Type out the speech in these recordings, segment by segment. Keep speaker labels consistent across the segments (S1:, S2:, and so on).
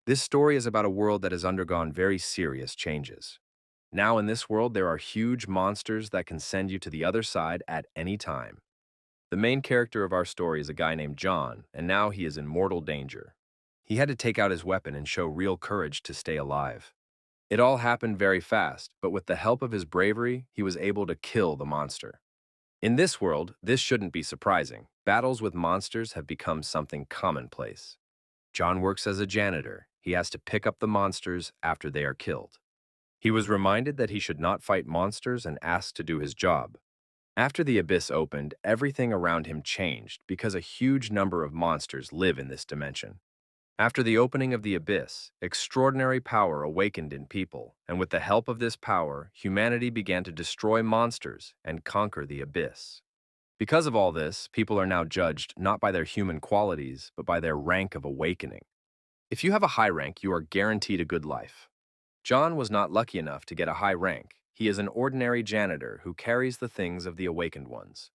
S1: This story is about a world that has undergone very serious changes. Now, in this world, there are huge monsters that can send you to the other side at any time. The main character of our story is a guy named John, and now he is in mortal danger. He had to take out his weapon and show real courage to stay alive. It all happened very fast, but with the help of his bravery, he was able to kill the monster. In this world, this shouldn't be surprising. Battles with monsters have become something commonplace. John works as a janitor. He has to pick up the monsters after they are killed. He was reminded that he should not fight monsters and asked to do his job. After the abyss opened, everything around him changed because a huge number of monsters live in this dimension. After the opening of the abyss, extraordinary power awakened in people, and with the help of this power, humanity began to destroy monsters and conquer the abyss. Because of all this, people are now judged not by their human qualities, but by their rank of awakening. If you have a high rank, you are guaranteed a good life. John was not lucky enough to get a high rank. He is an ordinary janitor who carries the things of the awakened ones.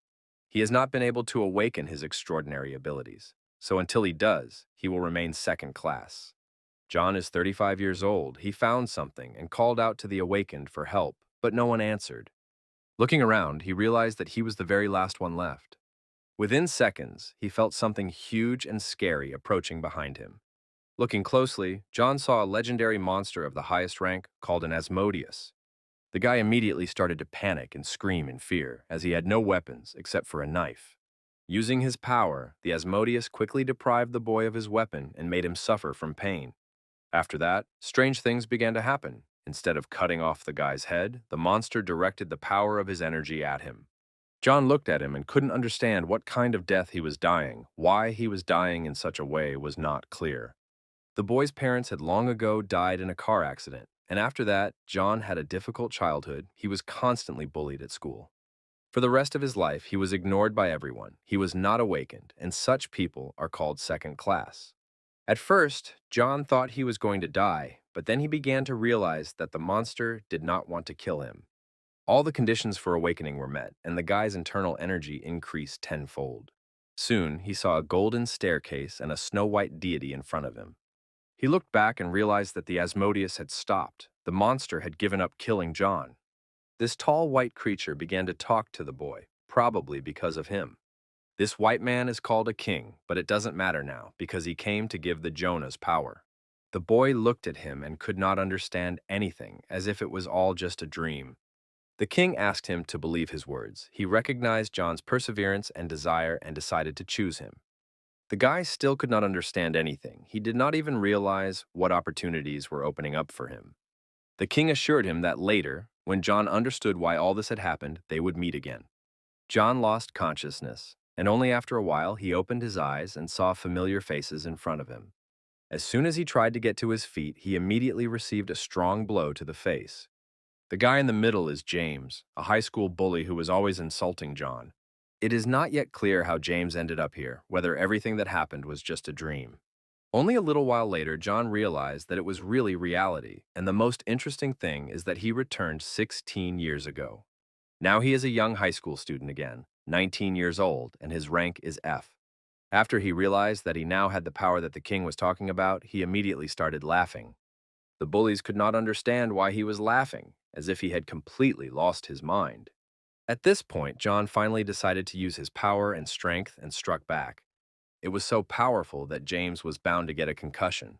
S1: He has not been able to awaken his extraordinary abilities, so until he does, he will remain second class. John is 35 years old. He found something and called out to the awakened for help, but no one answered. Looking around, he realized that he was the very last one left. Within seconds, he felt something huge and scary approaching behind him. Looking closely, John saw a legendary monster of the highest rank called an Asmodeus. The guy immediately started to panic and scream in fear, as he had no weapons except for a knife. Using his power, the Asmodeus quickly deprived the boy of his weapon and made him suffer from pain. After that, strange things began to happen. Instead of cutting off the guy's head, the monster directed the power of his energy at him. John looked at him and couldn't understand what kind of death he was dying. Why he was dying in such a way was not clear. The boy's parents had long ago died in a car accident, and after that, John had a difficult childhood. He was constantly bullied at school. For the rest of his life, he was ignored by everyone. He was not awakened, and such people are called second class. At first, John thought he was going to die, but then he began to realize that the monster did not want to kill him. All the conditions for awakening were met, and the guy's internal energy increased tenfold. Soon, he saw a golden staircase and a snow-white deity in front of him. He looked back and realized that the Asmodeus had stopped. The monster had given up killing John. This tall white creature began to talk to the boy, probably because of him. This white man is called a king, but it doesn't matter now because he came to give the Jonas power. The boy looked at him and could not understand anything, as if it was all just a dream. The king asked him to believe his words. He recognized John's perseverance and desire and decided to choose him. The guy still could not understand anything. He did not even realize what opportunities were opening up for him. The king assured him that later, when John understood why all this had happened, they would meet again. John lost consciousness, and only after a while he opened his eyes and saw familiar faces in front of him. As soon as he tried to get to his feet, he immediately received a strong blow to the face. The guy in the middle is James, a high school bully who was always insulting John. It is not yet clear how James ended up here, whether everything that happened was just a dream. Only a little while later, John realized that it was really reality, and the most interesting thing is that he returned 16 years ago. Now he is a young high school student again, 19 years old, and his rank is F. After he realized that he now had the power that the king was talking about, he immediately started laughing. The bullies could not understand why he was laughing, as if he had completely lost his mind. At this point, John finally decided to use his power and strength and struck back. It was so powerful that James was bound to get a concussion.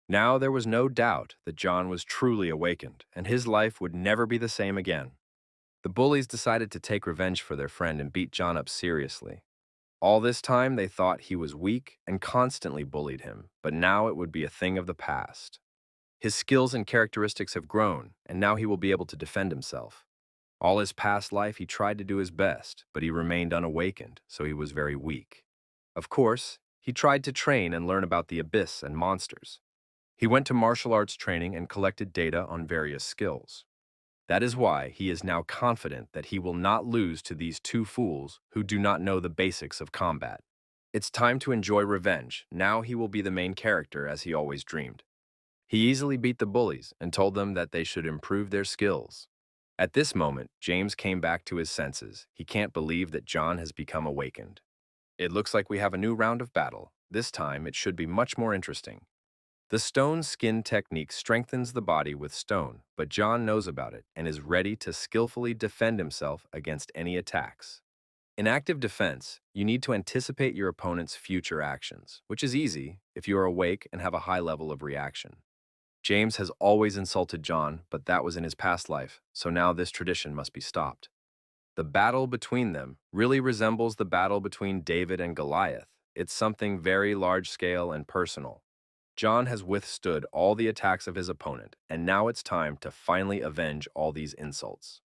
S1: Now there was no doubt that John was truly awakened, and his life would never be the same again. The bullies decided to take revenge for their friend and beat John up seriously. All this time, they thought he was weak and constantly bullied him, but now it would be a thing of the past. His skills and characteristics have grown, and now he will be able to defend himself. All his past life, he tried to do his best, but he remained unawakened, so he was very weak. Of course, he tried to train and learn about the abyss and monsters. He went to martial arts training and collected data on various skills. That is why he is now confident that he will not lose to these two fools who do not know the basics of combat. It's time to enjoy revenge. Now he will be the main character as he always dreamed. He easily beat the bullies and told them that they should improve their skills. At this moment, James came back to his senses. He can't believe that John has become awakened. It looks like we have a new round of battle. This time, it should be much more interesting. The stone skin technique strengthens the body with stone, but John knows about it and is ready to skillfully defend himself against any attacks. In active defense, you need to anticipate your opponent's future actions, which is easy if you are awake and have a high level of reaction. James has always insulted John, but that was in his past life, so now this tradition must be stopped. The battle between them really resembles the battle between David and Goliath. It's something very large scale and personal. John has withstood all the attacks of his opponent, and now it's time to finally avenge all these insults.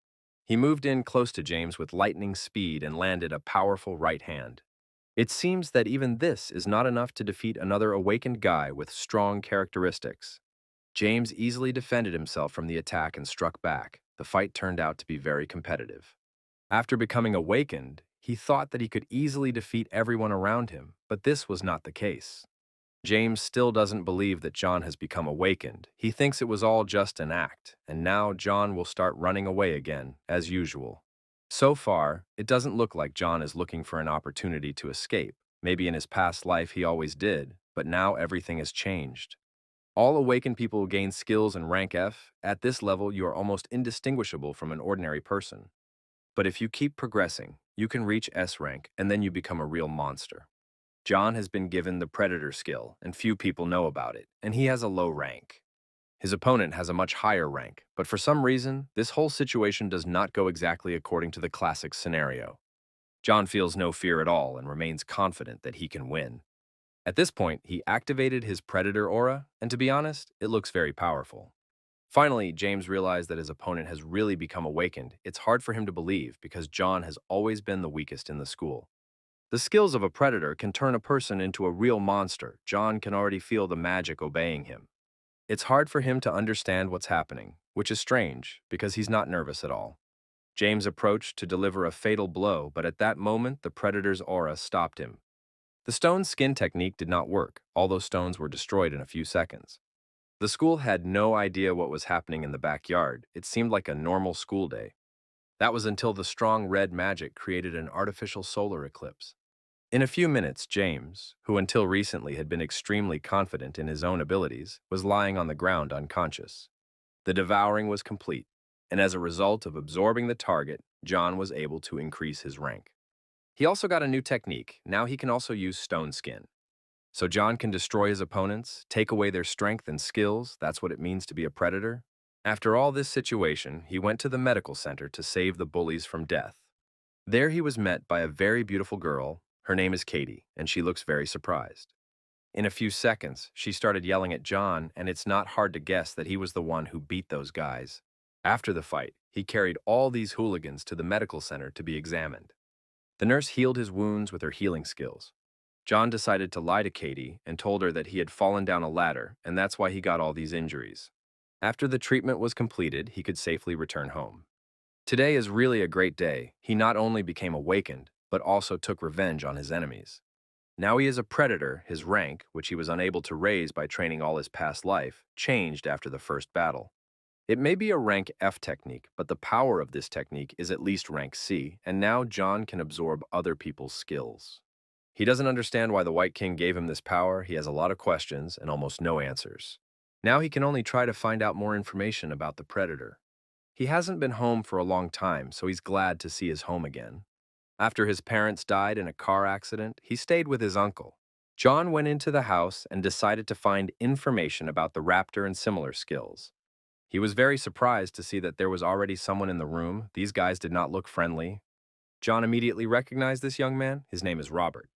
S1: He moved in close to James with lightning speed and landed a powerful right hand. It seems that even this is not enough to defeat another awakened guy with strong characteristics. James easily defended himself from the attack and struck back. The fight turned out to be very competitive. After becoming awakened, he thought that he could easily defeat everyone around him, but this was not the case. James still doesn't believe that John has become awakened. He thinks it was all just an act, and now John will start running away again, as usual. So far, it doesn't look like John is looking for an opportunity to escape. Maybe in his past life he always did, but now everything has changed. All awakened people gain skills in rank F. At this level, you are almost indistinguishable from an ordinary person. But if you keep progressing, you can reach S rank, and then you become a real monster. John has been given the Predator skill, and few people know about it, and he has a low rank. His opponent has a much higher rank, but for some reason, this whole situation does not go exactly according to the classic scenario. John feels no fear at all and remains confident that he can win. At this point, he activated his Predator aura, and to be honest, it looks very powerful. Finally, James realized that his opponent has really become awakened. It's hard for him to believe because John has always been the weakest in the school. The skills of a predator can turn a person into a real monster. John can already feel the magic obeying him. It's hard for him to understand what's happening, which is strange because he's not nervous at all. James approached to deliver a fatal blow, but at that moment, the predator's aura stopped him. The stone skin technique did not work. All those stones were destroyed in a few seconds. The school had no idea what was happening in the backyard. It seemed like a normal school day. That was until the strong red magic created an artificial solar eclipse. In a few minutes, James, who until recently had been extremely confident in his own abilities, was lying on the ground unconscious. The devouring was complete, and as a result of absorbing the target, John was able to increase his rank. He also got a new technique. Now he can also use stone skin. So John can destroy his opponents, take away their strength and skills. That's what it means to be a predator. After all this situation, he went to the medical center to save the bullies from death. There he was met by a very beautiful girl. Her name is Katie, and she looks very surprised. In a few seconds, she started yelling at John, and it's not hard to guess that he was the one who beat those guys. After the fight, he carried all these hooligans to the medical center to be examined. The nurse healed his wounds with her healing skills. John decided to lie to Katie and told her that he had fallen down a ladder, and that's why he got all these injuries. After the treatment was completed, he could safely return home. Today is really a great day. He not only became awakened, but also took revenge on his enemies. Now he is a predator. His rank, which he was unable to raise by training all his past life, changed after the first battle. It may be a rank F technique, but the power of this technique is at least rank C, and now John can absorb other people's skills. He doesn't understand why the White King gave him this power. He has a lot of questions and almost no answers. Now he can only try to find out more information about the predator. He hasn't been home for a long time, so he's glad to see his home again. After his parents died in a car accident, he stayed with his uncle. John went into the house and decided to find information about the raptor and similar skills. He was very surprised to see that there was already someone in the room. These guys did not look friendly. John immediately recognized this young man. His name is Robert.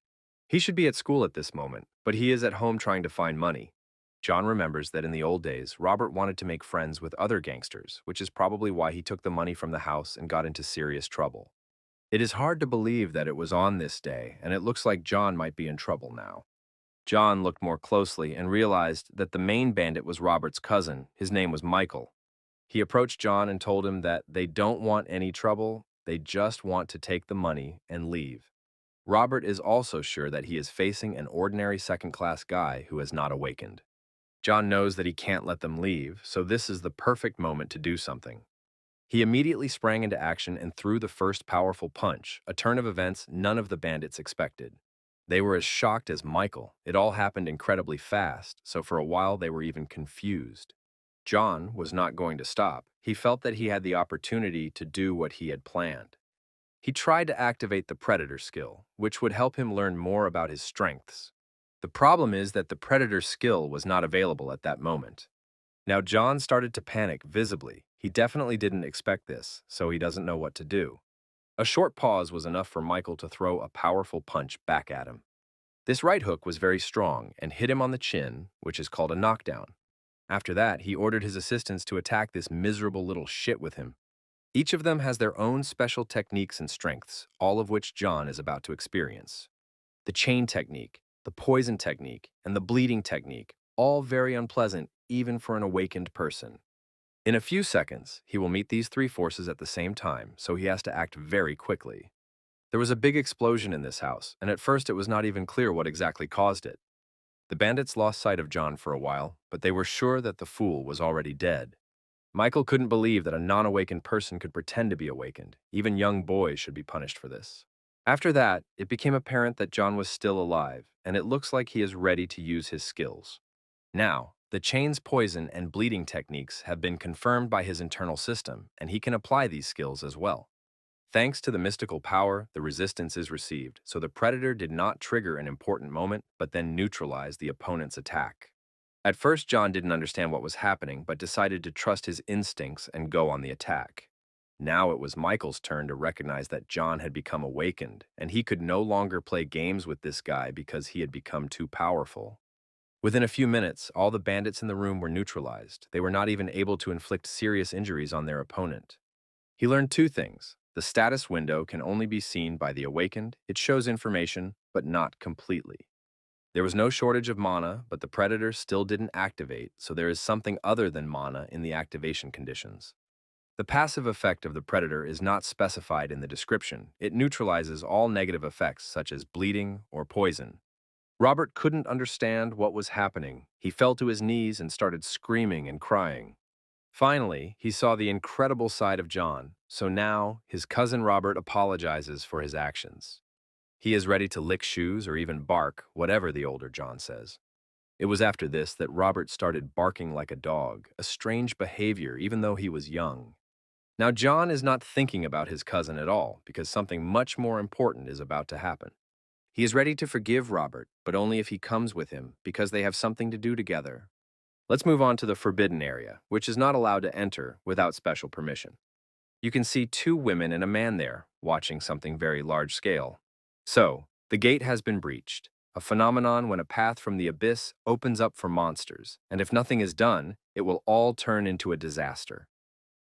S1: He should be at school at this moment, but he is at home trying to find money. John remembers that in the old days, Robert wanted to make friends with other gangsters, which is probably why he took the money from the house and got into serious trouble. It is hard to believe that it was on this day, and it looks like John might be in trouble now. John looked more closely and realized that the main bandit was Robert's cousin. His name was Michael. He approached John and told him that they don't want any trouble, they just want to take the money and leave. Robert is also sure that he is facing an ordinary second-class guy who has not awakened. John knows that he can't let them leave, so this is the perfect moment to do something. He immediately sprang into action and threw the first powerful punch, a turn of events none of the bandits expected. They were as shocked as Michael. It all happened incredibly fast, so for a while they were even confused. John was not going to stop. He felt that he had the opportunity to do what he had planned. He tried to activate the Predator skill, which would help him learn more about his strengths. The problem is that the Predator skill was not available at that moment. Now John started to panic visibly. He definitely didn't expect this, so he doesn't know what to do. A short pause was enough for Michael to throw a powerful punch back at him. This right hook was very strong and hit him on the chin, which is called a knockdown. After that, he ordered his assistants to attack this miserable little shit with him. Each of them has their own special techniques and strengths, all of which John is about to experience. The chain technique, the poison technique, and the bleeding technique, all very unpleasant even for an awakened person. In a few seconds, he will meet these three forces at the same time, so he has to act very quickly. There was a big explosion in this house, and at first it was not even clear what exactly caused it. The bandits lost sight of John for a while, but they were sure that the fool was already dead. Michael couldn't believe that a non-awakened person could pretend to be awakened. Even young boys should be punished for this. After that, it became apparent that John was still alive, and it looks like he is ready to use his skills. Now, the chain's poison and bleeding techniques have been confirmed by his internal system, and he can apply these skills as well. Thanks to the mystical power, the resistance is received, so the Predator did not trigger an important moment, but then neutralized the opponent's attack. At first, John didn't understand what was happening, but decided to trust his instincts and go on the attack. Now it was Michael's turn to recognize that John had become awakened, and he could no longer play games with this guy because he had become too powerful. Within a few minutes, all the bandits in the room were neutralized. They were not even able to inflict serious injuries on their opponent. He learned two things. The status window can only be seen by the awakened. It shows information, but not completely. There was no shortage of mana, but the Predator still didn't activate, so there is something other than mana in the activation conditions. The passive effect of the Predator is not specified in the description. It neutralizes all negative effects such as bleeding or poison. Robert couldn't understand what was happening. He fell to his knees and started screaming and crying. Finally, he saw the incredible side of John, so now his cousin Robert apologizes for his actions. He is ready to lick shoes or even bark, whatever the older John says. It was after this that Robert started barking like a dog, a strange behavior even though he was young. Now John is not thinking about his cousin at all because something much more important is about to happen. He is ready to forgive Robert, but only if he comes with him because they have something to do together. Let's move on to the forbidden area, which is not allowed to enter without special permission. You can see two women and a man there, watching something very large scale. So, the gate has been breached, a phenomenon when a path from the abyss opens up for monsters, and if nothing is done, it will all turn into a disaster.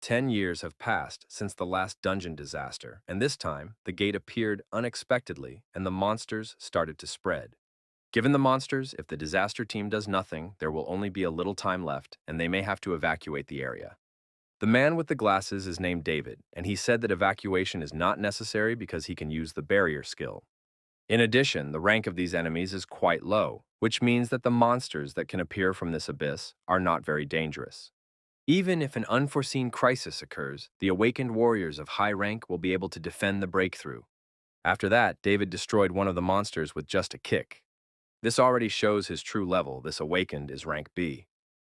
S1: 10 years have passed since the last dungeon disaster, and this time, the gate appeared unexpectedly and the monsters started to spread. Given the monsters, if the disaster team does nothing, there will only be a little time left, and they may have to evacuate the area. The man with the glasses is named David, and he said that evacuation is not necessary because he can use the barrier skill. In addition, the rank of these enemies is quite low, which means that the monsters that can appear from this abyss are not very dangerous. Even if an unforeseen crisis occurs, the awakened warriors of high rank will be able to defend the breakthrough. After that, David destroyed one of the monsters with just a kick. This already shows his true level. This awakened is rank B.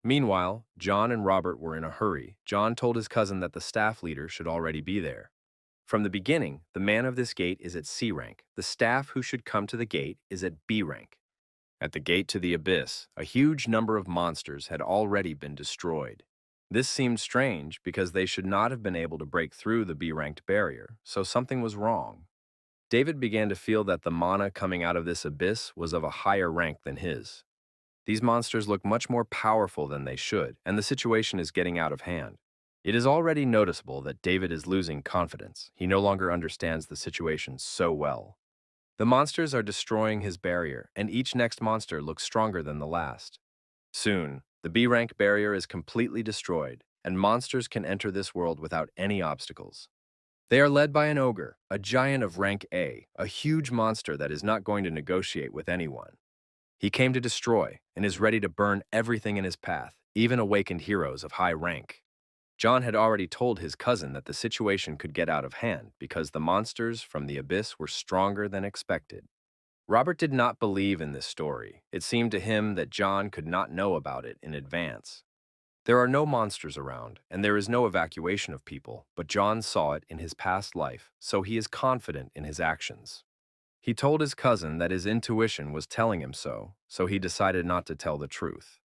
S1: Meanwhile, John and Robert were in a hurry. John told his cousin that the staff leader should already be there. From the beginning, the man of this gate is at C rank. The staff who should come to the gate is at B rank. At the gate to the abyss, a huge number of monsters had already been destroyed. This seemed strange because they should not have been able to break through the B-ranked barrier, so something was wrong. David began to feel that the mana coming out of this abyss was of a higher rank than his. These monsters look much more powerful than they should, and the situation is getting out of hand. It is already noticeable that David is losing confidence. He no longer understands the situation so well. The monsters are destroying his barrier, and each next monster looks stronger than the last. Soon, the B-rank barrier is completely destroyed, and monsters can enter this world without any obstacles. They are led by an ogre, a giant of rank A, a huge monster that is not going to negotiate with anyone. He came to destroy and is ready to burn everything in his path, even awakened heroes of high rank. John had already told his cousin that the situation could get out of hand because the monsters from the abyss were stronger than expected. Robert did not believe in this story. It seemed to him that John could not know about it in advance. There are no monsters around, and there is no evacuation of people, but John saw it in his past life, so he is confident in his actions. He told his cousin that his intuition was telling him so he decided not to tell the truth.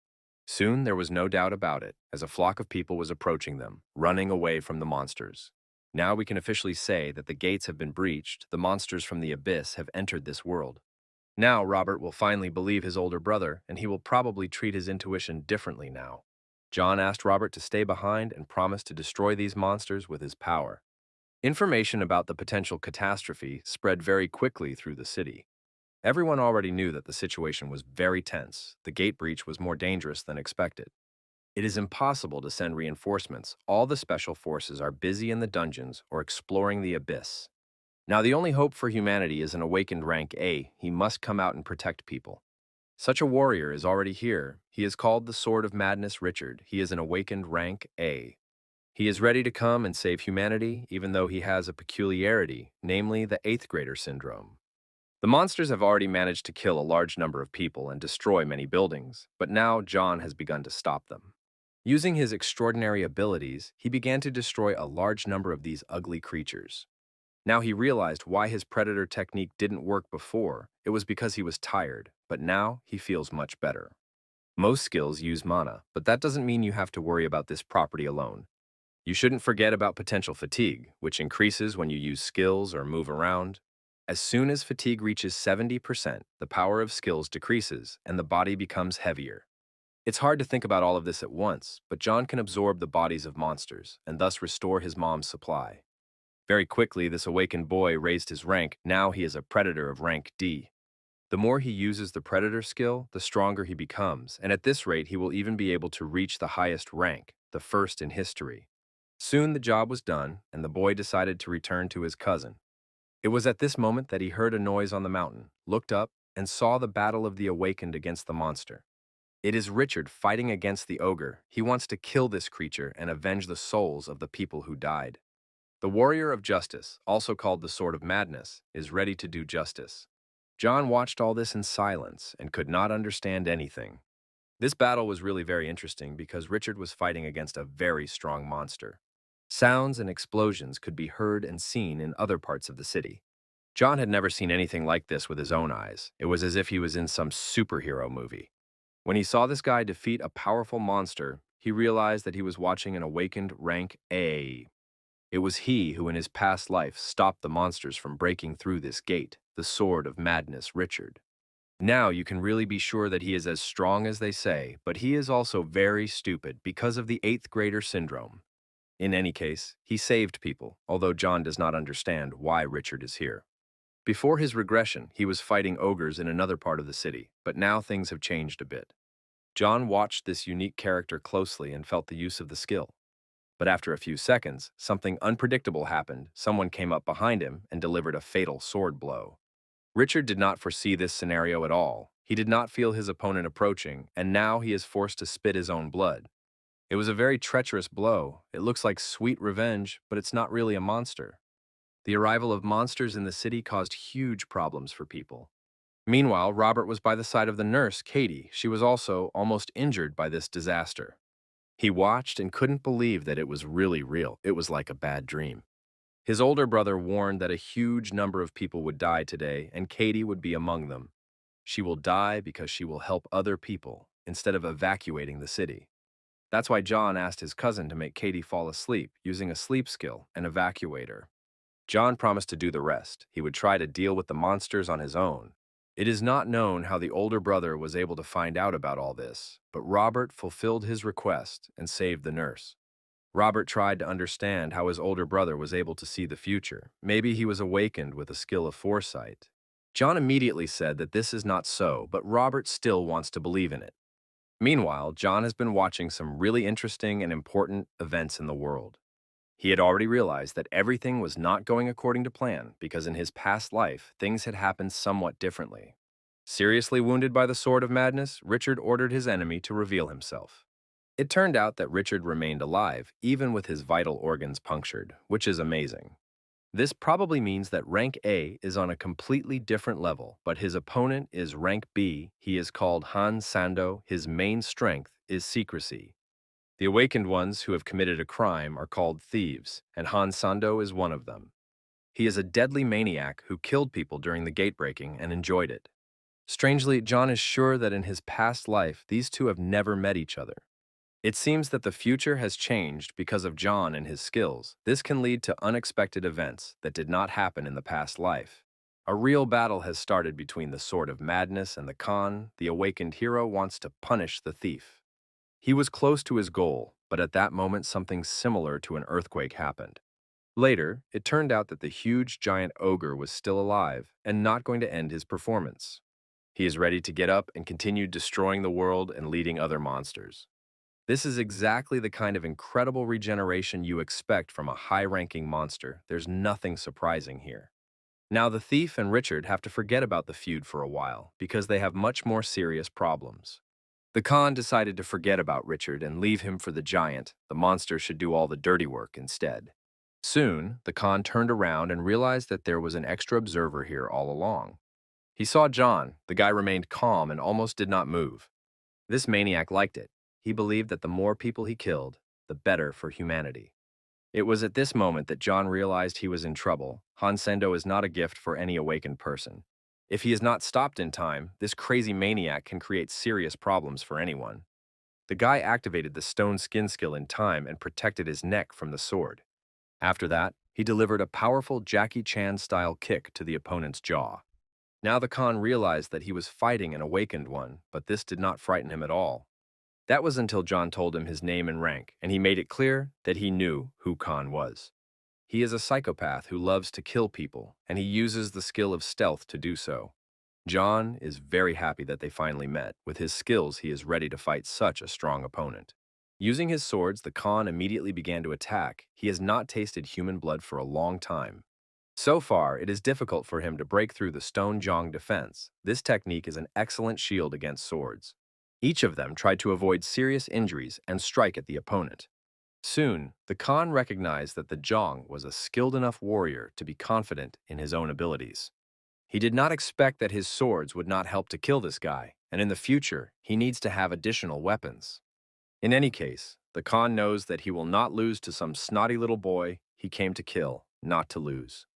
S1: Soon there was no doubt about it, as a flock of people was approaching them, running away from the monsters. Now we can officially say that the gates have been breached, the monsters from the abyss have entered this world. Now Robert will finally believe his older brother, and he will probably treat his intuition differently now. John asked Robert to stay behind and promised to destroy these monsters with his power. Information about the potential catastrophe spread very quickly through the city. Everyone already knew that the situation was very tense. The gate breach was more dangerous than expected. It is impossible to send reinforcements. All the special forces are busy in the dungeons or exploring the abyss. Now the only hope for humanity is an awakened rank A. He must come out and protect people. Such a warrior is already here. He is called the Sword of Madness Richard. He is an awakened rank A. He is ready to come and save humanity, even though he has a peculiarity, namely the 8th grader syndrome. The monsters have already managed to kill a large number of people and destroy many buildings, but now John has begun to stop them. Using his extraordinary abilities, he began to destroy a large number of these ugly creatures. Now he realized why his predator technique didn't work before. It was because he was tired, but now he feels much better. Most skills use mana, but that doesn't mean you have to worry about this property alone. You shouldn't forget about potential fatigue, which increases when you use skills or move around. As soon as fatigue reaches 70%, the power of skills decreases and the body becomes heavier. It's hard to think about all of this at once, but John can absorb the bodies of monsters and thus restore his mom's supply. Very quickly, this awakened boy raised his rank. Now he is a predator of rank D. The more he uses the predator skill, the stronger he becomes, and at this rate he will even be able to reach the highest rank, the first in history. Soon the job was done, and the boy decided to return to his cousin. It was at this moment that he heard a noise on the mountain, looked up, and saw the battle of the awakened against the monster. It is Richard fighting against the ogre. He wants to kill this creature and avenge the souls of the people who died. The warrior of justice, also called the Sword of Madness, is ready to do justice. John watched all this in silence and could not understand anything. This battle was really very interesting because Richard was fighting against a very strong monster. Sounds and explosions could be heard and seen in other parts of the city. John had never seen anything like this with his own eyes. It was as if he was in some superhero movie. When he saw this guy defeat a powerful monster, he realized that he was watching an awakened rank A. It was he who in his past life stopped the monsters from breaking through this gate, the Sword of Madness Richard. Now you can really be sure that he is as strong as they say, but he is also very stupid because of the 8th grader syndrome. In any case, he saved people, although John does not understand why Richard is here. Before his regression, he was fighting ogres in another part of the city, but now things have changed a bit. John watched this unique character closely and felt the use of the skill. But after a few seconds, something unpredictable happened. Someone came up behind him and delivered a fatal sword blow. Richard did not foresee this scenario at all. He did not feel his opponent approaching, and now he is forced to spit his own blood. It was a very treacherous blow. It looks like sweet revenge, but it's not really a monster. The arrival of monsters in the city caused huge problems for people. Meanwhile, Robert was by the side of the nurse, Katie. She was also almost injured by this disaster. He watched and couldn't believe that it was really real. It was like a bad dream. His older brother warned that a huge number of people would die today, and Katie would be among them. She will die because she will help other people, instead of evacuating the city. That's why John asked his cousin to make Katie fall asleep, using a sleep skill and evacuate her. John promised to do the rest. He would try to deal with the monsters on his own. It is not known how the older brother was able to find out about all this, but Robert fulfilled his request and saved the nurse. Robert tried to understand how his older brother was able to see the future. Maybe he was awakened with a skill of foresight. John immediately said that this is not so, but Robert still wants to believe in it. Meanwhile, John has been watching some really interesting and important events in the world. He had already realized that everything was not going according to plan because in his past life, things had happened somewhat differently. Seriously wounded by the Sword of Madness, Richard ordered his enemy to reveal himself. It turned out that Richard remained alive, even with his vital organs punctured, which is amazing. This probably means that rank A is on a completely different level, but his opponent is rank B. He is called Han Sando. His main strength is secrecy. The awakened ones who have committed a crime are called thieves, and Han Sando is one of them. He is a deadly maniac who killed people during the gate breaking and enjoyed it. Strangely, John is sure that in his past life, these two have never met each other. It seems that the future has changed because of John and his skills. This can lead to unexpected events that did not happen in the past life. A real battle has started between the Sword of Madness and the Khan. The awakened hero wants to punish the thief. He was close to his goal, but at that moment something similar to an earthquake happened. Later, it turned out that the huge giant ogre was still alive and not going to end his performance. He is ready to get up and continue destroying the world and leading other monsters. This is exactly the kind of incredible regeneration you expect from a high-ranking monster. There's nothing surprising here. Now the thief and Richard have to forget about the feud for a while because they have much more serious problems. The Khan decided to forget about Richard and leave him for the giant. The monster should do all the dirty work instead. Soon, the Khan turned around and realized that there was an extra observer here all along. He saw John. The guy remained calm and almost did not move. This maniac liked it. He believed that the more people he killed, the better for humanity. It was at this moment that John realized he was in trouble. Han Sendo is not a gift for any awakened person. If he is not stopped in time, this crazy maniac can create serious problems for anyone. The guy activated the stone skin skill in time and protected his neck from the sword. After that, he delivered a powerful Jackie Chan-style kick to the opponent's jaw. Now the Khan realized that he was fighting an awakened one, but this did not frighten him at all. That was until John told him his name and rank, and he made it clear that he knew who Khan was. He is a psychopath who loves to kill people, and he uses the skill of stealth to do so. John is very happy that they finally met. With his skills, he is ready to fight such a strong opponent. Using his swords, the Khan immediately began to attack. He has not tasted human blood for a long time. So far, it is difficult for him to break through the stone jong defense. This technique is an excellent shield against swords. Each of them tried to avoid serious injuries and strike at the opponent. Soon, the Khan recognized that the Zhang was a skilled enough warrior to be confident in his own abilities. He did not expect that his swords would not help to kill this guy, and in the future, he needs to have additional weapons. In any case, the Khan knows that he will not lose to some snotty little boy he came to kill, not to lose.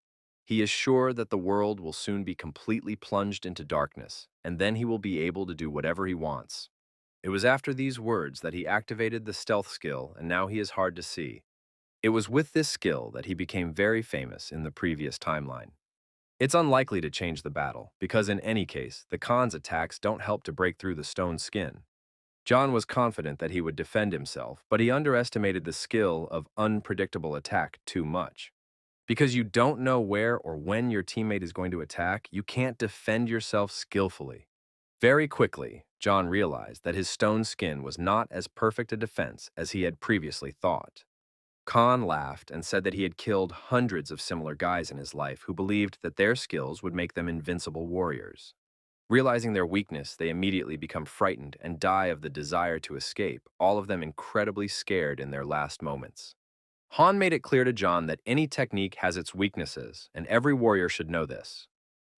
S1: He is sure that the world will soon be completely plunged into darkness, and then he will be able to do whatever he wants. It was after these words that he activated the stealth skill, and now he is hard to see. It was with this skill that he became very famous in the previous timeline. It's unlikely to change the battle, because in any case, the Khan's attacks don't help to break through the stone skin. John was confident that he would defend himself, but he underestimated the skill of unpredictable attack too much. Because you don't know where or when your teammate is going to attack, you can't defend yourself skillfully. Very quickly, John realized that his stone skin was not as perfect a defense as he had previously thought. Khan laughed and said that he had killed hundreds of similar guys in his life who believed that their skills would make them invincible warriors. Realizing their weakness, they immediately become frightened and die of the desire to escape, all of them incredibly scared in their last moments. Han made it clear to John that any technique has its weaknesses, and every warrior should know this.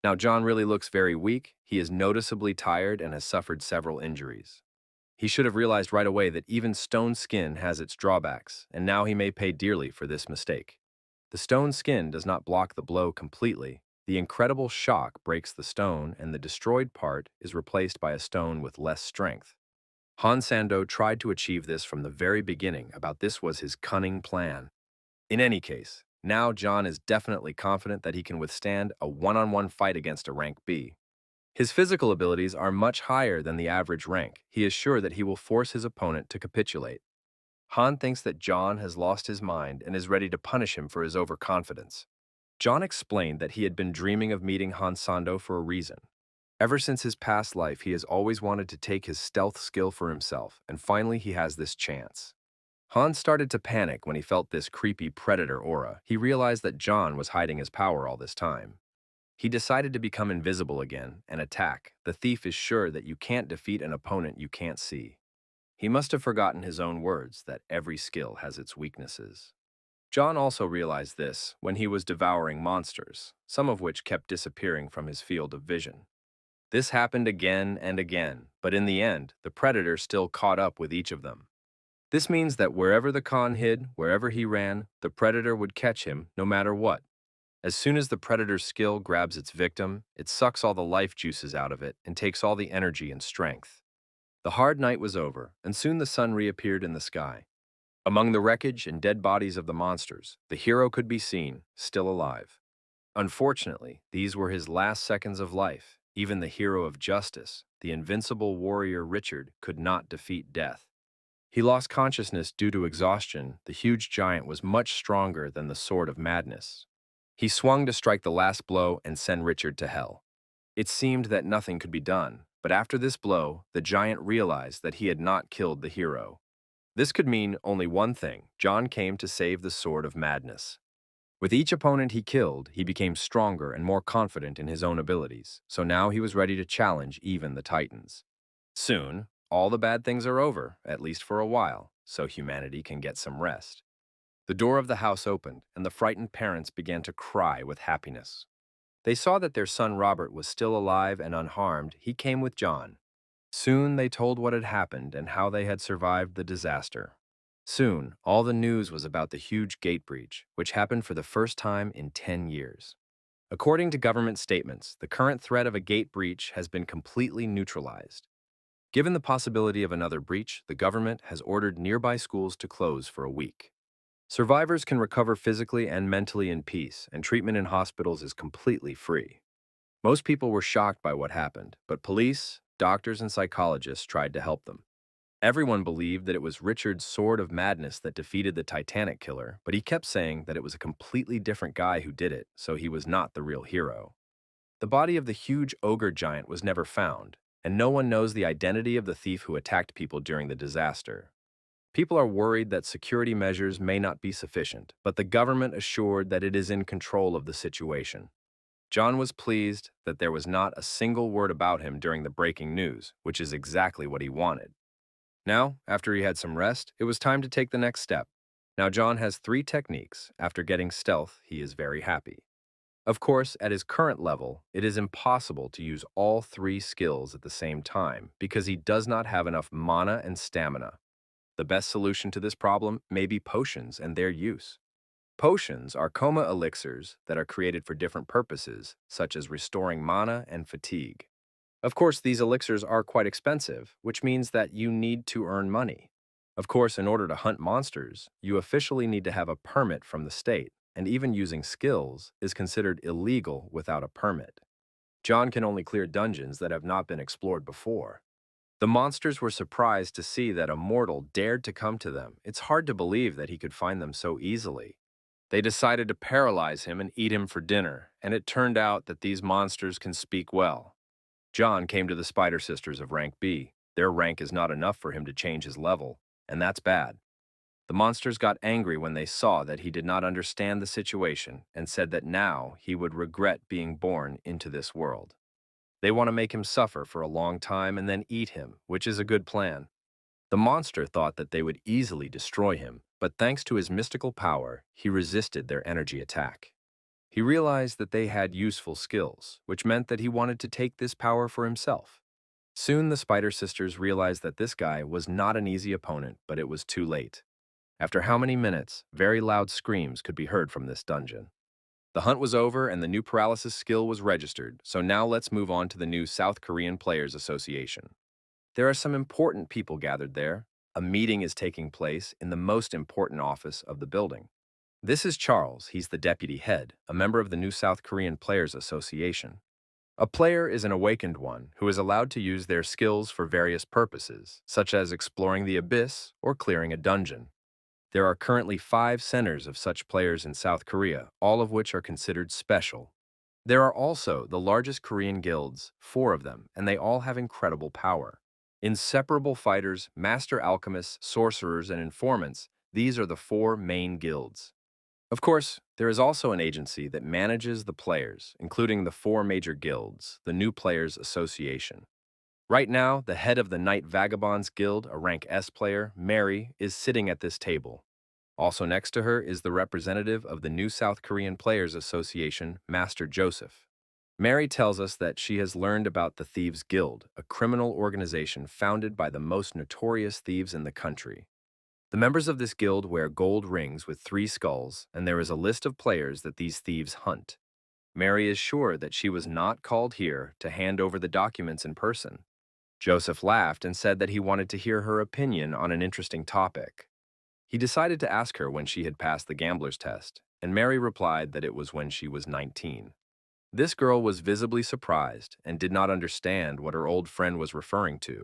S1: Now, John really looks very weak. He is noticeably tired and has suffered several injuries. He should have realized right away that even stone skin has its drawbacks, and now he may pay dearly for this mistake. The stone skin does not block the blow completely. The incredible shock breaks the stone, and the destroyed part is replaced by a stone with less strength. Han Sando tried to achieve this from the very beginning. This was his cunning plan. In any case, now John is definitely confident that he can withstand a one-on-one fight against a rank B. His physical abilities are much higher than the average rank. He is sure that he will force his opponent to capitulate. Han thinks that John has lost his mind and is ready to punish him for his overconfidence. John explained that he had been dreaming of meeting Han Sando for a reason. Ever since his past life, he has always wanted to take his stealth skill for himself, and finally he has this chance. Han started to panic when he felt this creepy predator aura. He realized that John was hiding his power all this time. He decided to become invisible again and attack. The thief is sure that you can't defeat an opponent you can't see. He must have forgotten his own words that every skill has its weaknesses. John also realized this when he was devouring monsters, some of which kept disappearing from his field of vision. This happened again and again, but in the end, the predator still caught up with each of them. This means that wherever the Khan hid, wherever he ran, the predator would catch him no matter what. As soon as the predator's skill grabs its victim, it sucks all the life juices out of it and takes all the energy and strength. The hard night was over, and soon the sun reappeared in the sky. Among the wreckage and dead bodies of the monsters, the hero could be seen, still alive. Unfortunately, these were his last seconds of life. Even the hero of justice, the invincible warrior Richard, could not defeat death. He lost consciousness due to exhaustion. The huge giant was much stronger than the sword of madness. He swung to strike the last blow and send Richard to hell. It seemed that nothing could be done, but after this blow, the giant realized that he had not killed the hero. This could mean only one thing: John came to save the sword of madness. With each opponent he killed, he became stronger and more confident in his own abilities, so now he was ready to challenge even the Titans. Soon, all the bad things are over, at least for a while, so humanity can get some rest. The door of the house opened, and the frightened parents began to cry with happiness. They saw that their son Robert was still alive and unharmed. He came with John. Soon they told what had happened and how they had survived the disaster. Soon, all the news was about the huge gate breach, which happened for the first time in 10 years. According to government statements, the current threat of a gate breach has been completely neutralized. Given the possibility of another breach, the government has ordered nearby schools to close for a week. Survivors can recover physically and mentally in peace, and treatment in hospitals is completely free. Most people were shocked by what happened, but police, doctors, and psychologists tried to help them. Everyone believed that it was Richard's sword of madness that defeated the Titanic killer, but he kept saying that it was a completely different guy who did it, so he was not the real hero. The body of the huge ogre giant was never found, and no one knows the identity of the thief who attacked people during the disaster. People are worried that security measures may not be sufficient, but the government assured that it is in control of the situation. John was pleased that there was not a single word about him during the breaking news, which is exactly what he wanted. Now, after he had some rest, it was time to take the next step. Now John has 3 techniques. After getting stealth, he is very happy. Of course, at his current level, it is impossible to use all 3 skills at the same time because he does not have enough mana and stamina. The best solution to this problem may be potions and their use. Potions are coma elixirs that are created for different purposes, such as restoring mana and fatigue. Of course, these elixirs are quite expensive, which means that you need to earn money. Of course, in order to hunt monsters, you officially need to have a permit from the state, and even using skills is considered illegal without a permit. John can only clear dungeons that have not been explored before. The monsters were surprised to see that a mortal dared to come to them. It's hard to believe that he could find them so easily. They decided to paralyze him and eat him for dinner, and it turned out that these monsters can speak well. John came to the Spider Sisters of rank B. Their rank is not enough for him to change his level, and that's bad. The monsters got angry when they saw that he did not understand the situation and said that now he would regret being born into this world. They want to make him suffer for a long time and then eat him, which is a good plan. The monster thought that they would easily destroy him, but thanks to his mystical power, he resisted their energy attack. He realized that they had useful skills, which meant that he wanted to take this power for himself. Soon the Spider Sisters realized that this guy was not an easy opponent, but it was too late. After how many minutes, very loud screams could be heard from this dungeon. The hunt was over and the new paralysis skill was registered, so now let's move on to the new South Korean Players Association. There are some important people gathered there. A meeting is taking place in the most important office of the building. This is Charles. He's the deputy head, a member of the new South Korean Players Association. A player is an awakened one who is allowed to use their skills for various purposes, such as exploring the abyss or clearing a dungeon. There are currently 5 centers of such players in South Korea, all of which are considered special. There are also the largest Korean guilds, 4 of them, and they all have incredible power. Inseparable fighters, master alchemists, sorcerers, and informants, these are the 4 main guilds. Of course, there is also an agency that manages the players, including the 4 major guilds, the New Players Association. Right now, the head of the Night Vagabonds Guild, a rank S player, Mary, is sitting at this table. Also next to her is the representative of the New South Korean Players Association, Master Joseph. Mary tells us that she has learned about the Thieves' Guild, a criminal organization founded by the most notorious thieves in the country. The members of this guild wear gold rings with 3 skulls, and there is a list of players that these thieves hunt. Mary is sure that she was not called here to hand over the documents in person. Joseph laughed and said that he wanted to hear her opinion on an interesting topic. He decided to ask her when she had passed the gambler's test, and Mary replied that it was when she was 19. This girl was visibly surprised and did not understand what her old friend was referring to.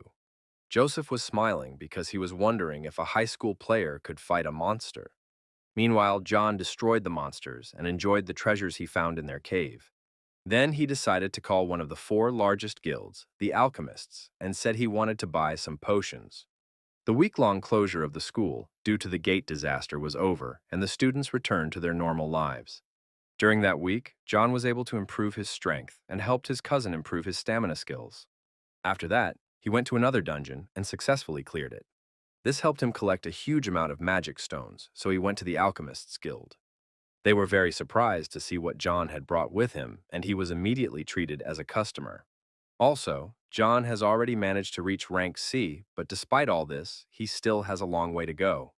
S1: Joseph was smiling because he was wondering if a high school player could fight a monster. Meanwhile, John destroyed the monsters and enjoyed the treasures he found in their cave. Then he decided to call one of the 4 largest guilds, the alchemists, and said he wanted to buy some potions. The week-long closure of the school, due to the gate disaster, was over, and the students returned to their normal lives. During that week, John was able to improve his strength and helped his cousin improve his stamina skills. After that, he went to another dungeon and successfully cleared it. This helped him collect a huge amount of magic stones, so he went to the Alchemists Guild. They were very surprised to see what John had brought with him, and he was immediately treated as a customer. Also, John has already managed to reach rank C, but despite all this, he still has a long way to go.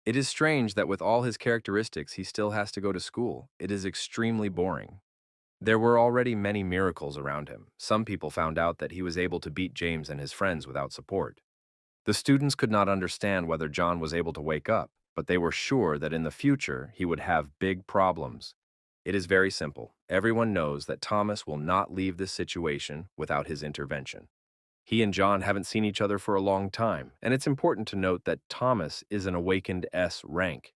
S1: It is strange that with all his characteristics, he still has to go to school. It is extremely boring. There were already many miracles around him. Some people found out that he was able to beat James and his friends without support. The students could not understand whether John was able to wake up, but they were sure that in the future he would have big problems. It is very simple. Everyone knows that Thomas will not leave this situation without his intervention. He and John haven't seen each other for a long time, and it's important to note that Thomas is an awakened S rank.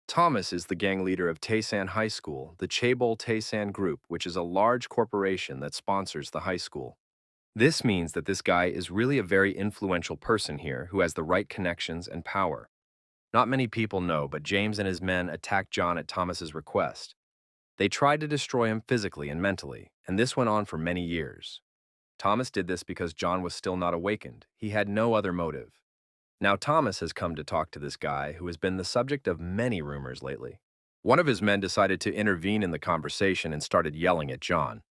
S1: Thomas is the gang leader of Taesan High School, the Chaebol Taesan Group, which is a large corporation that sponsors the high school. This means that this guy is really a very influential person here who has the right connections and power. Not many people know, but James and his men attacked John at Thomas's request. They tried to destroy him physically and mentally, and this went on for many years. Thomas did this because John was still not awakened. He had no other motive. Now Thomas has come to talk to this guy who has been the subject of many rumors lately. One of his men decided to intervene in the conversation and started yelling at John.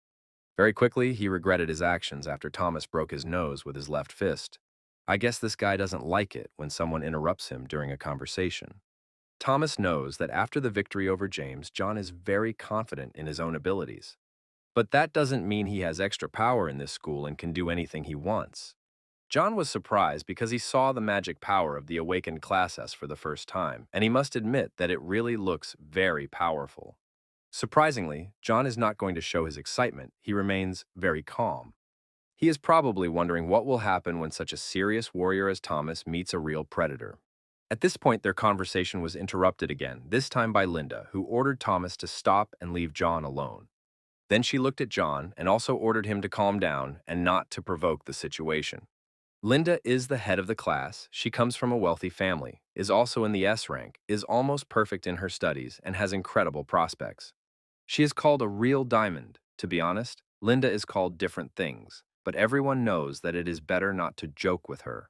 S1: Very quickly, he regretted his actions after Thomas broke his nose with his left fist. I guess this guy doesn't like it when someone interrupts him during a conversation. Thomas knows that after the victory over James, John is very confident in his own abilities. But that doesn't mean he has extra power in this school and can do anything he wants. John was surprised because he saw the magic power of the awakened Class S for the first time, and he must admit that it really looks very powerful. Surprisingly, John is not going to show his excitement. He remains very calm. He is probably wondering what will happen when such a serious warrior as Thomas meets a real predator. At this point, their conversation was interrupted again, this time by Linda, who ordered Thomas to stop and leave John alone. Then she looked at John and also ordered him to calm down and not to provoke the situation. Linda is the head of the class. She comes from a wealthy family, is also in the S rank, is almost perfect in her studies, and has incredible prospects. She is called a real diamond. To be honest, Linda is called different things, but everyone knows that it is better not to joke with her.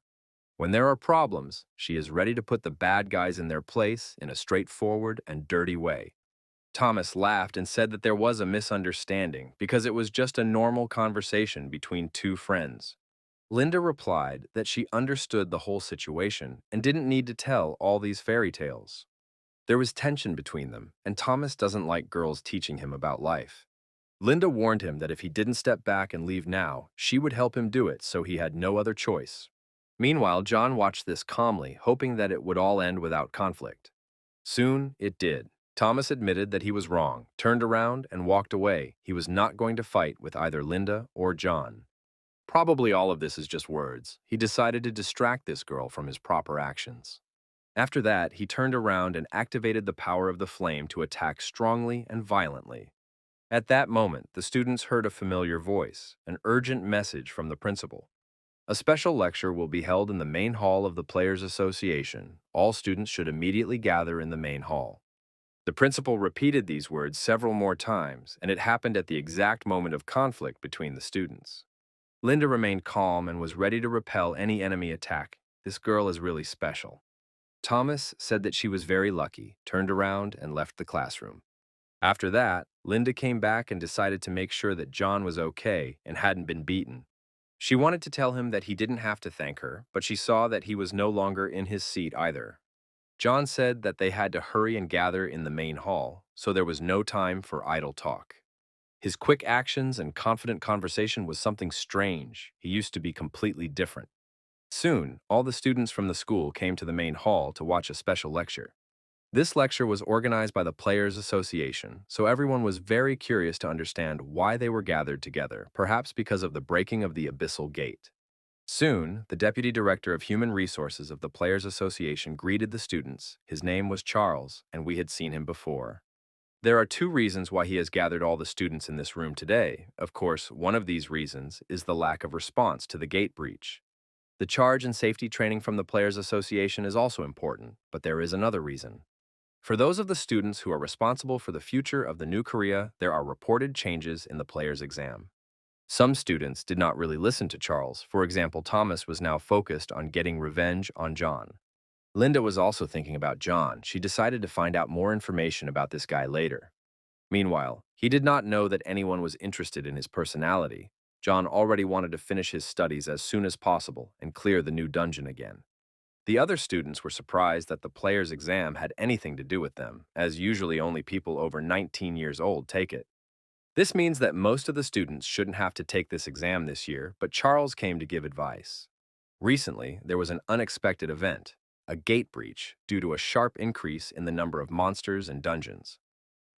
S1: When there are problems, she is ready to put the bad guys in their place in a straightforward and dirty way. Thomas laughed and said that there was a misunderstanding because it was just a normal conversation between 2 friends. Linda replied that she understood the whole situation and didn't need to tell all these fairy tales. There was tension between them, and Thomas doesn't like girls teaching him about life. Linda warned him that if he didn't step back and leave now, she would help him do it, so he had no other choice. Meanwhile, John watched this calmly, hoping that it would all end without conflict. Soon, it did. Thomas admitted that he was wrong, turned around, and walked away. He was not going to fight with either Linda or John. Probably all of this is just words. He decided to distract this girl from his proper actions. After that, he turned around and activated the power of the flame to attack strongly and violently. At that moment, the students heard a familiar voice, an urgent message from the principal. A special lecture will be held in the main hall of the Players Association. All students should immediately gather in the main hall. The principal repeated these words several more times, and it happened at the exact moment of conflict between the students. Linda remained calm and was ready to repel any enemy attack. This girl is really special. Thomas said that she was very lucky, turned around, and left the classroom. After that, Linda came back and decided to make sure that John was okay and hadn't been beaten. She wanted to tell him that he didn't have to thank her, but she saw that he was no longer in his seat either. John said that they had to hurry and gather in the main hall, so there was no time for idle talk. His quick actions and confident conversation was something strange. He used to be completely different. Soon, all the students from the school came to the main hall to watch a special lecture. This lecture was organized by the Players Association, so everyone was very curious to understand why they were gathered together, perhaps because of the breaking of the Abyssal Gate. Soon, the Deputy Director of Human Resources of the Players Association greeted the students. His name was Charles, and we had seen him before. There are two reasons why he has gathered all the students in this room today. Of course, one of these reasons is the lack of response to the gate breach. The charge and safety training from the Players Association is also important, but there is another reason. For those of the students who are responsible for the future of the new Korea, there are reported changes in the players' exam. Some students did not really listen to Charles. For example, Thomas was now focused on getting revenge on John. Linda was also thinking about John. She decided to find out more information about this guy later. Meanwhile, he did not know that anyone was interested in his personality. John already wanted to finish his studies as soon as possible and clear the new dungeon again. The other students were surprised that the player's exam had anything to do with them, as usually only people over 19 years old take it. This means that most of the students shouldn't have to take this exam this year, but Charles came to give advice. Recently, there was an unexpected event, a gate breach, due to a sharp increase in the number of monsters and dungeons.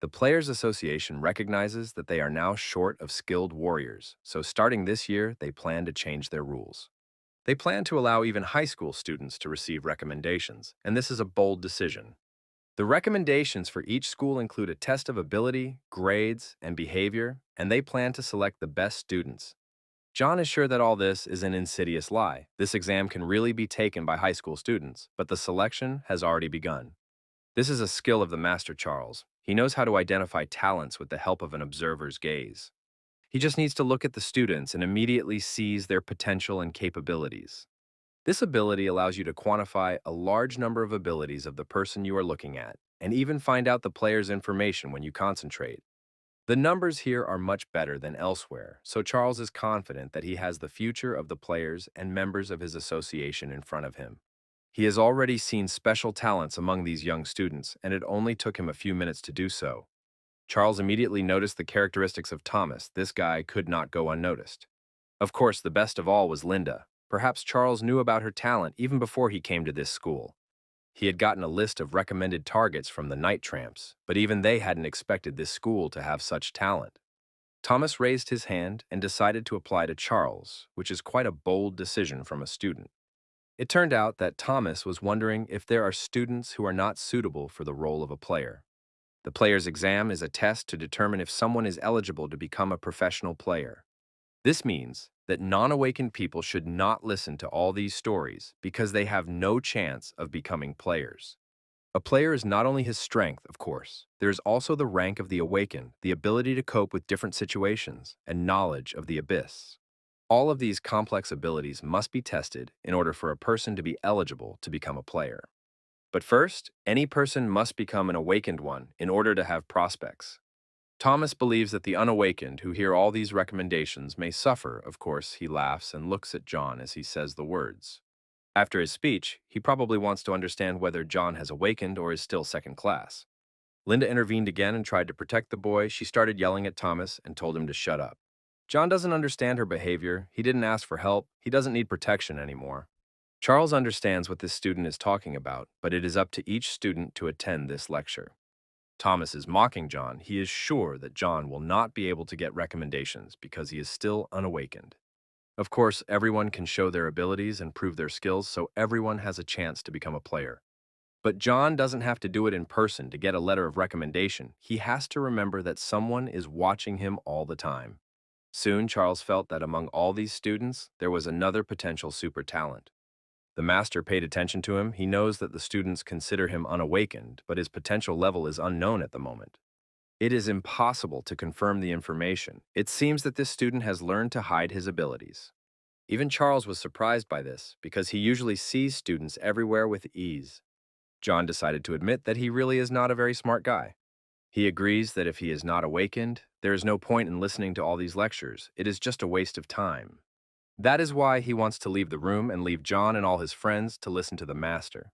S1: The Players Association recognizes that they are now short of skilled warriors, so starting this year, they plan to change their rules. They plan to allow even high school students to receive recommendations, and this is a bold decision. The recommendations for each school include a test of ability, grades, and behavior, and they plan to select the best students. John is sure that all this is an insidious lie. This exam can really be taken by high school students, but the selection has already begun. This is a skill of the Master Charles. He knows how to identify talents with the help of an observer's gaze. He just needs to look at the students and immediately sees their potential and capabilities. This ability allows you to quantify a large number of abilities of the person you are looking at, and even find out the player's information when you concentrate. The numbers here are much better than elsewhere, so Charles is confident that he has the future of the players and members of his association in front of him. He has already seen special talents among these young students, and it only took him a few minutes to do so. Charles immediately noticed the characteristics of Thomas. This guy could not go unnoticed. Of course, the best of all was Linda. Perhaps Charles knew about her talent even before he came to this school. He had gotten a list of recommended targets from the night tramps, but even they hadn't expected this school to have such talent. Thomas raised his hand and decided to apply to Charles, which is quite a bold decision from a student. It turned out that Thomas was wondering if there are students who are not suitable for the role of a player. The player's exam is a test to determine if someone is eligible to become a professional player. This means that non-awakened people should not listen to all these stories because they have no chance of becoming players. A player is not only his strength, of course. There is also the rank of the awakened, the ability to cope with different situations, and knowledge of the abyss. All of these complex abilities must be tested in order for a person to be eligible to become a player. But first, any person must become an awakened one in order to have prospects. Thomas believes that the unawakened who hear all these recommendations may suffer. Of course, he laughs and looks at John as he says the words. After his speech, he probably wants to understand whether John has awakened or is still second class. Linda intervened again and tried to protect the boy. She started yelling at Thomas and told him to shut up. John doesn't understand her behavior. He didn't ask for help. He doesn't need protection anymore. Charles understands what this student is talking about, but it is up to each student to attend this lecture. Thomas is mocking John. He is sure that John will not be able to get recommendations because he is still unawakened. Of course, everyone can show their abilities and prove their skills, so everyone has a chance to become a player. But John doesn't have to do it in person to get a letter of recommendation. He has to remember that someone is watching him all the time. Soon, Charles felt that among all these students, there was another potential super talent. The master paid attention to him. He knows that the students consider him unawakened, but his potential level is unknown at the moment. It is impossible to confirm the information. It seems that this student has learned to hide his abilities. Even Charles was surprised by this, because he usually sees students everywhere with ease. John decided to admit that he really is not a very smart guy. He agrees that if he is not awakened, there is no point in listening to all these lectures. It is just a waste of time. That is why he wants to leave the room and leave John and all his friends to listen to the master.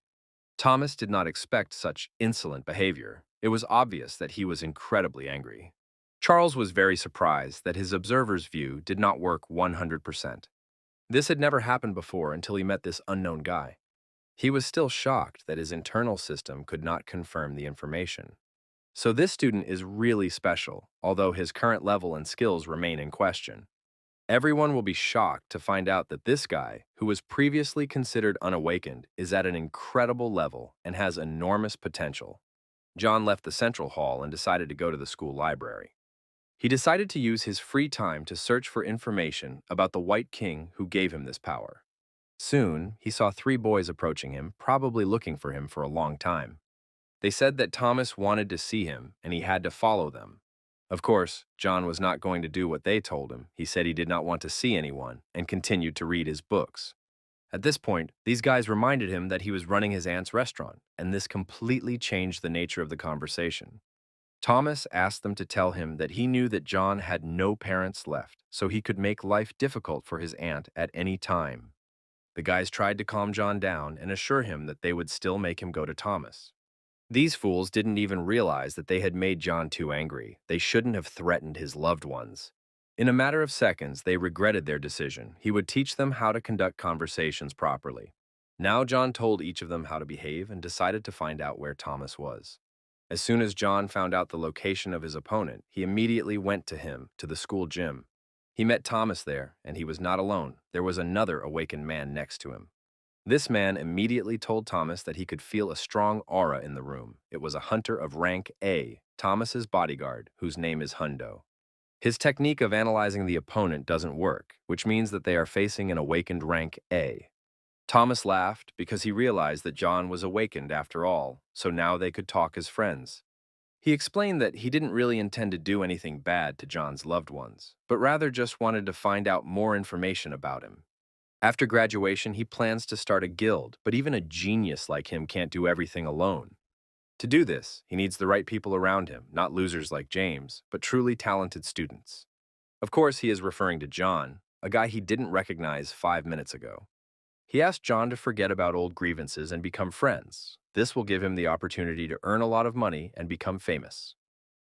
S1: Thomas did not expect such insolent behavior. It was obvious that he was incredibly angry. Charles was very surprised that his observer's view did not work 100%. This had never happened before until he met this unknown guy. He was still shocked that his internal system could not confirm the information. So this student is really special, although his current level and skills remain in question. Everyone will be shocked to find out that this guy, who was previously considered unawakened, is at an incredible level and has enormous potential. John left the central hall and decided to go to the school library. He decided to use his free time to search for information about the White King who gave him this power. Soon, he saw three boys approaching him, probably looking for him for a long time. They said that Thomas wanted to see him and he had to follow them. Of course, John was not going to do what they told him. He said he did not want to see anyone and continued to read his books. At this point, these guys reminded him that he was running his aunt's restaurant, and this completely changed the nature of the conversation. Thomas asked them to tell him that he knew that John had no parents left, so he could make life difficult for his aunt at any time. The guys tried to calm John down and assure him that they would still make him go to Thomas. These fools didn't even realize that they had made John too angry. They shouldn't have threatened his loved ones. In a matter of seconds, they regretted their decision. He would teach them how to conduct conversations properly. Now John told each of them how to behave and decided to find out where Thomas was. As soon as John found out the location of his opponent, he immediately went to him, to the school gym. He met Thomas there, and he was not alone. There was another awakened man next to him. This man immediately told Thomas that he could feel a strong aura in the room. It was a hunter of rank A, Thomas's bodyguard, whose name is Hundo. His technique of analyzing the opponent doesn't work, which means that they are facing an awakened rank A. Thomas laughed because he realized that John was awakened after all, so now they could talk as friends. He explained that he didn't really intend to do anything bad to John's loved ones, but rather just wanted to find out more information about him. After graduation, he plans to start a guild, but even a genius like him can't do everything alone. To do this, he needs the right people around him, not losers like James, but truly talented students. Of course, he is referring to John, a guy he didn't recognize 5 minutes ago. He asked John to forget about old grievances and become friends. This will give him the opportunity to earn a lot of money and become famous.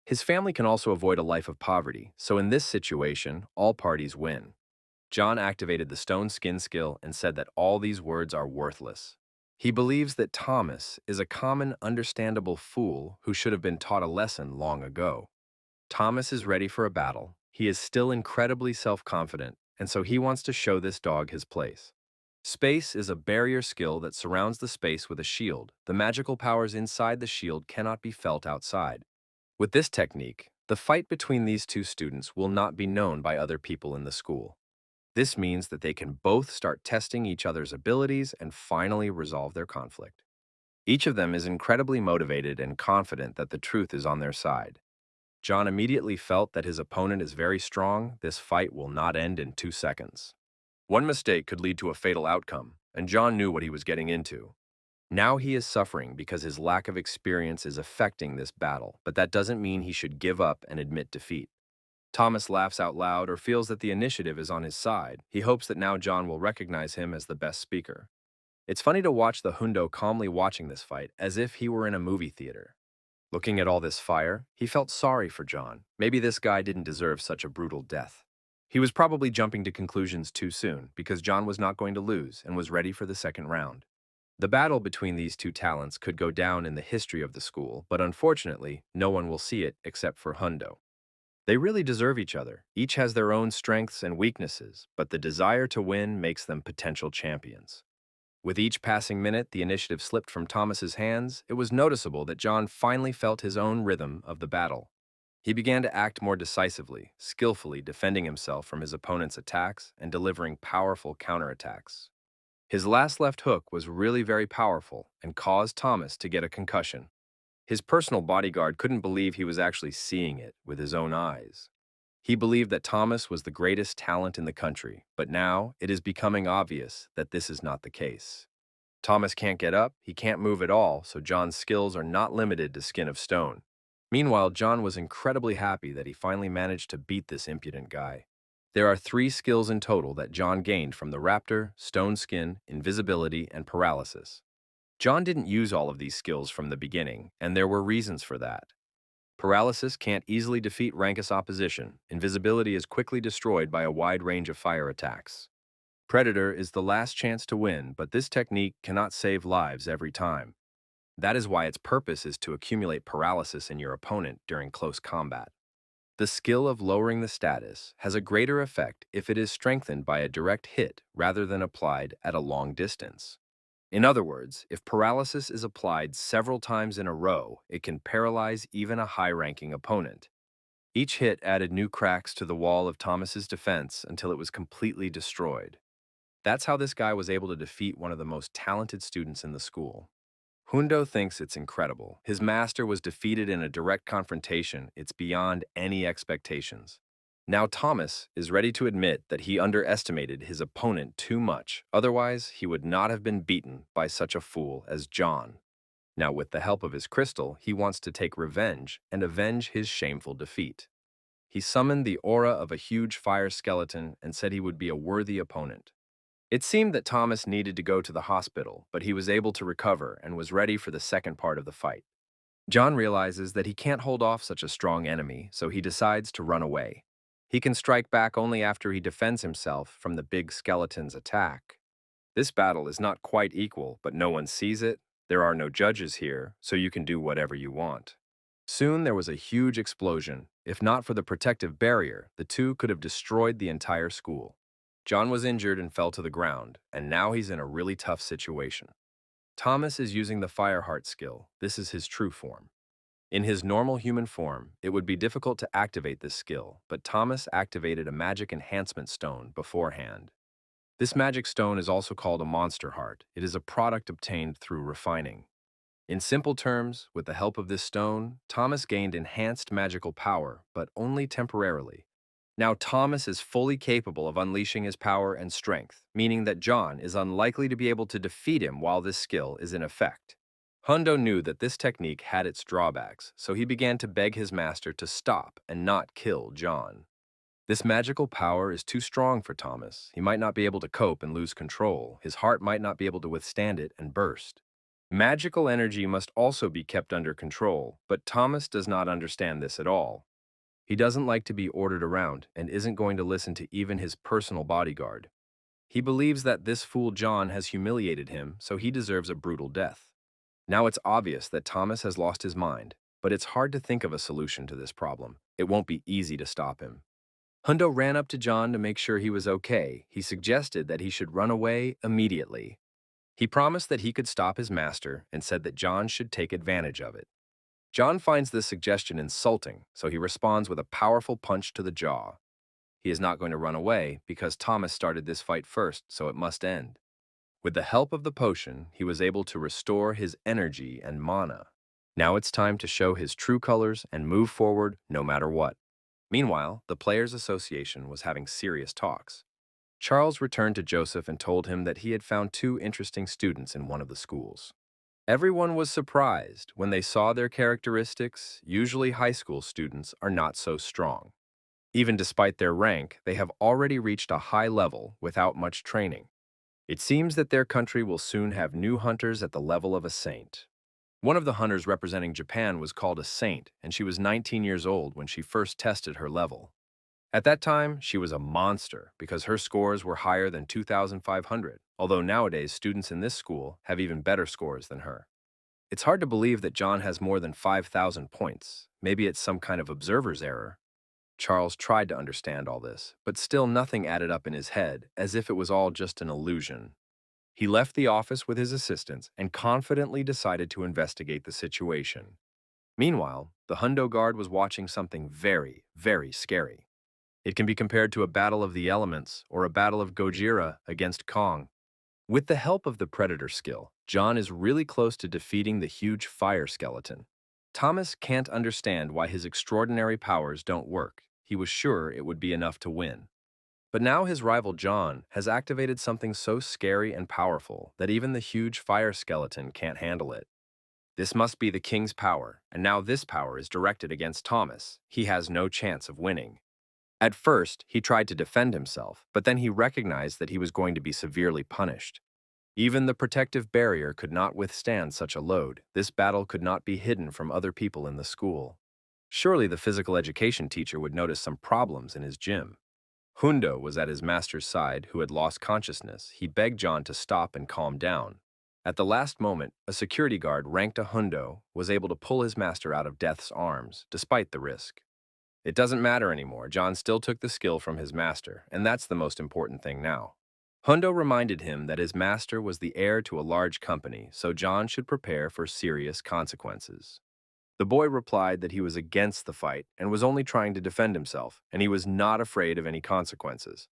S1: His family can also avoid a life of poverty, so in this situation, all parties win. John activated the stone skin skill and said that all these words are worthless. He believes that Thomas is a common, understandable fool who should have been taught a lesson long ago. Thomas is ready for a battle. He is still incredibly self-confident, and so he wants to show this dog his place. Space is a barrier skill that surrounds the space with a shield. The magical powers inside the shield cannot be felt outside. With this technique, the fight between these two students will not be known by other people in the school. This means that they can both start testing each other's abilities and finally resolve their conflict. Each of them is incredibly motivated and confident that the truth is on their side. John immediately felt that his opponent is very strong. This fight will not end in 2 seconds. One mistake could lead to a fatal outcome, and John knew what he was getting into. Now he is suffering because his lack of experience is affecting this battle, but that doesn't mean he should give up and admit defeat. Thomas laughs out loud or feels that the initiative is on his side. He hopes that now John will recognize him as the best speaker. It's funny to watch the Hundo calmly watching this fight as if he were in a movie theater. Looking at all this fire, he felt sorry for John. Maybe this guy didn't deserve such a brutal death. He was probably jumping to conclusions too soon because John was not going to lose and was ready for the second round. The battle between these two talents could go down in the history of the school, but unfortunately, no one will see it except for Hundo. They really deserve each other. Each has their own strengths and weaknesses, but the desire to win makes them potential champions. With each passing minute, the initiative slipped from Thomas's hands. It was noticeable that John finally felt his own rhythm of the battle. He began to act more decisively, skillfully defending himself from his opponent's attacks and delivering powerful counterattacks. His last left hook was really very powerful and caused Thomas to get a concussion. His personal bodyguard couldn't believe he was actually seeing it with his own eyes. He believed that Thomas was the greatest talent in the country, but now it is becoming obvious that this is not the case. Thomas can't get up, he can't move at all, so John's skills are not limited to skin of stone. Meanwhile, John was incredibly happy that he finally managed to beat this impudent guy. There are 3 skills in total that John gained from the raptor: stone skin, invisibility, and paralysis. John didn't use all of these skills from the beginning, and there were reasons for that. Paralysis can't easily defeat rankus opposition. Invisibility is quickly destroyed by a wide range of fire attacks. Predator is the last chance to win, but this technique cannot save lives every time. That is why its purpose is to accumulate paralysis in your opponent during close combat. The skill of lowering the status has a greater effect if it is strengthened by a direct hit rather than applied at a long distance. In other words, if paralysis is applied several times in a row, it can paralyze even a high-ranking opponent. Each hit added new cracks to the wall of Thomas's defense until it was completely destroyed. That's how this guy was able to defeat one of the most talented students in the school. Hundo thinks it's incredible. His master was defeated in a direct confrontation. It's beyond any expectations. Now Thomas is ready to admit that he underestimated his opponent too much. Otherwise, he would not have been beaten by such a fool as John. Now, with the help of his crystal, he wants to take revenge and avenge his shameful defeat. He summoned the aura of a huge fire skeleton and said he would be a worthy opponent. It seemed that Thomas needed to go to the hospital, but he was able to recover and was ready for the second part of the fight. John realizes that he can't hold off such a strong enemy, so he decides to run away. He can strike back only after he defends himself from the big skeleton's attack. This battle is not quite equal, but no one sees it. There are no judges here, so you can do whatever you want. Soon there was a huge explosion. If not for the protective barrier, the two could have destroyed the entire school. John was injured and fell to the ground, and now he's in a really tough situation. Thomas is using the Fireheart skill. This is his true form. In his normal human form, it would be difficult to activate this skill, but Thomas activated a magic enhancement stone beforehand. This magic stone is also called a monster heart. It is a product obtained through refining. In simple terms, with the help of this stone, Thomas gained enhanced magical power, but only temporarily. Now Thomas is fully capable of unleashing his power and strength, meaning that John is unlikely to be able to defeat him while this skill is in effect. Hundo knew that this technique had its drawbacks, so he began to beg his master to stop and not kill John. This magical power is too strong for Thomas. He might not be able to cope and lose control. His heart might not be able to withstand it and burst. Magical energy must also be kept under control, but Thomas does not understand this at all. He doesn't like to be ordered around and isn't going to listen to even his personal bodyguard. He believes that this fool John has humiliated him, so he deserves a brutal death. Now it's obvious that Thomas has lost his mind, but it's hard to think of a solution to this problem. It won't be easy to stop him. Hundo ran up to John to make sure he was okay. He suggested that he should run away immediately. He promised that he could stop his master and said that John should take advantage of it. John finds this suggestion insulting, so he responds with a powerful punch to the jaw. He is not going to run away because Thomas started this fight first, so it must end. With the help of the potion, he was able to restore his energy and mana. Now it's time to show his true colors and move forward no matter what. Meanwhile, the Players' Association was having serious talks. Charles returned to Joseph and told him that he had found 2 interesting students in one of the schools. Everyone was surprised when they saw their characteristics. Usually high school students are not so strong. Even despite their rank, they have already reached a high level without much training. It seems that their country will soon have new hunters at the level of a saint. One of the hunters representing Japan was called a saint, and she was 19 years old when she first tested her level. At that time, she was a monster because her scores were higher than 2,500, although nowadays students in this school have even better scores than her. It's hard to believe that John has more than 5,000 points. Maybe it's some kind of observer's error. Charles tried to understand all this, but still nothing added up in his head, as if it was all just an illusion. He left the office with his assistants and confidently decided to investigate the situation. Meanwhile, the Hundo Guard was watching something very, very scary. It can be compared to a battle of the elements or a battle of Gojira against Kong. With the help of the Predator skill, John is really close to defeating the huge fire skeleton. Thomas can't understand why his extraordinary powers don't work. He was sure it would be enough to win. But now his rival John has activated something so scary and powerful that even the huge fire skeleton can't handle it. This must be the king's power, and now this power is directed against Thomas. He has no chance of winning. At first, he tried to defend himself, but then he recognized that he was going to be severely punished. Even the protective barrier could not withstand such a load. This battle could not be hidden from other people in the school. Surely the physical education teacher would notice some problems in his gym. Hundo was at his master's side, who had lost consciousness. He begged John to stop and calm down. At the last moment, a security guard ranked a Hundo was able to pull his master out of death's arms, despite the risk. It doesn't matter anymore. John still took the skill from his master, and that's the most important thing now. Hundo reminded him that his master was the heir to a large company, so John should prepare for serious consequences. The boy replied that he was against the fight and was only trying to defend himself, and he was not afraid of any consequences.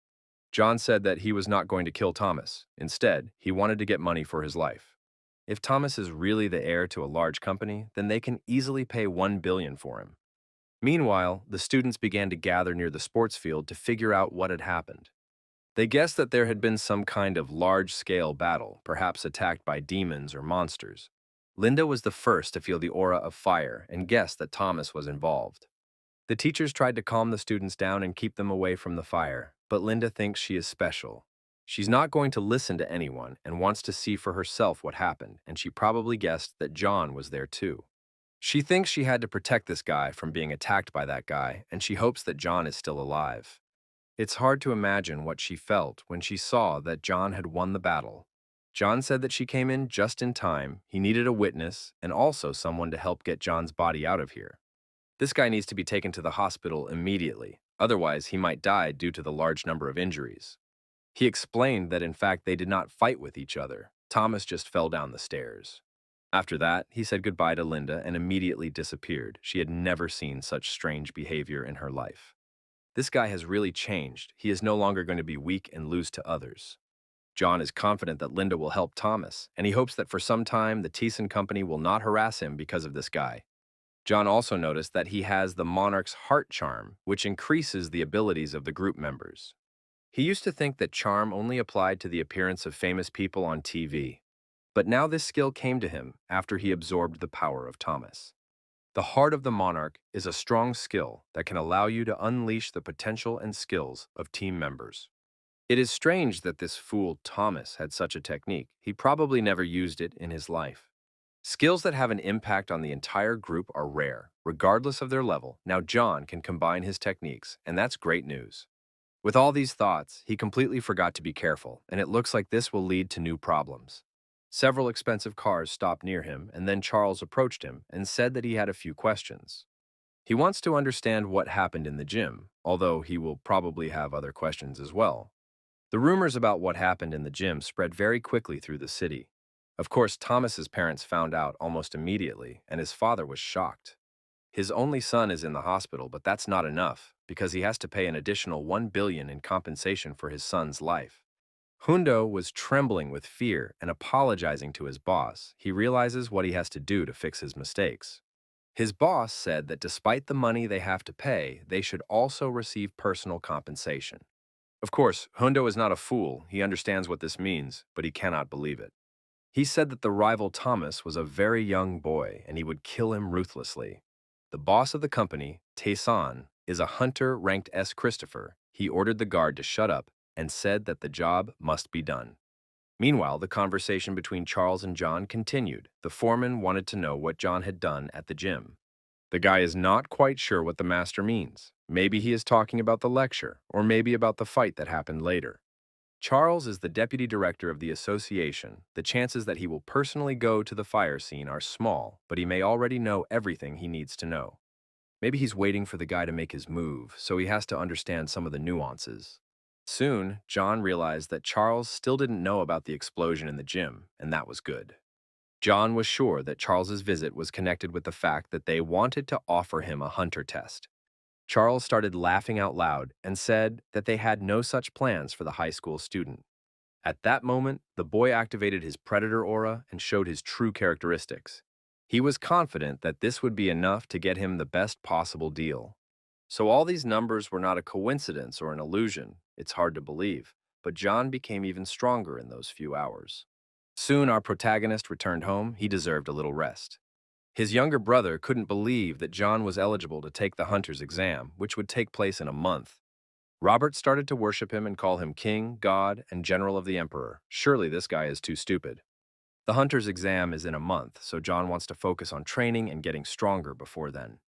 S1: John said that he was not going to kill Thomas. Instead, he wanted to get money for his life. If Thomas is really the heir to a large company, then they can easily pay $1 billion for him. Meanwhile, the students began to gather near the sports field to figure out what had happened. They guessed that there had been some kind of large-scale battle, perhaps attacked by demons or monsters. Linda was the first to feel the aura of fire and guessed that Thomas was involved. The teachers tried to calm the students down and keep them away from the fire, but Linda thinks she is special. She's not going to listen to anyone and wants to see for herself what happened, and she probably guessed that John was there too. She thinks she had to protect this guy from being attacked by that guy, and she hopes that John is still alive. It's hard to imagine what she felt when she saw that John had won the battle. John said that she came in just in time. He needed a witness and also someone to help get John's body out of here. This guy needs to be taken to the hospital immediately, otherwise he might die due to the large number of injuries. He explained that in fact they did not fight with each other. Thomas just fell down the stairs. After that, he said goodbye to Linda and immediately disappeared. She had never seen such strange behavior in her life. This guy has really changed. He is no longer going to be weak and lose to others. John is confident that Linda will help Thomas, and he hopes that for some time the Thiessen Company will not harass him because of this guy. John also noticed that he has the monarch's heart charm, which increases the abilities of the group members. He used to think that charm only applied to the appearance of famous people on TV. But now this skill came to him after he absorbed the power of Thomas. The heart of the monarch is a strong skill that can allow you to unleash the potential and skills of team members. It is strange that this fool Thomas had such a technique. He probably never used it in his life. Skills that have an impact on the entire group are rare, regardless of their level. Now John can combine his techniques, and that's great news. With all these thoughts, he completely forgot to be careful, and it looks like this will lead to new problems. Several expensive cars stopped near him, and then Charles approached him and said that he had a few questions. He wants to understand what happened in the gym, although he will probably have other questions as well. The rumors about what happened in the gym spread very quickly through the city. Of course, Thomas's parents found out almost immediately, and his father was shocked. His only son is in the hospital, but that's not enough, because he has to pay an additional $1 billion in compensation for his son's life. Hundo was trembling with fear and apologizing to his boss. He realizes what he has to do to fix his mistakes. His boss said that despite the money they have to pay, they should also receive personal compensation. Of course, Hundo is not a fool. He understands what this means, but he cannot believe it. He said that the rival Thomas was a very young boy and he would kill him ruthlessly. The boss of the company, Thiessen, is a hunter ranked S. Christopher. He ordered the guard to shut up and said that the job must be done. Meanwhile, the conversation between Charles and John continued. The foreman wanted to know what John had done at the gym. The guy is not quite sure what the master means. Maybe he is talking about the lecture, or maybe about the fight that happened later. Charles is the deputy director of the association. The chances that he will personally go to the fire scene are small, but he may already know everything he needs to know. Maybe he's waiting for the guy to make his move, so he has to understand some of the nuances. Soon, John realized that Charles still didn't know about the explosion in the gym, and that was good. John was sure that Charles's visit was connected with the fact that they wanted to offer him a hunter test. Charles started laughing out loud and said that they had no such plans for the high school student. At that moment, the boy activated his predator aura and showed his true characteristics. He was confident that this would be enough to get him the best possible deal. So all these numbers were not a coincidence or an illusion. It's hard to believe, but John became even stronger in those few hours. Soon our protagonist returned home. He deserved a little rest. His younger brother couldn't believe that John was eligible to take the hunter's exam, which would take place in a month. Robert started to worship him and call him king, god, and general of the emperor. Surely this guy is too stupid. The hunter's exam is in a month, so John wants to focus on training and getting stronger before then.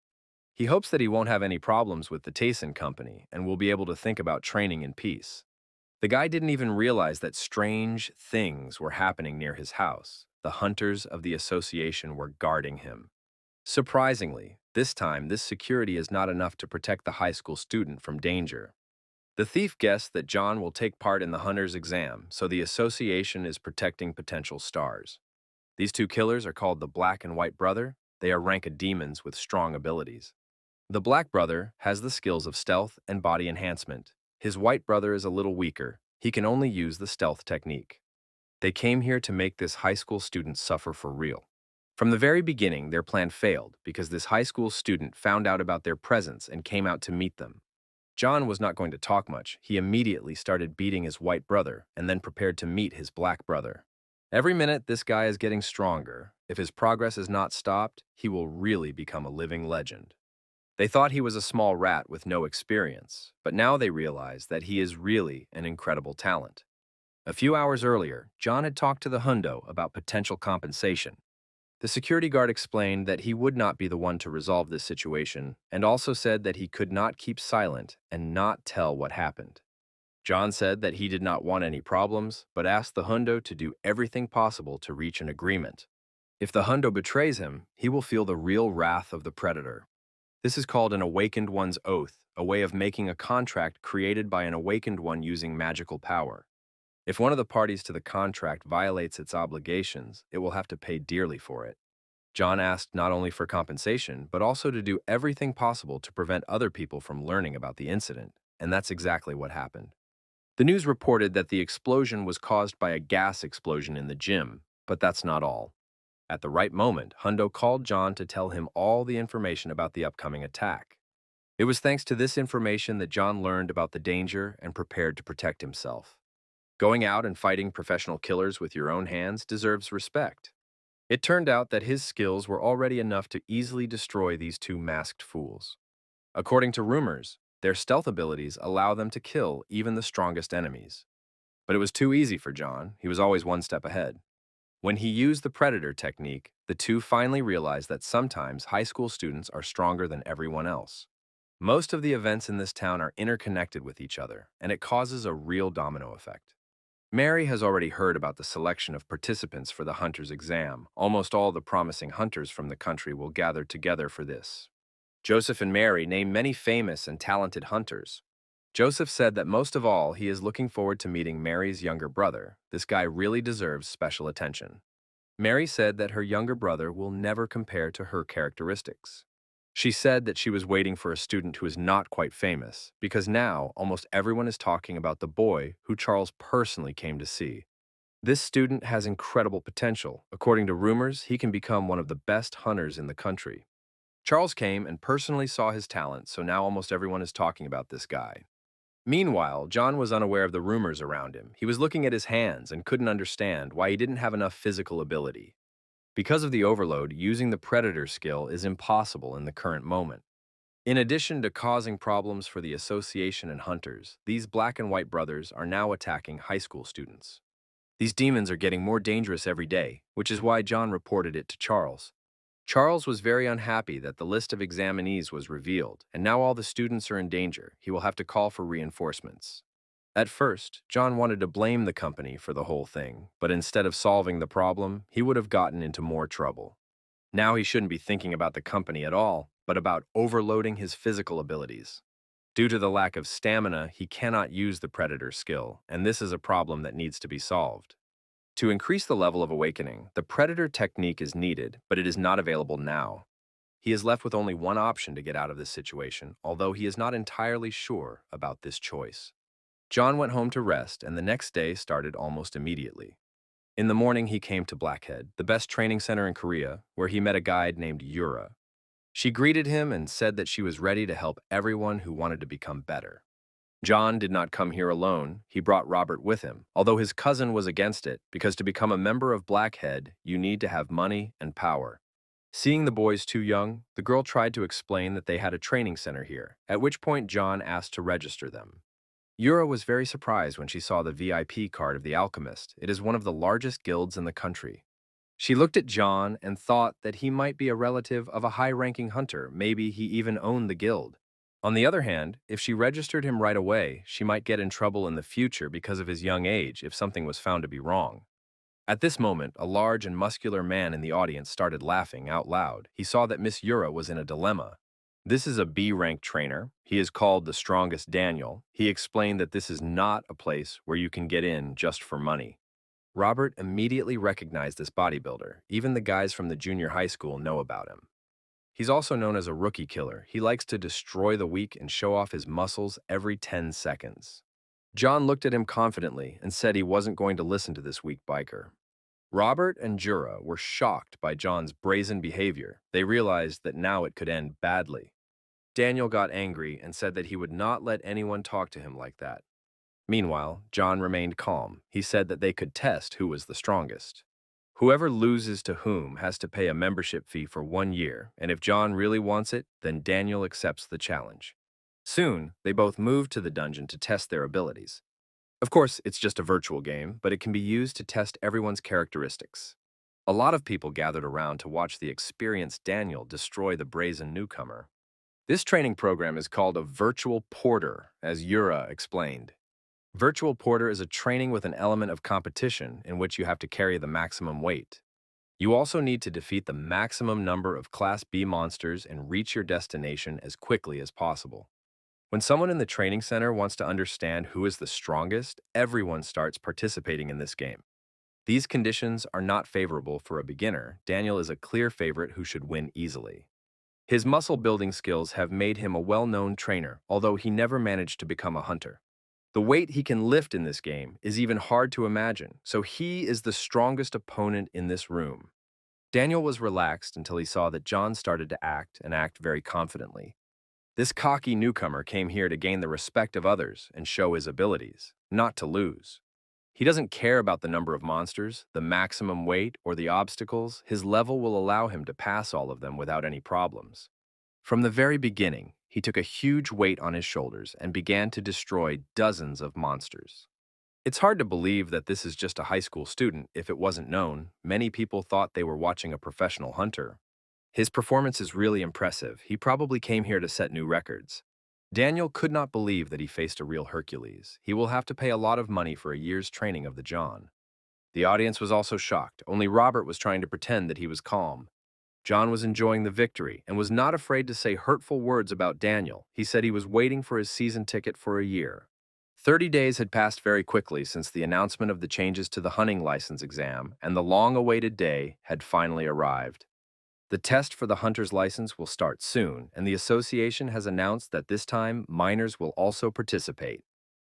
S1: He hopes that he won't have any problems with the Tayson company and will be able to think about training in peace. The guy didn't even realize that strange things were happening near his house. The hunters of the association were guarding him. Surprisingly, this time this security is not enough to protect the high school student from danger. The thief guessed that John will take part in the hunter's exam, so the association is protecting potential stars. These two killers are called the Black and White Brother. They are rank of demons with strong abilities. The Black Brother has the skills of stealth and body enhancement. His White Brother is a little weaker. He can only use the stealth technique. They came here to make this high school student suffer for real. From the very beginning, their plan failed because this high school student found out about their presence and came out to meet them. John was not going to talk much. He immediately started beating his white brother and then prepared to meet his black brother. Every minute, this guy is getting stronger. If his progress is not stopped, he will really become a living legend. They thought he was a small rat with no experience, but now they realize that he is really an incredible talent. A few hours earlier, John had talked to the hundo about potential compensation. The security guard explained that he would not be the one to resolve this situation and also said that he could not keep silent and not tell what happened. John said that he did not want any problems, but asked the hundo to do everything possible to reach an agreement. If the hundo betrays him, he will feel the real wrath of the predator. This is called an awakened one's oath, a way of making a contract created by an awakened one using magical power. If one of the parties to the contract violates its obligations, it will have to pay dearly for it. John asked not only for compensation, but also to do everything possible to prevent other people from learning about the incident, and that's exactly what happened. The news reported that the explosion was caused by a gas explosion in the gym, but that's not all. At the right moment, Hundo called John to tell him all the information about the upcoming attack. It was thanks to this information that John learned about the danger and prepared to protect himself. Going out and fighting professional killers with your own hands deserves respect. It turned out that his skills were already enough to easily destroy these two masked fools. According to rumors, their stealth abilities allow them to kill even the strongest enemies. But it was too easy for John. He was always one step ahead. When he used the predator technique, the two finally realized that sometimes high school students are stronger than everyone else. Most of the events in this town are interconnected with each other, and it causes a real domino effect. Mary has already heard about the selection of participants for the hunter's exam. Almost all the promising hunters from the country will gather together for this. Joseph and Mary name many famous and talented hunters. Joseph said that most of all, he is looking forward to meeting Mary's younger brother. This guy really deserves special attention. Mary said that her younger brother will never compare to her characteristics. She said that she was waiting for a student who is not quite famous, because now almost everyone is talking about the boy who Charles personally came to see. This student has incredible potential. According to rumors, he can become one of the best hunters in the country. Charles came and personally saw his talent, so now almost everyone is talking about this guy. Meanwhile, John was unaware of the rumors around him. He was looking at his hands and couldn't understand why he didn't have enough physical ability. Because of the overload, using the predator skill is impossible in the current moment. In addition to causing problems for the association and hunters, these black and white brothers are now attacking high school students. These demons are getting more dangerous every day, which is why John reported it to Charles. Charles was very unhappy that the list of examinees was revealed, and now all the students are in danger. He will have to call for reinforcements. At first, John wanted to blame the company for the whole thing, but instead of solving the problem, he would have gotten into more trouble. Now he shouldn't be thinking about the company at all, but about overloading his physical abilities. Due to the lack of stamina, he cannot use the predator skill, and this is a problem that needs to be solved. To increase the level of awakening, the predator technique is needed, but it is not available now. He is left with only one option to get out of this situation, although he is not entirely sure about this choice. John went home to rest, and the next day started almost immediately. In the morning, he came to Blackhead, the best training center in Korea, where he met a guide named Yura. She greeted him and said that she was ready to help everyone who wanted to become better. John did not come here alone. He brought Robert with him, although his cousin was against it, because to become a member of Blackhead, you need to have money and power. Seeing the boys too young, the girl tried to explain that they had a training center here, at which point John asked to register them. Yura was very surprised when she saw the VIP card of the Alchemist. It is one of the largest guilds in the country. She looked at John and thought that he might be a relative of a high-ranking hunter, maybe he even owned the guild. On the other hand, if she registered him right away, she might get in trouble in the future because of his young age if something was found to be wrong. At this moment, a large and muscular man in the audience started laughing out loud. He saw that Miss Yura was in a dilemma. This is a B-rank trainer. He is called the strongest Daniel. He explained that this is not a place where you can get in just for money. Robert immediately recognized this bodybuilder. Even the guys from the junior high school know about him. He's also known as a rookie killer. He likes to destroy the weak and show off his muscles every 10 seconds. John looked at him confidently and said he wasn't going to listen to this weak biker. Robert and Jura were shocked by John's brazen behavior. They realized that now it could end badly. Daniel got angry and said that he would not let anyone talk to him like that. Meanwhile, John remained calm. He said that they could test who was the strongest. Whoever loses to whom has to pay a membership fee for 1 year, and if John really wants it, then Daniel accepts the challenge. Soon, they both moved to the dungeon to test their abilities. Of course, it's just a virtual game, but it can be used to test everyone's characteristics. A lot of people gathered around to watch the experienced Daniel destroy the brazen newcomer. This training program is called a virtual porter, as Yura explained. Virtual porter is a training with an element of competition in which you have to carry the maximum weight. You also need to defeat the maximum number of Class B monsters and reach your destination as quickly as possible. When someone in the training center wants to understand who is the strongest, everyone starts participating in this game. These conditions are not favorable for a beginner. Daniel is a clear favorite who should win easily. His muscle-building skills have made him a well-known trainer, although he never managed to become a hunter. The weight he can lift in this game is even hard to imagine, so he is the strongest opponent in this room. Daniel was relaxed until he saw that John started to act very confidently. This cocky newcomer came here to gain the respect of others and show his abilities, not to lose. He doesn't care about the number of monsters, the maximum weight, or the obstacles. His level will allow him to pass all of them without any problems. From the very beginning, he took a huge weight on his shoulders and began to destroy dozens of monsters. It's hard to believe that this is just a high school student if it wasn't known. Many people thought they were watching a professional hunter. His performance is really impressive. He probably came here to set new records. Daniel could not believe that he faced a real Hercules. He will have to pay a lot of money for a year's training of the John. The audience was also shocked. Only Robert was trying to pretend that he was calm. John was enjoying the victory and was not afraid to say hurtful words about Daniel. He said he was waiting for his season ticket for a year. 30 days had passed very quickly since the announcement of the changes to the hunting license exam, and the long-awaited day had finally arrived. The test for the hunter's license will start soon, and the association has announced that this time minors will also participate.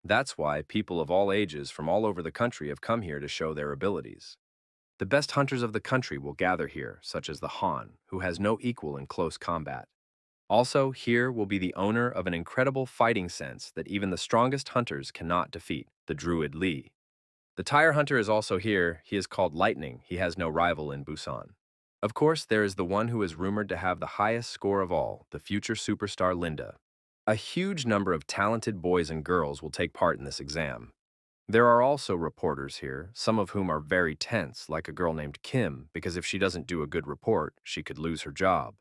S1: That's why people of all ages from all over the country have come here to show their abilities. The best hunters of the country will gather here, such as the Han, who has no equal in close combat. Also, here will be the owner of an incredible fighting sense that even the strongest hunters cannot defeat, the Druid Lee. The tire hunter is also here. He is called Lightning. He has no rival in Busan. Of course, there is the one who is rumored to have the highest score of all, the future superstar Linda. A huge number of talented boys and girls will take part in this exam. There are also reporters here, some of whom are very tense, like a girl named Kim, because if she doesn't do a good report, she could lose her job.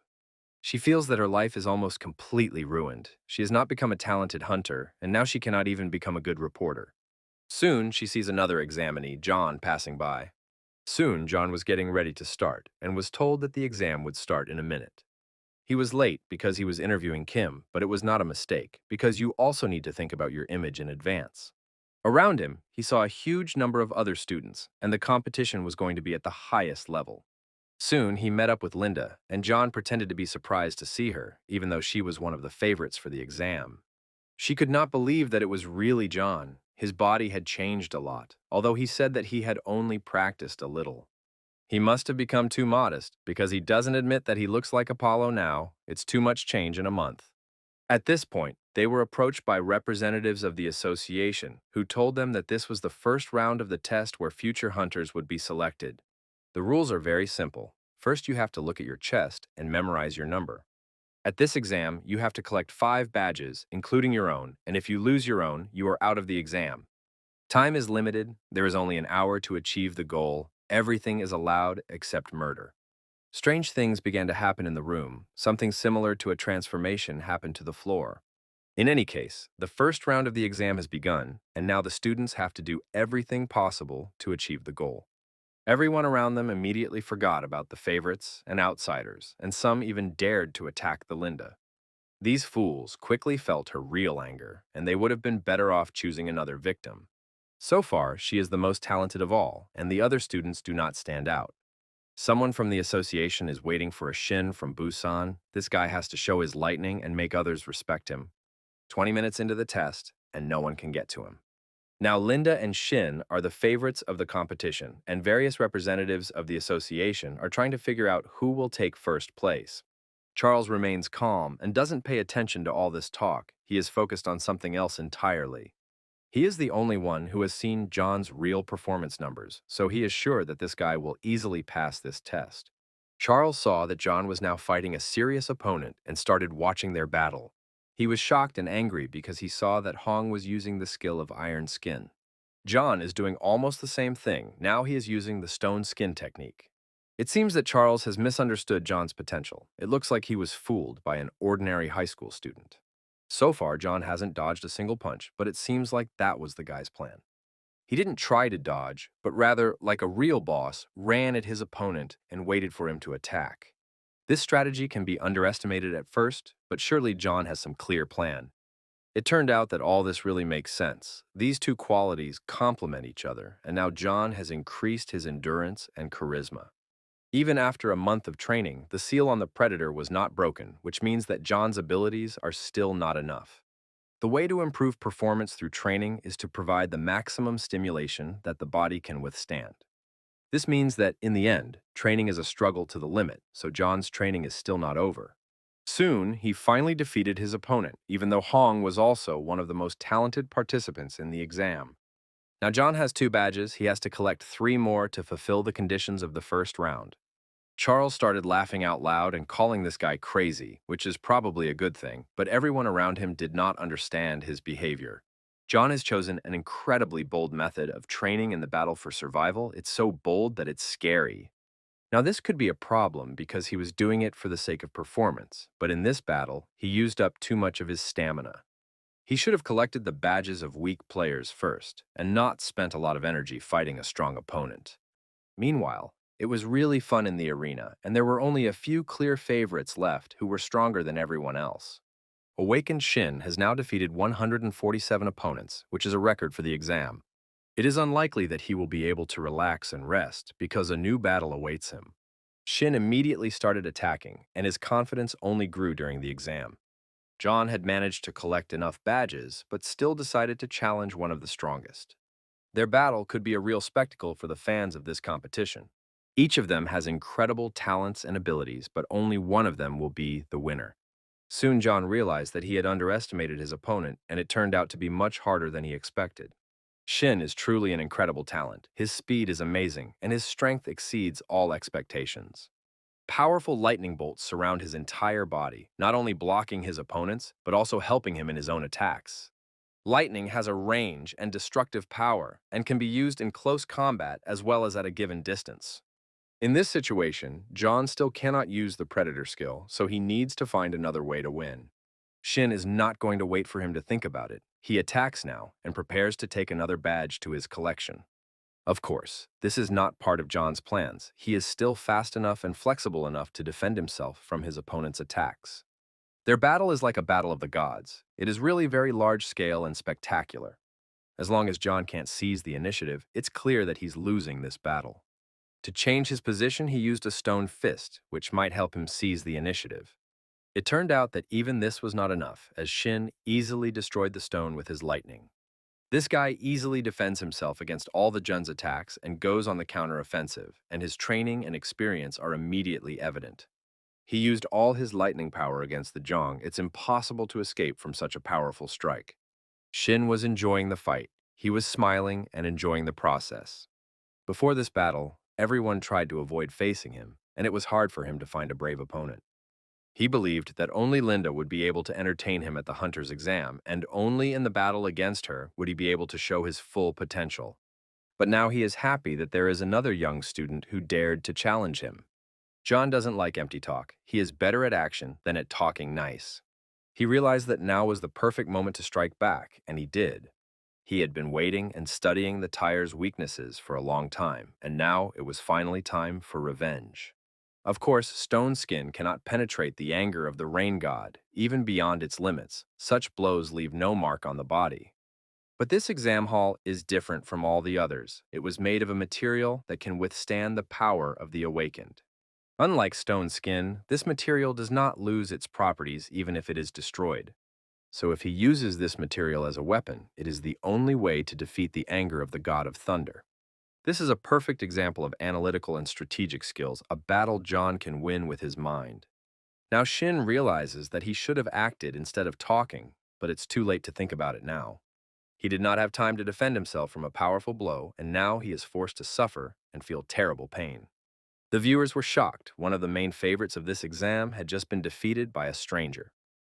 S1: She feels that her life is almost completely ruined. She has not become a talented hunter, and now she cannot even become a good reporter. Soon, she sees another examinee, John, passing by. Soon, John was getting ready to start, and was told that the exam would start in a minute. He was late because he was interviewing Kim, but it was not a mistake, because you also need to think about your image in advance. Around him, he saw a huge number of other students, and the competition was going to be at the highest level. Soon, he met up with Linda, and John pretended to be surprised to see her, even though she was one of the favorites for the exam. She could not believe that it was really John. His body had changed a lot, although he said that he had only practiced a little. He must have become too modest, because he doesn't admit that he looks like Apollo now. It's too much change in a month. At this point, They were approached by representatives of the association, who told them that this was the first round of the test where future hunters would be selected. The rules are very simple. First, you have to look at your chest and memorize your number. At this exam, you have to collect 5 badges, including your own, and if you lose your own, you are out of the exam. Time is limited, there is only an hour to achieve the goal, everything is allowed except murder. Strange things began to happen in the room. Something similar to a transformation happened to the floor. In any case, the first round of the exam has begun, and now the students have to do everything possible to achieve the goal. Everyone around them immediately forgot about the favorites and outsiders, and some even dared to attack the Linda. These fools quickly felt her real anger, and they would have been better off choosing another victim. So far, she is the most talented of all, and the other students do not stand out. Someone from the association is waiting for a Shin from Busan. This guy has to show his lightning and make others respect him. 20 minutes into the test, and no one can get to him. Now, Linda and Shin are the favorites of the competition, and various representatives of the association are trying to figure out who will take first place. Charles remains calm and doesn't pay attention to all this talk. He is focused on something else entirely. He is the only one who has seen John's real performance numbers, so he is sure that this guy will easily pass this test. Charles saw that John was now fighting a serious opponent and started watching their battle. He was shocked and angry because he saw that Hong was using the skill of iron skin. John is doing almost the same thing. Now he is using the stone skin technique. It seems that Charles has misunderstood John's potential. It looks like he was fooled by an ordinary high school student. So far, John hasn't dodged a single punch, but it seems like that was the guy's plan. He didn't try to dodge, but rather, like a real boss, ran at his opponent and waited for him to attack. This strategy can be underestimated at first, but surely John has some clear plan. It turned out that all this really makes sense. These two qualities complement each other, and now John has increased his endurance and charisma. Even after a month of training, the seal on the predator was not broken, which means that John's abilities are still not enough. The way to improve performance through training is to provide the maximum stimulation that the body can withstand. This means that, in the end, training is a struggle to the limit, so John's training is still not over. Soon, he finally defeated his opponent, even though Hong was also one of the most talented participants in the exam. Now John has 2 badges, he has to collect 3 more to fulfill the conditions of the first round. Charles started laughing out loud and calling this guy crazy, which is probably a good thing, but everyone around him did not understand his behavior. John has chosen an incredibly bold method of training in the battle for survival. It's so bold that it's scary. Now, this could be a problem because he was doing it for the sake of performance, but in this battle, he used up too much of his stamina. He should have collected the badges of weak players first, and not spent a lot of energy fighting a strong opponent. Meanwhile, it was really fun in the arena, and there were only a few clear favorites left who were stronger than everyone else. Awakened Shin has now defeated 147 opponents, which is a record for the exam. It is unlikely that he will be able to relax and rest because a new battle awaits him. Shin immediately started attacking, and his confidence only grew during the exam. John had managed to collect enough badges, but still decided to challenge one of the strongest. Their battle could be a real spectacle for the fans of this competition. Each of them has incredible talents and abilities, but only one of them will be the winner. Soon John realized that he had underestimated his opponent, and it turned out to be much harder than he expected. Shin is truly an incredible talent. His speed is amazing, and his strength exceeds all expectations. Powerful lightning bolts surround his entire body, not only blocking his opponents, but also helping him in his own attacks. Lightning has a range and destructive power, and can be used in close combat as well as at a given distance. In this situation, John still cannot use the Predator skill, so he needs to find another way to win. Shin is not going to wait for him to think about it. He attacks now and prepares to take another badge to his collection. Of course, this is not part of John's plans. He is still fast enough and flexible enough to defend himself from his opponent's attacks. Their battle is like a battle of the gods. It is really very large-scale and spectacular. As long as John can't seize the initiative, it's clear that he's losing this battle. To change his position, he used a stone fist, which might help him seize the initiative. It turned out that even this was not enough, as Shin easily destroyed the stone with his lightning. This guy easily defends himself against all the Jun's attacks and goes on the counter-offensive, and his training and experience are immediately evident. He used all his lightning power against the Zhong. It's impossible to escape from such a powerful strike. Shin was enjoying the fight. He was smiling and enjoying the process. Before this battle, everyone tried to avoid facing him, and it was hard for him to find a brave opponent. He believed that only Linda would be able to entertain him at the hunter's exam, and only in the battle against her would he be able to show his full potential. But now he is happy that there is another young student who dared to challenge him. John doesn't like empty talk. He is better at action than at talking nice. He realized that now was the perfect moment to strike back, and he did. He had been waiting and studying the tire's weaknesses for a long time, and now it was finally time for revenge. Of course, stone skin cannot penetrate the anger of the rain god, even beyond its limits. Such blows leave no mark on the body. But this exam hall is different from all the others. It was made of a material that can withstand the power of the awakened. Unlike stone skin, this material does not lose its properties even if it is destroyed. So if he uses this material as a weapon, it is the only way to defeat the anger of the god of thunder. This is a perfect example of analytical and strategic skills, a battle John can win with his mind. Now Shin realizes that he should have acted instead of talking, but it's too late to think about it now. He did not have time to defend himself from a powerful blow, and now he is forced to suffer and feel terrible pain. The viewers were shocked. One of the main favorites of this exam had just been defeated by a stranger.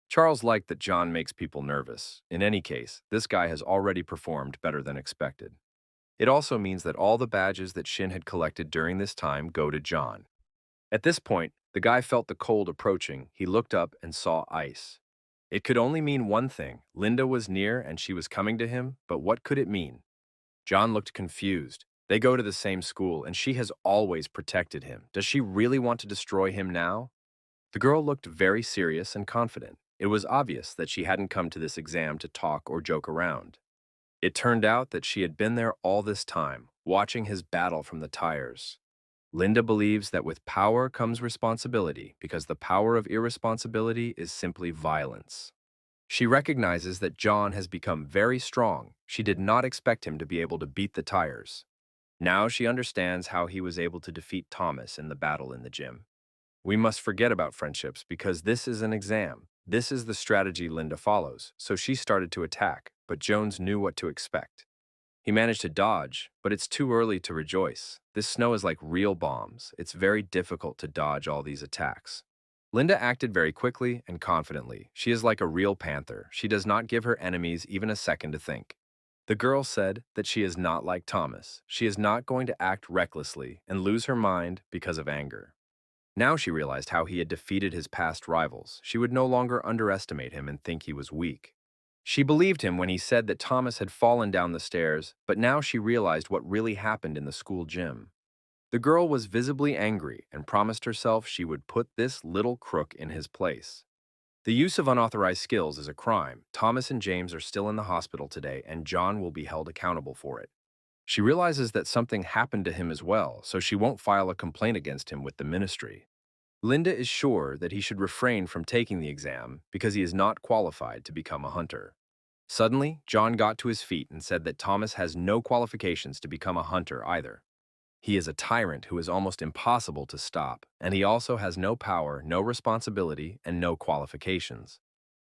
S1: Charles liked that John makes people nervous. In any case, this guy has already performed better than expected. It also means that all the badges that Shin had collected during this time go to John. At this point, the guy felt the cold approaching. He looked up and saw ice. It could only mean one thing. Linda was near and she was coming to him, but what could it mean? John looked confused. They go to the same school, and she has always protected him. Does she really want to destroy him now? The girl looked very serious and confident. It was obvious that she hadn't come to this exam to talk or joke around. It turned out that she had been there all this time, watching his battle from the tires. Linda believes that with power comes responsibility, because the power of irresponsibility is simply violence. She recognizes that John has become very strong. She did not expect him to be able to beat the tires. Now she understands how he was able to defeat Thomas in the battle in the gym. We must forget about friendships because this is an exam. This is the strategy Linda follows, so she started to attack, but Jones knew what to expect. He managed to dodge, but it's too early to rejoice. This snow is like real bombs. It's very difficult to dodge all these attacks. Linda acted very quickly and confidently. She is like a real panther. She does not give her enemies even a second to think. The girl said that she is not like Thomas. She is not going to act recklessly and lose her mind because of anger. Now she realized how he had defeated his past rivals. She would no longer underestimate him and think he was weak. She believed him when he said that Thomas had fallen down the stairs, but now she realized what really happened in the school gym. The girl was visibly angry and promised herself she would put this little crook in his place. The use of unauthorized skills is a crime. Thomas and James are still in the hospital today, and John will be held accountable for it. She realizes that something happened to him as well, so she won't file a complaint against him with the ministry. Linda is sure that he should refrain from taking the exam because he is not qualified to become a hunter. Suddenly, John got to his feet and said that Thomas has no qualifications to become a hunter either. He is a tyrant who is almost impossible to stop, and he also has no power, no responsibility, and no qualifications.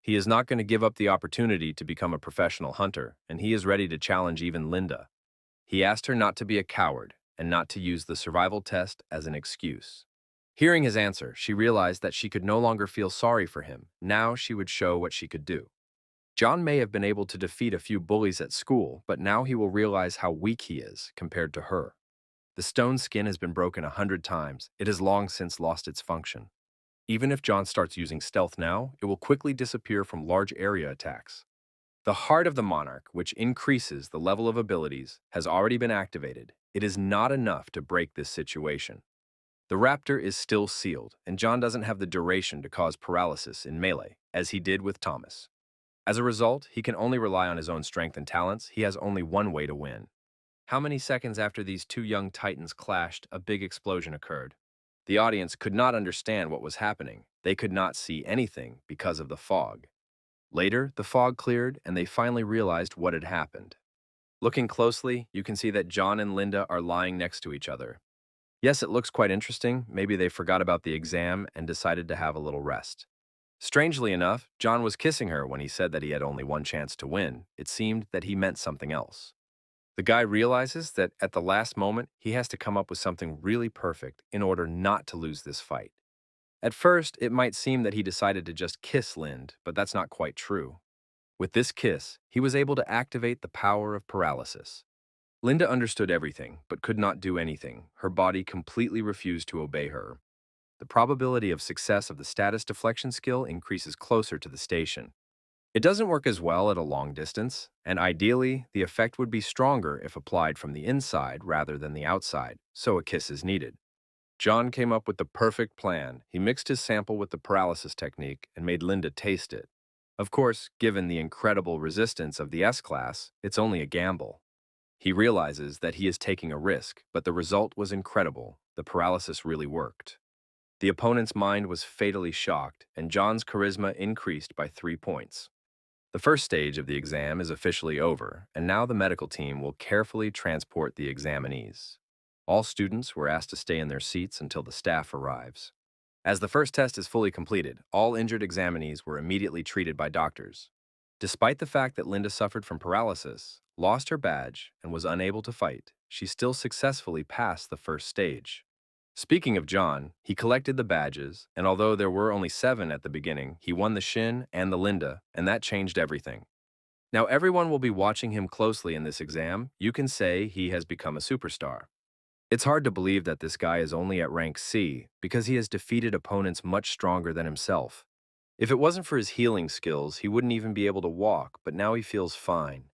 S1: He is not going to give up the opportunity to become a professional hunter, and he is ready to challenge even Linda. He asked her not to be a coward and not to use the survival test as an excuse. Hearing his answer, she realized that she could no longer feel sorry for him. Now she would show what she could do. John may have been able to defeat a few bullies at school, but now he will realize how weak he is compared to her. The stone skin has been broken 100 times. It has long since lost its function. Even if John starts using stealth now, it will quickly disappear from large area attacks. The heart of the monarch, which increases the level of abilities, has already been activated. It is not enough to break this situation. The raptor is still sealed, and John doesn't have the duration to cause paralysis in melee, as he did with Thomas. As a result, he can only rely on his own strength and talents. He has only one way to win. How many seconds after these two young titans clashed, a big explosion occurred. The audience could not understand what was happening. They could not see anything because of the fog. Later, the fog cleared, and they finally realized what had happened. Looking closely, you can see that John and Linda are lying next to each other. Yes, it looks quite interesting. Maybe they forgot about the exam and decided to have a little rest. Strangely enough, John was kissing her when he said that he had only one chance to win. It seemed that he meant something else. The guy realizes that at the last moment, he has to come up with something really perfect in order not to lose this fight. At first, it might seem that he decided to just kiss Lind, but that's not quite true. With this kiss, he was able to activate the power of paralysis. Linda understood everything, but could not do anything. Her body completely refused to obey her. The probability of success of the status deflection skill increases closer to the station. It doesn't work as well at a long distance, and ideally, the effect would be stronger if applied from the inside rather than the outside, so a kiss is needed. John came up with the perfect plan. He mixed his sample with the paralysis technique and made Linda taste it. Of course, given the incredible resistance of the S-Class, it's only a gamble. He realizes that he is taking a risk, but the result was incredible. The paralysis really worked. The opponent's mind was fatally shocked, and John's charisma increased by 3 points. The first stage of the exam is officially over, and now the medical team will carefully transport the examinees. All students were asked to stay in their seats until the staff arrives. As the first test is fully completed, all injured examinees were immediately treated by doctors. Despite the fact that Linda suffered from paralysis, lost her badge, and was unable to fight, she still successfully passed the first stage. Speaking of John, he collected the badges, and although there were only 7 at the beginning, he won the Shin and the Linda, and that changed everything. Now everyone will be watching him closely in this exam. You can say he has become a superstar. It's hard to believe that this guy is only at rank C because he has defeated opponents much stronger than himself. If it wasn't for his healing skills, he wouldn't even be able to walk, but now he feels fine.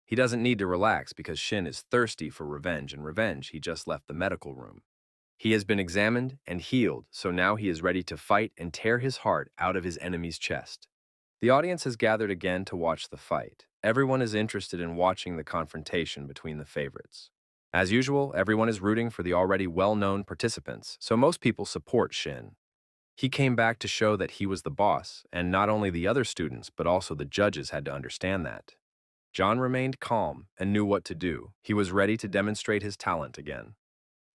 S1: He doesn't need to relax because Shin is thirsty for revenge, and revenge, he just left the medical room. He has been examined and healed, so now he is ready to fight and tear his heart out of his enemy's chest. The audience has gathered again to watch the fight. Everyone is interested in watching the confrontation between the favorites. As usual, everyone is rooting for the already well-known participants, so most people support Shin. He came back to show that he was the boss, and not only the other students, but also the judges had to understand that. John remained calm and knew what to do. He was ready to demonstrate his talent again.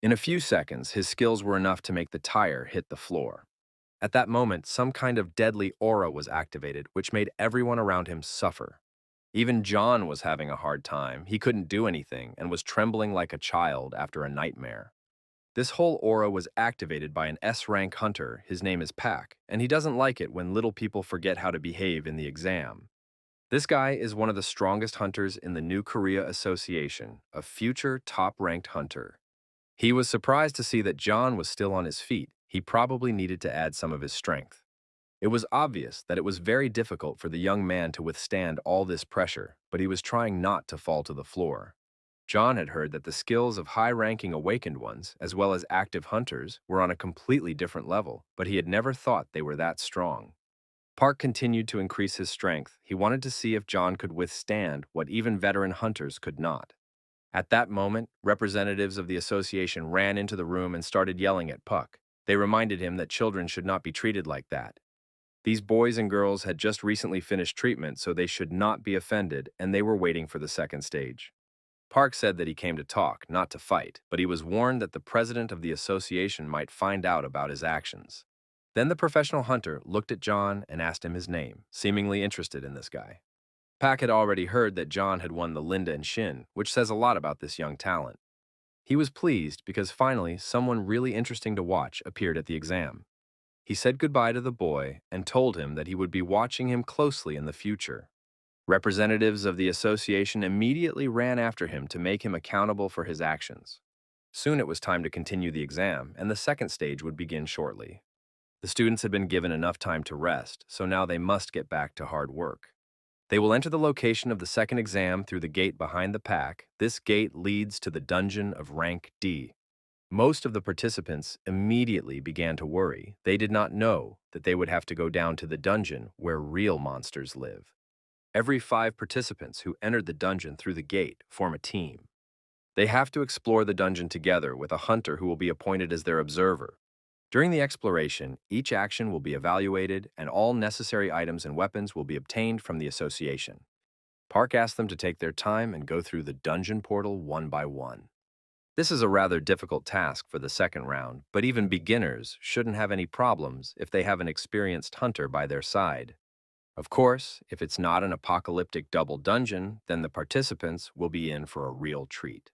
S1: In a few seconds, his skills were enough to make the tire hit the floor. At that moment, some kind of deadly aura was activated, which made everyone around him suffer. Even John was having a hard time. He couldn't do anything and was trembling like a child after a nightmare. This whole aura was activated by an S-rank hunter. His name is Pak, and he doesn't like it when little people forget how to behave in the exam. This guy is one of the strongest hunters in the New Korea Association, a future top-ranked hunter. He was surprised to see that John was still on his feet. He probably needed to add some of his strength. It was obvious that it was very difficult for the young man to withstand all this pressure, but he was trying not to fall to the floor. John had heard that the skills of high-ranking awakened ones, as well as active hunters, were on a completely different level, but he had never thought they were that strong. Park continued to increase his strength. He wanted to see if John could withstand what even veteran hunters could not. At that moment, representatives of the association ran into the room and started yelling at Puck. They reminded him that children should not be treated like that. These boys and girls had just recently finished treatment, so they should not be offended, and they were waiting for the second stage. Park said that he came to talk, not to fight, but he was warned that the president of the association might find out about his actions. Then the professional hunter looked at John and asked him his name, seemingly interested in this guy. Pak had already heard that John had won the Linda and Shin, which says a lot about this young talent. He was pleased because finally someone really interesting to watch appeared at the exam. He said goodbye to the boy and told him that he would be watching him closely in the future. Representatives of the association immediately ran after him to make him accountable for his actions. Soon it was time to continue the exam, and the second stage would begin shortly. The students had been given enough time to rest, so now they must get back to hard work. They will enter the location of the second exam through the gate behind the pack. This gate leads to the dungeon of rank D. Most of the participants immediately began to worry. They did not know that they would have to go down to the dungeon where real monsters live. Every 5 participants who entered the dungeon through the gate form a team. They have to explore the dungeon together with a hunter who will be appointed as their observer. During the exploration, each action will be evaluated and all necessary items and weapons will be obtained from the association. Park asked them to take their time and go through the dungeon portal one by one. This is a rather difficult task for the second round, but even beginners shouldn't have any problems if they have an experienced hunter by their side. Of course, if it's not an apocalyptic double dungeon, then the participants will be in for a real treat.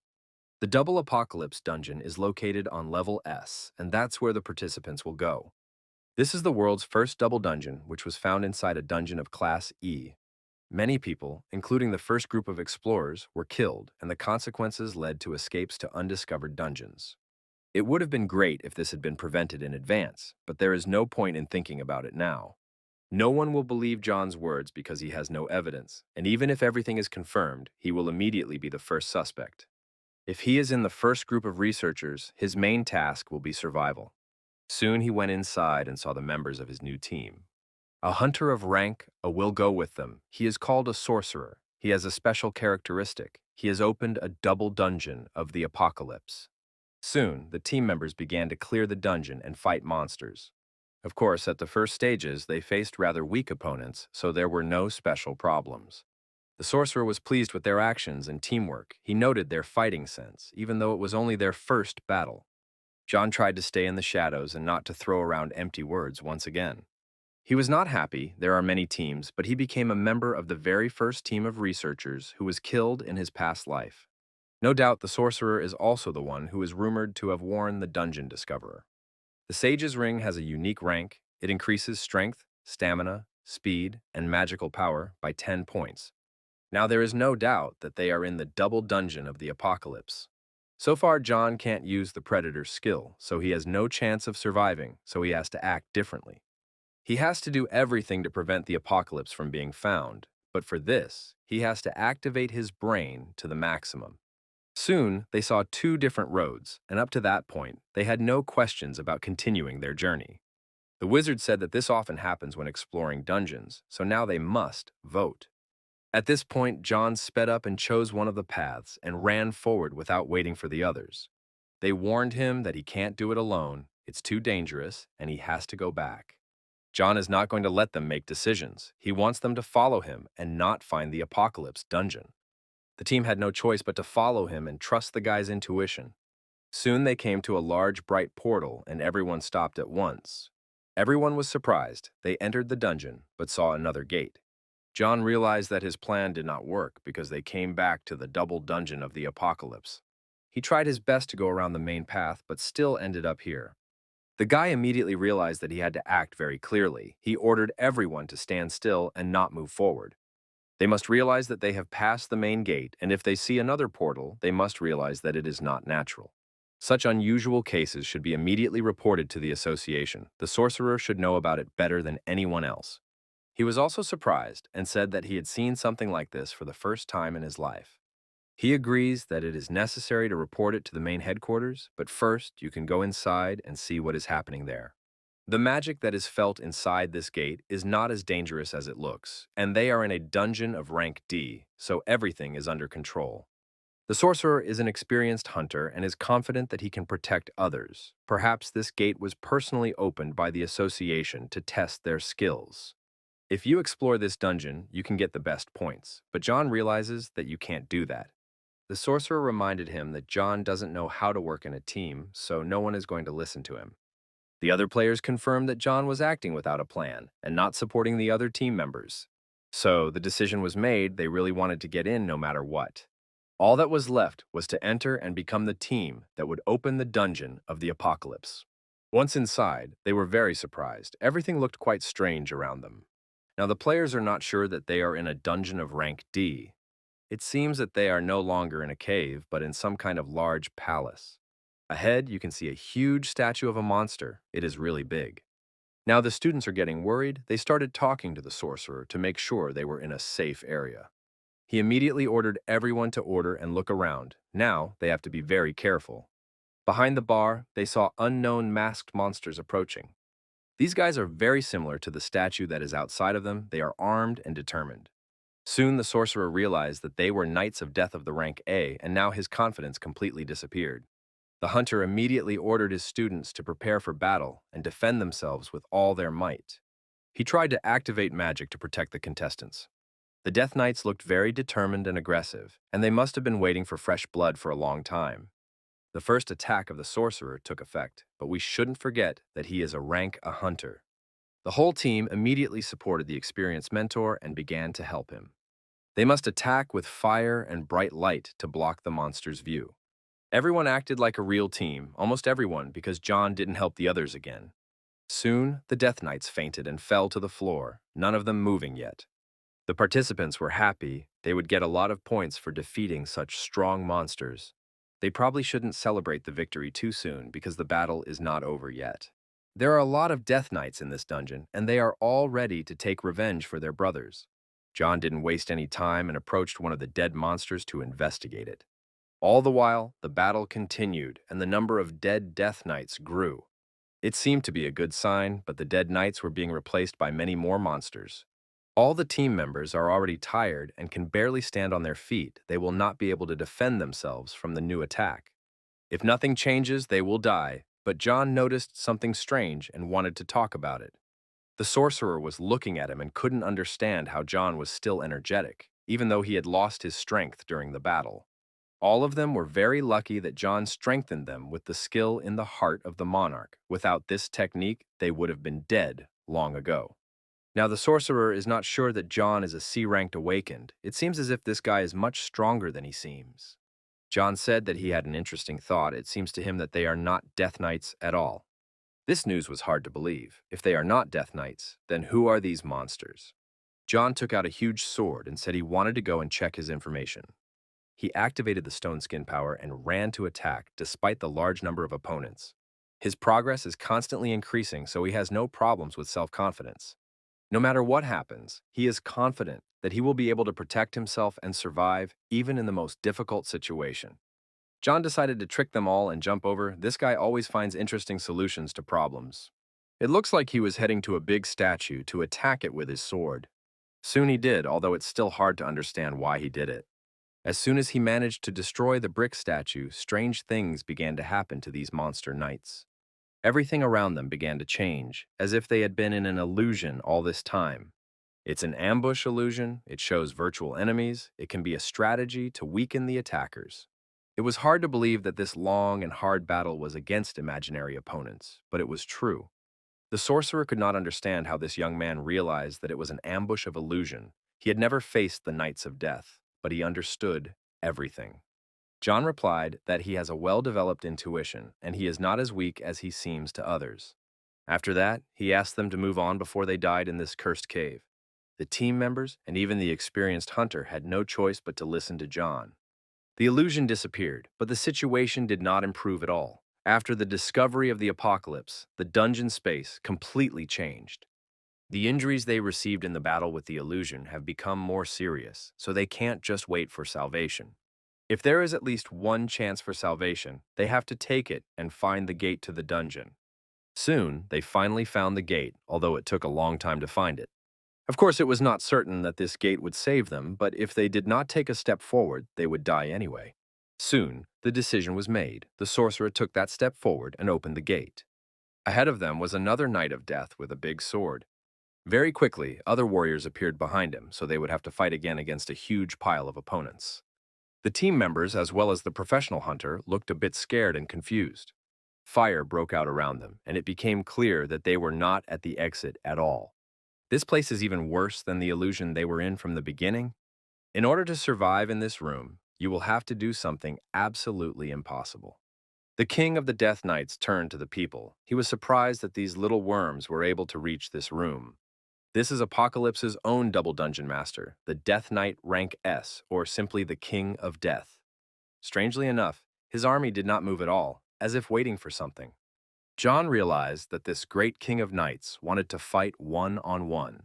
S1: The Double Apocalypse dungeon is located on level S, and that's where the participants will go. This is the world's first double dungeon, which was found inside a dungeon of Class E. Many people, including the first group of explorers, were killed, and the consequences led to escapes to undiscovered dungeons. It would have been great if this had been prevented in advance, but there is no point in thinking about it now. No one will believe John's words because he has no evidence, and even if everything is confirmed, he will immediately be the first suspect. If he is in the first group of researchers, his main task will be survival. Soon he went inside and saw the members of his new team. A hunter of rank, a will go with them. He is called a sorcerer. He has a special characteristic. He has opened a double dungeon of the apocalypse. Soon, the team members began to clear the dungeon and fight monsters. Of course, at the first stages, they faced rather weak opponents, so there were no special problems. The sorcerer was pleased with their actions and teamwork. He noted their fighting sense, even though it was only their first battle. John tried to stay in the shadows and not to throw around empty words once again. He was not happy, there are many teams, but he became a member of the very first team of researchers who was killed in his past life. No doubt the sorcerer is also the one who is rumored to have warned the dungeon discoverer. The Sage's Ring has a unique rank. It increases strength, stamina, speed, and magical power by 10 points. Now there is no doubt that they are in the double dungeon of the apocalypse. So far, John can't use the Predator's skill, so he has no chance of surviving, so he has to act differently. He has to do everything to prevent the apocalypse from being found, but for this, he has to activate his brain to the maximum. Soon, they saw two different roads, and up to that point, they had no questions about continuing their journey. The wizard said that this often happens when exploring dungeons, so now they must vote. At this point, John sped up and chose one of the paths and ran forward without waiting for the others. They warned him that he can't do it alone, it's too dangerous, and he has to go back. John is not going to let them make decisions. He wants them to follow him and not find the apocalypse dungeon. The team had no choice but to follow him and trust the guy's intuition. Soon they came to a large, bright portal, and everyone stopped at once. Everyone was surprised. They entered the dungeon, but saw another gate. John realized that his plan did not work because they came back to the double dungeon of the apocalypse. He tried his best to go around the main path, but still ended up here. The guy immediately realized that he had to act very clearly. He ordered everyone to stand still and not move forward. They must realize that they have passed the main gate, and if they see another portal, they must realize that it is not natural. Such unusual cases should be immediately reported to the association. The sorcerer should know about it better than anyone else. He was also surprised and said that he had seen something like this for the first time in his life. He agrees that it is necessary to report it to the main headquarters, but first you can go inside and see what is happening there. The magic that is felt inside this gate is not as dangerous as it looks, and they are in a dungeon of rank D, so everything is under control. The sorcerer is an experienced hunter and is confident that he can protect others. Perhaps this gate was personally opened by the association to test their skills. If you explore this dungeon, you can get the best points, but John realizes that you can't do that. The sorcerer reminded him that John doesn't know how to work in a team, so no one is going to listen to him. The other players confirmed that John was acting without a plan and not supporting the other team members. So the decision was made, they really wanted to get in no matter what. All that was left was to enter and become the team that would open the dungeon of the apocalypse. Once inside, they were very surprised. Everything looked quite strange around them. Now the players are not sure that they are in a dungeon of rank D. It seems that they are no longer in a cave, but in some kind of large palace. Ahead, you can see a huge statue of a monster. It is really big. Now the students are getting worried. They started talking to the sorcerer to make sure they were in a safe area. He immediately ordered everyone to order and look around. Now they have to be very careful. Behind the bar, they saw unknown masked monsters approaching. These guys are very similar to the statue that is outside of them. They are armed and determined. Soon the sorcerer realized that they were knights of death of the rank A, and now his confidence completely disappeared. The hunter immediately ordered his students to prepare for battle and defend themselves with all their might. He tried to activate magic to protect the contestants. The Death Knights looked very determined and aggressive, and they must have been waiting for fresh blood for a long time. The first attack of the sorcerer took effect, but we shouldn't forget that he is a hunter. The whole team immediately supported the experienced mentor and began to help him. They must attack with fire and bright light to block the monster's view. Everyone acted like a real team, almost everyone, because John didn't help the others again. Soon, the Death Knights fainted and fell to the floor, none of them moving yet. The participants were happy. They would get a lot of points for defeating such strong monsters. They probably shouldn't celebrate the victory too soon because the battle is not over yet. There are a lot of Death Knights in this dungeon, and they are all ready to take revenge for their brothers. John didn't waste any time and approached one of the dead monsters to investigate it. All the while, the battle continued, and the number of dead Death Knights grew. It seemed to be a good sign, but the dead knights were being replaced by many more monsters. All the team members are already tired and can barely stand on their feet. They will not be able to defend themselves from the new attack. If nothing changes, they will die, but John noticed something strange and wanted to talk about it. The sorcerer was looking at him and couldn't understand how John was still energetic, even though he had lost his strength during the battle. All of them were very lucky that John strengthened them with the skill in the heart of the monarch. Without this technique, they would have been dead long ago. Now, the sorcerer is not sure that John is a C-ranked awakened. It seems as if this guy is much stronger than he seems. John said that he had an interesting thought. It seems to him that they are not Death Knights at all. This news was hard to believe. If they are not Death Knights, then who are these monsters? John took out a huge sword and said he wanted to go and check his information. He activated the stone skin power and ran to attack despite the large number of opponents. His progress is constantly increasing, so he has no problems with self-confidence. No matter what happens, he is confident that he will be able to protect himself and survive even in the most difficult situation. John decided to trick them all and jump over. This guy always finds interesting solutions to problems. It looks like he was heading to a big statue to attack it with his sword. Soon he did, although it's still hard to understand why he did it. As soon as he managed to destroy the brick statue, strange things began to happen to these monster knights. Everything around them began to change, as if they had been in an illusion all this time. It's an ambush illusion, it shows virtual enemies, it can be a strategy to weaken the attackers. It was hard to believe that this long and hard battle was against imaginary opponents, but it was true. The sorcerer could not understand how this young man realized that it was an ambush of illusion. He had never faced the Knights of Death, but he understood everything. John replied that he has a well-developed intuition, and he is not as weak as he seems to others. After that, he asked them to move on before they died in this cursed cave. The team members, and even the experienced hunter, had no choice but to listen to John. The illusion disappeared, but the situation did not improve at all. After the discovery of the apocalypse, the dungeon space completely changed. The injuries they received in the battle with the illusion have become more serious, so they can't just wait for salvation. If there is at least one chance for salvation, they have to take it and find the gate to the dungeon. Soon, they finally found the gate, although it took a long time to find it. Of course, it was not certain that this gate would save them, but if they did not take a step forward, they would die anyway. Soon, the decision was made. The sorcerer took that step forward and opened the gate. Ahead of them was another Knight of Death with a big sword. Very quickly, other warriors appeared behind him, so they would have to fight again against a huge pile of opponents. The team members, as well as the professional hunter, looked a bit scared and confused. Fire broke out around them, and it became clear that they were not at the exit at all. This place is even worse than the illusion they were in from the beginning. In order to survive in this room, you will have to do something absolutely impossible. The king of the Death Knights turned to the people. He was surprised that these little worms were able to reach this room. This is Apocalypse's own double dungeon master, the Death Knight rank S, or simply the King of Death. Strangely enough, his army did not move at all, as if waiting for something. John realized that this great King of Knights wanted to fight one-on-one.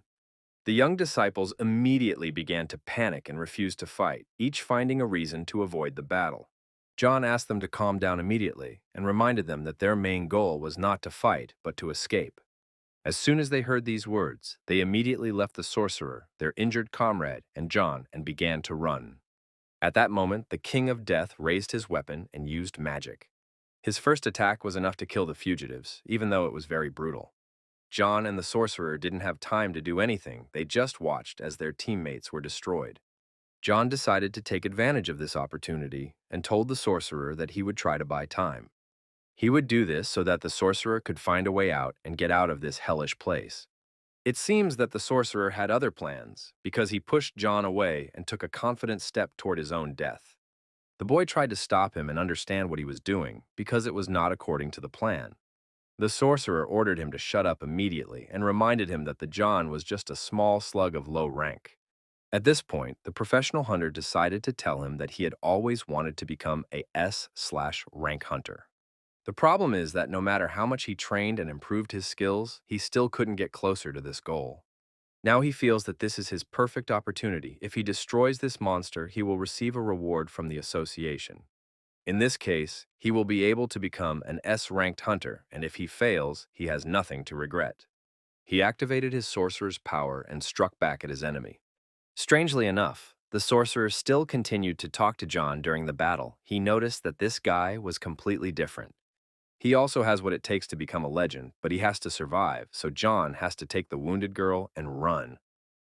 S1: The young disciples immediately began to panic and refuse to fight, each finding a reason to avoid the battle. John asked them to calm down immediately and reminded them that their main goal was not to fight, but to escape. As soon as they heard these words, they immediately left the sorcerer, their injured comrade, and John, and began to run. At that moment, the King of Death raised his weapon and used magic. His first attack was enough to kill the fugitives, even though it was very brutal. John and the sorcerer didn't have time to do anything. They just watched as their teammates were destroyed. John decided to take advantage of this opportunity and told the sorcerer that he would try to buy time. He would do this so that the sorcerer could find a way out and get out of this hellish place. It seems that the sorcerer had other plans because he pushed John away and took a confident step toward his own death. The boy tried to stop him and understand what he was doing because it was not according to the plan. The sorcerer ordered him to shut up immediately and reminded him that the John was just a small slug of low rank. At this point, the professional hunter decided to tell him that he had always wanted to become a S/rank hunter. The problem is that no matter how much he trained and improved his skills, he still couldn't get closer to this goal. Now he feels that this is his perfect opportunity. If he destroys this monster, he will receive a reward from the association. In this case, he will be able to become an S-ranked hunter, and if he fails, he has nothing to regret. He activated his sorcerer's power and struck back at his enemy. Strangely enough, the sorcerer still continued to talk to John during the battle. He noticed that this guy was completely different. He also has what it takes to become a legend, but he has to survive, so John has to take the wounded girl and run.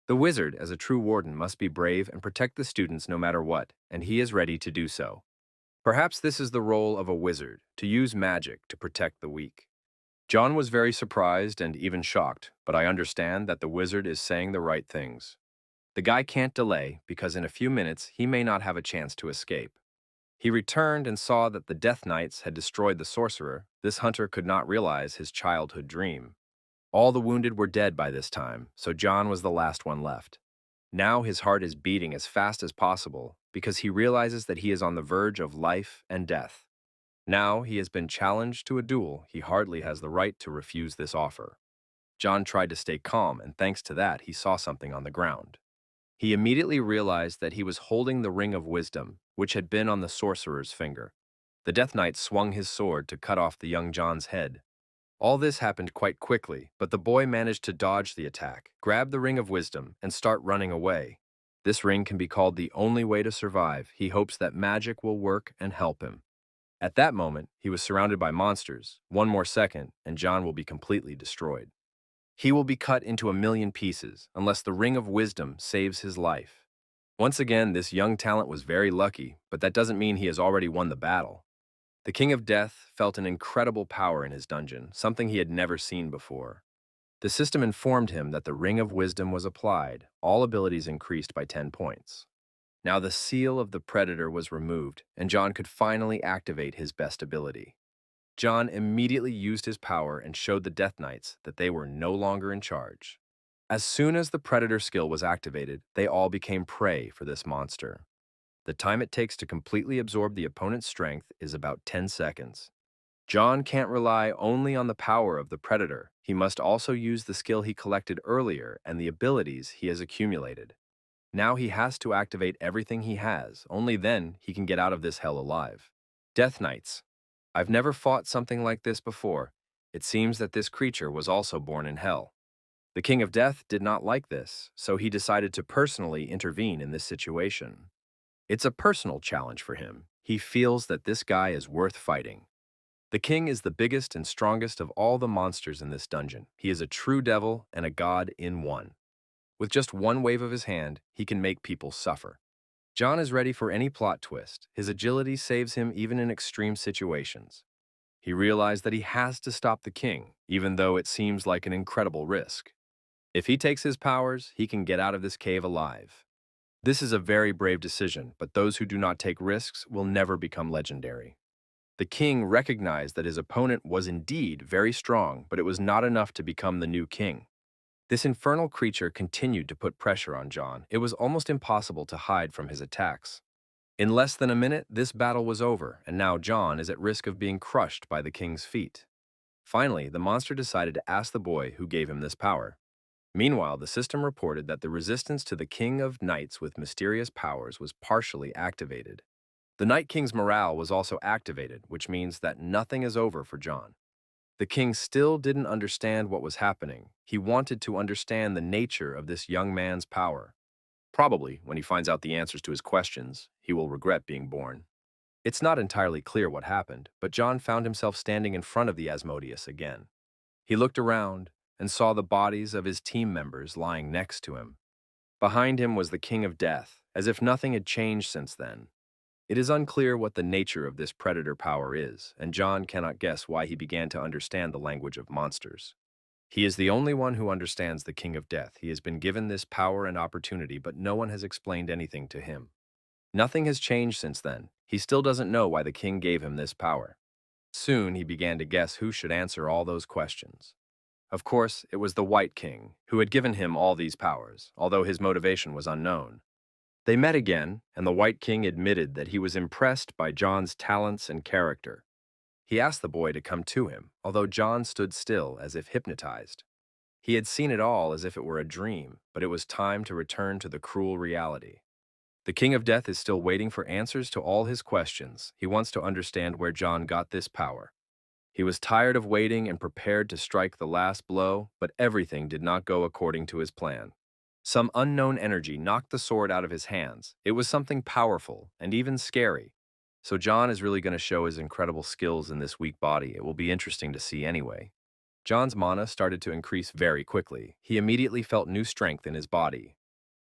S1: The wizard, as a true warden, must be brave and protect the students no matter what, and he is ready to do so. Perhaps this is the role of a wizard, to use magic to protect the weak. John was very surprised and even shocked, but I understand that the wizard is saying the right things. The guy can't delay because in a few minutes he may not have a chance to escape. He returned and saw that the Death Knights had destroyed the sorcerer. This hunter could not realize his childhood dream. All the wounded were dead by this time, so John was the last one left. Now his heart is beating as fast as possible because he realizes that he is on the verge of life and death. Now he has been challenged to a duel. He hardly has the right to refuse this offer. John tried to stay calm, and thanks to that, he saw something on the ground. He immediately realized that he was holding the Ring of Wisdom, which had been on the sorcerer's finger. The Death Knight swung his sword to cut off the young John's head. All this happened quite quickly, but the boy managed to dodge the attack, grab the Ring of Wisdom, and start running away. This ring can be called the only way to survive. He hopes that magic will work and help him. At that moment, he was surrounded by monsters. One more second, and John will be completely destroyed. He will be cut into a million pieces unless the Ring of Wisdom saves his life. Once again, this young talent was very lucky, but that doesn't mean he has already won the battle. The King of Death felt an incredible power in his dungeon, something he had never seen before. The system informed him that the Ring of Wisdom was applied. All abilities increased by 10 points. Now the seal of the Predator was removed, and John could finally activate his best ability. John immediately used his power and showed the Death Knights that they were no longer in charge. As soon as the Predator skill was activated, they all became prey for this monster. The time it takes to completely absorb the opponent's strength is about 10 seconds. John can't rely only on the power of the Predator. He must also use the skill he collected earlier and the abilities he has accumulated. Now he has to activate everything he has. Only then he can get out of this hell alive. Death Knights. I've never fought something like this before. It seems that this creature was also born in hell. The King of Death did not like this, so he decided to personally intervene in this situation. It's a personal challenge for him. He feels that this guy is worth fighting. The king is the biggest and strongest of all the monsters in this dungeon. He is a true devil and a god in one. With just one wave of his hand, he can make people suffer. John is ready for any plot twist. His agility saves him even in extreme situations. He realized that he has to stop the king, even though it seems like an incredible risk. If he takes his powers, he can get out of this cave alive. This is a very brave decision, but those who do not take risks will never become legendary. The king recognized that his opponent was indeed very strong, but it was not enough to become the new king. This infernal creature continued to put pressure on John. It was almost impossible to hide from his attacks. In less than a minute, this battle was over, and now John is at risk of being crushed by the king's feet. Finally, the monster decided to ask the boy who gave him this power. Meanwhile, the system reported that the resistance to the King of Knights with mysterious powers was partially activated. The Night King's morale was also activated, which means that nothing is over for John. The king still didn't understand what was happening. He wanted to understand the nature of this young man's power. Probably, when he finds out the answers to his questions, he will regret being born. It's not entirely clear what happened, but John found himself standing in front of the Asmodeus again. He looked around and saw the bodies of his team members lying next to him. Behind him was the King of Death, as if nothing had changed since then. It is unclear what the nature of this predator power is, and John cannot guess why he began to understand the language of monsters. He is the only one who understands the King of Death. He has been given this power and opportunity, but no one has explained anything to him. Nothing has changed since then. He still doesn't know why the king gave him this power. Soon he began to guess who should answer all those questions. Of course, it was the White King, who had given him all these powers, although his motivation was unknown. They met again, and the White King admitted that he was impressed by John's talents and character. He asked the boy to come to him, although John stood still as if hypnotized. He had seen it all as if it were a dream, but it was time to return to the cruel reality. The King of Death is still waiting for answers to all his questions. He wants to understand where John got this power. He was tired of waiting and prepared to strike the last blow, but everything did not go according to his plan. Some unknown energy knocked the sword out of his hands. It was something powerful and even scary. So John is really going to show his incredible skills in this weak body. It will be interesting to see anyway. John's mana started to increase very quickly. He immediately felt new strength in his body.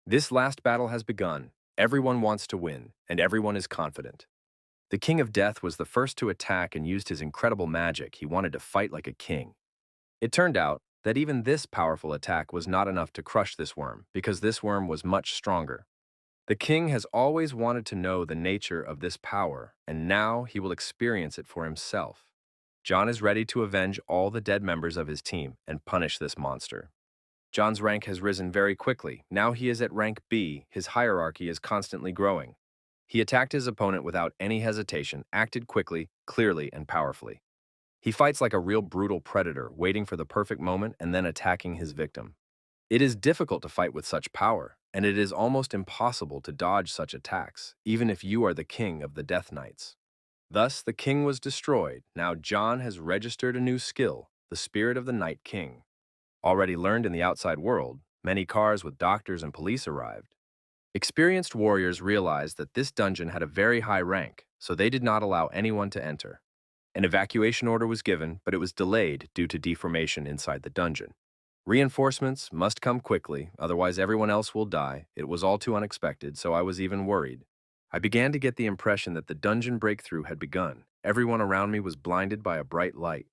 S1: This last battle has begun. Everyone wants to win, and everyone is confident. The King of Death was the first to attack and used his incredible magic. He wanted to fight like a king. It turned out that even this powerful attack was not enough to crush this worm, because this worm was much stronger. The king has always wanted to know the nature of this power, and now he will experience it for himself. John is ready to avenge all the dead members of his team and punish this monster. John's rank has risen very quickly. Now he is at rank B. His hierarchy is constantly growing. He attacked his opponent without any hesitation, acted quickly, clearly, and powerfully. He fights like a real brutal predator, waiting for the perfect moment and then attacking his victim. It is difficult to fight with such power, and it is almost impossible to dodge such attacks, even if you are the king of the Death Knights. Thus, the king was destroyed. Now John has registered a new skill, the Spirit of the Night King. Already learned in the outside world, many cars with doctors and police arrived. Experienced warriors realized that this dungeon had a very high rank, so they did not allow anyone to enter. An evacuation order was given, but it was delayed due to deformation inside the dungeon. Reinforcements must come quickly, otherwise everyone else will die. It was all too unexpected, so I was even worried. I began to get the impression that the dungeon breakthrough had begun. Everyone around me was blinded by a bright light.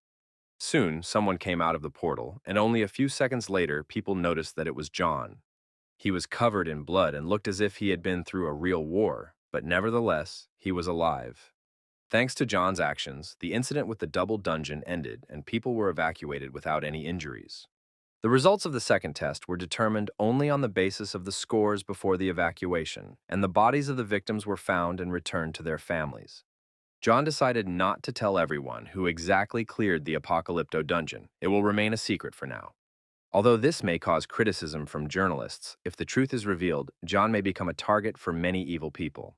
S1: Soon, someone came out of the portal, and only a few seconds later, people noticed that it was John. He was covered in blood and looked as if he had been through a real war, but nevertheless, he was alive. Thanks to John's actions, the incident with the double dungeon ended and people were evacuated without any injuries. The results of the second test were determined only on the basis of the scores before the evacuation, and the bodies of the victims were found and returned to their families. John decided not to tell everyone who exactly cleared the Apocalypto dungeon. It will remain a secret for now. Although this may cause criticism from journalists, if the truth is revealed, John may become a target for many evil people.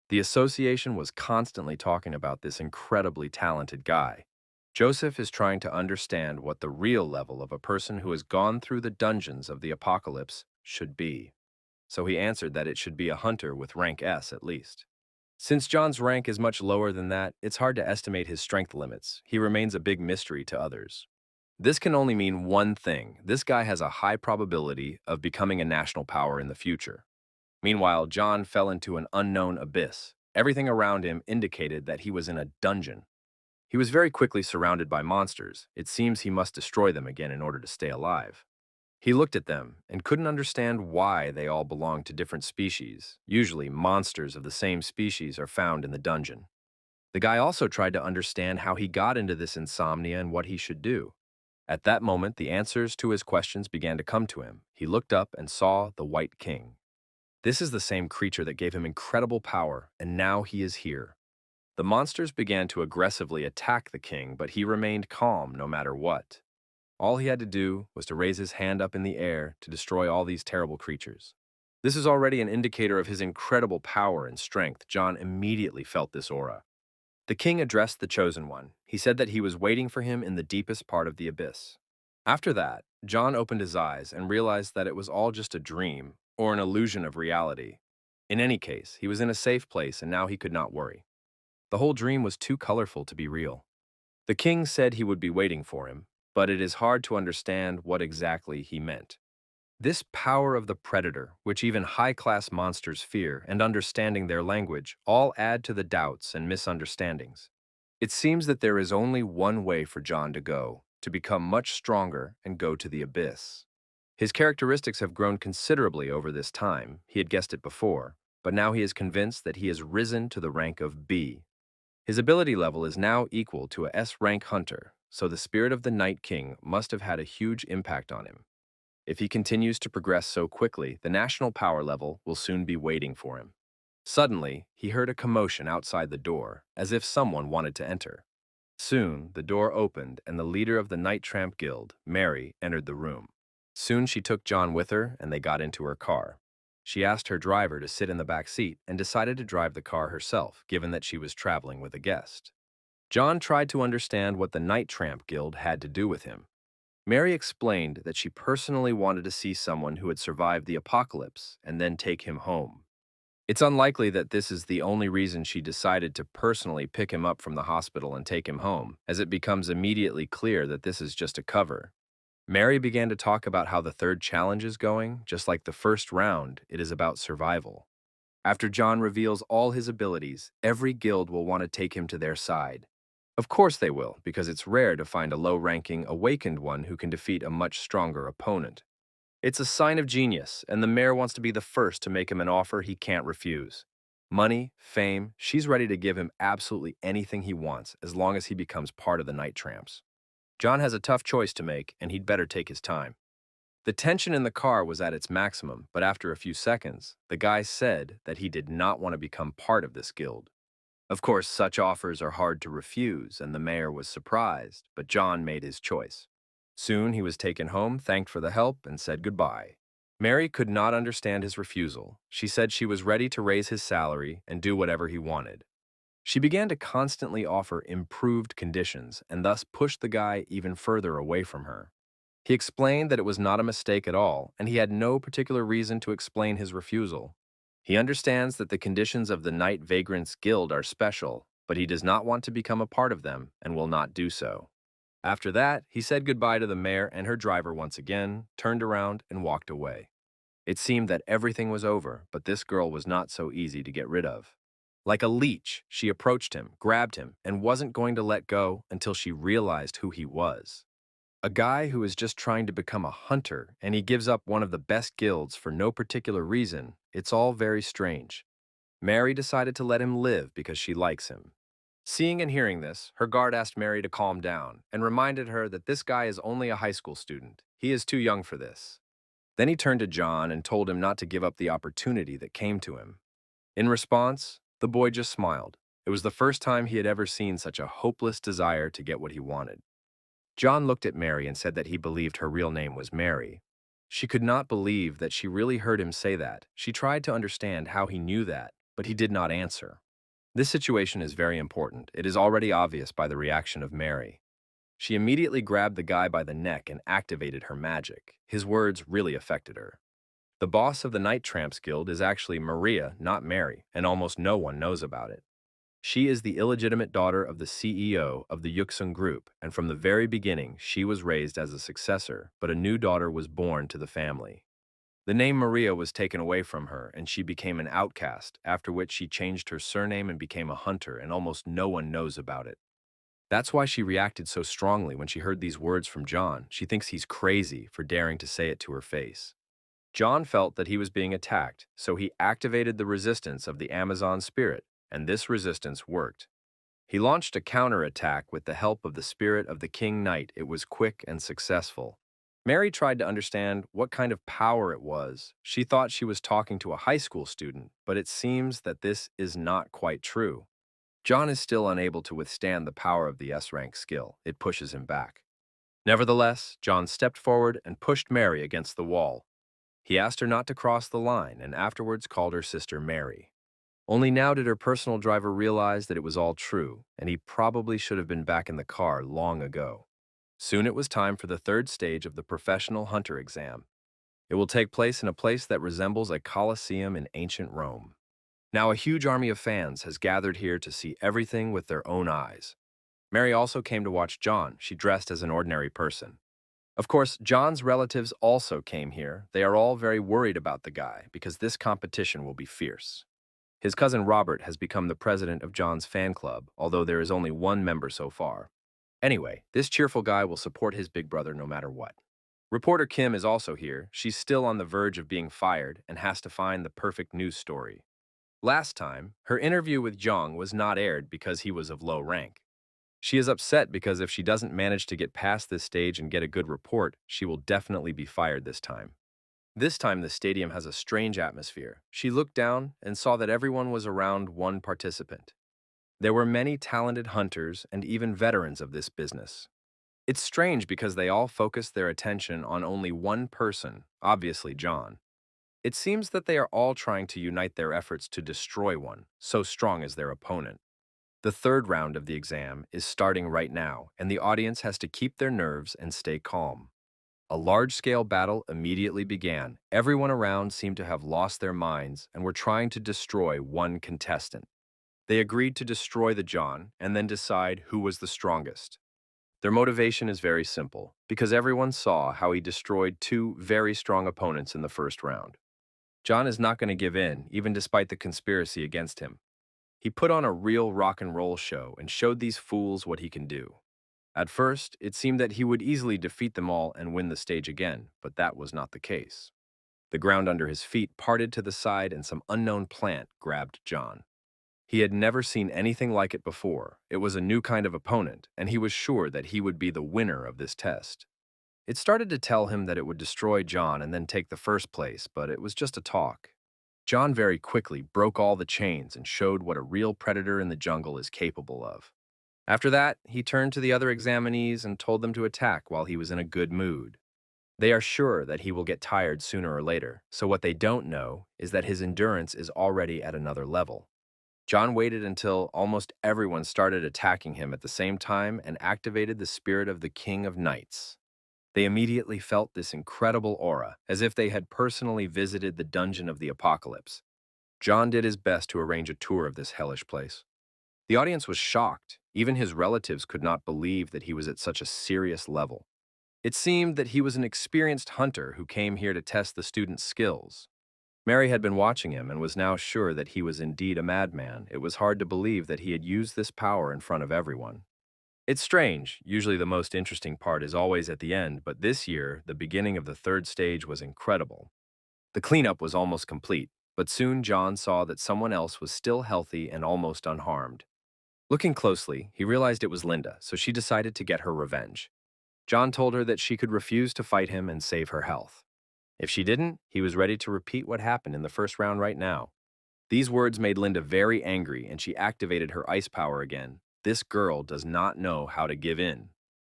S1: The association was constantly talking about this incredibly talented guy. Joseph is trying to understand what the real level of a person who has gone through the dungeons of the apocalypse should be. So he answered that it should be a hunter with rank S at least. Since John's rank is much lower than that, it's hard to estimate his strength limits. He remains a big mystery to others. This can only mean one thing. This guy has a high probability of becoming a national power in the future. Meanwhile, John fell into an unknown abyss. Everything around him indicated that he was in a dungeon. He was very quickly surrounded by monsters. It seems he must destroy them again in order to stay alive. He looked at them and couldn't understand why they all belonged to different species. Usually, monsters of the same species are found in the dungeon. The guy also tried to understand how he got into this insomnia and what he should do. At that moment, the answers to his questions began to come to him. He looked up and saw the White King. This is the same creature that gave him incredible power, and now he is here. The monsters began to aggressively attack the king, but he remained calm no matter what. All he had to do was to raise his hand up in the air to destroy all these terrible creatures. This is already an indicator of his incredible power and strength. John immediately felt this aura. The king addressed the Chosen One. He said that he was waiting for him in the deepest part of the abyss. After that, John opened his eyes and realized that it was all just a dream or an illusion of reality. In any case, he was in a safe place and now he could not worry. The whole dream was too colorful to be real. The king said he would be waiting for him, but it is hard to understand what exactly he meant. This power of the predator, which even high-class monsters fear, and understanding their language, all add to the doubts and misunderstandings. It seems that there is only one way for John to go, to become much stronger and go to the abyss. His characteristics have grown considerably over this time, he had guessed it before, but now he is convinced that he has risen to the rank of B. His ability level is now equal to a S-rank hunter, so the spirit of the Night King must have had a huge impact on him. If he continues to progress so quickly, the national power level will soon be waiting for him. Suddenly, he heard a commotion outside the door, as if someone wanted to enter. Soon, the door opened and the leader of the Night Tramp Guild, Mary, entered the room. Soon she took John with her and they got into her car. She asked her driver to sit in the back seat and decided to drive the car herself, given that she was traveling with a guest. John tried to understand what the Night Tramp Guild had to do with him. Mary explained that she personally wanted to see someone who had survived the apocalypse and then take him home. It's unlikely that this is the only reason she decided to personally pick him up from the hospital and take him home, as it becomes immediately clear that this is just a cover. Mary began to talk about how the third challenge is going. Just like the first round, it is about survival. After John reveals all his abilities, every guild will want to take him to their side. Of course they will, because it's rare to find a low-ranking, awakened one who can defeat a much stronger opponent. It's a sign of genius, and the mayor wants to be the first to make him an offer he can't refuse. Money, fame, she's ready to give him absolutely anything he wants as long as he becomes part of the Night Tramps. John has a tough choice to make, and he'd better take his time. The tension in the car was at its maximum, but after a few seconds, the guy said that he did not want to become part of this guild. Of course, such offers are hard to refuse, and the mayor was surprised, but John made his choice. Soon he was taken home, thanked for the help, and said goodbye. Mary could not understand his refusal. She said she was ready to raise his salary and do whatever he wanted. She began to constantly offer improved conditions and thus pushed the guy even further away from her. He explained that it was not a mistake at all, and he had no particular reason to explain his refusal. He understands that the conditions of the Night Vagrants Guild are special, but he does not want to become a part of them and will not do so. After that, he said goodbye to the mayor and her driver once again, turned around, and walked away. It seemed that everything was over, but this girl was not so easy to get rid of. Like a leech, she approached him, grabbed him, and wasn't going to let go until she realized who he was. A guy who is just trying to become a hunter, and he gives up one of the best guilds for no particular reason. It's all very strange. Mary decided to let him live because she likes him. Seeing and hearing this, her guard asked Mary to calm down and reminded her that this guy is only a high school student. He is too young for this. Then he turned to John and told him not to give up the opportunity that came to him. In response, the boy just smiled. It was the first time he had ever seen such a hopeless desire to get what he wanted. John looked at Mary and said that he believed her real name was Mary. She could not believe that she really heard him say that. She tried to understand how he knew that, but he did not answer. This situation is very important. It is already obvious by the reaction of Mary. She immediately grabbed the guy by the neck and activated her magic. His words really affected her. The boss of the Night Tramps Guild is actually Maria, not Mary, and almost no one knows about it. She is the illegitimate daughter of the CEO of the Yuxun Group, and from the very beginning, she was raised as a successor, but a new daughter was born to the family. The name Maria was taken away from her, and she became an outcast, after which she changed her surname and became a hunter, and almost no one knows about it. That's why she reacted so strongly when she heard these words from John. She thinks he's crazy for daring to say it to her face. John felt that he was being attacked, so he activated the resistance of the Amazon spirit, and this resistance worked. He launched a counterattack with the help of the spirit of the King Knight. It was quick and successful. Mary tried to understand what kind of power it was. She thought she was talking to a high school student, but it seems that this is not quite true. John is still unable to withstand the power of the S-rank skill. It pushes him back. Nevertheless, John stepped forward and pushed Mary against the wall. He asked her not to cross the line and afterwards called her sister Mary. Only now did her personal driver realize that it was all true, and he probably should have been back in the car long ago. Soon it was time for the third stage of the professional hunter exam. It will take place in a place that resembles a coliseum in ancient Rome. Now a huge army of fans has gathered here to see everything with their own eyes. Mary also came to watch John. She dressed as an ordinary person. Of course, John's relatives also came here. They are all very worried about the guy because this competition will be fierce. His cousin Robert has become the president of John's fan club, although there is only one member so far. Anyway, this cheerful guy will support his big brother no matter what. Reporter Kim is also here. She's still on the verge of being fired and has to find the perfect news story. Last time, her interview with Jong was not aired because he was of low rank. She is upset because if she doesn't manage to get past this stage and get a good report, she will definitely be fired this time. This time, the stadium has a strange atmosphere. She looked down and saw that everyone was around one participant. There were many talented hunters and even veterans of this business. It's strange because they all focused their attention on only one person, obviously John. It seems that they are all trying to unite their efforts to destroy one, so strong is their opponent. The third round of the exam is starting right now, and the audience has to keep their nerves and stay calm. A large-scale battle immediately began. Everyone around seemed to have lost their minds and were trying to destroy one contestant. They agreed to destroy the John and then decide who was the strongest. Their motivation is very simple, because everyone saw how he destroyed two very strong opponents in the first round. John is not going to give in, even despite the conspiracy against him. He put on a real rock and roll show and showed these fools what he can do. At first, it seemed that he would easily defeat them all and win the stage again, but that was not the case. The ground under his feet parted to the side and some unknown plant grabbed John. He had never seen anything like it before. It was a new kind of opponent, and he was sure that he would be the winner of this test. It started to tell him that it would destroy John and then take the first place, but it was just a talk. John very quickly broke all the chains and showed what a real predator in the jungle is capable of. After that, he turned to the other examinees and told them to attack while he was in a good mood. They are sure that he will get tired sooner or later, so what they don't know is that his endurance is already at another level. John waited until almost everyone started attacking him at the same time and activated the spirit of the King of Knights. They immediately felt this incredible aura, as if they had personally visited the dungeon of the apocalypse. John did his best to arrange a tour of this hellish place. The audience was shocked. Even his relatives could not believe that he was at such a serious level. It seemed that he was an experienced hunter who came here to test the students' skills. Mary had been watching him and was now sure that he was indeed a madman. It was hard to believe that he had used this power in front of everyone. It's strange. Usually the most interesting part is always at the end, but this year, the beginning of the third stage was incredible. The cleanup was almost complete, but soon John saw that someone else was still healthy and almost unharmed. Looking closely, he realized it was Linda, so she decided to get her revenge. John told her that she could refuse to fight him and save her health. If she didn't, he was ready to repeat what happened in the first round right now. These words made Linda very angry, and she activated her ice power again. This girl does not know how to give in.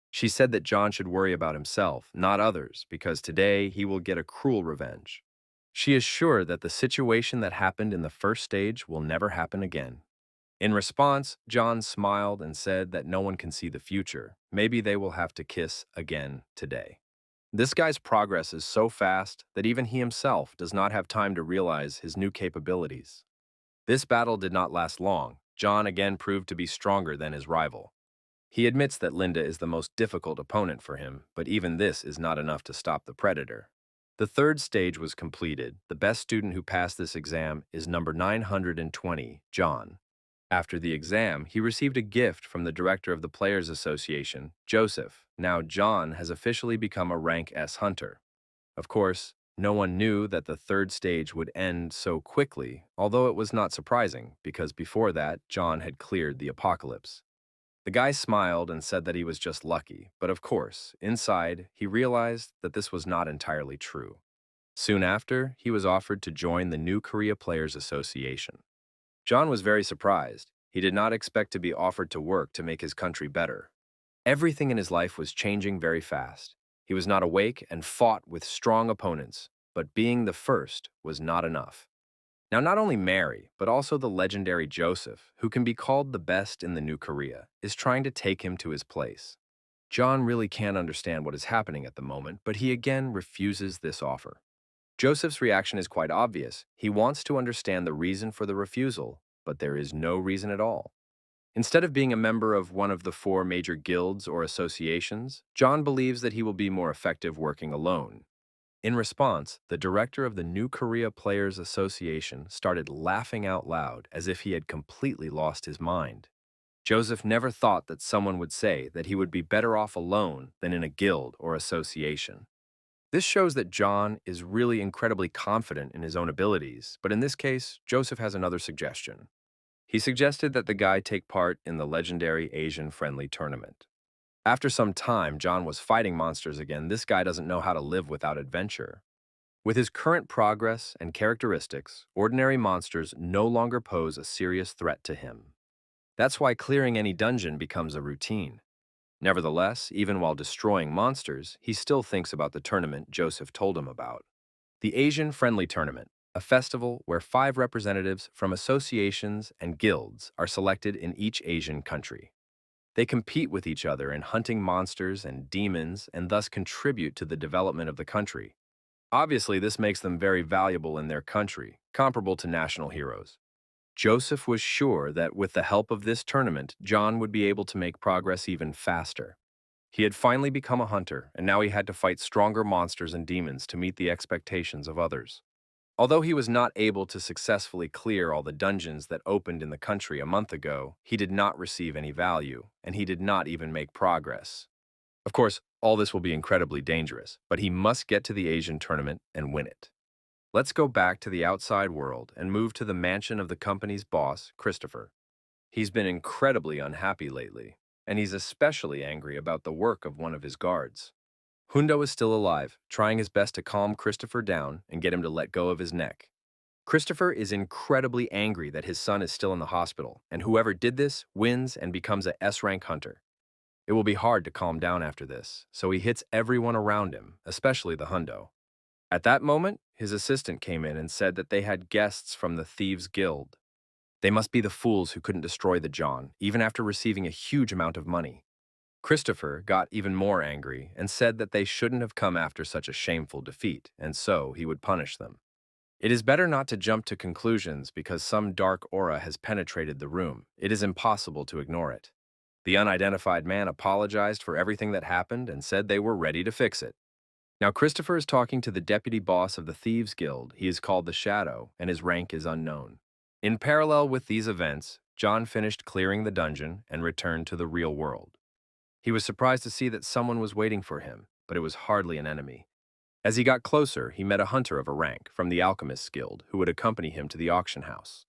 S1: She said that John should worry about himself, not others, because today he will get a cruel revenge. She is sure that the situation that happened in the first stage will never happen again. In response, John smiled and said that no one can see the future. Maybe they will have to kiss again today. This guy's progress is so fast that even he himself does not have time to realize his new capabilities. This battle did not last long. John again proved to be stronger than his rival. He admits that Linda is the most difficult opponent for him, but even this is not enough to stop the predator. The third stage was completed. The best student who passed this exam is number 920, John. After the exam, he received a gift from the director of the Players Association, Joseph. Now John has officially become a rank S hunter. Of course, no one knew that the third stage would end so quickly, although it was not surprising, because before that, John had cleared the apocalypse. The guy smiled and said that he was just lucky, but of course, inside, he realized that this was not entirely true. Soon after, he was offered to join the New Korea Players Association. John was very surprised. He did not expect to be offered to work to make his country better. Everything in his life was changing very fast. He was not awake and fought with strong opponents, but being the first was not enough. Now, not only Mary, but also the legendary Joseph, who can be called the best in the New Korea, is trying to take him to his place. John really can't understand what is happening at the moment, but he again refuses this offer. Joseph's reaction is quite obvious. He wants to understand the reason for the refusal, but there is no reason at all. Instead of being a member of one of the four major guilds or associations, John believes that he will be more effective working alone. In response, the director of the New Korea Players Association started laughing out loud as if he had completely lost his mind. Joseph never thought that someone would say that he would be better off alone than in a guild or association. This shows that John is really incredibly confident in his own abilities, but in this case, Joseph has another suggestion. He suggested that the guy take part in the legendary Asian-friendly tournament. After some time, John was fighting monsters again. This guy doesn't know how to live without adventure. With his current progress and characteristics, ordinary monsters no longer pose a serious threat to him. That's why clearing any dungeon becomes a routine. Nevertheless, even while destroying monsters, he still thinks about the tournament Joseph told him about. The Asian Friendly Tournament, a festival where 5 representatives from associations and guilds are selected in each Asian country. They compete with each other in hunting monsters and demons and thus contribute to the development of the country. Obviously, this makes them very valuable in their country, comparable to national heroes. Joseph was sure that with the help of this tournament, John would be able to make progress even faster. He had finally become a hunter, and now he had to fight stronger monsters and demons to meet the expectations of others. Although he was not able to successfully clear all the dungeons that opened in the country a month ago, he did not receive any value, and he did not even make progress. Of course, all this will be incredibly dangerous, but he must get to the Asian tournament and win it. Let's go back to the outside world and move to the mansion of the company's boss, Christopher. He's been incredibly unhappy lately, and he's especially angry about the work of one of his guards. Hundo is still alive, trying his best to calm Christopher down and get him to let go of his neck. Christopher is incredibly angry that his son is still in the hospital, and whoever did this wins and becomes a S-rank hunter. It will be hard to calm down after this, so he hits everyone around him, especially the Hundo. At that moment, his assistant came in and said that they had guests from the Thieves' Guild. They must be the fools who couldn't destroy the John, even after receiving a huge amount of money. Christopher got even more angry and said that they shouldn't have come after such a shameful defeat, and so he would punish them. It is better not to jump to conclusions because some dark aura has penetrated the room. It is impossible to ignore it. The unidentified man apologized for everything that happened and said they were ready to fix it. Now Christopher is talking to the deputy boss of the Thieves' Guild. He is called the Shadow, and his rank is unknown. In parallel with these events, John finished clearing the dungeon and returned to the real world. He was surprised to see that someone was waiting for him, but it was hardly an enemy. As he got closer, he met a hunter of a rank from the Alchemist's Guild who would accompany him to the auction house.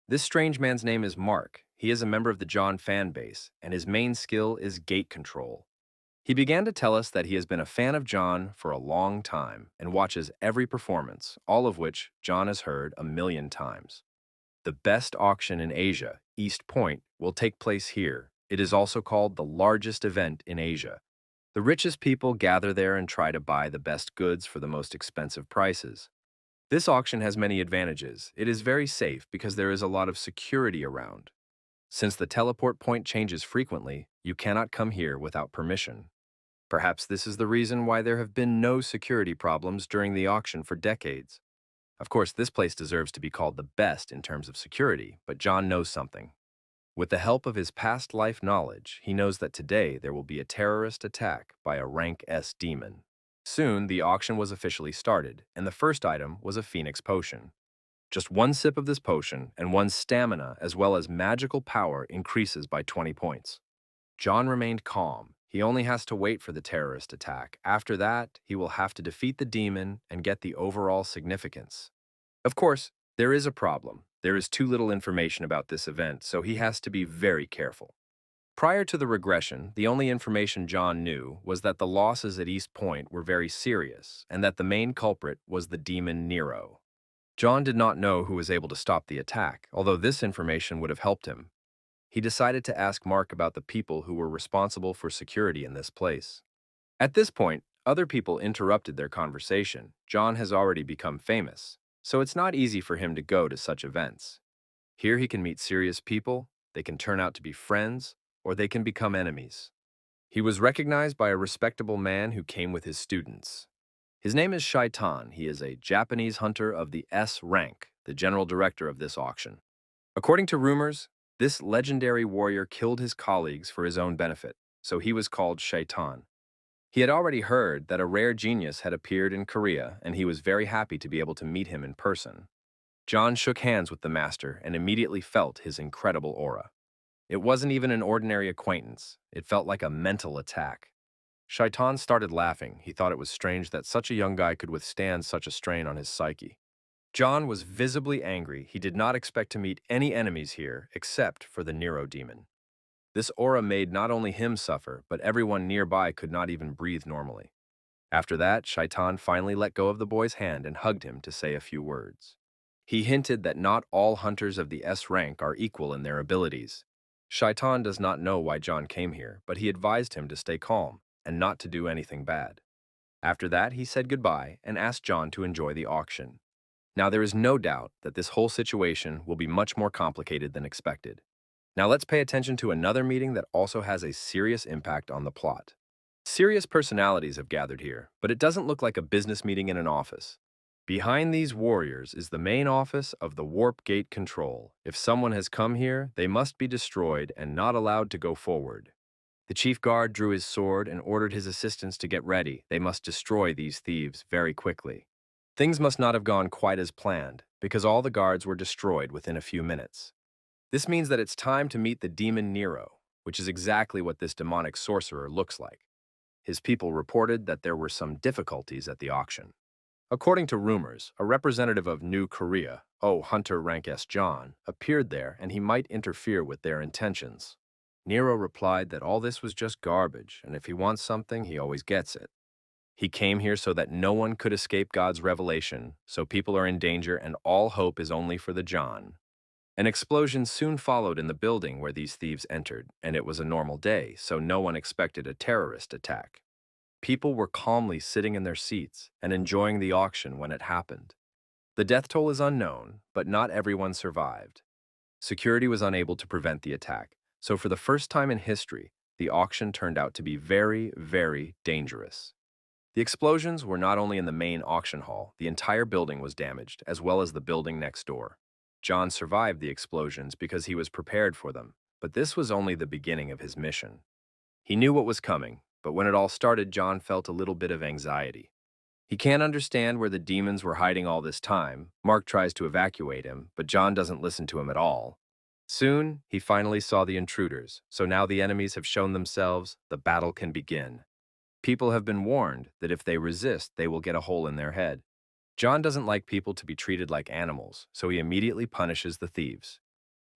S1: This strange man's name is Mark. He is a member of the John fan base, and his main skill is gate control. He began to tell us that he has been a fan of John for a long time and watches every performance, all of which John has heard a million times. The best auction in Asia, East Point, will take place here. It is also called the largest event in Asia. The richest people gather there and try to buy the best goods for the most expensive prices. This auction has many advantages. It is very safe because there is a lot of security around. Since the teleport point changes frequently, you cannot come here without permission. Perhaps this is the reason why there have been no security problems during the auction for decades. Of course, this place deserves to be called the best in terms of security, but John knows something. With the help of his past life knowledge, he knows that today there will be a terrorist attack by a rank S demon. Soon, the auction was officially started, and the first item was a Phoenix potion. Just one sip of this potion, and one's stamina as well as magical power increases by 20 points. John remained calm. He only has to wait for the terrorist attack. After that, he will have to defeat the demon and get the overall significance. Of course, there is a problem. There is too little information about this event, so he has to be very careful. Prior to the regression, the only information John knew was that the losses at East Point were very serious and that the main culprit was the demon Nero. John did not know who was able to stop the attack, although this information would have helped him. He decided to ask Mark about the people who were responsible for security in this place. At this point, other people interrupted their conversation. John has already become famous, so it's not easy for him to go to such events. Here he can meet serious people, they can turn out to be friends, or they can become enemies. He was recognized by a respectable man who came with his students. His name is Shaitan. He is a Japanese hunter of the S rank, the general director of this auction. According to rumors, This legendary warrior killed his colleagues for his own benefit, so he was called Shaitan. He had already heard that a rare genius had appeared in Korea, and he was very happy to be able to meet him in person. John shook hands with the master and immediately felt his incredible aura. It wasn't even an ordinary acquaintance, it felt like a mental attack. Shaitan started laughing. He thought it was strange that such a young guy could withstand such a strain on his psyche. John was visibly angry. He did not expect to meet any enemies here except for the Nero demon. This aura made not only him suffer, but everyone nearby could not even breathe normally. After that, Shaitan finally let go of the boy's hand and hugged him to say a few words. He hinted that not all hunters of the S rank are equal in their abilities. Shaitan does not know why John came here, but he advised him to stay calm and not to do anything bad. After that, he said goodbye and asked John to enjoy the auction. Now, there is no doubt that this whole situation will be much more complicated than expected. Now, let's pay attention to another meeting that also has a serious impact on the plot. Serious personalities have gathered here, but it doesn't look like a business meeting in an office. Behind these warriors is the main office of the Warp Gate Control. If someone has come here, they must be destroyed and not allowed to go forward. The chief guard drew his sword and ordered his assistants to get ready. They must destroy these thieves very quickly. Things must not have gone quite as planned, because all the guards were destroyed within a few minutes. This means that it's time to meet the demon Nero, which is exactly what this demonic sorcerer looks like. His people reported that there were some difficulties at the auction. According to rumors, a representative of New Korea, Hunter Rank S. John, appeared there and he might interfere with their intentions. Nero replied that all this was just garbage, and if he wants something, he always gets it. He came here so that no one could escape God's revelation, so people are in danger and all hope is only for the John. An explosion soon followed in the building where these thieves entered, and it was a normal day, so no one expected a terrorist attack. People were calmly sitting in their seats and enjoying the auction when it happened. The death toll is unknown, but not everyone survived. Security was unable to prevent the attack, so for the first time in history, the auction turned out to be very, very dangerous. The explosions were not only in the main auction hall, the entire building was damaged, as well as the building next door. John survived the explosions because he was prepared for them, but this was only the beginning of his mission. He knew what was coming, but when it all started, John felt a little bit of anxiety. He can't understand where the demons were hiding all this time. Mark tries to evacuate him, but John doesn't listen to him at all. Soon, he finally saw the intruders, so now the enemies have shown themselves, the battle can begin. People have been warned that if they resist, they will get a hole in their head. John doesn't like people to be treated like animals, so he immediately punishes the thieves.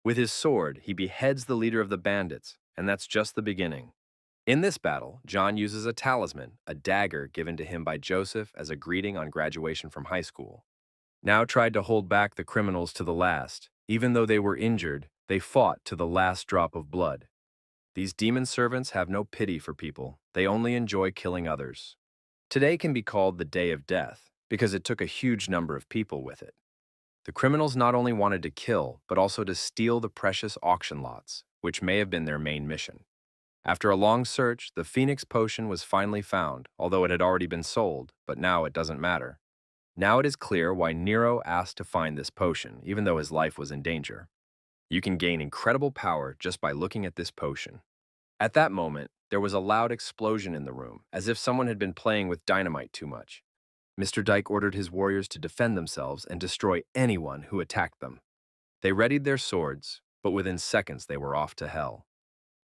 S1: With his sword, he beheads the leader of the bandits, and that's just the beginning. In this battle, John uses a talisman, a dagger given to him by Joseph as a greeting on graduation from high school. Now tried to hold back the criminals to the last. Even though they were injured, they fought to the last drop of blood. These demon servants have no pity for people. They only enjoy killing others. Today can be called the Day of Death because it took a huge number of people with it. The criminals not only wanted to kill, but also to steal the precious auction lots, which may have been their main mission. After a long search, the Phoenix Potion was finally found, although it had already been sold, but now it doesn't matter. Now it is clear why Nero asked to find this potion, even though his life was in danger. You can gain incredible power just by looking at this potion. At that moment, there was a loud explosion in the room, as if someone had been playing with dynamite too much. Mr. Dyke ordered his warriors to defend themselves and destroy anyone who attacked them. They readied their swords, but within seconds they were off to hell.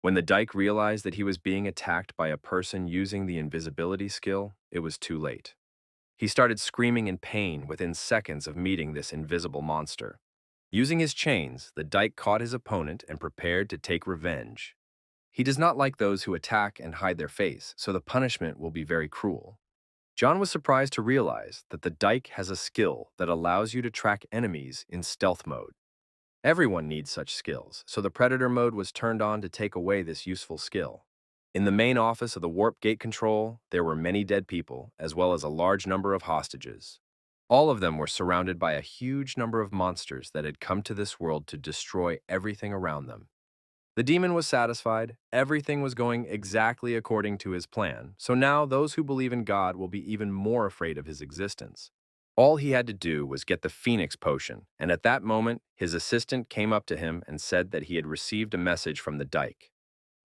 S1: When the Dyke realized that he was being attacked by a person using the invisibility skill, it was too late. He started screaming in pain within seconds of meeting this invisible monster. Using his chains, the Dyke caught his opponent and prepared to take revenge. He does not like those who attack and hide their face, so the punishment will be very cruel. John was surprised to realize that the Dyke has a skill that allows you to track enemies in stealth mode. Everyone needs such skills, so the Predator mode was turned on to take away this useful skill. In the main office of the Warp Gate Control, there were many dead people, as well as a large number of hostages. All of them were surrounded by a huge number of monsters that had come to this world to destroy everything around them. The demon was satisfied, everything was going exactly according to his plan, so now those who believe in God will be even more afraid of his existence. All he had to do was get the Phoenix potion, and at that moment, his assistant came up to him and said that he had received a message from the dike.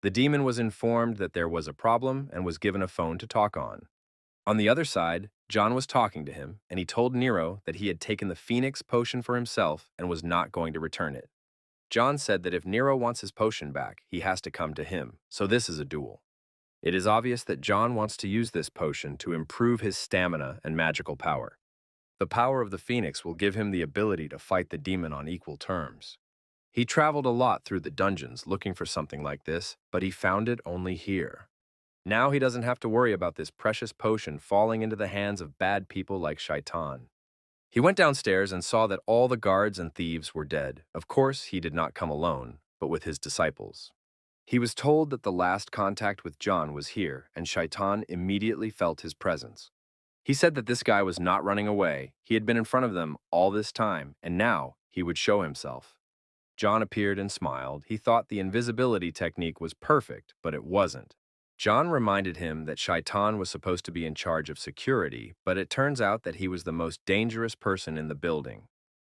S1: The demon was informed that there was a problem and was given a phone to talk on. On the other side, John was talking to him, and he told Nero that he had taken the Phoenix potion for himself and was not going to return it. John said that if Nero wants his potion back, he has to come to him, so this is a duel. It is obvious that John wants to use this potion to improve his stamina and magical power. The power of the Phoenix will give him the ability to fight the demon on equal terms. He traveled a lot through the dungeons looking for something like this, but he found it only here. Now he doesn't have to worry about this precious potion falling into the hands of bad people like Shaitan. He went downstairs and saw that all the guards and thieves were dead. Of course, he did not come alone, but with his disciples. He was told that the last contact with John was here, and Shaitan immediately felt his presence. He said that this guy was not running away. He had been in front of them all this time, and now he would show himself. John appeared and smiled. He thought the invisibility technique was perfect, but it wasn't. John reminded him that Shaitan was supposed to be in charge of security, but it turns out that he was the most dangerous person in the building.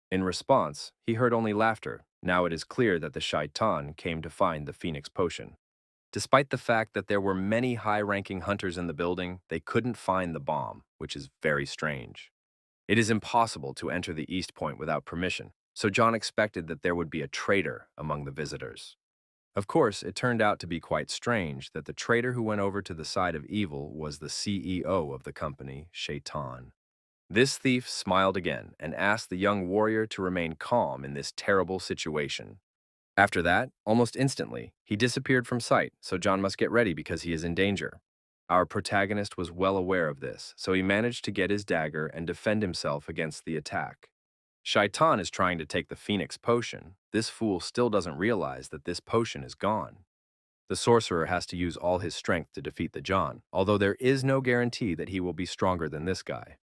S1: In response, he heard only laughter. Now it is clear that the Shaitan came to find the Phoenix potion. Despite the fact that there were many high-ranking hunters in the building, they couldn't find the bomb, which is very strange. It is impossible to enter the East Point without permission, so John expected that there would be a traitor among the visitors. Of course, it turned out to be quite strange that the traitor who went over to the side of evil was the CEO of the company, Shaitan. This thief smiled again and asked the young warrior to remain calm in this terrible situation. After that, almost instantly, he disappeared from sight, so John must get ready because he is in danger. Our protagonist was well aware of this, so he managed to get his dagger and defend himself against the attack. Shaitan is trying to take the Phoenix potion. This fool still doesn't realize that this potion is gone. The sorcerer has to use all his strength to defeat the John, although there is no guarantee that he will be stronger than this guy.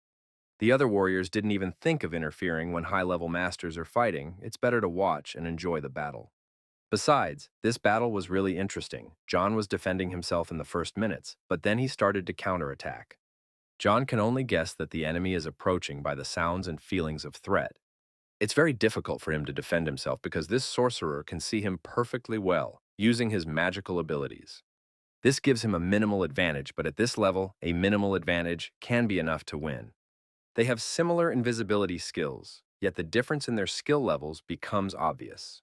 S1: The other warriors didn't even think of interfering when high-level masters are fighting. It's better to watch and enjoy the battle. Besides, this battle was really interesting. John was defending himself in the first minutes, but then he started to counterattack. John can only guess that the enemy is approaching by the sounds and feelings of threat. It's very difficult for him to defend himself because this sorcerer can see him perfectly well, using his magical abilities. This gives him a minimal advantage, but at this level, a minimal advantage can be enough to win. They have similar invisibility skills, yet the difference in their skill levels becomes obvious.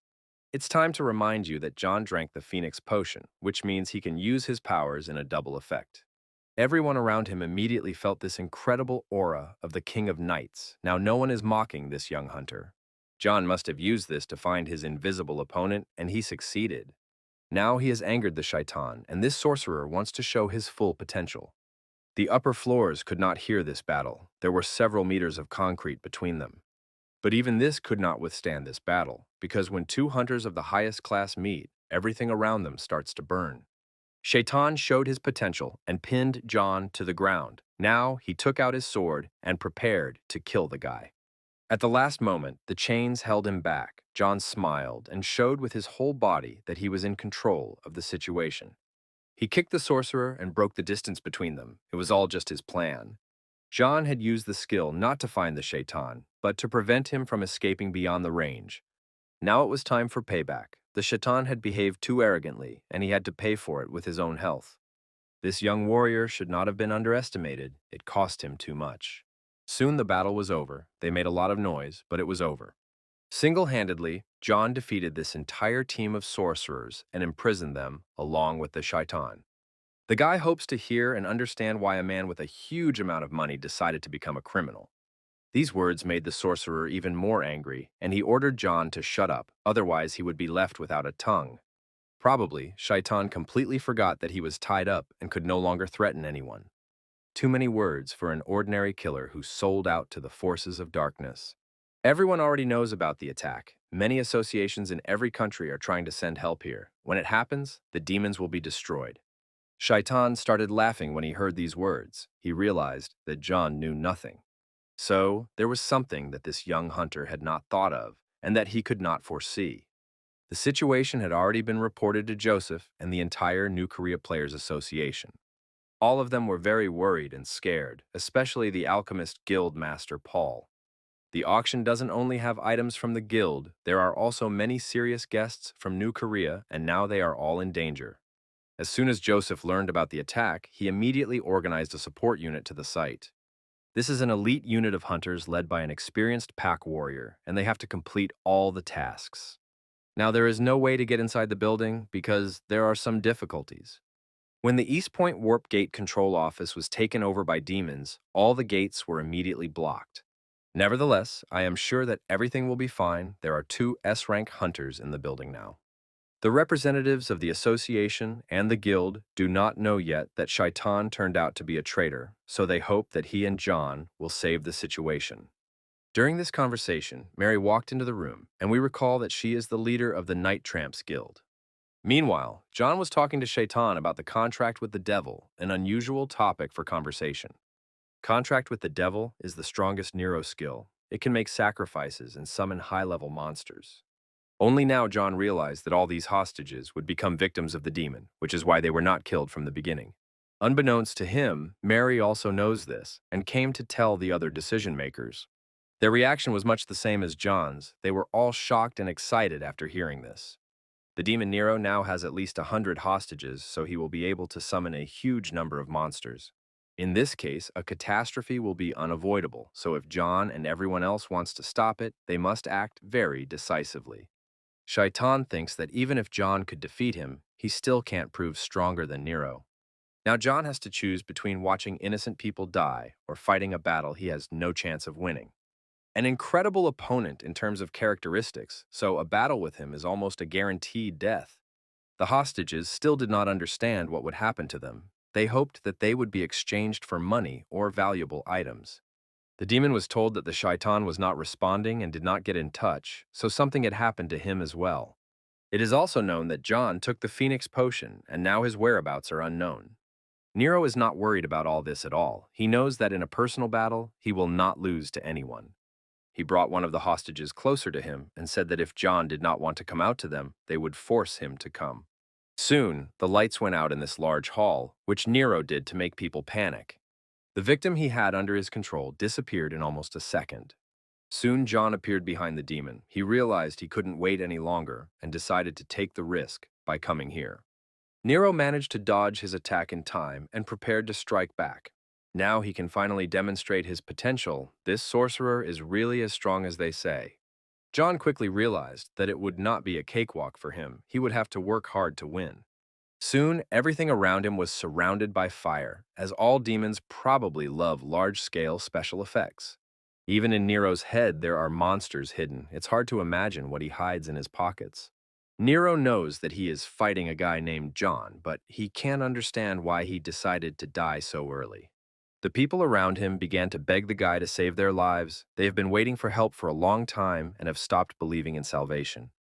S1: It's time to remind you that John drank the Phoenix potion, which means he can use his powers in a double effect. Everyone around him immediately felt this incredible aura of the King of Knights. Now no one is mocking this young hunter. John must have used this to find his invisible opponent, and he succeeded. Now he has angered the Shaitan, and this sorcerer wants to show his full potential. The upper floors could not hear this battle. There were several meters of concrete between them. But even this could not withstand this battle, because when two hunters of the highest class meet, everything around them starts to burn. Shaitan showed his potential and pinned John to the ground. Now he took out his sword and prepared to kill the guy. At the last moment, the chains held him back. John smiled and showed with his whole body that he was in control of the situation. He kicked the sorcerer and broke the distance between them. It was all just his plan. John had used the skill not to find the Shaitan, but to prevent him from escaping beyond the range. Now it was time for payback. The Shaitan had behaved too arrogantly, and he had to pay for it with his own health. This young warrior should not have been underestimated. It cost him too much. Soon the battle was over. They made a lot of noise, but it was over. Single-handedly, John defeated this entire team of sorcerers and imprisoned them along with the Shaitan. The guy hopes to hear and understand why a man with a huge amount of money decided to become a criminal. These words made the sorcerer even more angry, and he ordered John to shut up, otherwise he would be left without a tongue. Probably, Shaitan completely forgot that he was tied up and could no longer threaten anyone. Too many words for an ordinary killer who sold out to the forces of darkness. Everyone already knows about the attack. Many associations in every country are trying to send help here. When it happens, the demons will be destroyed. Shaitan started laughing when he heard these words. He realized that John knew nothing. So, there was something that this young hunter had not thought of, and that he could not foresee. The situation had already been reported to Joseph and the entire New Korea Players Association. All of them were very worried and scared, especially the alchemist guild master Paul. The auction doesn't only have items from the guild, there are also many serious guests from New Korea, and now they are all in danger. As soon as Joseph learned about the attack, he immediately organized a support unit to the site. This is an elite unit of hunters led by an experienced pack warrior, and they have to complete all the tasks. Now, there is no way to get inside the building because there are some difficulties. When the East Point Warp Gate Control Office was taken over by demons, all the gates were immediately blocked. Nevertheless, I am sure that everything will be fine. There are two S-rank hunters in the building now. The representatives of the association and the guild do not know yet that Shaitan turned out to be a traitor, so they hope that he and John will save the situation. During this conversation, Mary walked into the room, and we recall that she is the leader of the Night Tramps Guild. Meanwhile, John was talking to Shaitan about the contract with the devil, an unusual topic for conversation. Contract with the devil is the strongest Nero skill. It can make sacrifices and summon high-level monsters. Only now John realized that all these hostages would become victims of the demon, which is why they were not killed from the beginning. Unbeknownst to him, Mary also knows this and came to tell the other decision-makers. Their reaction was much the same as John's. They were all shocked and excited after hearing this. The demon Nero now has at least 100 hostages, so he will be able to summon a huge number of monsters. In this case, a catastrophe will be unavoidable, so if John and everyone else wants to stop it, they must act very decisively. Shaitan thinks that even if John could defeat him, he still can't prove stronger than Nero. Now John has to choose between watching innocent people die or fighting a battle he has no chance of winning. An incredible opponent in terms of characteristics, so a battle with him is almost a guaranteed death. The hostages still did not understand what would happen to them. They hoped that they would be exchanged for money or valuable items. The demon was told that the Shaitan was not responding and did not get in touch, so something had happened to him as well. It is also known that John took the Phoenix Potion, and now his whereabouts are unknown. Nero is not worried about all this at all. He knows that in a personal battle, he will not lose to anyone. He brought one of the hostages closer to him and said that if John did not want to come out to them, they would force him to come. Soon, the lights went out in this large hall, which Nero did to make people panic. The victim he had under his control disappeared in almost a second. Soon John appeared behind the demon. He realized he couldn't wait any longer and decided to take the risk by coming here. Nero managed to dodge his attack in time and prepared to strike back. Now he can finally demonstrate his potential. This sorcerer is really as strong as they say. John quickly realized that it would not be a cakewalk for him. He would have to work hard to win. Soon, everything around him was surrounded by fire, as all demons probably love large-scale special effects. Even in Nero's head, there are monsters hidden. It's hard to imagine what he hides in his pockets. Nero knows that he is fighting a guy named John, but he can't understand why he decided to die so early. The people around him began to beg the guy to save their lives. They have been waiting for help for a long time and have stopped believing in salvation.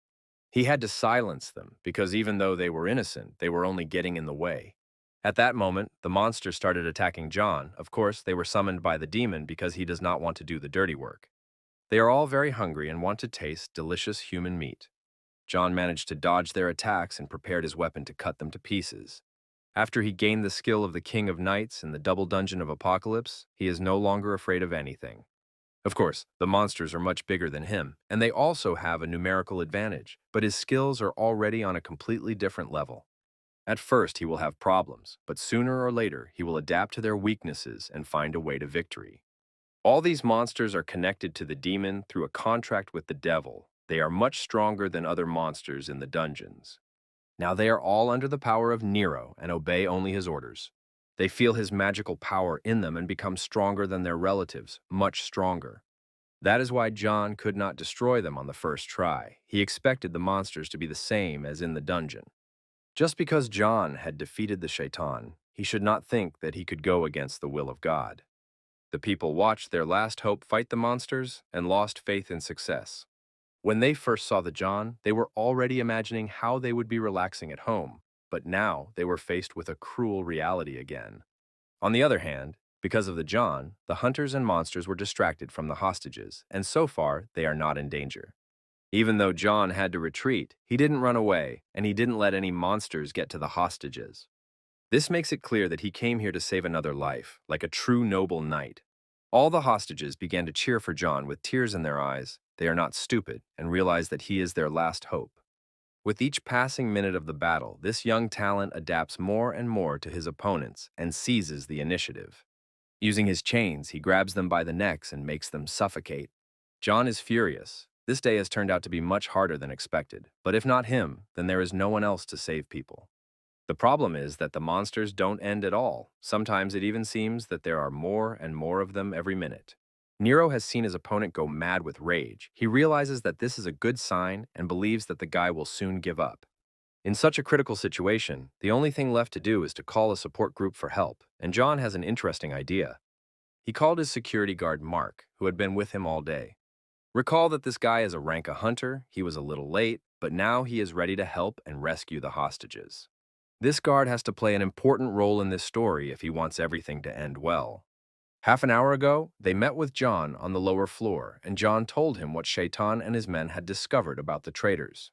S1: He had to silence them because even though they were innocent, they were only getting in the way. At that moment, the monsters started attacking John. Of course, they were summoned by the demon because he does not want to do the dirty work. They are all very hungry and want to taste delicious human meat. John managed to dodge their attacks and prepared his weapon to cut them to pieces. After he gained the skill of the King of Knights in the Double Dungeon of Apocalypse, he is no longer afraid of anything. Of course, the monsters are much bigger than him, and they also have a numerical advantage, but his skills are already on a completely different level. At first, he will have problems, but sooner or later, he will adapt to their weaknesses and find a way to victory. All these monsters are connected to the demon through a contract with the devil. They are much stronger than other monsters in the dungeons. Now they are all under the power of Nero and obey only his orders. They feel his magical power in them and become stronger than their relatives, much stronger. That is why John could not destroy them on the first try. He expected the monsters to be the same as in the dungeon. Just because John had defeated the Shaitan, he should not think that he could go against the will of God. The people watched their last hope fight the monsters and lost faith in success. When they first saw the John, they were already imagining how they would be relaxing at home, but now they were faced with a cruel reality again. On the other hand, because of the John, the hunters and monsters were distracted from the hostages, and so far they are not in danger. Even though John had to retreat, he didn't run away, and he didn't let any monsters get to the hostages. This makes it clear that he came here to save another life, like a true noble knight. All the hostages began to cheer for John with tears in their eyes. They are not stupid and realize that he is their last hope. With each passing minute of the battle, this young talent adapts more and more to his opponents and seizes the initiative. Using his chains, he grabs them by the necks and makes them suffocate. John is furious. This day has turned out to be much harder than expected, but if not him, then there is no one else to save people. The problem is that the monsters don't end at all. Sometimes it even seems that there are more and more of them every minute. Nero has seen his opponent go mad with rage. He realizes that this is a good sign and believes that the guy will soon give up. In such a critical situation, the only thing left to do is to call a support group for help, and John has an interesting idea. He called his security guard Mark, who had been with him all day. Recall that this guy is a rank a hunter, he was a little late, but now he is ready to help and rescue the hostages. This guard has to play an important role in this story if he wants everything to end well. Half an hour ago, they met with John on the lower floor, and John told him what Shaitan and his men had discovered about the traitors.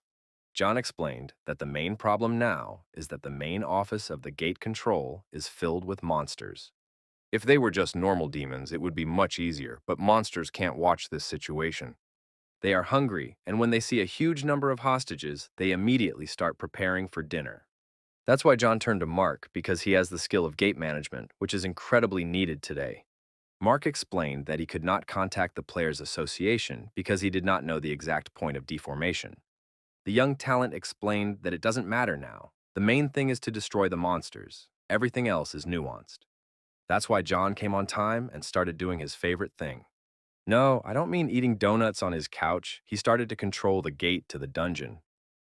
S1: John explained that the main problem now is that the main office of the gate control is filled with monsters. If they were just normal demons, it would be much easier, but monsters can't watch this situation. They are hungry, and when they see a huge number of hostages, they immediately start preparing for dinner. That's why John turned to Mark, because he has the skill of gate management, which is incredibly needed today. Mark explained that he could not contact the Players Association because he did not know the exact point of deformation. The young talent explained that it doesn't matter now. The main thing is to destroy the monsters. Everything else is nuanced. That's why John came on time and started doing his favorite thing. No, I don't mean eating donuts on his couch. He started to control the gate to the dungeon.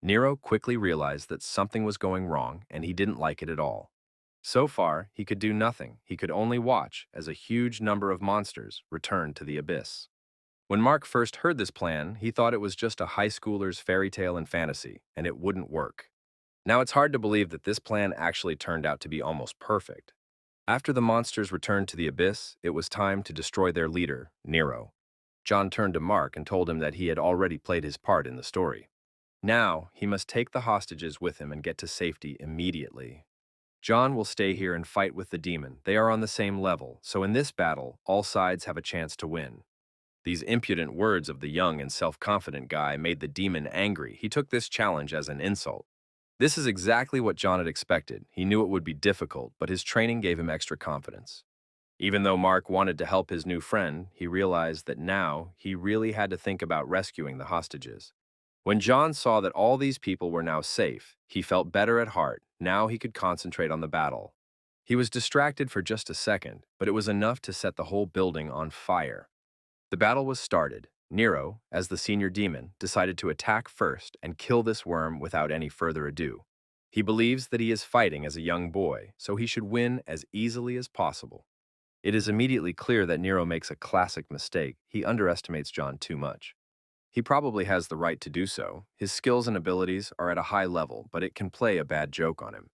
S1: Nero quickly realized that something was going wrong, and he didn't like it at all. So far, he could do nothing. He could only watch as a huge number of monsters returned to the abyss. When Mark first heard this plan, he thought it was just a high schooler's fairy tale and fantasy, and it wouldn't work. Now it's hard to believe that this plan actually turned out to be almost perfect. After the monsters returned to the abyss, it was time to destroy their leader, Nero. John turned to Mark and told him that he had already played his part in the story. Now, he must take the hostages with him and get to safety immediately. John will stay here and fight with the demon. They are on the same level, so in this battle, all sides have a chance to win. These impudent words of the young and self-confident guy made the demon angry. He took this challenge as an insult. This is exactly what John had expected. He knew it would be difficult, but his training gave him extra confidence. Even though Mark wanted to help his new friend, he realized that now he really had to think about rescuing the hostages. When John saw that all these people were now safe, he felt better at heart. Now he could concentrate on the battle. He was distracted for just a second, but it was enough to set the whole building on fire. The battle was started. Nero, as the senior demon, decided to attack first and kill this worm without any further ado. He believes that he is fighting as a young boy, so he should win as easily as possible. It is immediately clear that Nero makes a classic mistake. He underestimates John too much. He probably has the right to do so. His skills and abilities are at a high level, but it can play a bad joke on him.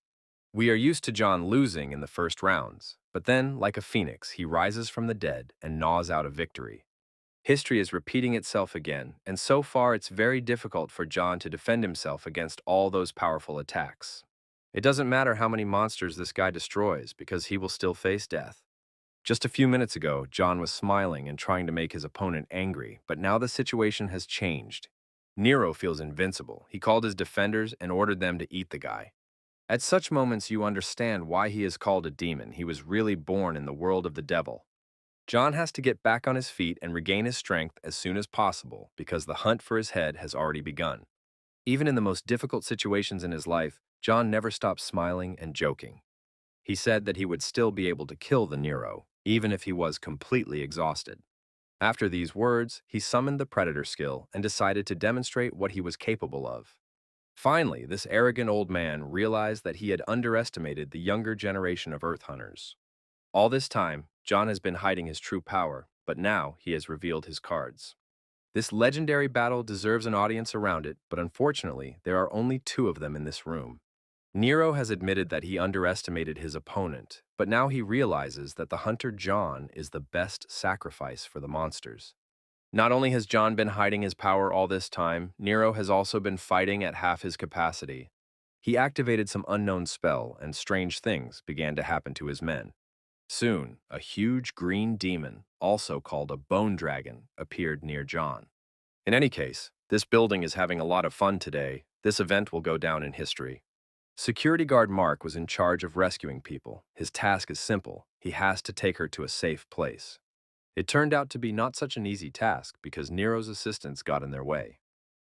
S1: We are used to John losing in the first rounds, but then, like a phoenix, he rises from the dead and gnaws out a victory. History is repeating itself again, and so far it's very difficult for John to defend himself against all those powerful attacks. It doesn't matter how many monsters this guy destroys, because he will still face death. Just a few minutes ago, John was smiling and trying to make his opponent angry, but now the situation has changed. Nero feels invincible. He called his defenders and ordered them to eat the guy. At such moments, you understand why he is called a demon. He was really born in the world of the devil. John has to get back on his feet and regain his strength as soon as possible because the hunt for his head has already begun. Even in the most difficult situations in his life, John never stopped smiling and joking. He said that he would still be able to kill the Nero, even if he was completely exhausted. After these words, he summoned the Predator skill and decided to demonstrate what he was capable of. Finally, this arrogant old man realized that he had underestimated the younger generation of Earth Hunters. All this time, John has been hiding his true power, but now he has revealed his cards. This legendary battle deserves an audience around it, but unfortunately, there are only two of them in this room. Nero has admitted that he underestimated his opponent, but now he realizes that the hunter John is the best sacrifice for the monsters. Not only has John been hiding his power all this time, Nero has also been fighting at half his capacity. He activated some unknown spell, and strange things began to happen to his men. Soon, a huge green demon, also called a bone dragon, appeared near John. In any case, this building is having a lot of fun today. This event will go down in history. Security guard Mark was in charge of rescuing people. His task is simple. He has to take her to a safe place. It turned out to be not such an easy task because Nero's assistants got in their way.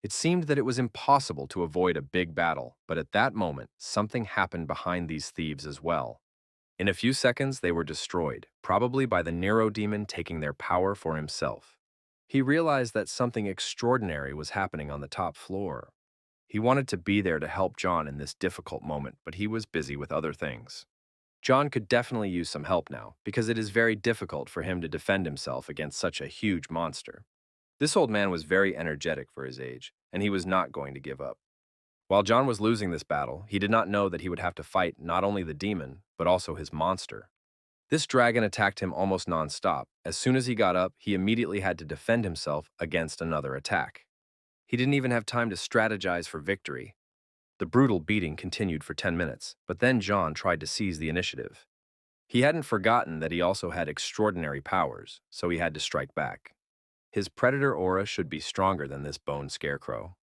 S1: It seemed that it was impossible to avoid a big battle, but at that moment, something happened behind these thieves as well. In a few seconds, they were destroyed, probably by the Nero demon taking their power for himself. He realized that something extraordinary was happening on the top floor. He wanted to be there to help John in this difficult moment, but he was busy with other things. John could definitely use some help now, because it is very difficult for him to defend himself against such a huge monster. This old man was very energetic for his age, and he was not going to give up. While John was losing this battle, he did not know that he would have to fight not only the demon, but also his monster. This dragon attacked him almost non-stop. As soon as he got up, he immediately had to defend himself against another attack. He didn't even have time to strategize for victory. The brutal beating continued for 10 minutes, but then John tried to seize the initiative. He hadn't forgotten that he also had extraordinary powers, so he had to strike back. His predator aura should be stronger than this bone scarecrow.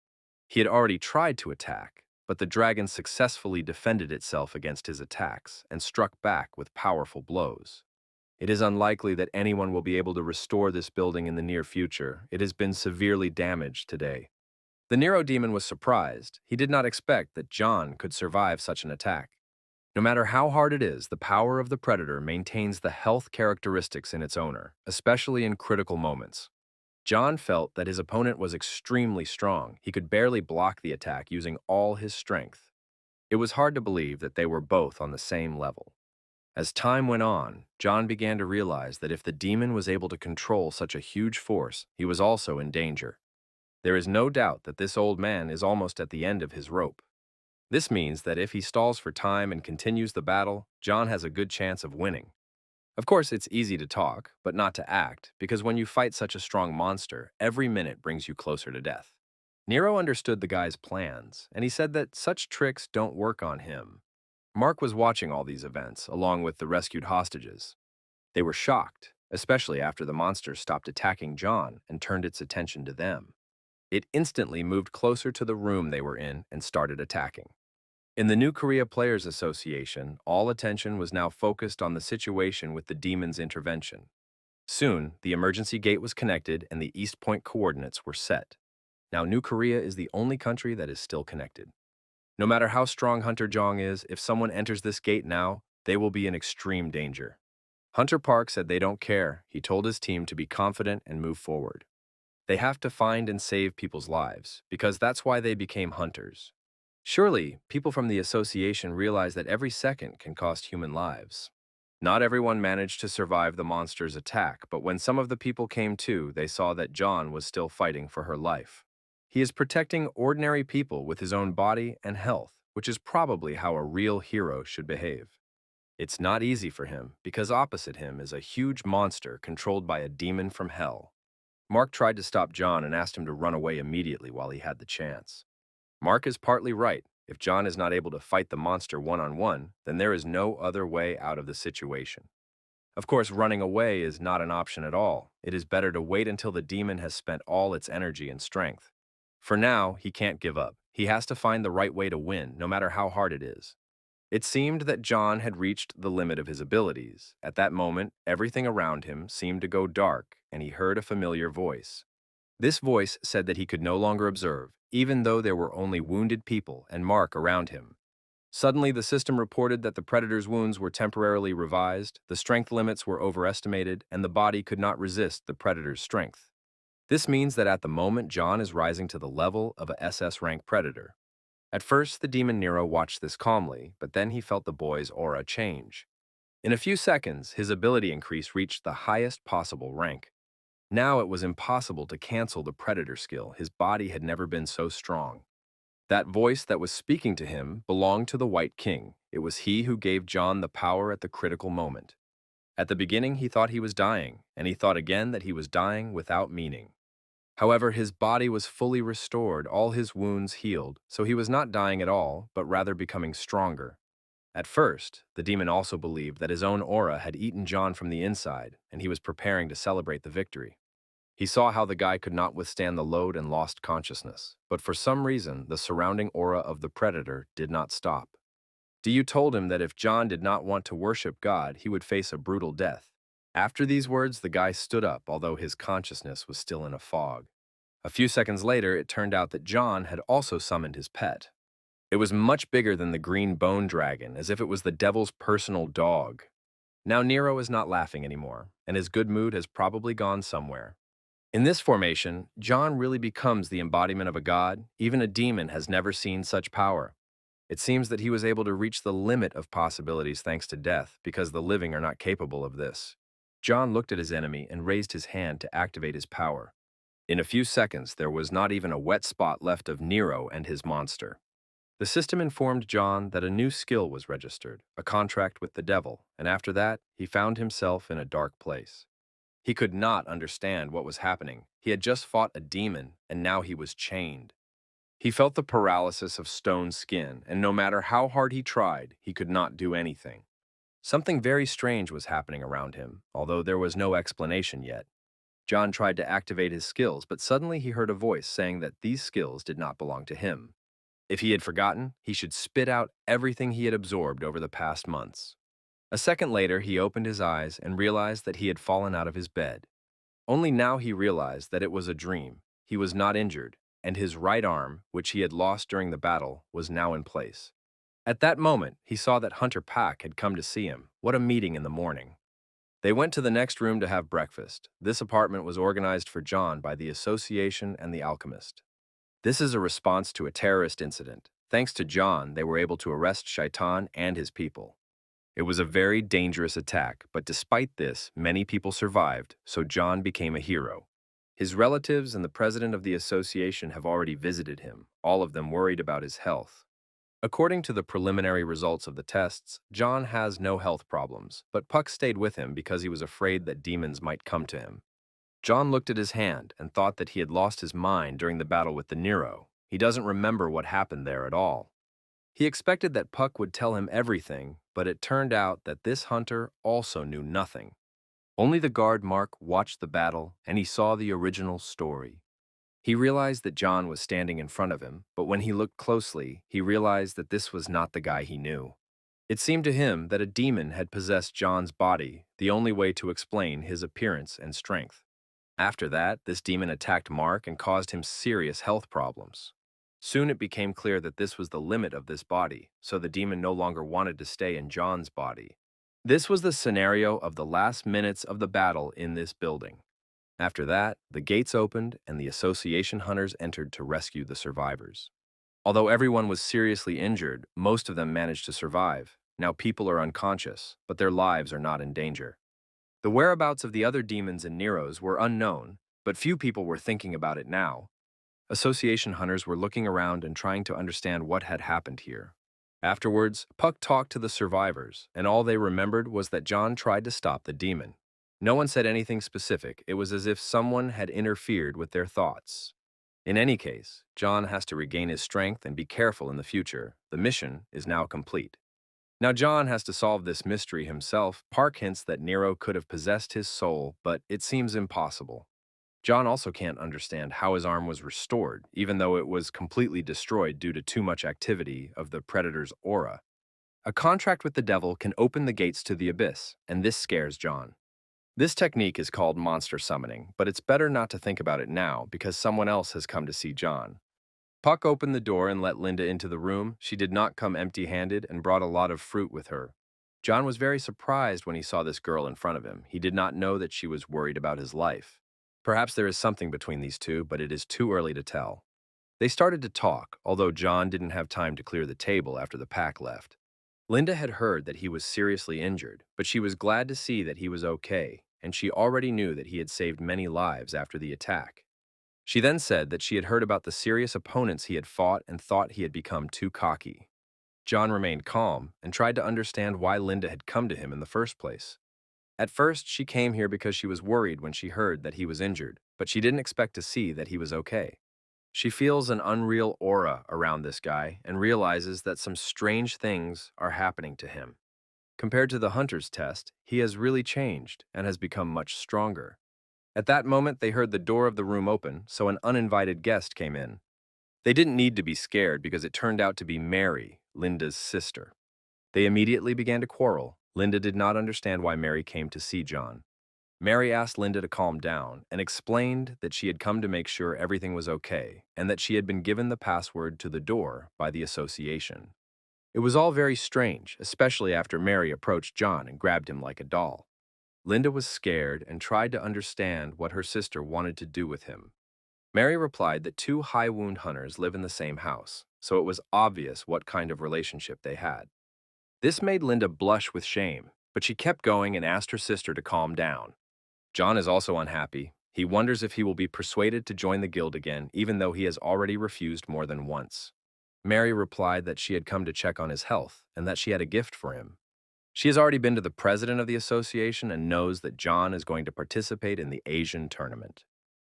S1: He had already tried to attack, but the dragon successfully defended itself against his attacks and struck back with powerful blows. It is unlikely that anyone will be able to restore this building in the near future. It has been severely damaged today. The Nero demon was surprised. He did not expect that John could survive such an attack. No matter how hard it is, the power of the predator maintains the health characteristics in its owner, especially in critical moments. John felt that his opponent was extremely strong. He could barely block the attack using all his strength. It was hard to believe that they were both on the same level. As time went on, John began to realize that if the demon was able to control such a huge force, he was also in danger. There is no doubt that this old man is almost at the end of his rope. This means that if he stalls for time and continues the battle, John has a good chance of winning. Of course, it's easy to talk, but not to act, because when you fight such a strong monster, every minute brings you closer to death. Nero understood the guy's plans, and he said that such tricks don't work on him. Mark was watching all these events, along with the rescued hostages. They were shocked, especially after the monster stopped attacking John and turned its attention to them. It instantly moved closer to the room they were in and started attacking. In the New Korea Players Association, all attention was now focused on the situation with the demon's intervention. Soon, the emergency gate was connected and the East Point coordinates were set. Now, New Korea is the only country that is still connected. No matter how strong Hunter Jong is, if someone enters this gate now, they will be in extreme danger. Hunter Park said they don't care. He told his team to be confident and move forward. They have to find and save people's lives, because that's why they became hunters. Surely, people from the association realize that every second can cost human lives. Not everyone managed to survive the monster's attack, but when some of the people came to, they saw that John was still fighting for her life. He is protecting ordinary people with his own body and health, which is probably how a real hero should behave. It's not easy for him, because opposite him is a huge monster controlled by a demon from hell. Mark tried to stop John and asked him to run away immediately while he had the chance. Mark is partly right. If John is not able to fight the monster one-on-one, then there is no other way out of the situation. Of course, running away is not an option at all. It is better to wait until the demon has spent all its energy and strength. For now, he can't give up. He has to find the right way to win, no matter how hard it is. It seemed that John had reached the limit of his abilities. At that moment, everything around him seemed to go dark, and he heard a familiar voice. This voice said that he could no longer observe, even though there were only wounded people and Mark around him. Suddenly, the system reported that the predator's wounds were temporarily revised, the strength limits were overestimated, and the body could not resist the predator's strength. This means that at the moment, John is rising to the level of a SS rank predator. At first, the demon Nero watched this calmly, but then he felt the boy's aura change. In a few seconds, his ability increase reached the highest possible rank. Now it was impossible to cancel the predator skill. His body had never been so strong. That voice that was speaking to him belonged to the White King. It was he who gave John the power at the critical moment. At the beginning, he thought he was dying, and he thought again that he was dying without meaning. However, his body was fully restored, all his wounds healed, so he was not dying at all, but rather becoming stronger. At first, the demon also believed that his own aura had eaten John from the inside, and he was preparing to celebrate the victory. He saw how the guy could not withstand the load and lost consciousness, but for some reason, the surrounding aura of the predator did not stop. Diyu told him that if John did not want to worship God, he would face a brutal death. After these words, the guy stood up, although his consciousness was still in a fog. A few seconds later, it turned out that John had also summoned his pet. It was much bigger than the green bone dragon, as if it was the devil's personal dog. Now Nero is not laughing anymore, and his good mood has probably gone somewhere. In this formation, John really becomes the embodiment of a god. Even a demon has never seen such power. It seems that he was able to reach the limit of possibilities thanks to death, because the living are not capable of this. John looked at his enemy and raised his hand to activate his power. In a few seconds, there was not even a wet spot left of Nero and his monster. The system informed John that a new skill was registered, a contract with the devil, and after that, he found himself in a dark place. He could not understand what was happening. He had just fought a demon, and now he was chained. He felt the paralysis of stone skin, and no matter how hard he tried, he could not do anything. Something very strange was happening around him, although there was no explanation yet. John tried to activate his skills, but suddenly he heard a voice saying that these skills did not belong to him. If he had forgotten, he should spit out everything he had absorbed over the past months. A second later, he opened his eyes and realized that he had fallen out of his bed. Only now he realized that it was a dream. He was not injured, and his right arm, which he had lost during the battle, was now in place. At that moment, he saw that Hunter Pak had come to see him. What a meeting in the morning. They went to the next room to have breakfast. This apartment was organized for John by the Association and the Alchemist. This is a response to a terrorist incident. Thanks to John, they were able to arrest Shaitan and his people. It was a very dangerous attack, but despite this, many people survived, so John became a hero. His relatives and the president of the association have already visited him, all of them worried about his health. According to the preliminary results of the tests, John has no health problems, but Puck stayed with him because he was afraid that demons might come to him. John looked at his hand and thought that he had lost his mind during the battle with the Nero. He doesn't remember what happened there at all. He expected that Puck would tell him everything, but it turned out that this hunter also knew nothing. Only the guard Mark watched the battle, and he saw the original story. He realized that John was standing in front of him, but when he looked closely, he realized that this was not the guy he knew. It seemed to him that a demon had possessed John's body, the only way to explain his appearance and strength. After that, this demon attacked Mark and caused him serious health problems. Soon it became clear that this was the limit of this body, so the demon no longer wanted to stay in John's body. This was the scenario of the last minutes of the battle in this building. After that, the gates opened and the association hunters entered to rescue the survivors. Although everyone was seriously injured, most of them managed to survive. Now people are unconscious, but their lives are not in danger. The whereabouts of the other demons and Neros were unknown, but few people were thinking about it now. Association hunters were looking around and trying to understand what had happened here. Afterwards, Puck talked to the survivors, and all they remembered was that John tried to stop the demon. No one said anything specific. It was as if someone had interfered with their thoughts. In any case, John has to regain his strength and be careful in the future. The mission is now complete. Now John has to solve this mystery himself. Park hints that Nero could have possessed his soul, but it seems impossible. John also can't understand how his arm was restored, even though it was completely destroyed due to too much activity of the predator's aura. A contract with the devil can open the gates to the abyss, and this scares John. This technique is called monster summoning, but it's better not to think about it now because someone else has come to see John. Puck opened the door and let Linda into the room. She did not come empty-handed and brought a lot of fruit with her. John was very surprised when he saw this girl in front of him. He did not know that she was worried about his life. Perhaps there is something between these two, but it is too early to tell. They started to talk, although John didn't have time to clear the table after the pack left. Linda had heard that he was seriously injured, but she was glad to see that he was okay, and she already knew that he had saved many lives after the attack. She then said that she had heard about the serious opponents he had fought and thought he had become too cocky. John remained calm and tried to understand why Linda had come to him in the first place. At first, she came here because she was worried when she heard that he was injured, but she didn't expect to see that he was okay. She feels an unreal aura around this guy and realizes that some strange things are happening to him. Compared to the hunter's test, he has really changed and has become much stronger. At that moment, they heard the door of the room open, so an uninvited guest came in. They didn't need to be scared because it turned out to be Mary, Linda's sister. They immediately began to quarrel. Linda did not understand why Mary came to see John. Mary asked Linda to calm down and explained that she had come to make sure everything was okay and that she had been given the password to the door by the association. It was all very strange, especially after Mary approached John and grabbed him like a doll. Linda was scared and tried to understand what her sister wanted to do with him. Mary replied that two high wound hunters live in the same house, so it was obvious what kind of relationship they had. This made Linda blush with shame, but she kept going and asked her sister to calm down. John is also unhappy. He wonders if he will be persuaded to join the guild again, even though he has already refused more than once. Mary replied that she had come to check on his health and that she had a gift for him. She has already been to the president of the association and knows that John is going to participate in the Asian tournament.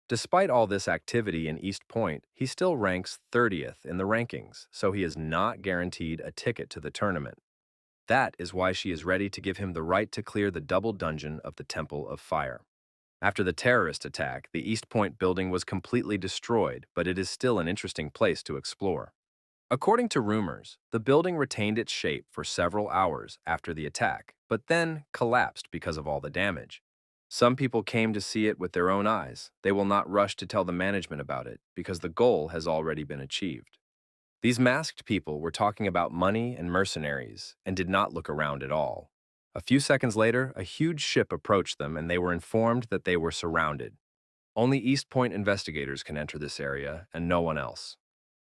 S1: Despite all this activity in East Point, he still ranks 30th in the rankings, so he is not guaranteed a ticket to the tournament. That is why she is ready to give him the right to clear the double dungeon of the Temple of Fire. After the terrorist attack, the East Point building was completely destroyed, but it is still an interesting place to explore. According to rumors, the building retained its shape for several hours after the attack, but then collapsed because of all the damage. Some people came to see it with their own eyes. They will not rush to tell the management about it because the goal has already been achieved. These masked people were talking about money and mercenaries and did not look around at all. A few seconds later, a huge ship approached them and they were informed that they were surrounded. Only East Point investigators can enter this area and no one else.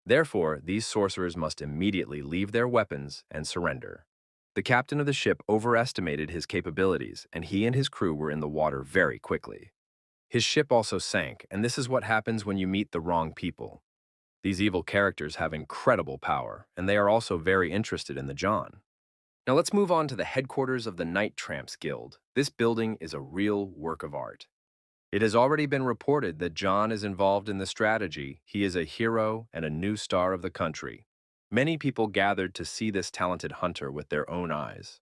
S1: Therefore, these sorcerers must immediately leave their weapons and surrender. The captain of the ship overestimated his capabilities, and he and his crew were in the water very quickly. His ship also sank, and this is what happens when you meet the wrong people. These evil characters have incredible power, and they are also very interested in the John. Now let's move on to the headquarters of the Night Tramps Guild. This building is a real work of art. It has already been reported that John is involved in the strategy. He is a hero and a new star of the country. Many people gathered to see this talented hunter with their own eyes.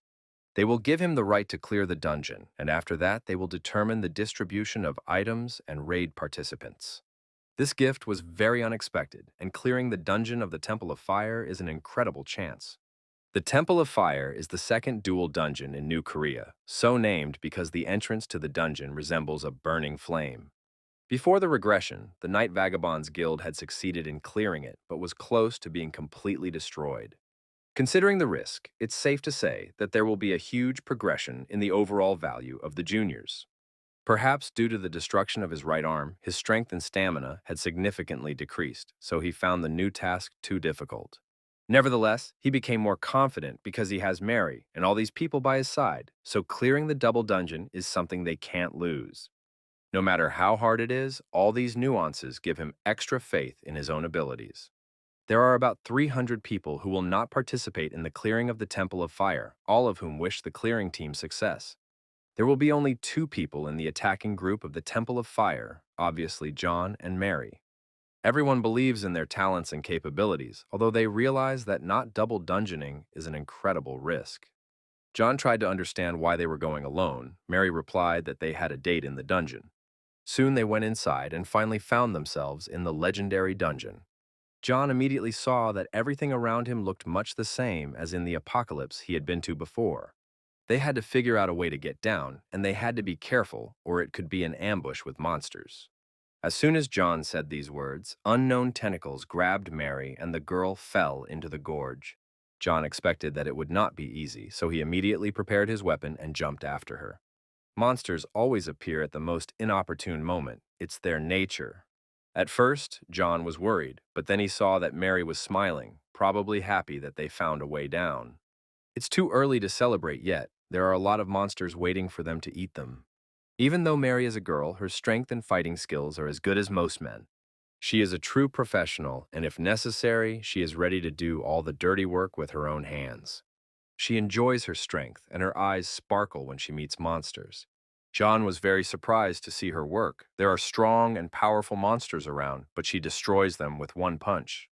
S1: They will give him the right to clear the dungeon, and after that they will determine the distribution of items and raid participants. This gift was very unexpected, and clearing the dungeon of the Temple of Fire is an incredible chance. The Temple of Fire is the second dual dungeon in New Korea, so named because the entrance to the dungeon resembles a burning flame. Before the regression, the Night Vagabonds Guild had succeeded in clearing it, but was close to being completely destroyed. Considering the risk, it's safe to say that there will be a huge progression in the overall value of the juniors. Perhaps due to the destruction of his right arm, his strength and stamina had significantly decreased, so he found the new task too difficult. Nevertheless, he became more confident because he has Mary and all these people by his side, so clearing the double dungeon is something they can't lose. No matter how hard it is, all these nuances give him extra faith in his own abilities. There are about 300 people who will not participate in the clearing of the Temple of Fire, all of whom wish the clearing team success. There will be only 2 people in the attacking group of the Temple of Fire, obviously John and Mary. Everyone believes in their talents and capabilities, although they realize that not double dungeoning is an incredible risk. John tried to understand why they were going alone. Mary replied that they had a date in the dungeon. Soon they went inside and finally found themselves in the legendary dungeon. John immediately saw that everything around him looked much the same as in the apocalypse he had been to before. They had to figure out a way to get down, and they had to be careful or it could be an ambush with monsters. As soon as John said these words, unknown tentacles grabbed Mary and the girl fell into the gorge. John expected that it would not be easy, so he immediately prepared his weapon and jumped after her. Monsters always appear at the most inopportune moment. It's their nature. At first, John was worried, but then he saw that Mary was smiling, probably happy that they found a way down. It's too early to celebrate yet. There are a lot of monsters waiting for them to eat them. Even though Mary is a girl, her strength and fighting skills are as good as most men. She is a true professional, and if necessary, she is ready to do all the dirty work with her own hands. She enjoys her strength, and her eyes sparkle when she meets monsters. John was very surprised to see her work. There are strong and powerful monsters around, but she destroys them with one punch.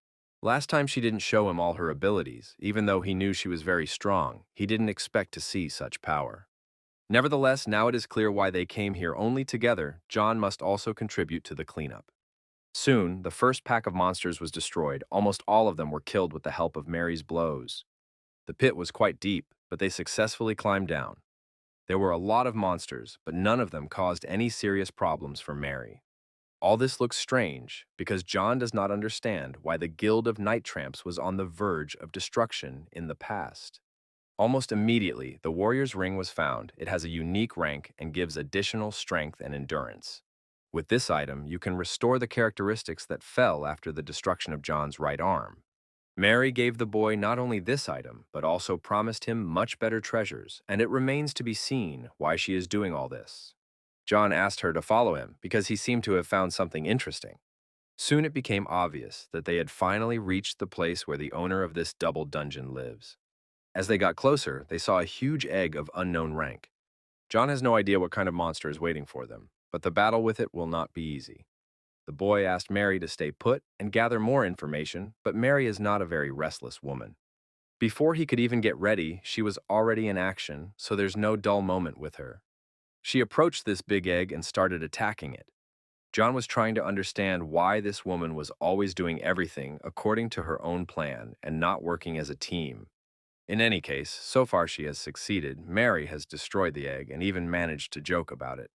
S1: Last time she didn't show him all her abilities, even though he knew she was very strong. He didn't expect to see such power. Nevertheless, now it is clear why they came here only together. John must also contribute to the cleanup. Soon, the first pack of monsters was destroyed. Almost all of them were killed with the help of Mary's blows. The pit was quite deep, but they successfully climbed down. There were a lot of monsters, but none of them caused any serious problems for Mary. All this looks strange because John does not understand why the Guild of Night Tramps was on the verge of destruction in the past. Almost immediately, the Warrior's Ring was found. It has a unique rank and gives additional strength and endurance. With this item, you can restore the characteristics that fell after the destruction of John's right arm. Mary gave the boy not only this item, but also promised him much better treasures, and it remains to be seen why she is doing all this. John asked her to follow him because he seemed to have found something interesting. Soon it became obvious that they had finally reached the place where the owner of this double dungeon lives. As they got closer, they saw a huge egg of unknown rank. John has no idea what kind of monster is waiting for them, but the battle with it will not be easy. The boy asked Mary to stay put and gather more information, but Mary is not a very restless woman. Before he could even get ready, she was already in action, so there's no dull moment with her. She approached this big egg and started attacking it. John was trying to understand why this woman was always doing everything according to her own plan and not working as a team. In any case, so far she has succeeded. Mary has destroyed the egg and even managed to joke about it.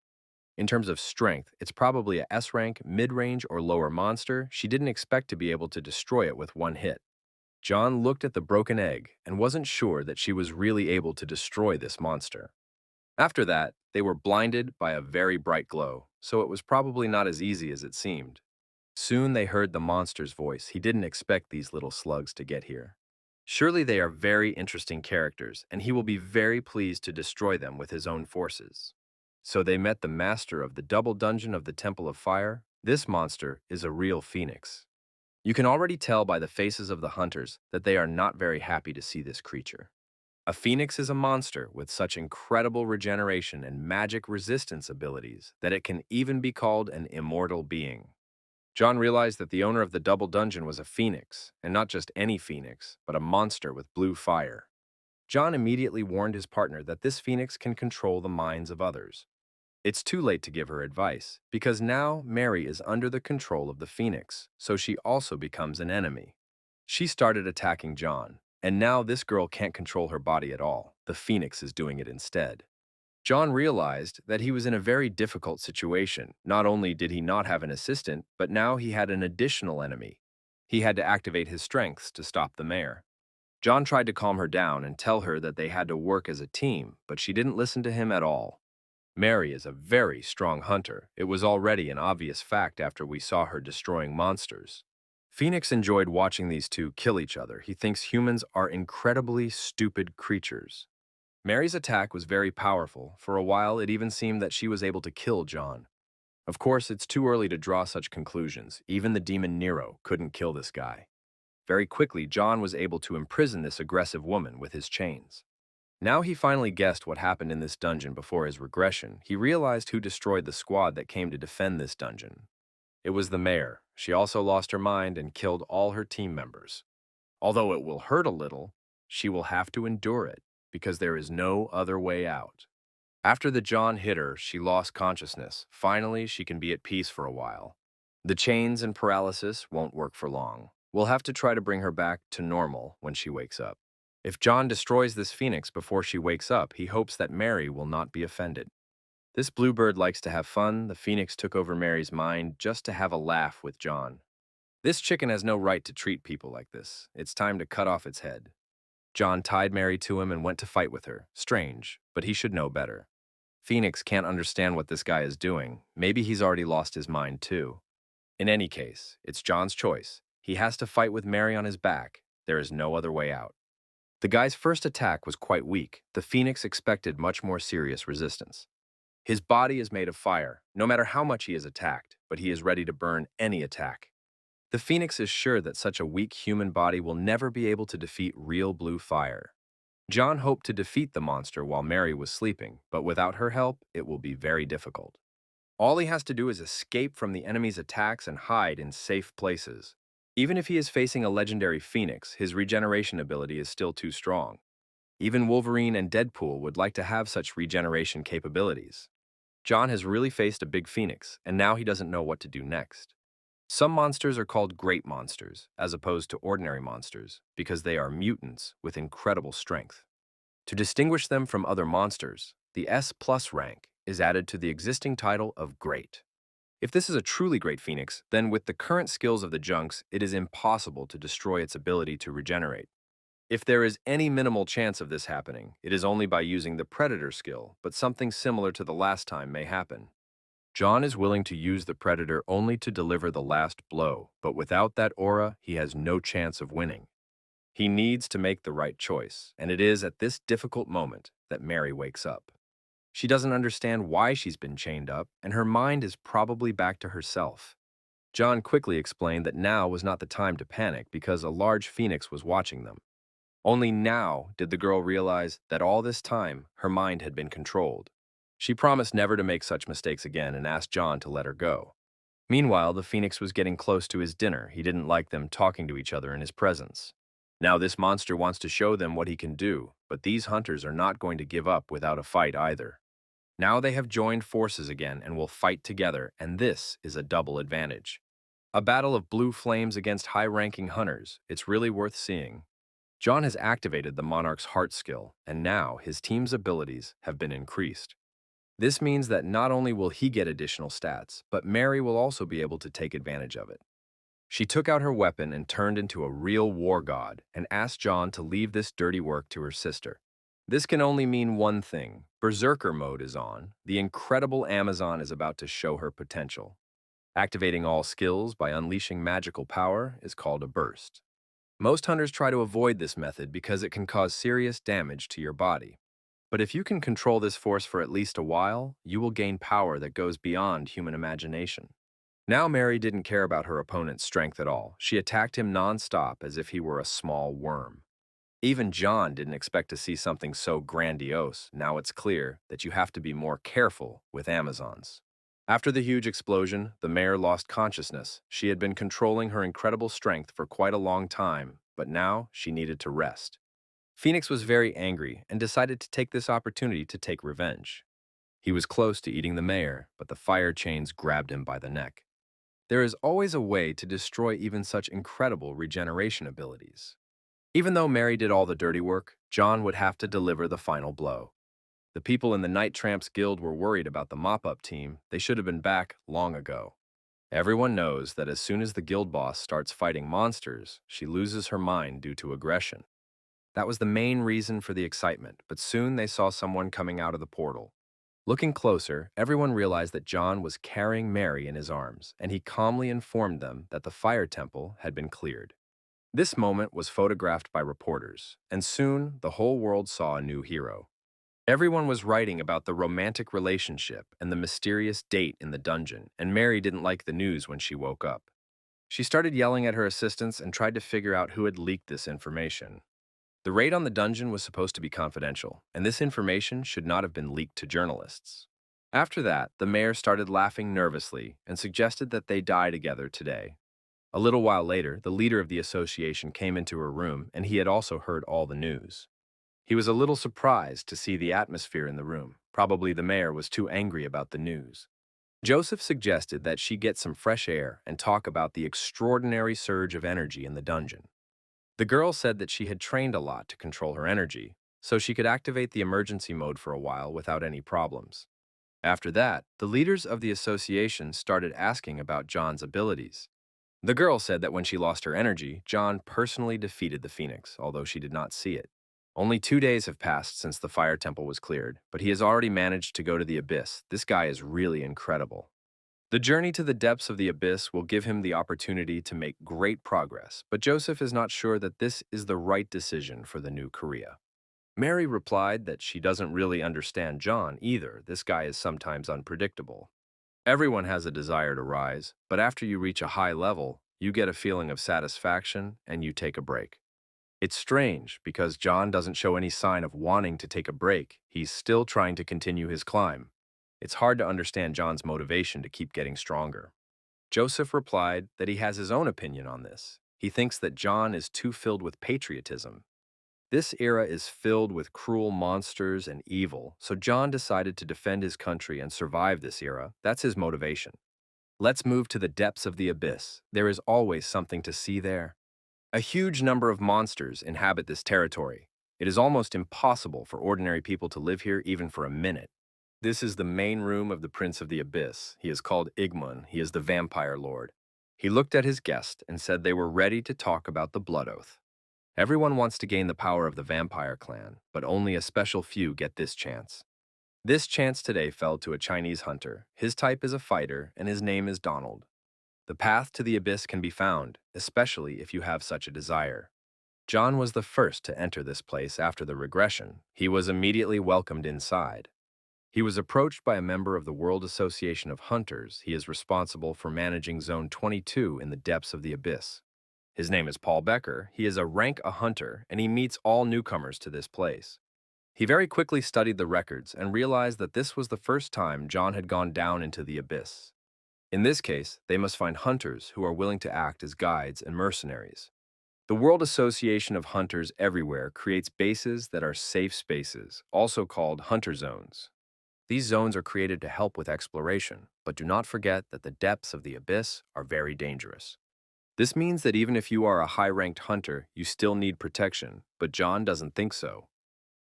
S1: In terms of strength, it's probably a S rank, mid-range, or lower monster. She didn't expect to be able to destroy it with one hit. John looked at the broken egg and wasn't sure that she was really able to destroy this monster. After that, they were blinded by a very bright glow, so it was probably not as easy as it seemed. Soon they heard the monster's voice. He didn't expect these little slugs to get here. Surely they are very interesting characters, and he will be very pleased to destroy them with his own forces. So they met the master of the double dungeon of the Temple of Fire. This monster is a real phoenix. You can already tell by the faces of the hunters that they are not very happy to see this creature. A phoenix is a monster with such incredible regeneration and magic resistance abilities that it can even be called an immortal being. John realized that the owner of the double dungeon was a phoenix, and not just any phoenix, but a monster with blue fire. John immediately warned his partner that this phoenix can control the minds of others. It's too late to give her advice, because now Mary is under the control of the phoenix, so she also becomes an enemy. She started attacking John, and now this girl can't control her body at all. The phoenix is doing it instead. John realized that he was in a very difficult situation. Not only did he not have an assistant, but now he had an additional enemy. He had to activate his strengths to stop the mare. John tried to calm her down and tell her that they had to work as a team, but she didn't listen to him at all. Mary is a very strong hunter. It was already an obvious fact after we saw her destroying monsters. Phoenix enjoyed watching these two kill each other. He thinks humans are incredibly stupid creatures. Mary's attack was very powerful. For a while, it even seemed that she was able to kill John. Of course, it's too early to draw such conclusions. Even the demon Nero couldn't kill this guy. Very quickly, John was able to imprison this aggressive woman with his chains. Now he finally guessed what happened in this dungeon before his regression. He realized who destroyed the squad that came to defend this dungeon. It was the mayor. She also lost her mind and killed all her team members. Although it will hurt a little, she will have to endure it, because there is no other way out. After the John hit her, she lost consciousness. Finally, she can be at peace for a while. The chains and paralysis won't work for long. We'll have to try to bring her back to normal when she wakes up. If John destroys this phoenix before she wakes up, he hopes that Mary will not be offended. This bluebird likes to have fun. The phoenix took over Mary's mind just to have a laugh with John. This chicken has no right to treat people like this. It's time to cut off its head. John tied Mary to him and went to fight with her. Strange, but he should know better. Phoenix can't understand what this guy is doing. Maybe he's already lost his mind too. In any case, it's John's choice. He has to fight with Mary on his back. There is no other way out. The guy's first attack was quite weak. The Phoenix expected much more serious resistance. His body is made of fire, no matter how much he is attacked, but he is ready to burn any attack. The Phoenix is sure that such a weak human body will never be able to defeat real blue fire. John hoped to defeat the monster while Mary was sleeping, but without her help, it will be very difficult. All he has to do is escape from the enemy's attacks and hide in safe places. Even if he is facing a legendary phoenix, his regeneration ability is still too strong. Even Wolverine and Deadpool would like to have such regeneration capabilities. John has really faced a big phoenix, and now he doesn't know what to do next. Some monsters are called great monsters, as opposed to ordinary monsters, because they are mutants with incredible strength. To distinguish them from other monsters, the S plus rank is added to the existing title of Great. If this is a truly great phoenix, then with the current skills of the Junks, it is impossible to destroy its ability to regenerate. If there is any minimal chance of this happening, it is only by using the Predator skill, but something similar to the last time may happen. John is willing to use the Predator only to deliver the last blow, but without that aura, he has no chance of winning. He needs to make the right choice, and it is at this difficult moment that Mary wakes up. She doesn't understand why she's been chained up, and her mind is probably back to herself. John quickly explained that now was not the time to panic because a large phoenix was watching them. Only now did the girl realize that all this time her mind had been controlled. She promised never to make such mistakes again and asked John to let her go. Meanwhile, the phoenix was getting close to his dinner. He didn't like them talking to each other in his presence. Now this monster wants to show them what he can do, but these hunters are not going to give up without a fight either. Now they have joined forces again and will fight together, and this is a double advantage. A battle of blue flames against high-ranking hunters. It's really worth seeing. John has activated the Monarch's heart skill, and now his team's abilities have been increased. This means that not only will he get additional stats, but Mary will also be able to take advantage of it. She took out her weapon and turned into a real war god and asked John to leave this dirty work to her sister. This can only mean one thing. Berserker mode is on. The incredible Amazon is about to show her potential. Activating all skills by unleashing magical power is called a burst. Most hunters try to avoid this method because it can cause serious damage to your body. But if you can control this force for at least a while, you will gain power that goes beyond human imagination. Now Mary didn't care about her opponent's strength at all. She attacked him non-stop as if he were a small worm. Even John didn't expect to see something so grandiose. Now it's clear that you have to be more careful with Amazons. After the huge explosion, the mare lost consciousness. She had been controlling her incredible strength for quite a long time, but now she needed to rest. Phoenix was very angry and decided to take this opportunity to take revenge. He was close to eating the mare, but the fire chains grabbed him by the neck. There is always a way to destroy even such incredible regeneration abilities. Even though Mary did all the dirty work, John would have to deliver the final blow. The people in the Night Tramps Guild were worried about the mop-up team. They should have been back long ago. Everyone knows that as soon as the guild boss starts fighting monsters, she loses her mind due to aggression. That was the main reason for the excitement, but soon they saw someone coming out of the portal. Looking closer, everyone realized that John was carrying Mary in his arms, and he calmly informed them that the fire temple had been cleared. This moment was photographed by reporters, and soon the whole world saw a new hero. Everyone was writing about the romantic relationship and the mysterious date in the dungeon, and Mary didn't like the news when she woke up. She started yelling at her assistants and tried to figure out who had leaked this information. The raid on the dungeon was supposed to be confidential, and this information should not have been leaked to journalists. After that, the mayor started laughing nervously and suggested that they die together today. A little while later, the leader of the association came into her room, and he had also heard all the news. He was a little surprised to see the atmosphere in the room. Probably the mayor was too angry about the news. Joseph suggested that she get some fresh air and talk about the extraordinary surge of energy in the dungeon. The girl said that she had trained a lot to control her energy, so she could activate the emergency mode for a while without any problems. After that, the leaders of the association started asking about John's abilities. The girl said that when she lost her energy, John personally defeated the Phoenix, although she did not see it. Only 2 days have passed since the fire temple was cleared, but he has already managed to go to the abyss. This guy is really incredible. The journey to the depths of the abyss will give him the opportunity to make great progress, but Joseph is not sure that this is the right decision for the new Korea. Mary replied that she doesn't really understand John either. This guy is sometimes unpredictable. Everyone has a desire to rise, but after you reach a high level, you get a feeling of satisfaction and you take a break. It's strange because John doesn't show any sign of wanting to take a break. He's still trying to continue his climb. It's hard to understand John's motivation to keep getting stronger. Joseph replied that he has his own opinion on this. He thinks that John is too filled with patriotism. This era is filled with cruel monsters and evil, so John decided to defend his country and survive this era. That's his motivation. Let's move to the depths of the abyss. There is always something to see there. A huge number of monsters inhabit this territory. It is almost impossible for ordinary people to live here even for a minute. This is the main room of the Prince of the Abyss. He is called Igmun. He is the vampire lord. He looked at his guest and said they were ready to talk about the blood oath. Everyone wants to gain the power of the vampire clan, but only a special few get this chance. This chance today fell to a Chinese hunter. His type is a fighter, and his name is Donald. The path to the abyss can be found, especially if you have such a desire. John was the first to enter this place after the regression. He was immediately welcomed inside. He was approached by a member of the World Association of Hunters. He is responsible for managing Zone 22 in the depths of the abyss. His name is Paul Becker. He is a rank a hunter, and he meets all newcomers to this place. He very quickly studied the records and realized that this was the first time John had gone down into the abyss. In this case, they must find hunters who are willing to act as guides and mercenaries. The World Association of Hunters everywhere creates bases that are safe spaces, also called hunter zones. These zones are created to help with exploration, but do not forget that the depths of the abyss are very dangerous. This means that even if you are a high-ranked hunter, you still need protection, but John doesn't think so.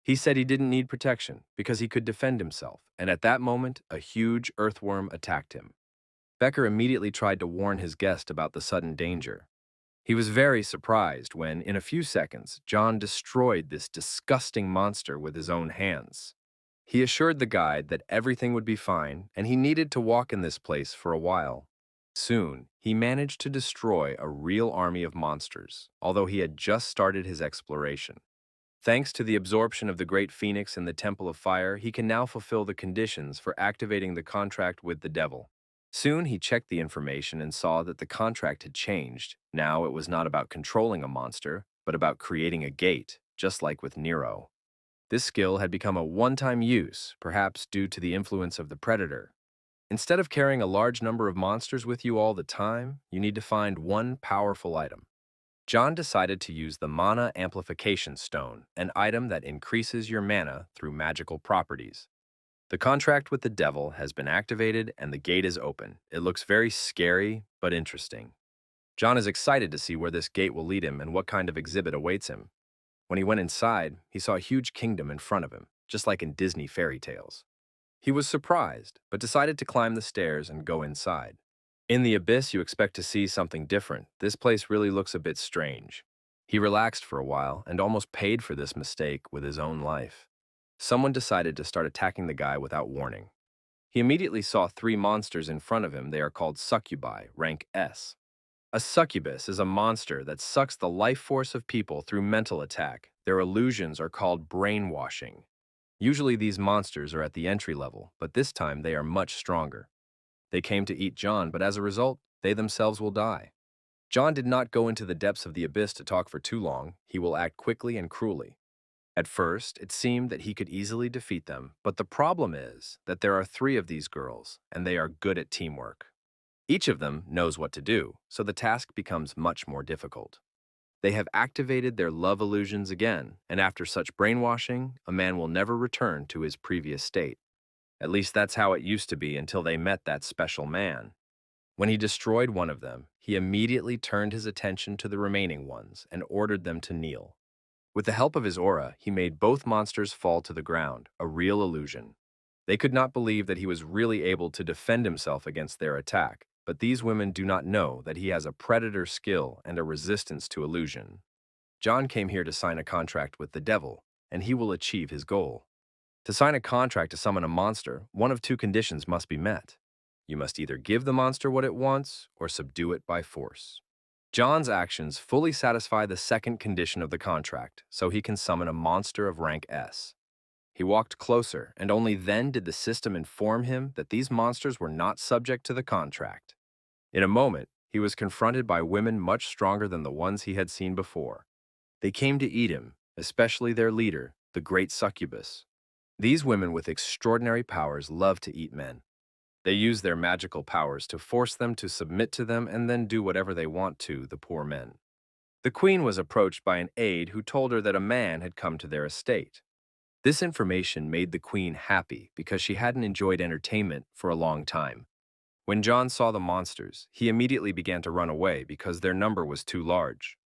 S1: He said he didn't need protection because he could defend himself, and at that moment, a huge earthworm attacked him. Becker immediately tried to warn his guest about the sudden danger. He was very surprised when, in a few seconds, John destroyed this disgusting monster with his own hands. He assured the guide that everything would be fine, and he needed to walk in this place for a while. Soon, he managed to destroy a real army of monsters, although he had just started his exploration. Thanks to the absorption of the Great Phoenix in the Temple of Fire, he can now fulfill the conditions for activating the contract with the devil. Soon, he checked the information and saw that the contract had changed. Now, it was not about controlling a monster, but about creating a gate, just like with Nero. This skill had become a one-time use, perhaps due to the influence of the predator. Instead of carrying a large number of monsters with you all the time, you need to find one powerful item. John decided to use the Mana Amplification Stone, an item that increases your mana through magical properties. The contract with the devil has been activated and the gate is open. It looks very scary, but interesting. John is excited to see where this gate will lead him and what kind of exhibit awaits him. When he went inside, he saw a huge kingdom in front of him, just like in Disney fairy tales. He was surprised, but decided to climb the stairs and go inside. In the abyss, you expect to see something different. This place really looks a bit strange. He relaxed for a while and almost paid for this mistake with his own life. Someone decided to start attacking the guy without warning. He immediately saw 3 monsters in front of him. They are called succubi, rank S. A succubus is a monster that sucks the life force of people through mental attack. Their illusions are called brainwashing. Usually these monsters are at the entry level, but this time they are much stronger. They came to eat John, but as a result, they themselves will die. John did not go into the depths of the abyss to talk for too long. He will act quickly and cruelly. At first, it seemed that he could easily defeat them, but the problem is that there are 3 of these girls, and they are good at teamwork. Each of them knows what to do, so the task becomes much more difficult. They have activated their love illusions again, and after such brainwashing, a man will never return to his previous state. At least that's how it used to be until they met that special man. When he destroyed one of them, he immediately turned his attention to the remaining ones and ordered them to kneel. With the help of his aura, he made both monsters fall to the ground, a real illusion. They could not believe that he was really able to defend himself against their attack, but these women do not know that he has a predator skill and a resistance to illusion. John came here to sign a contract with the devil, and he will achieve his goal. To sign a contract to summon a monster, one of 2 conditions must be met. You must either give the monster what it wants or subdue it by force. John's actions fully satisfy the second condition of the contract, so he can summon a monster of rank S. He walked closer, and only then did the system inform him that these monsters were not subject to the contract. In a moment, he was confronted by women much stronger than the ones he had seen before. They came to eat him, especially their leader, the great succubus. These women with extraordinary powers love to eat men. They use their magical powers to force them to submit to them and then do whatever they want to the poor men. The queen was approached by an aide who told her that a man had come to their estate. This information made the queen happy because she hadn't enjoyed entertainment for a long time. When John saw the monsters, he immediately began to run away because their number was too large.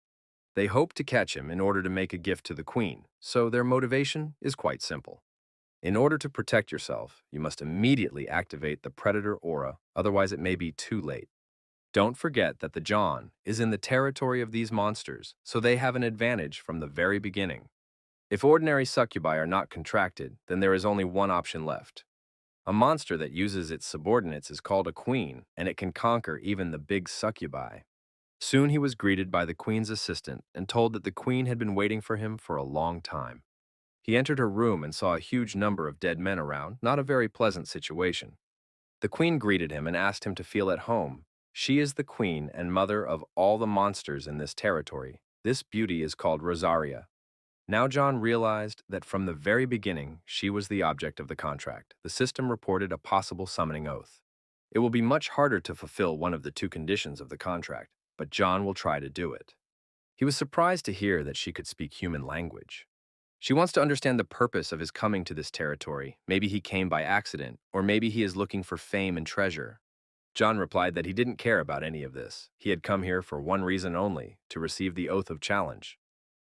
S1: They hoped to catch him in order to make a gift to the queen, so their motivation is quite simple. In order to protect yourself, you must immediately activate the predator aura, otherwise it may be too late. Don't forget that the John is in the territory of these monsters, so they have an advantage from the very beginning. If ordinary succubi are not contracted, then there is only one option left. A monster that uses its subordinates is called a queen, and it can conquer even the big succubi. Soon he was greeted by the queen's assistant and told that the queen had been waiting for him for a long time. He entered her room and saw a huge number of dead men around, not a very pleasant situation. The queen greeted him and asked him to feel at home. She is the queen and mother of all the monsters in this territory. This beauty is called Rosaria. Now John realized that from the very beginning, she was the object of the contract. The system reported a possible summoning oath. It will be much harder to fulfill one of the two conditions of the contract, but John will try to do it. He was surprised to hear that she could speak human language. She wants to understand the purpose of his coming to this territory. Maybe he came by accident, or maybe he is looking for fame and treasure. John replied that he didn't care about any of this. He had come here for one reason only, to receive the oath of challenge.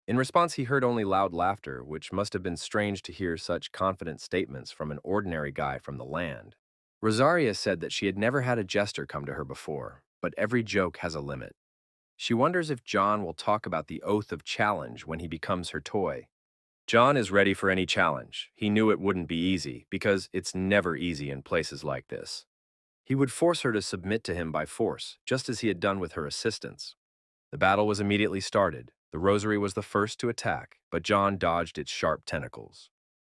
S1: In response, he heard only loud laughter, which must have been strange to hear such confident statements from an ordinary guy from the land. Rosaria said that she had never had a jester come to her before, but every joke has a limit. She wonders if John will talk about the oath of challenge when he becomes her toy. John is ready for any challenge. He knew it wouldn't be easy, because it's never easy in places like this. He would force her to submit to him by force, just as he had done with her assistants. The battle was immediately started. The rosary was the first to attack, but John dodged its sharp tentacles.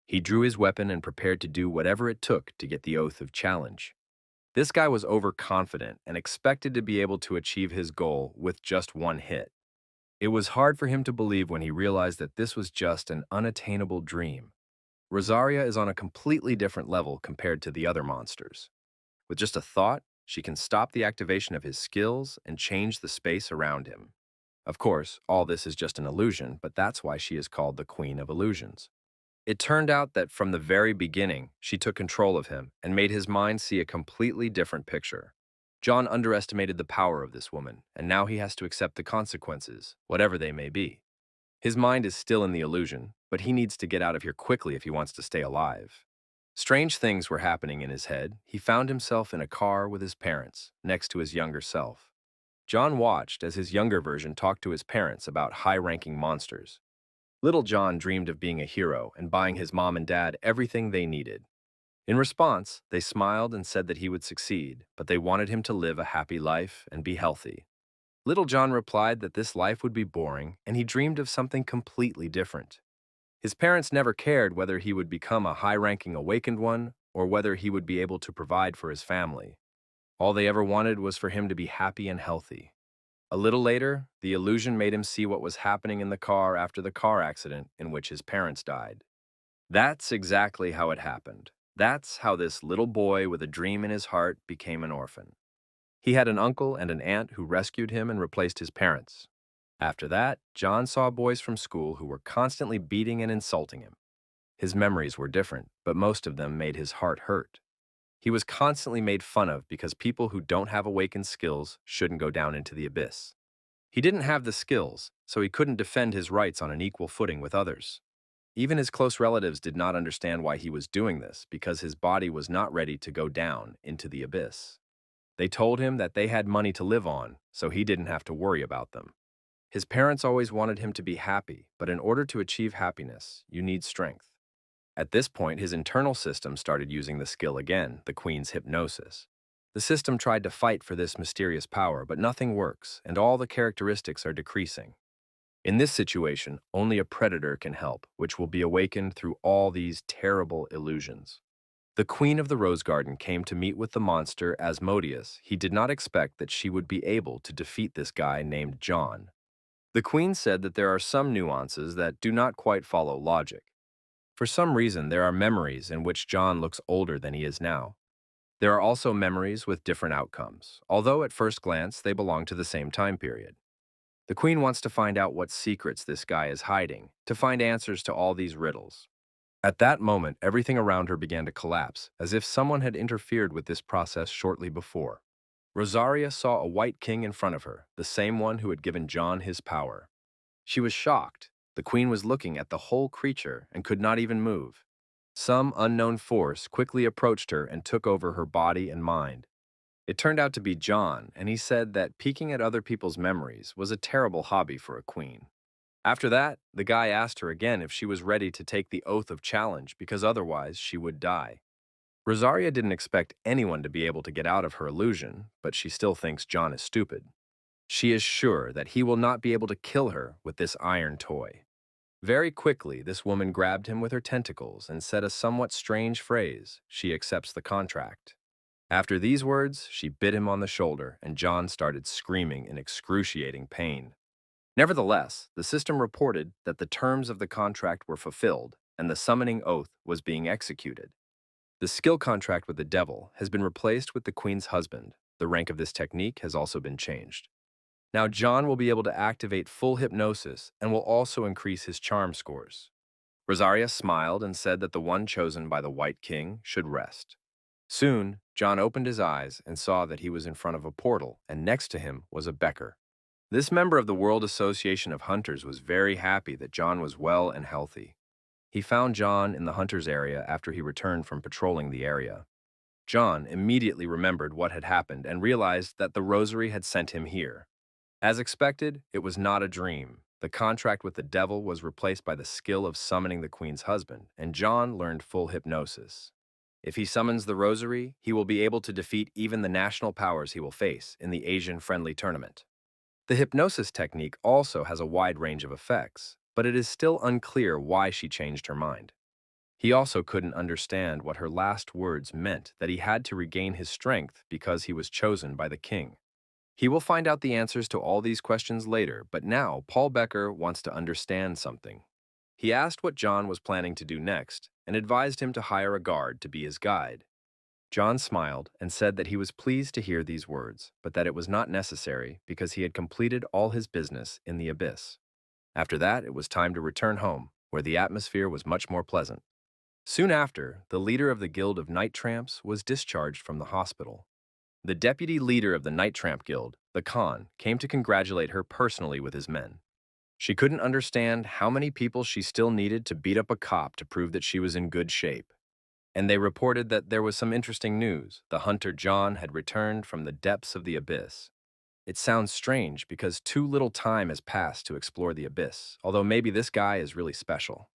S1: He drew his weapon and prepared to do whatever it took to get the oath of challenge. This guy was overconfident and expected to be able to achieve his goal with just one hit. It was hard for him to believe when he realized that this was just an unattainable dream. Rosaria is on a completely different level compared to the other monsters. With just a thought, she can stop the activation of his skills and change the space around him. Of course, all this is just an illusion, but that's why she is called the Queen of Illusions. It turned out that from the very beginning, she took control of him and made his mind see a completely different picture. John underestimated the power of this woman, and now he has to accept the consequences, whatever they may be. His mind is still in the illusion, but he needs to get out of here quickly if he wants to stay alive. Strange things were happening in his head. He found himself in a car with his parents, next to his younger self. John watched as his younger version talked to his parents about high-ranking monsters. Little John dreamed of being a hero and buying his mom and dad everything they needed. In response, they smiled and said that he would succeed, but they wanted him to live a happy life and be healthy. Little John replied that this life would be boring, and he dreamed of something completely different. His parents never cared whether he would become a high-ranking awakened one or whether he would be able to provide for his family. All they ever wanted was for him to be happy and healthy. A little later, the illusion made him see what was happening in the car after the car accident in which his parents died. That's exactly how it happened. That's how this little boy with a dream in his heart became an orphan. He had an uncle and an aunt who rescued him and replaced his parents. After that, John saw boys from school who were constantly beating and insulting him. His memories were different, but most of them made his heart hurt. He was constantly made fun of because people who don't have awakened skills shouldn't go down into the abyss. He didn't have the skills, so he couldn't defend his rights on an equal footing with others. Even his close relatives did not understand why he was doing this because his body was not ready to go down into the abyss. They told him that they had money to live on, so he didn't have to worry about them. His parents always wanted him to be happy, but in order to achieve happiness, you need strength. At this point, his internal system started using the skill again, the Queen's hypnosis. The system tried to fight for this mysterious power, but nothing works, and all the characteristics are decreasing. In this situation, only a predator can help, which will be awakened through all these terrible illusions. The Queen of the Rose Garden came to meet with the monster Asmodeus. He did not expect that she would be able to defeat this guy named John. The queen said that there are some nuances that do not quite follow logic. For some reason, there are memories in which John looks older than he is now. There are also memories with different outcomes, although at first glance they belong to the same time period. The queen wants to find out what secrets this guy is hiding, to find answers to all these riddles. At that moment, everything around her began to collapse, as if someone had interfered with this process shortly before. Rosaria saw a white king in front of her, the same one who had given John his power. She was shocked. The queen was looking at the whole creature and could not even move. Some unknown force quickly approached her and took over her body and mind. It turned out to be John, and he said that peeking at other people's memories was a terrible hobby for a queen. After that, the guy asked her again if she was ready to take the oath of challenge because otherwise she would die. Rosaria didn't expect anyone to be able to get out of her illusion, but she still thinks John is stupid. She is sure that he will not be able to kill her with this iron toy. Very quickly, this woman grabbed him with her tentacles and said a somewhat strange phrase: she accepts the contract. After these words, she bit him on the shoulder, and John started screaming in excruciating pain. Nevertheless, the system reported that the terms of the contract were fulfilled and the summoning oath was being executed. The skill contract with the devil has been replaced with the queen's husband. The rank of this technique has also been changed. Now John will be able to activate full hypnosis and will also increase his charm scores. Rosaria smiled and said that the one chosen by the White King should rest. Soon, John opened his eyes and saw that he was in front of a portal, and next to him was a Becker. This member of the World Association of Hunters was very happy that John was well and healthy. He found John in the hunters area after he returned from patrolling the area. John immediately remembered what had happened and realized that the rosary had sent him here. As expected, it was not a dream. The contract with the devil was replaced by the skill of summoning the queen's husband, and John learned full hypnosis. If he summons the rosary, he will be able to defeat even the national powers he will face in the Asian-friendly tournament. The hypnosis technique also has a wide range of effects, but it is still unclear why she changed her mind. He also couldn't understand what her last words meant, that he had to regain his strength because he was chosen by the king. He will find out the answers to all these questions later, but now Paul Becker wants to understand something. He asked what John was planning to do next and advised him to hire a guard to be his guide. John smiled and said that he was pleased to hear these words, but that it was not necessary because he had completed all his business in the abyss. After that, it was time to return home, where the atmosphere was much more pleasant. Soon after, the leader of the Guild of Night Tramps was discharged from the hospital. The deputy leader of the Night Tramp Guild, the Khan, came to congratulate her personally with his men. She couldn't understand how many people she still needed to beat up a cop to prove that she was in good shape. And they reported that there was some interesting news. The hunter John had returned from the depths of the abyss. It sounds strange because too little time has passed to explore the abyss, although maybe this guy is really special.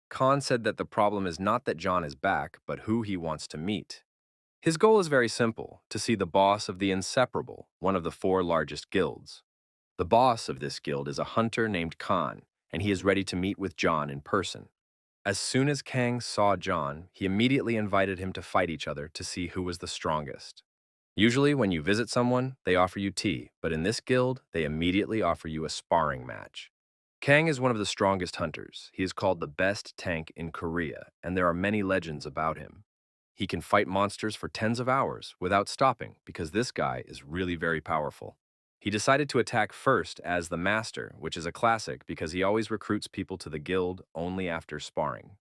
S1: Khan said that the problem is not that John is back, but who he wants to meet. His goal is very simple: to see the boss of the Inseparable, one of the 4 largest guilds. The boss of this guild is a hunter named Khan, and he is ready to meet with John in person. As soon as Kang saw John, he immediately invited him to fight each other to see who was the strongest. Usually, when you visit someone, they offer you tea, but in this guild, they immediately offer you a sparring match. Kang is one of the strongest hunters. He is called the best tank in Korea, and there are many legends about him. He can fight monsters for tens of hours without stopping because this guy is really very powerful. He decided to attack first as the Master, which is a classic because he always recruits people to the guild only after sparring.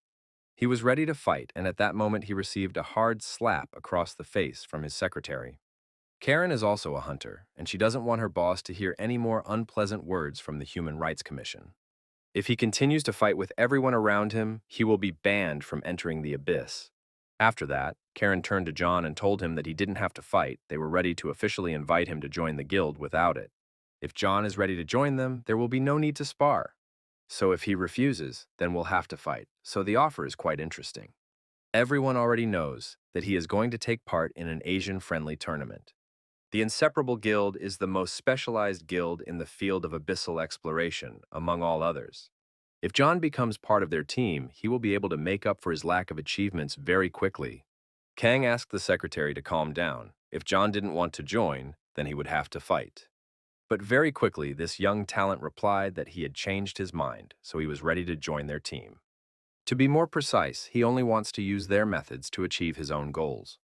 S1: He was ready to fight, and at that moment he received a hard slap across the face from his secretary. Karen is also a hunter, and she doesn't want her boss to hear any more unpleasant words from the Human Rights Commission. If he continues to fight with everyone around him, he will be banned from entering the abyss. After that, Karen turned to John and told him that he didn't have to fight. They were ready to officially invite him to join the guild without it. If John is ready to join them, there will be no need to spar. So if he refuses, then we'll have to fight. So the offer is quite interesting. Everyone already knows that he is going to take part in an Asian-friendly tournament. The Inseparable Guild is the most specialized guild in the field of abyssal exploration, among all others. If John becomes part of their team, he will be able to make up for his lack of achievements very quickly. Kang asked the secretary to calm down. If John didn't want to join, then he would have to fight. But very quickly, this young talent replied that he had changed his mind, so he was ready to join their team. To be more precise, he only wants to use their methods to achieve his own goals.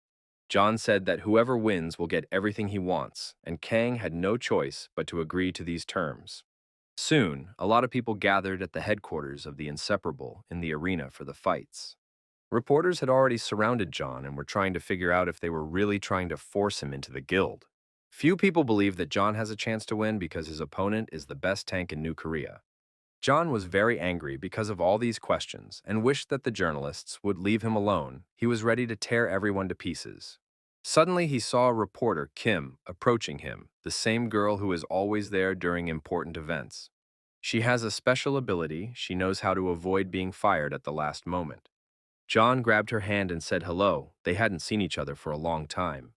S1: John said that whoever wins will get everything he wants, and Kang had no choice but to agree to these terms. Soon, a lot of people gathered at the headquarters of the Inseparable in the arena for the fights. Reporters had already surrounded John and were trying to figure out if they were really trying to force him into the guild. Few people believe that John has a chance to win because his opponent is the best tank in New Korea. John was very angry because of all these questions and wished that the journalists would leave him alone. He was ready to tear everyone to pieces. Suddenly, he saw a reporter, Kim, approaching him, the same girl who is always there during important events. She has a special ability. She knows how to avoid being fired at the last moment. John grabbed her hand and said hello. They hadn't seen each other for a long time.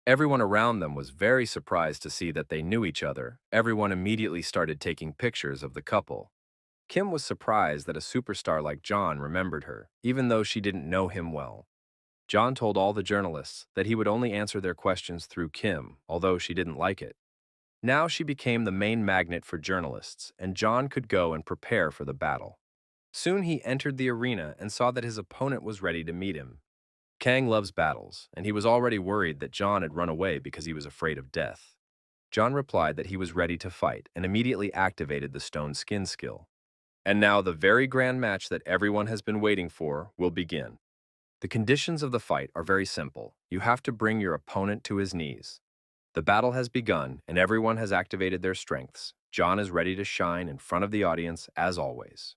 S1: Everyone around them was very surprised to see that they knew each other. Everyone immediately started taking pictures of the couple. Kim was surprised that a superstar like John remembered her, even though she didn't know him well. John told all the journalists that he would only answer their questions through Kim, although she didn't like it. Now she became the main magnet for journalists, and John could go and prepare for the battle. Soon he entered the arena and saw that his opponent was ready to meet him. Kang loves battles, and he was already worried that John had run away because he was afraid of death. John replied that he was ready to fight and immediately activated the stone skin skill. And now the very grand match that everyone has been waiting for will begin. The conditions of the fight are very simple. You have to bring your opponent to his knees. The battle has begun, and everyone has activated their strengths. John is ready to shine in front of the audience, as always.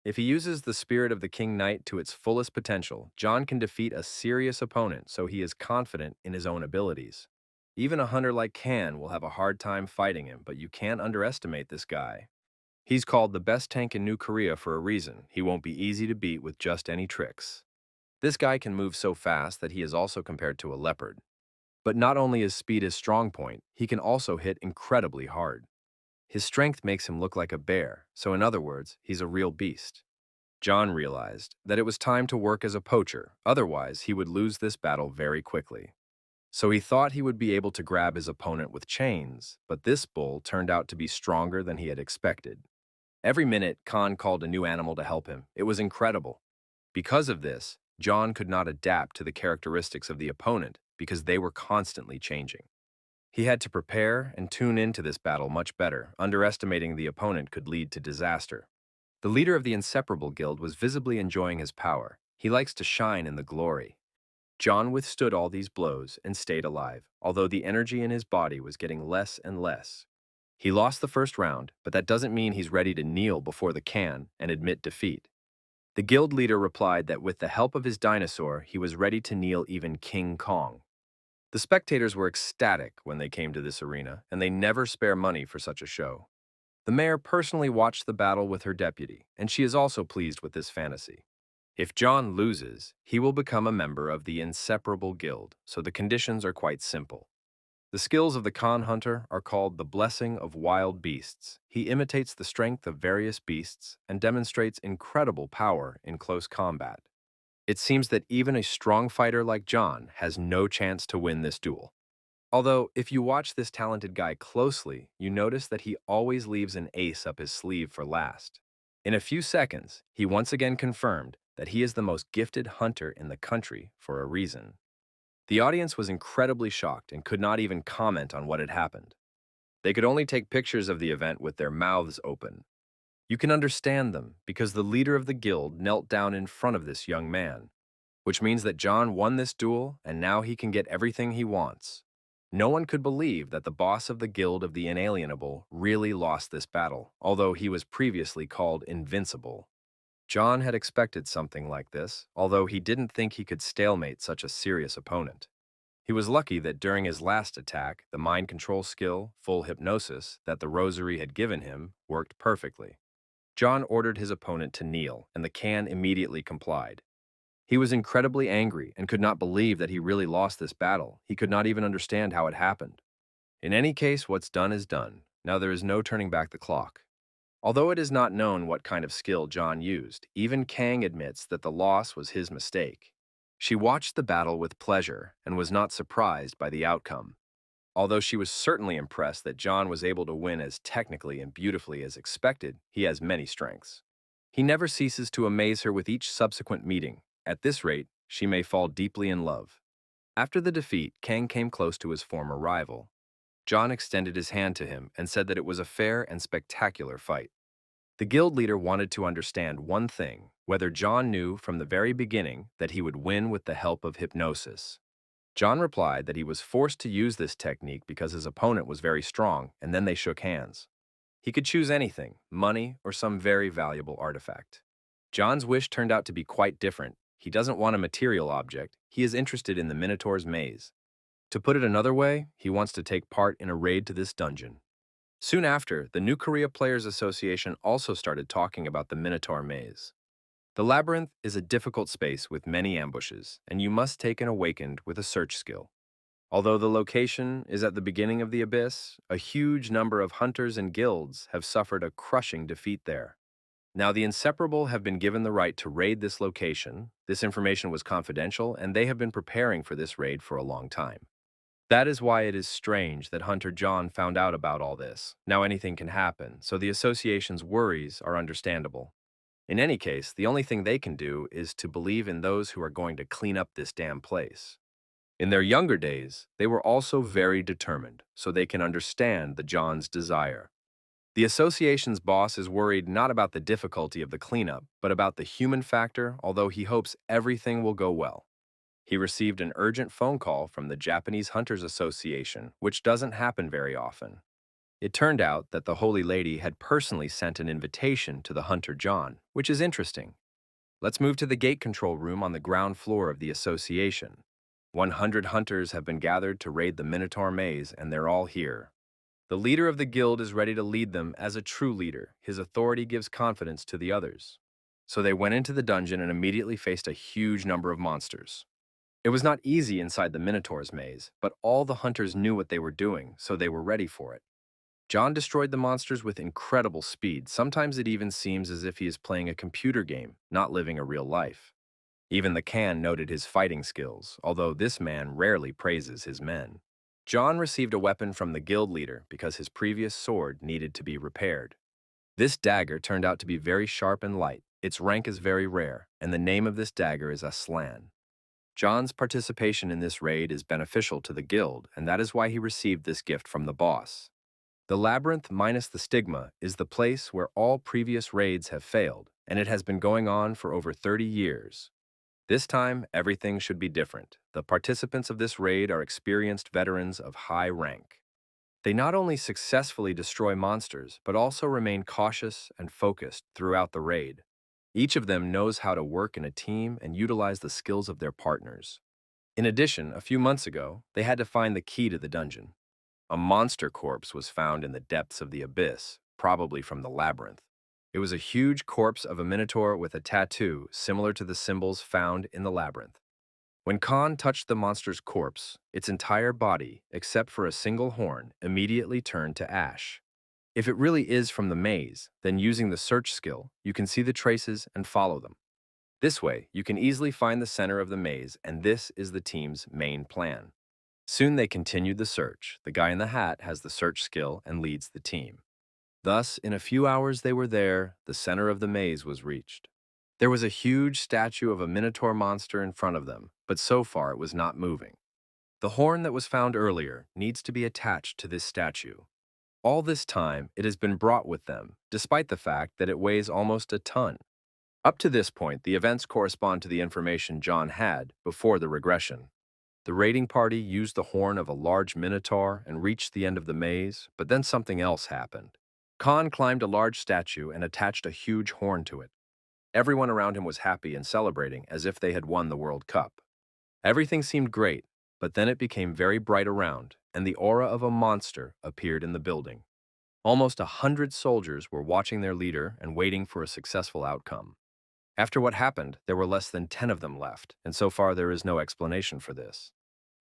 S1: If he uses the spirit of the King Knight to its fullest potential, John can defeat a serious opponent, so he is confident in his own abilities. Even a hunter like Kan will have a hard time fighting him, but you can't underestimate this guy. He's called the best tank in New Korea for a reason. He won't be easy to beat with just any tricks. This guy can move so fast that he is also compared to a leopard. But not only is speed his strong point, he can also hit incredibly hard. His strength makes him look like a bear, so in other words, he's a real beast. John realized that it was time to work as a poacher, otherwise he would lose this battle very quickly. So he thought he would be able to grab his opponent with chains, but this bull turned out to be stronger than he had expected. Every minute, Khan called a new animal to help him. It was incredible. Because of this, John could not adapt to the characteristics of the opponent because they were constantly changing. He had to prepare and tune into this battle much better. Underestimating the opponent could lead to disaster. The leader of the Inseparable Guild was visibly enjoying his power. He likes to shine in the glory. John withstood all these blows and stayed alive, although the energy in his body was getting less and less. He lost the first round, but that doesn't mean he's ready to kneel before the Khan and admit defeat. The guild leader replied that with the help of his dinosaur, he was ready to kneel even King Kong. The spectators were ecstatic when they came to this arena, and they never spare money for such a show. The mayor personally watched the battle with her deputy, and she is also pleased with this fantasy. If John loses, he will become a member of the Inseparable Guild, so the conditions are quite simple. The skills of the Khan hunter are called the Blessing of Wild Beasts. He imitates the strength of various beasts and demonstrates incredible power in close combat. It seems that even a strong fighter like John has no chance to win this duel. Although, if you watch this talented guy closely, you notice that he always leaves an ace up his sleeve for last. In a few seconds, he once again confirmed that he is the most gifted hunter in the country for a reason. The audience was incredibly shocked and could not even comment on what had happened. They could only take pictures of the event with their mouths open. You can understand them because the leader of the guild knelt down in front of this young man, which means that John won this duel and now he can get everything he wants. No one could believe that the boss of the Guild of the Inalienable really lost this battle, although he was previously called Invincible. John had expected something like this, although he didn't think he could stalemate such a serious opponent. He was lucky that during his last attack, the mind control skill, full hypnosis, that the rosary had given him worked perfectly. John ordered his opponent to kneel, and the Khan immediately complied. He was incredibly angry and could not believe that he really lost this battle. He could not even understand how it happened. In any case, what's done is done. Now there is no turning back the clock. Although it is not known what kind of skill John used, even Kang admits that the loss was his mistake. She watched the battle with pleasure and was not surprised by the outcome. Although she was certainly impressed that John was able to win as technically and beautifully as expected, he has many strengths. He never ceases to amaze her with each subsequent meeting. At this rate, she may fall deeply in love. After the defeat, Kang came close to his former rival. John extended his hand to him and said that it was a fair and spectacular fight. The guild leader wanted to understand one thing, whether John knew from the very beginning that he would win with the help of hypnosis. John replied that he was forced to use this technique because his opponent was very strong, and then they shook hands. He could choose anything, money or some very valuable artifact. John's wish turned out to be quite different. He doesn't want a material object, he is interested in the Minotaur's maze. To put it another way, he wants to take part in a raid to this dungeon. Soon after, the New Korea Players Association also started talking about the Minotaur maze. The labyrinth is a difficult space with many ambushes, and you must take an awakened with a search skill. Although the location is at the beginning of the abyss, a huge number of hunters and guilds have suffered a crushing defeat there. Now the Inseparable have been given the right to raid this location. This information was confidential, and they have been preparing for this raid for a long time. That is why it is strange that Hunter John found out about all this. Now anything can happen, so the association's worries are understandable. In any case, the only thing they can do is to believe in those who are going to clean up this damn place. In their younger days, they were also very determined, so they can understand the John's desire. The association's boss is worried not about the difficulty of the cleanup, but about the human factor, although he hopes everything will go well. He received an urgent phone call from the Japanese Hunters Association, which doesn't happen very often. It turned out that the Holy Lady had personally sent an invitation to the Hunter John, which is interesting. Let's move to the gate control room on the ground floor of the association. 100 hunters have been gathered to raid the Minotaur maze, and they're all here. The leader of the guild is ready to lead them as a true leader. His authority gives confidence to the others. So they went into the dungeon and immediately faced a huge number of monsters. It was not easy inside the Minotaur's maze, but all the hunters knew what they were doing, so they were ready for it. John destroyed the monsters with incredible speed. Sometimes it even seems as if he is playing a computer game, not living a real life. Even the Khan noted his fighting skills, although this man rarely praises his men. John received a weapon from the guild leader because his previous sword needed to be repaired. This dagger turned out to be very sharp and light. Its rank is very rare, and the name of this dagger is Aslan. John's participation in this raid is beneficial to the guild, and that is why he received this gift from the boss. The labyrinth minus the stigma is the place where all previous raids have failed, and it has been going on for over 30 years. This time, everything should be different. The participants of this raid are experienced veterans of high rank. They not only successfully destroy monsters, but also remain cautious and focused throughout the raid. Each of them knows how to work in a team and utilize the skills of their partners. In addition, a few months ago, they had to find the key to the dungeon. A monster corpse was found in the depths of the abyss, probably from the labyrinth. It was a huge corpse of a minotaur with a tattoo similar to the symbols found in the labyrinth. When Khan touched the monster's corpse, its entire body, except for a single horn, immediately turned to ash. If it really is from the maze, then using the search skill, you can see the traces and follow them. This way, you can easily find the center of the maze, and this is the team's main plan. Soon they continued the search. The guy in the hat has the search skill and leads the team. Thus, in a few hours they were there, the center of the maze was reached. There was a huge statue of a minotaur monster in front of them, but so far it was not moving. The horn that was found earlier needs to be attached to this statue. All this time, it has been brought with them, despite the fact that it weighs almost a ton. Up to this point, the events correspond to the information John had before the regression. The raiding party used the horn of a large minotaur and reached the end of the maze, but then something else happened. Khan climbed a large statue and attached a huge horn to it. Everyone around him was happy and celebrating as if they had won the World Cup. Everything seemed great, but then it became very bright around, and the aura of a monster appeared in the building. Almost 100 soldiers were watching their leader and waiting for a successful outcome. After what happened, there were less than 10 of them left, and so far there is no explanation for this.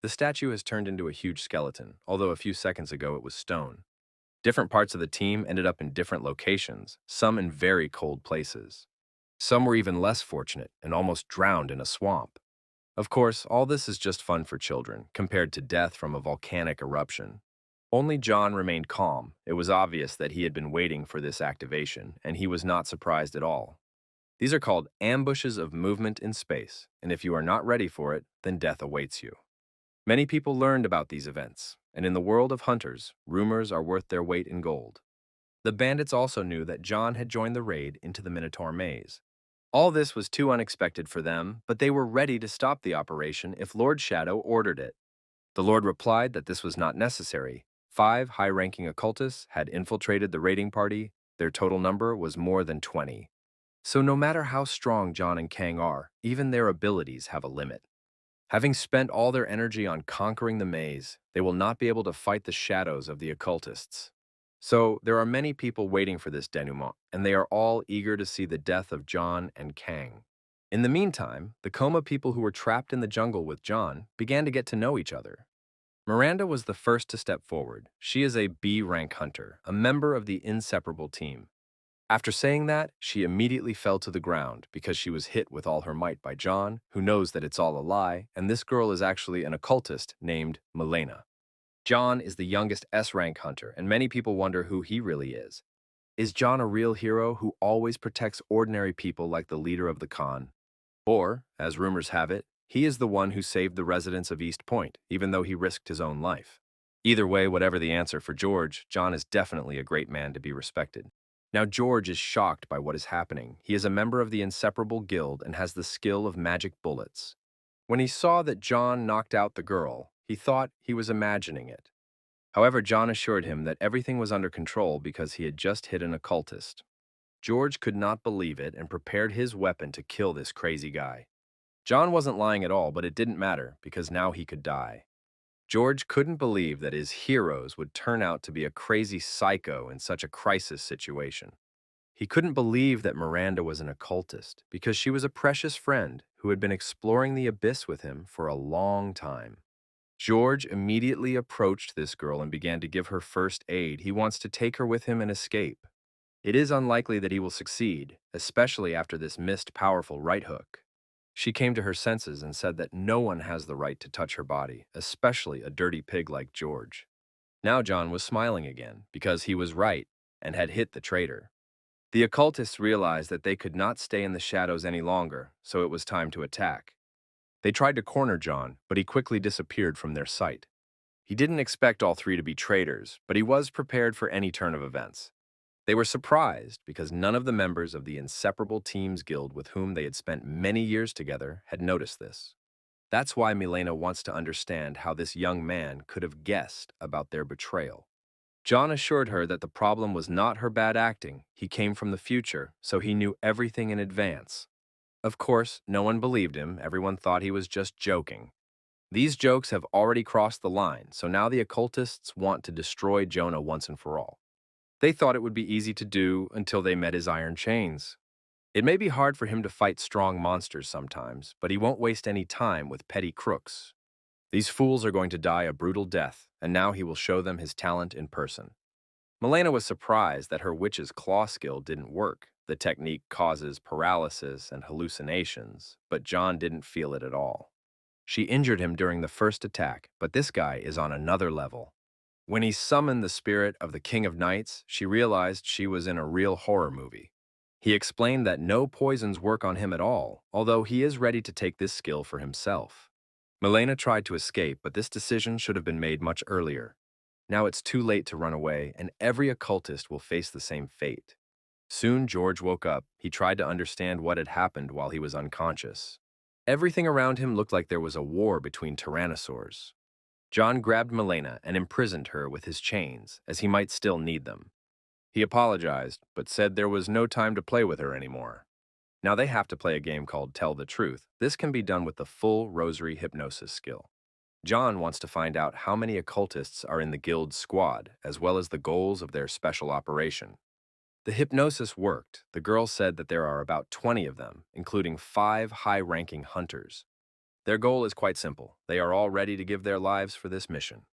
S1: The statue has turned into a huge skeleton, although a few seconds ago it was stone. Different parts of the team ended up in different locations, some in very cold places. Some were even less fortunate and almost drowned in a swamp. Of course, all this is just fun for children, compared to death from a volcanic eruption. Only John remained calm. It was obvious that he had been waiting for this activation, and he was not surprised at all. These are called ambushes of movement in space, and if you are not ready for it, then death awaits you. Many people learned about these events, and in the world of hunters, rumors are worth their weight in gold. The bandits also knew that John had joined the raid into the Minotaur maze. All this was too unexpected for them, but they were ready to stop the operation if Lord Shadow ordered it. The Lord replied that this was not necessary. 5 high-ranking occultists had infiltrated the raiding party. Their total number was more than 20. So no matter how strong John and Kang are, even their abilities have a limit. Having spent all their energy on conquering the maze, they will not be able to fight the shadows of the occultists. So there are many people waiting for this denouement, and they are all eager to see the death of John and Kang. In the meantime, the Coma people who were trapped in the jungle with John began to get to know each other. Miranda was the first to step forward. She is a B-rank hunter, a member of the inseparable team. After saying that, she immediately fell to the ground because she was hit with all her might by John, who knows that it's all a lie, and this girl is actually an occultist named Milena. John is the youngest S-rank hunter, and many people wonder who he really is. Is John a real hero who always protects ordinary people like the leader of the Khan? Or, as rumors have it, he is the one who saved the residents of East Point, even though he risked his own life. Either way, whatever the answer for George, John is definitely a great man to be respected. Now George is shocked by what is happening. He is a member of the Inseparable Guild and has the skill of magic bullets. When he saw that John knocked out the girl, he thought he was imagining it. However, John assured him that everything was under control because he had just hit an occultist. George could not believe it and prepared his weapon to kill this crazy guy. John wasn't lying at all, but it didn't matter because now he could die. George couldn't believe that his heroes would turn out to be a crazy psycho in such a crisis situation. He couldn't believe that Miranda was an occultist because she was a precious friend who had been exploring the abyss with him for a long time. George immediately approached this girl and began to give her first aid. He wants to take her with him and escape. It is unlikely that he will succeed, especially after this missed powerful right hook. She came to her senses and said that no one has the right to touch her body, especially a dirty pig like George. Now John was smiling again because he was right and had hit the traitor. The occultists realized that they could not stay in the shadows any longer, so it was time to attack. They tried to corner John, but he quickly disappeared from their sight. He didn't expect all 3 to be traitors, but he was prepared for any turn of events. They were surprised because none of the members of the Inseparable Teams Guild with whom they had spent many years together had noticed this. That's why Milena wants to understand how this young man could have guessed about their betrayal. John assured her that the problem was not her bad acting. He came from the future, so he knew everything in advance. Of course, no one believed him. Everyone thought he was just joking. These jokes have already crossed the line, so now the occultists want to destroy Jonah once and for all. They thought it would be easy to do until they met his iron chains. It may be hard for him to fight strong monsters sometimes, but he won't waste any time with petty crooks. These fools are going to die a brutal death, and now he will show them his talent in person. Milena was surprised that her witch's claw skill didn't work. The technique causes paralysis and hallucinations, but John didn't feel it at all. She injured him during the first attack, but this guy is on another level. When he summoned the spirit of the King of Knights, she realized she was in a real horror movie. He explained that no poisons work on him at all, although he is ready to take this skill for himself. Milena tried to escape, but this decision should have been made much earlier. Now it's too late to run away, and every occultist will face the same fate. Soon George woke up. He tried to understand what had happened while he was unconscious. Everything around him looked like there was a war between tyrannosaurs. John grabbed Milena and imprisoned her with his chains, as he might still need them. He apologized, but said there was no time to play with her anymore. Now they have to play a game called Tell the Truth. This can be done with the full rosary hypnosis skill. John wants to find out how many occultists are in the guild's squad, as well as the goals of their special operation. The hypnosis worked. The girl said that there are about 20 of them, including 5 high-ranking hunters. Their goal is quite simple. They are all ready to give their lives for this mission.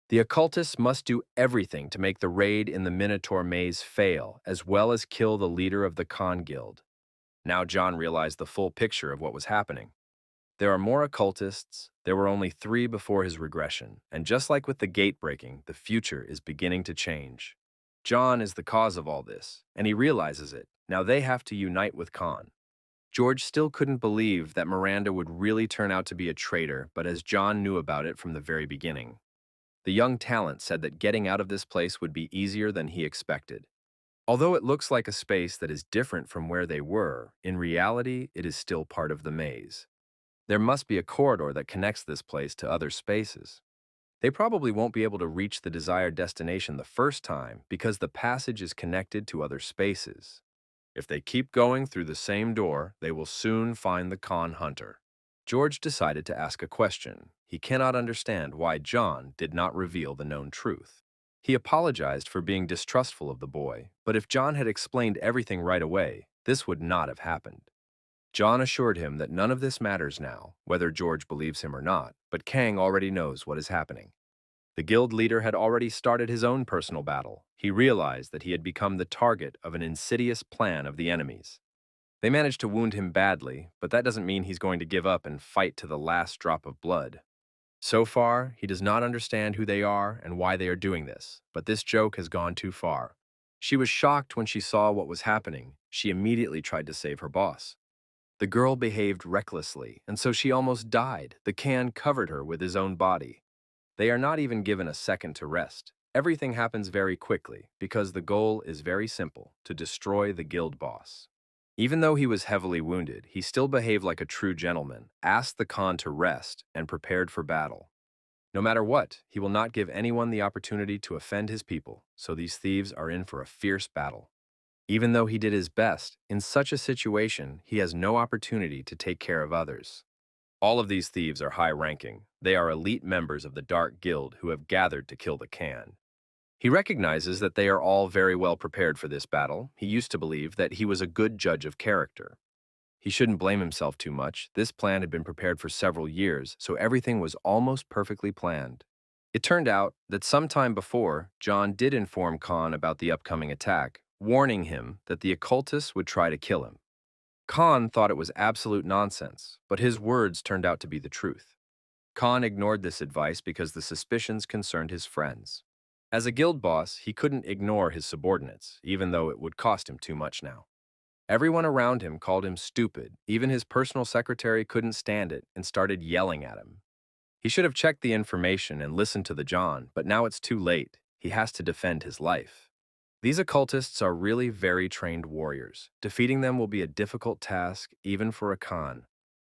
S1: The occultists must do everything to make the raid in the Minotaur maze fail, as well as kill the leader of the Khan Guild. Now John realized the full picture of what was happening. There are more occultists. There were only 3 before his regression, and just like with the gate breaking, the future is beginning to change. John is the cause of all this, and he realizes it. Now they have to unite with Khan. George still couldn't believe that Miranda would really turn out to be a traitor, but as John knew about it from the very beginning. The young talent said that getting out of this place would be easier than he expected. Although it looks like a space that is different from where they were, in reality, it is still part of the maze. There must be a corridor that connects this place to other spaces. They probably won't be able to reach the desired destination the first time because the passage is connected to other spaces. If they keep going through the same door, they will soon find the con hunter. George decided to ask a question. He cannot understand why John did not reveal the known truth. He apologized for being distrustful of the boy, but if John had explained everything right away, this would not have happened. John assured him that none of this matters now, whether George believes him or not, but Kang already knows what is happening. The guild leader had already started his own personal battle. He realized that he had become the target of an insidious plan of the enemies. They managed to wound him badly, but that doesn't mean he's going to give up and fight to the last drop of blood. So far, he does not understand who they are and why they are doing this, but this joke has gone too far. She was shocked when she saw what was happening. She immediately tried to save her boss. The girl behaved recklessly, and so she almost died. The can covered her with his own body. They are not even given a second to rest. Everything happens very quickly because the goal is very simple: to destroy the guild boss. Even though he was heavily wounded, he still behaved like a true gentleman, asked the Khan to rest, and prepared for battle. No matter what, he will not give anyone the opportunity to offend his people, so these thieves are in for a fierce battle. Even though he did his best, in such a situation, he has no opportunity to take care of others. All of these thieves are high-ranking. They are elite members of the Dark Guild who have gathered to kill the Khan. He recognizes that they are all very well prepared for this battle. He used to believe that he was a good judge of character. He shouldn't blame himself too much. This plan had been prepared for several years, so everything was almost perfectly planned. It turned out that sometime before, John did inform Khan about the upcoming attack, warning him that the occultists would try to kill him. Khan thought it was absolute nonsense, but his words turned out to be the truth. Khan ignored this advice because the suspicions concerned his friends. As a guild boss, he couldn't ignore his subordinates, even though it would cost him too much now. Everyone around him called him stupid. Even his personal secretary couldn't stand it and started yelling at him. He should have checked the information and listened to the John, but now it's too late. He has to defend his life. These occultists are really very trained warriors. Defeating them will be a difficult task, even for a Khan.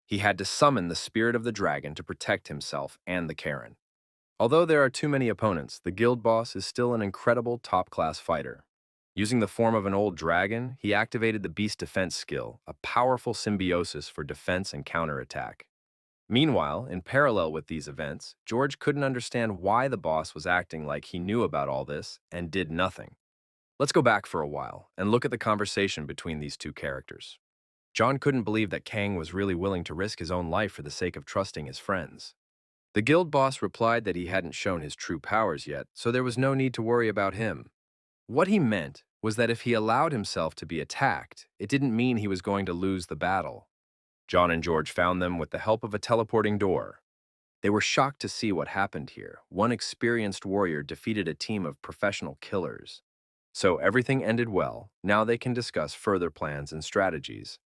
S1: He had to summon the spirit of the dragon to protect himself and the Karen. Although there are too many opponents, the guild boss is still an incredible top-class fighter. Using the form of an old dragon, he activated the beast defense skill, a powerful symbiosis for defense and counterattack. Meanwhile, in parallel with these events, George couldn't understand why the boss was acting like he knew about all this and did nothing. Let's go back for a while and look at the conversation between these two characters. John couldn't believe that Kang was really willing to risk his own life for the sake of trusting his friends. The guild boss replied that he hadn't shown his true powers yet, so there was no need to worry about him. What he meant was that if he allowed himself to be attacked, it didn't mean he was going to lose the battle. John and George found them with the help of a teleporting door. They were shocked to see what happened here. One experienced warrior defeated a team of professional killers. So everything ended well. Now they can discuss further plans and strategies.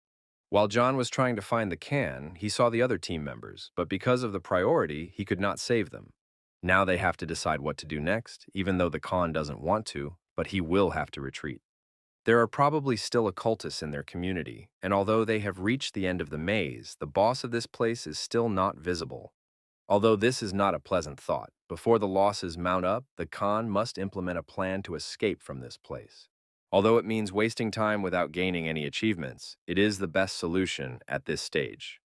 S1: While John was trying to find the can, he saw the other team members, but because of the priority, he could not save them. Now they have to decide what to do next, even though the Khan doesn't want to, but he will have to retreat. There are probably still occultists in their community, and although they have reached the end of the maze, the boss of this place is still not visible. Although this is not a pleasant thought, before the losses mount up, the Khan must implement a plan to escape from this place. Although it means wasting time without gaining any achievements, it is the best solution at this stage.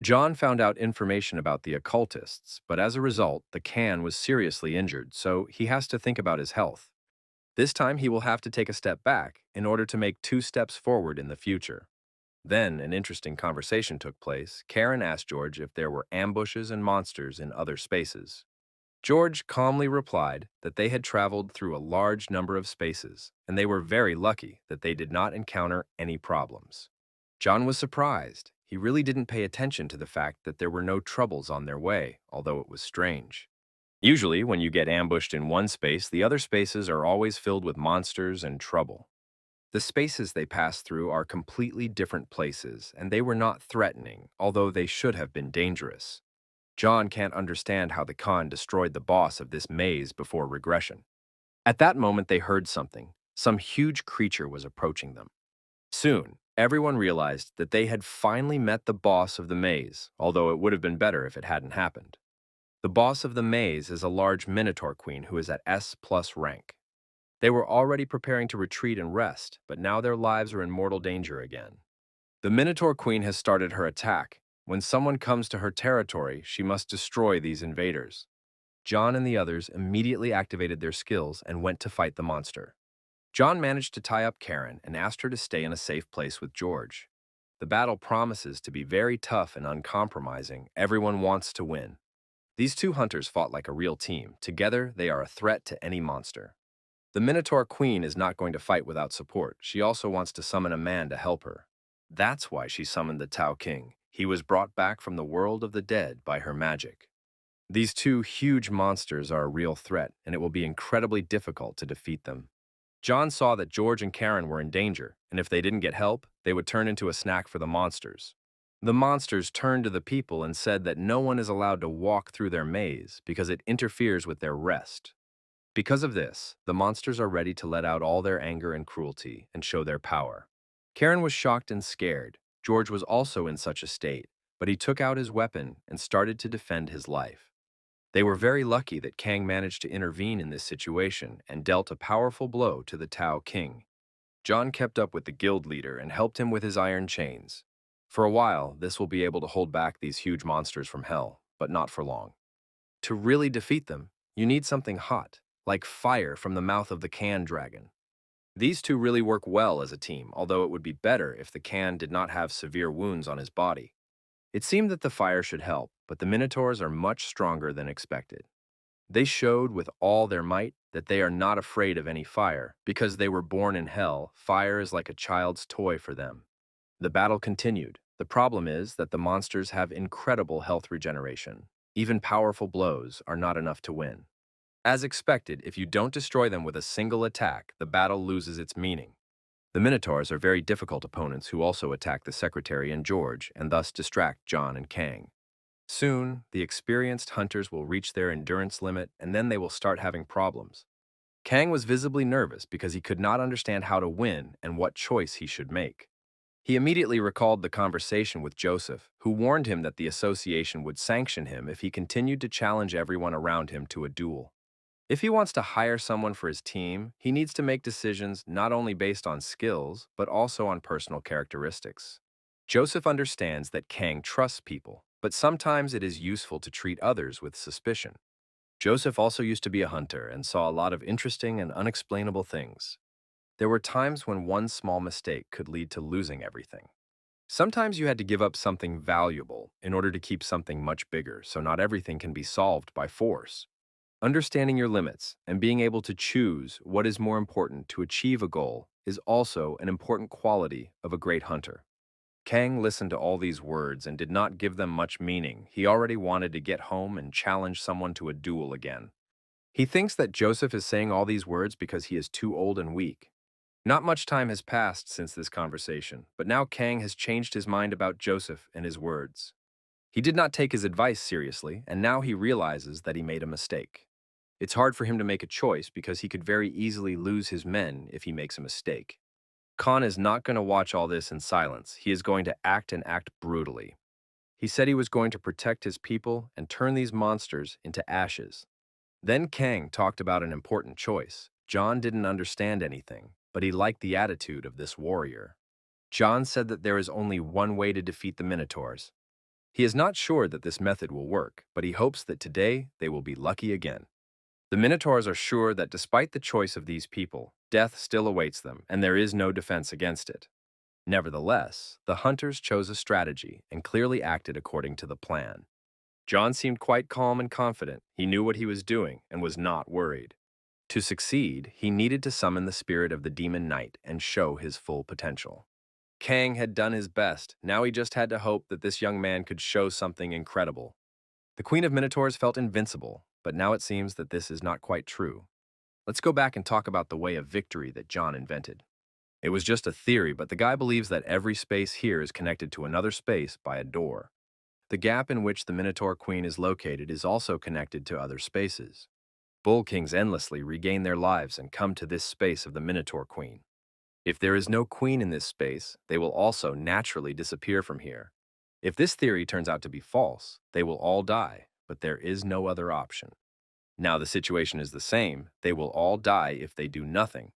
S1: John found out information about the occultists, but as a result, the Khan was seriously injured, so he has to think about his health. This time he will have to take a step back in order to make 2 steps forward in the future. Then an interesting conversation took place. Karen asked George if there were ambushes and monsters in other spaces. George calmly replied that they had traveled through a large number of spaces, and they were very lucky that they did not encounter any problems. John was surprised. He really didn't pay attention to the fact that there were no troubles on their way, although it was strange. Usually, when you get ambushed in one space, the other spaces are always filled with monsters and trouble. The spaces they pass through are completely different places, and they were not threatening, although they should have been dangerous. John can't understand how the Khan destroyed the boss of this maze before regression. At that moment, they heard something. Some huge creature was approaching them. Soon, everyone realized that they had finally met the boss of the maze, although it would have been better if it hadn't happened. The boss of the maze is a large Minotaur queen who is at S+ rank. They were already preparing to retreat and rest, but now their lives are in mortal danger again. The Minotaur queen has started her attack. When someone comes to her territory, she must destroy these invaders. John and the others immediately activated their skills and went to fight the monster. John managed to tie up Karen and asked her to stay in a safe place with George. The battle promises to be very tough and uncompromising. Everyone wants to win. These two hunters fought like a real team. Together, they are a threat to any monster. The Minotaur Queen is not going to fight without support. She also wants to summon a man to help her. That's why she summoned the Tao King. He was brought back from the world of the dead by her magic. These two huge monsters are a real threat, and it will be incredibly difficult to defeat them. John saw that George and Karen were in danger, and if they didn't get help, they would turn into a snack for the monsters. The monsters turned to the people and said that no one is allowed to walk through their maze because it interferes with their rest. Because of this, the monsters are ready to let out all their anger and cruelty and show their power. Karen was shocked and scared. George was also in such a state, but he took out his weapon and started to defend his life. They were very lucky that Kang managed to intervene in this situation and dealt a powerful blow to the Tao King. John kept up with the guild leader and helped him with his iron chains. For a while, this will be able to hold back these huge monsters from hell, but not for long. To really defeat them, you need something hot, like fire from the mouth of the Can dragon. These two really work well as a team, although it would be better if the Can did not have severe wounds on his body. It seemed that the fire should help, but the Minotaurs are much stronger than expected. They showed with all their might that they are not afraid of any fire. Because they were born in hell, fire is like a child's toy for them. The battle continued. The problem is that the monsters have incredible health regeneration. Even powerful blows are not enough to win. As expected, if you don't destroy them with a single attack, the battle loses its meaning. The Minotaurs are very difficult opponents who also attack the Secretary and George and thus distract John and Kang. Soon, the experienced hunters will reach their endurance limit and then they will start having problems. Kang was visibly nervous because he could not understand how to win and what choice he should make. He immediately recalled the conversation with Joseph, who warned him that the association would sanction him if he continued to challenge everyone around him to a duel. If he wants to hire someone for his team, he needs to make decisions not only based on skills, but also on personal characteristics. Joseph understands that Kang trusts people, but sometimes it is useful to treat others with suspicion. Joseph also used to be a hunter and saw a lot of interesting and unexplainable things. There were times when one small mistake could lead to losing everything. Sometimes you had to give up something valuable in order to keep something much bigger, so not everything can be solved by force. Understanding your limits and being able to choose what is more important to achieve a goal is also an important quality of a great hunter. Kang listened to all these words and did not give them much meaning. He already wanted to get home and challenge someone to a duel again. He thinks that Joseph is saying all these words because he is too old and weak. Not much time has passed since this conversation, but now Kang has changed his mind about Joseph and his words. He did not take his advice seriously, and now he realizes that he made a mistake. It's hard for him to make a choice because he could very easily lose his men if he makes a mistake. Khan is not going to watch all this in silence. He is going to act and act brutally. He said he was going to protect his people and turn these monsters into ashes. Then Kang talked about an important choice. John didn't understand anything, but he liked the attitude of this warrior. John said that there is only one way to defeat the Minotaurs. He is not sure that this method will work, but he hopes that today they will be lucky again. The Minotaurs are sure that despite the choice of these people, death still awaits them, and there is no defense against it. Nevertheless, the hunters chose a strategy and clearly acted according to the plan. John seemed quite calm and confident. He knew what he was doing and was not worried. To succeed, he needed to summon the spirit of the demon knight and show his full potential. Kang had done his best. Now he just had to hope that this young man could show something incredible. The Queen of Minotaurs felt invincible, but now it seems that this is not quite true. Let's go back and talk about the way of victory that John invented. It was just a theory, but the guy believes that every space here is connected to another space by a door. The gap in which the Minotaur Queen is located is also connected to other spaces. Bull Kings endlessly regain their lives and come to this space of the Minotaur Queen. If there is no queen in this space, they will also naturally disappear from here. If this theory turns out to be false, they will all die, but there is no other option. Now the situation is the same. They will all die if they do nothing.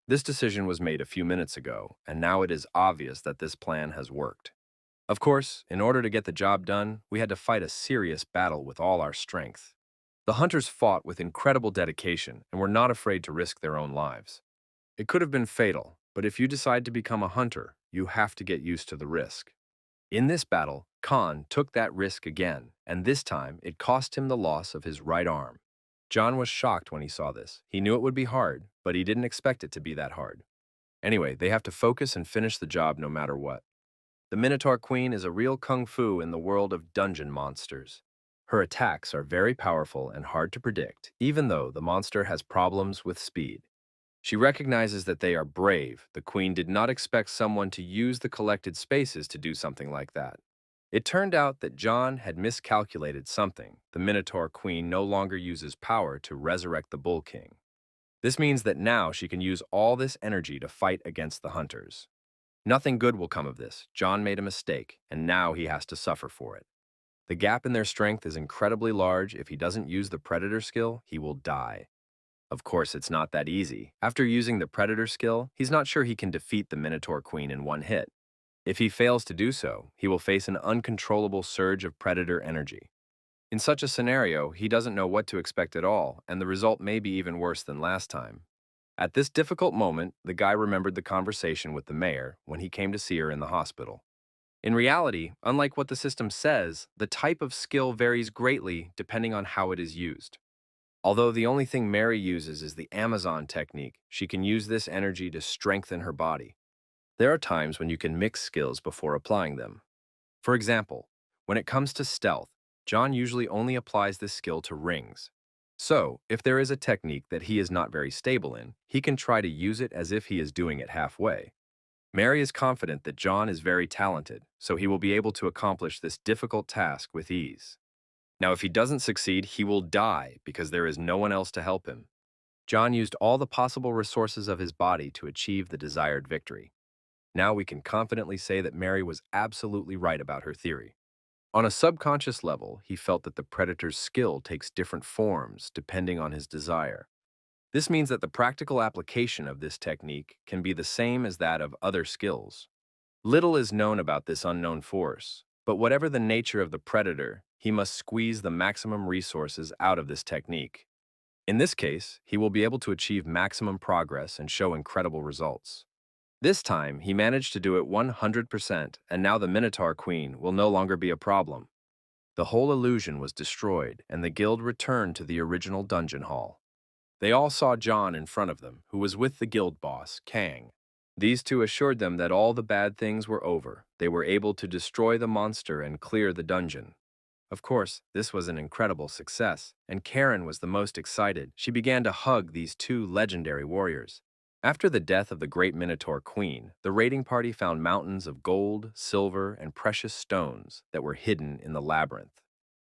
S1: This decision was made a few minutes ago, and now it is obvious that this plan has worked. Of course, in order to get the job done, we had to fight a serious battle with all our strength. The hunters fought with incredible dedication and were not afraid to risk their own lives. It could have been fatal, but if you decide to become a hunter, you have to get used to the risk. In this battle, Khan took that risk again, and this time it cost him the loss of his right arm. John was shocked when he saw this. He knew it would be hard, but he didn't expect it to be that hard. Anyway, they have to focus and finish the job no matter what. The Minotaur Queen is a real kung fu in the world of dungeon monsters. Her attacks are very powerful and hard to predict, even though the monster has problems with speed. She recognizes that they are brave. The queen did not expect someone to use the collected spaces to do something like that. It turned out that John had miscalculated something. The Minotaur Queen no longer uses power to resurrect the Bull King. This means that now she can use all this energy to fight against the hunters. Nothing good will come of this. John made a mistake, and now he has to suffer for it. The gap in their strength is incredibly large. If he doesn't use the Predator skill, he will die. Of course, it's not that easy. After using the Predator skill, he's not sure he can defeat the Minotaur Queen in one hit. If he fails to do so, he will face an uncontrollable surge of Predator energy. In such a scenario, he doesn't know what to expect at all, and the result may be even worse than last time. At this difficult moment, the guy remembered the conversation with the mayor when he came to see her in the hospital. In reality, unlike what the system says, the type of skill varies greatly depending on how it is used. Although the only thing Mary uses is the Amazon technique, she can use this energy to strengthen her body. There are times when you can mix skills before applying them. For example, when it comes to stealth, John usually only applies this skill to rings. So, if there is a technique that he is not very stable in, he can try to use it as if he is doing it halfway. Mary is confident that John is very talented, so he will be able to accomplish this difficult task with ease. Now, if he doesn't succeed, he will die because there is no one else to help him. John used all the possible resources of his body to achieve the desired victory. Now we can confidently say that Mary was absolutely right about her theory. On a subconscious level, he felt that the predator's skill takes different forms depending on his desire. This means that the practical application of this technique can be the same as that of other skills. Little is known about this unknown force, but whatever the nature of the predator, he must squeeze the maximum resources out of this technique. In this case, he will be able to achieve maximum progress and show incredible results. This time, he managed to do it 100%, and now the Minotaur Queen will no longer be a problem. The whole illusion was destroyed, and the guild returned to the original dungeon hall. They all saw John in front of them, who was with the guild boss, Kang. These two assured them that all the bad things were over. They were able to destroy the monster and clear the dungeon. Of course, this was an incredible success, and Karen was the most excited. She began to hug these two legendary warriors. After the death of the great Minotaur Queen, the raiding party found mountains of gold, silver, and precious stones that were hidden in the labyrinth.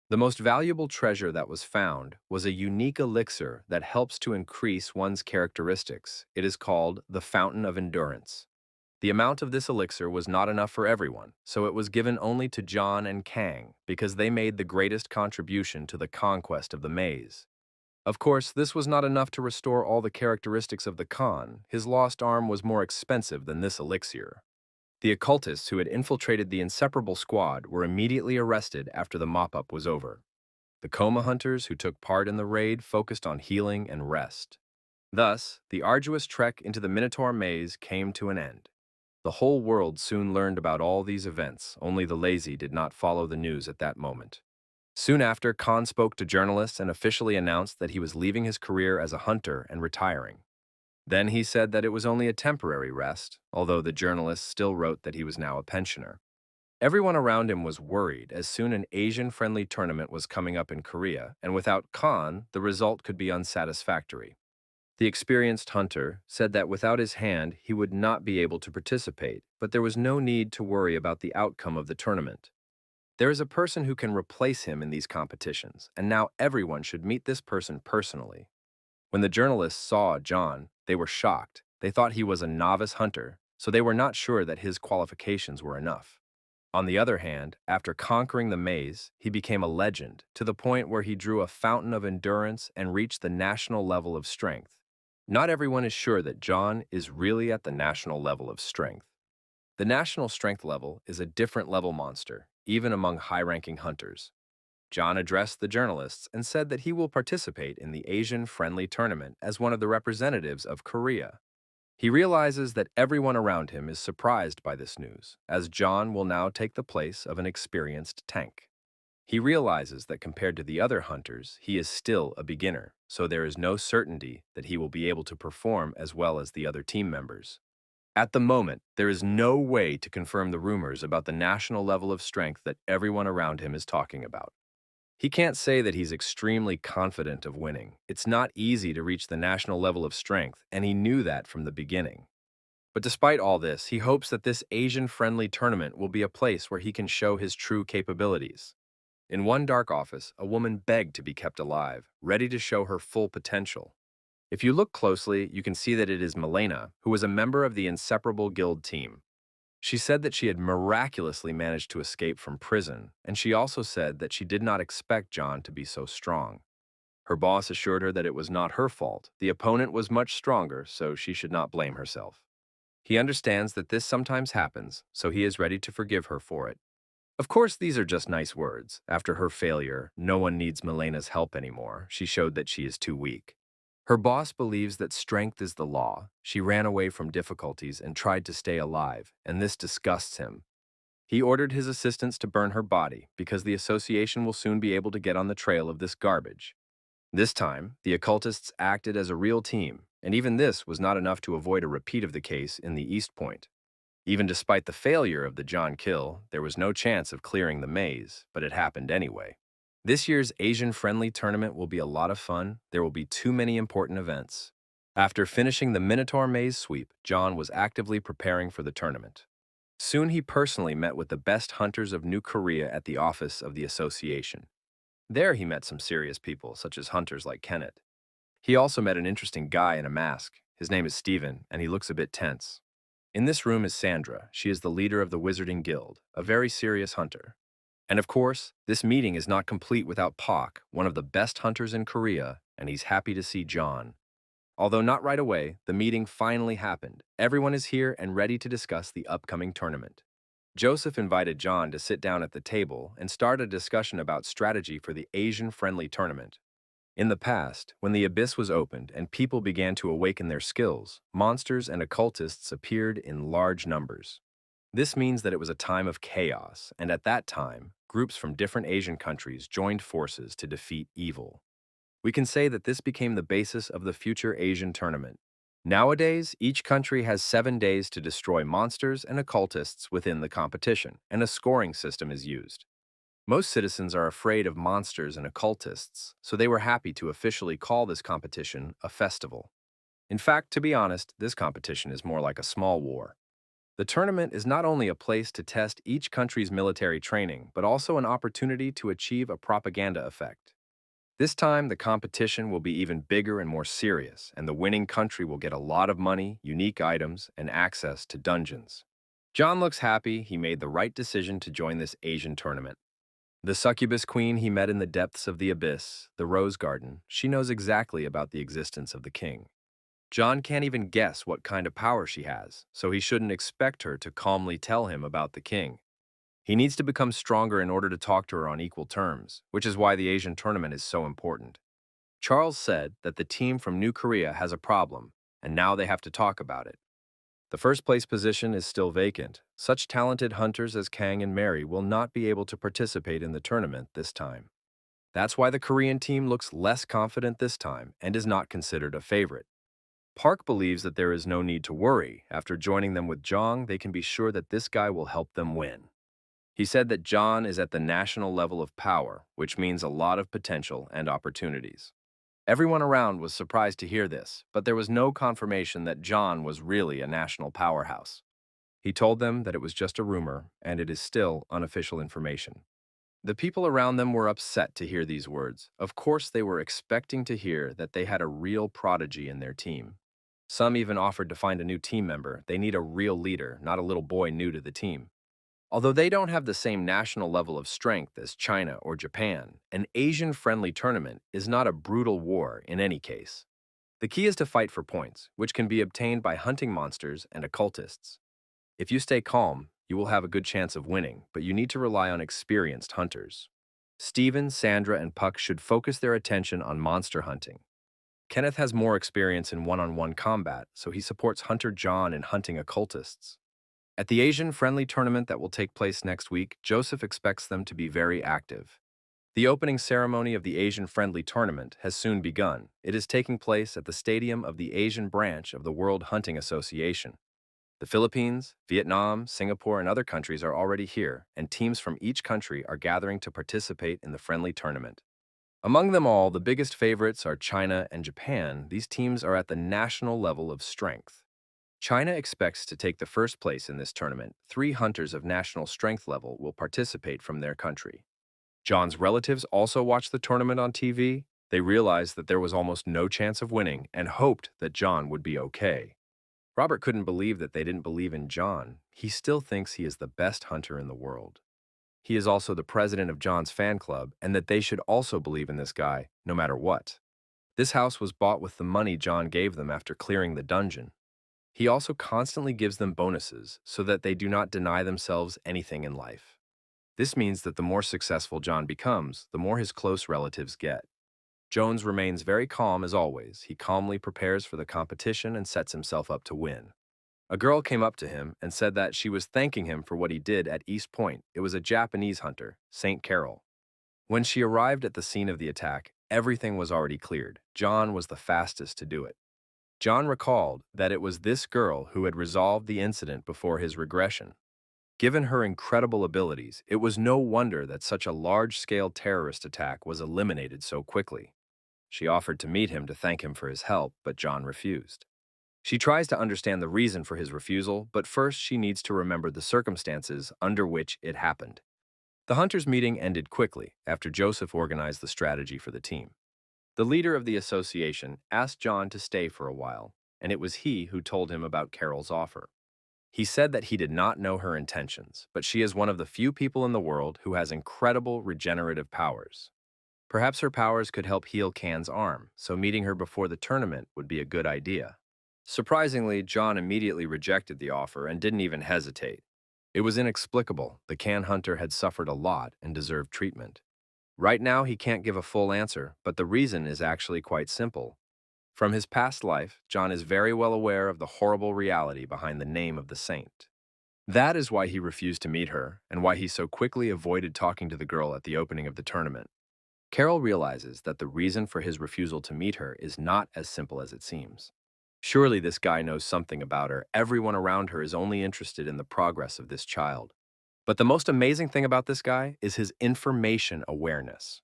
S1: The most valuable treasure that was found was a unique elixir that helps to increase one's characteristics. It is called the Fountain of Endurance. The amount of this elixir was not enough for everyone, so it was given only to John and Kang because they made the greatest contribution to the conquest of the maze. Of course, this was not enough to restore all the characteristics of the Khan. His lost arm was more expensive than this elixir. The occultists who had infiltrated the inseparable squad were immediately arrested after the mop-up was over. The coma hunters who took part in the raid focused on healing and rest. Thus, the arduous trek into the Minotaur maze came to an end. The whole world soon learned about all these events, only the lazy did not follow the news at that moment. Soon after, Khan spoke to journalists and officially announced that he was leaving his career as a hunter and retiring. Then he said that it was only a temporary rest, although the journalist still wrote that he was now a pensioner. Everyone around him was worried as soon an Asian-friendly tournament was coming up in Korea, and without Khan, the result could be unsatisfactory. The experienced hunter said that without his hand, he would not be able to participate, but there was no need to worry about the outcome of the tournament. There is a person who can replace him in these competitions, and now everyone should meet this person personally. When the journalists saw John, they were shocked. They thought he was a novice hunter, so they were not sure that his qualifications were enough. On the other hand, after conquering the maze, he became a legend to the point where he drew a fountain of endurance and reached the national level of strength. Not everyone is sure that John is really at the national level of strength. The national strength level is a different level monster, even among high-ranking hunters. John addressed the journalists and said that he will participate in the Asian-friendly tournament as one of the representatives of Korea. He realizes that everyone around him is surprised by this news, as John will now take the place of an experienced tank. He realizes that compared to the other hunters, he is still a beginner, so there is no certainty that he will be able to perform as well as the other team members. At the moment, there is no way to confirm the rumors about the national level of strength that everyone around him is talking about. He can't say that he's extremely confident of winning. It's not easy to reach the national level of strength, and he knew that from the beginning. But despite all this, he hopes that this Asian-friendly tournament will be a place where he can show his true capabilities. In one dark office, a woman begged to be kept alive, ready to show her full potential. If you look closely, you can see that it is Milena, who was a member of the Inseparable Guild team. She said that she had miraculously managed to escape from prison, and she also said that she did not expect John to be so strong. Her boss assured her that it was not her fault. The opponent was much stronger, so she should not blame herself. He understands that this sometimes happens, so he is ready to forgive her for it. Of course, these are just nice words. After her failure, no one needs Milena's help anymore. She showed that she is too weak. Her boss believes that strength is the law. She ran away from difficulties and tried to stay alive, and this disgusts him. He ordered his assistants to burn her body because the association will soon be able to get on the trail of this garbage. This time, the occultists acted as a real team, and even this was not enough to avoid a repeat of the case in the East Point. Even despite the failure of the John kill, there was no chance of clearing the maze, but it happened anyway. This year's Asian-friendly tournament will be a lot of fun. There will be too many important events. After finishing the Minotaur maze sweep, John was actively preparing for the tournament. Soon he personally met with the best hunters of New Korea at the office of the association. There he met some serious people, such as hunters like Kenneth. He also met an interesting guy in a mask. His name is Steven, and he looks a bit tense. In this room is Sandra. She is the leader of the Wizarding Guild, a very serious hunter. And of course, this meeting is not complete without Pak, one of the best hunters in Korea, and he's happy to see John. Although not right away, the meeting finally happened. Everyone is here and ready to discuss the upcoming tournament. Joseph invited John to sit down at the table and start a discussion about strategy for the Asian-friendly tournament. In the past, when the abyss was opened and people began to awaken their skills, monsters and occultists appeared in large numbers. This means that it was a time of chaos, and at that time, groups from different Asian countries joined forces to defeat evil. We can say that this became the basis of the future Asian tournament. Nowadays, each country has 7 days to destroy monsters and occultists within the competition, and a scoring system is used. Most citizens are afraid of monsters and occultists, so they were happy to officially call this competition a festival. In fact, to be honest, this competition is more like a small war. The tournament is not only a place to test each country's military training, but also an opportunity to achieve a propaganda effect. This time, the competition will be even bigger and more serious, and the winning country will get a lot of money, unique items, and access to dungeons. John looks happy he made the right decision to join this Asian tournament. The succubus queen he met in the depths of the abyss, the rose garden, she knows exactly about the existence of the king. John can't even guess what kind of power she has, so he shouldn't expect her to calmly tell him about the king. He needs to become stronger in order to talk to her on equal terms, which is why the Asian tournament is so important. Charles said that the team from New Korea has a problem, and now they have to talk about it. The first place position is still vacant. Such talented hunters as Kang and Mary will not be able to participate in the tournament this time. That's why the Korean team looks less confident this time and is not considered a favorite. Park believes that there is no need to worry. After joining them with Zhang, they can be sure that this guy will help them win. He said that John is at the national level of power, which means a lot of potential and opportunities. Everyone around was surprised to hear this, but there was no confirmation that John was really a national powerhouse. He told them that it was just a rumor, and it is still unofficial information. The people around them were upset to hear these words. Of course, they were expecting to hear that they had a real prodigy in their team. Some even offered to find a new team member. They need a real leader, not a little boy new to the team. Although they don't have the same national level of strength as China or Japan, an Asian-friendly tournament is not a brutal war in any case. The key is to fight for points, which can be obtained by hunting monsters and occultists. If you stay calm, you will have a good chance of winning, but you need to rely on experienced hunters. Steven, Sandra, and Puck should focus their attention on monster hunting. Kenneth has more experience in one-on-one combat, so he supports Hunter John in hunting occultists. At the Asian-friendly tournament that will take place next week, Joseph expects them to be very active. The opening ceremony of the Asian-friendly tournament has soon begun. It is taking place at the stadium of the Asian branch of the World Hunting Association. The Philippines, Vietnam, Singapore, and other countries are already here, and teams from each country are gathering to participate in the friendly tournament. Among them all, the biggest favorites are China and Japan. These teams are at the national level of strength. China expects to take the first place in this tournament. 3 hunters of national strength level will participate from their country. John's relatives also watched the tournament on TV. They realized that there was almost no chance of winning and hoped that John would be okay. Robert couldn't believe that they didn't believe in John. He still thinks he is the best hunter in the world. He is also the president of John's fan club, and that they should also believe in this guy, no matter what. This house was bought with the money John gave them after clearing the dungeon. He also constantly gives them bonuses so that they do not deny themselves anything in life. This means that the more successful John becomes, the more his close relatives get. Jones remains very calm as always. He calmly prepares for the competition and sets himself up to win. A girl came up to him and said that she was thanking him for what he did at East Point. It was a Japanese hunter, St. Carol. When she arrived at the scene of the attack, everything was already cleared. John was the fastest to do it. John recalled that it was this girl who had resolved the incident before his regression. Given her incredible abilities, it was no wonder that such a large-scale terrorist attack was eliminated so quickly. She offered to meet him to thank him for his help, but John refused. She tries to understand the reason for his refusal, but first she needs to remember the circumstances under which it happened. The hunters' meeting ended quickly after Joseph organized the strategy for the team. The leader of the association asked John to stay for a while, and it was he who told him about Carol's offer. He said that he did not know her intentions, but she is one of the few people in the world who has incredible regenerative powers. Perhaps her powers could help heal Can's arm, so meeting her before the tournament would be a good idea. Surprisingly, John immediately rejected the offer and didn't even hesitate. It was inexplicable. The Can hunter had suffered a lot and deserved treatment. Right now, he can't give a full answer, but the reason is actually quite simple. From his past life, John is very well aware of the horrible reality behind the name of the saint. That is why he refused to meet her, and why he so quickly avoided talking to the girl at the opening of the tournament. Carol realizes that the reason for his refusal to meet her is not as simple as it seems. Surely this guy knows something about her. Everyone around her is only interested in the progress of this child. But the most amazing thing about this guy is his information awareness.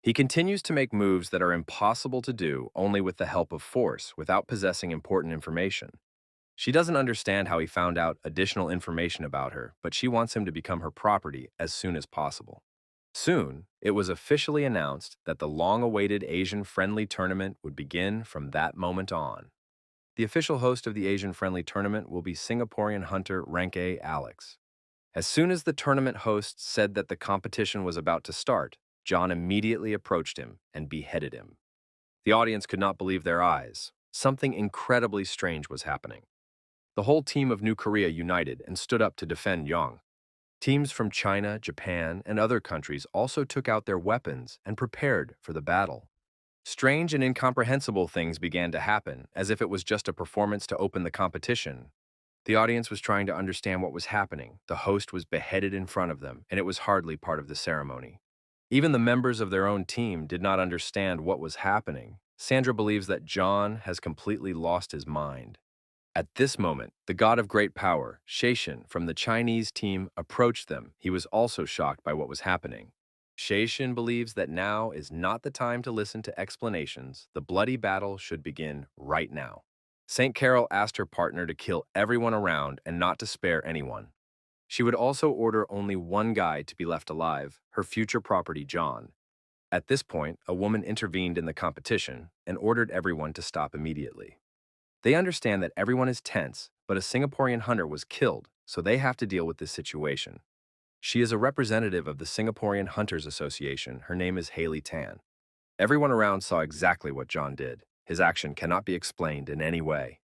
S1: He continues to make moves that are impossible to do only with the help of force, without possessing important information. She doesn't understand how he found out additional information about her, but she wants him to become her property as soon as possible. Soon, it was officially announced that the long-awaited Asian-friendly tournament would begin from that moment on. The official host of the Asian-friendly tournament will be Singaporean hunter Renke Alex. As soon as the tournament host said that the competition was about to start, John immediately approached him and beheaded him. The audience could not believe their eyes. Something incredibly strange was happening. The whole team of New Korea united and stood up to defend Yong. Teams from China, Japan, and other countries also took out their weapons and prepared for the battle. Strange and incomprehensible things began to happen, as if it was just a performance to open the competition. The audience was trying to understand what was happening. The host was beheaded in front of them, and it was hardly part of the ceremony. Even the members of their own team did not understand what was happening. Sandra believes that John has completely lost his mind. At this moment, the god of great power, Shaishin, from the Chinese team, approached them. He was also shocked by what was happening. Shaishin believes that now is not the time to listen to explanations. The bloody battle should begin right now. St. Carol asked her partner to kill everyone around and not to spare anyone. She would also order only one guy to be left alive, her future property, John. At this point, a woman intervened in the competition and ordered everyone to stop immediately. They understand that everyone is tense, but a Singaporean hunter was killed, so they have to deal with this situation. She is a representative of the Singaporean Hunters Association. Her name is Haley Tan. Everyone around saw exactly what John did. His action cannot be explained in any way.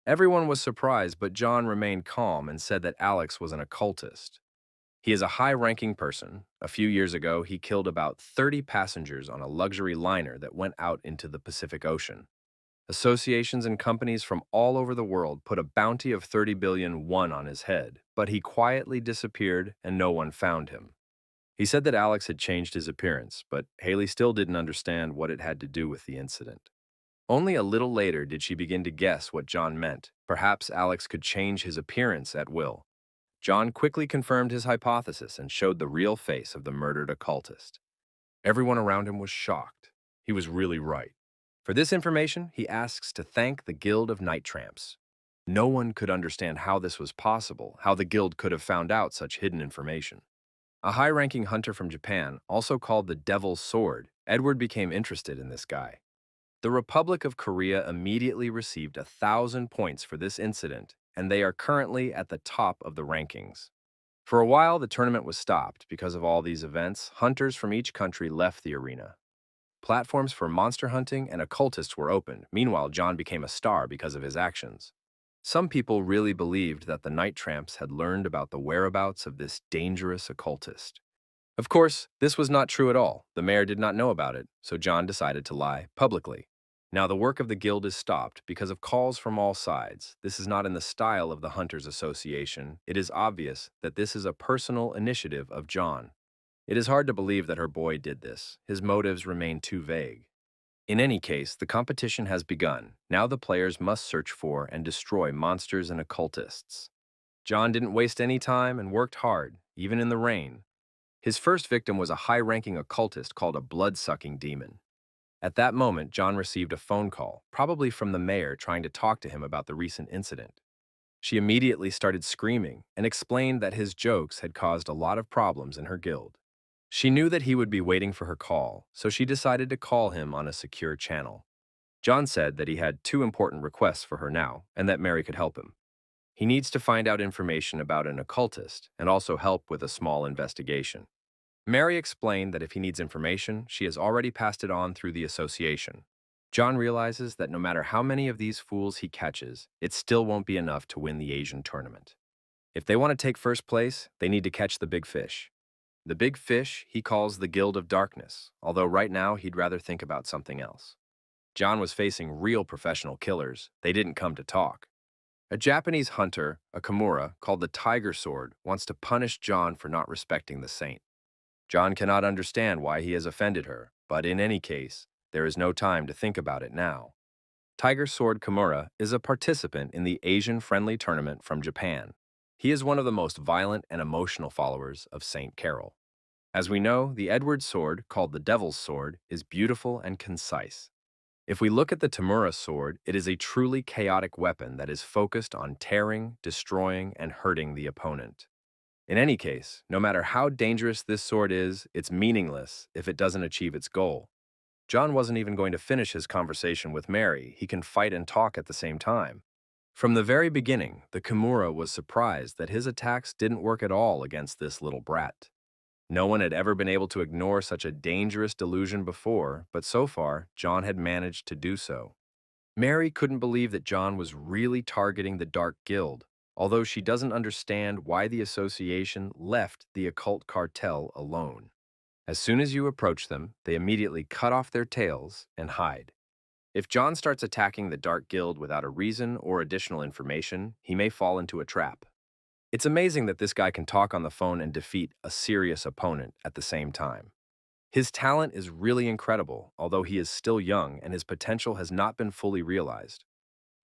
S1: Everyone was surprised, but John remained calm and said that Alex was an occultist. He is a high-ranking person. A few years ago, he killed about 30 passengers on a luxury liner that went out into the Pacific Ocean. Associations and companies from all over the world put a bounty of 30 billion won on his head, but he quietly disappeared and no one found him. He said that Alex had changed his appearance, but Haley still didn't understand what it had to do with the incident. Only a little later did she begin to guess what John meant. Perhaps Alex could change his appearance at will. John quickly confirmed his hypothesis and showed the real face of the murdered occultist. Everyone around him was shocked. He was really right. For this information, he asks to thank the Guild of Night Tramps. No one could understand how this was possible, how the guild could have found out such hidden information. A high-ranking hunter from Japan, also called the Devil's Sword, Edward became interested in this guy. The Republic of Korea immediately received 1,000 points for this incident, and they are currently at the top of the rankings. For a while, the tournament was stopped because of all these events. Hunters from each country left the arena. Platforms for monster hunting and occultists were opened. Meanwhile, John became a star because of his actions. Some people really believed that the night tramps had learned about the whereabouts of this dangerous occultist. Of course, this was not true at all. The mayor did not know about it, so John decided to lie publicly. Now the work of the guild is stopped because of calls from all sides. This is not in the style of the Hunters Association. It is obvious that this is a personal initiative of John. It is hard to believe that her boy did this. His motives remain too vague. In any case, the competition has begun. Now the players must search for and destroy monsters and occultists. John didn't waste any time and worked hard, even in the rain. His first victim was a high-ranking occultist called a blood-sucking demon. At that moment, John received a phone call, probably from the mayor trying to talk to him about the recent incident. She immediately started screaming and explained that his jokes had caused a lot of problems in her guild. She knew that he would be waiting for her call, so she decided to call him on a secure channel. John said that he had 2 important requests for her now, and that Mary could help him. He needs to find out information about an occultist and also help with a small investigation. Mary explained that if he needs information, she has already passed it on through the association. John realizes that no matter how many of these fools he catches, it still won't be enough to win the Asian tournament. If they want to take first place, they need to catch the big fish. The big fish he calls the Guild of Darkness, although right now he'd rather think about something else. John was facing real professional killers. They didn't come to talk. A Japanese hunter, a Kimura, called the Tiger Sword, wants to punish John for not respecting the saint. John cannot understand why he has offended her, but in any case, there is no time to think about it now. Tiger Sword Kimura is a participant in the Asian-friendly tournament from Japan. He is one of the most violent and emotional followers of St. Carol. As we know, the Edward sword, called the Devil's Sword, is beautiful and concise. If we look at the Tamura sword, it is a truly chaotic weapon that is focused on tearing, destroying, and hurting the opponent. In any case, no matter how dangerous this sword is, it's meaningless if it doesn't achieve its goal. John wasn't even going to finish his conversation with Mary. He can fight and talk at the same time. From the very beginning, the Kimura was surprised that his attacks didn't work at all against this little brat. No one had ever been able to ignore such a dangerous delusion before, but so far, John had managed to do so. Mary couldn't believe that John was really targeting the Dark Guild, although she doesn't understand why the association left the occult cartel alone. As soon as you approach them, they immediately cut off their tails and hide. If John starts attacking the Dark Guild without a reason or additional information, he may fall into a trap. It's amazing that this guy can talk on the phone and defeat a serious opponent at the same time. His talent is really incredible, although he is still young and his potential has not been fully realized.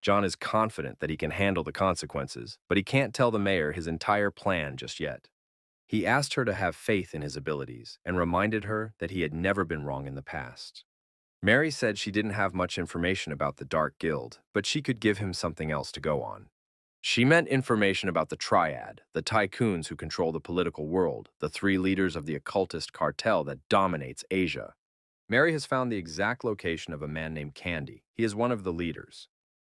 S1: John is confident that he can handle the consequences, but he can't tell the mayor his entire plan just yet. He asked her to have faith in his abilities and reminded her that he had never been wrong in the past. Mary said she didn't have much information about the Dark Guild, but she could give him something else to go on. She meant information about the Triad, the tycoons who control the political world, the three leaders of the occultist cartel that dominates Asia. Mary has found the exact location of a man named Candy. He is one of the leaders.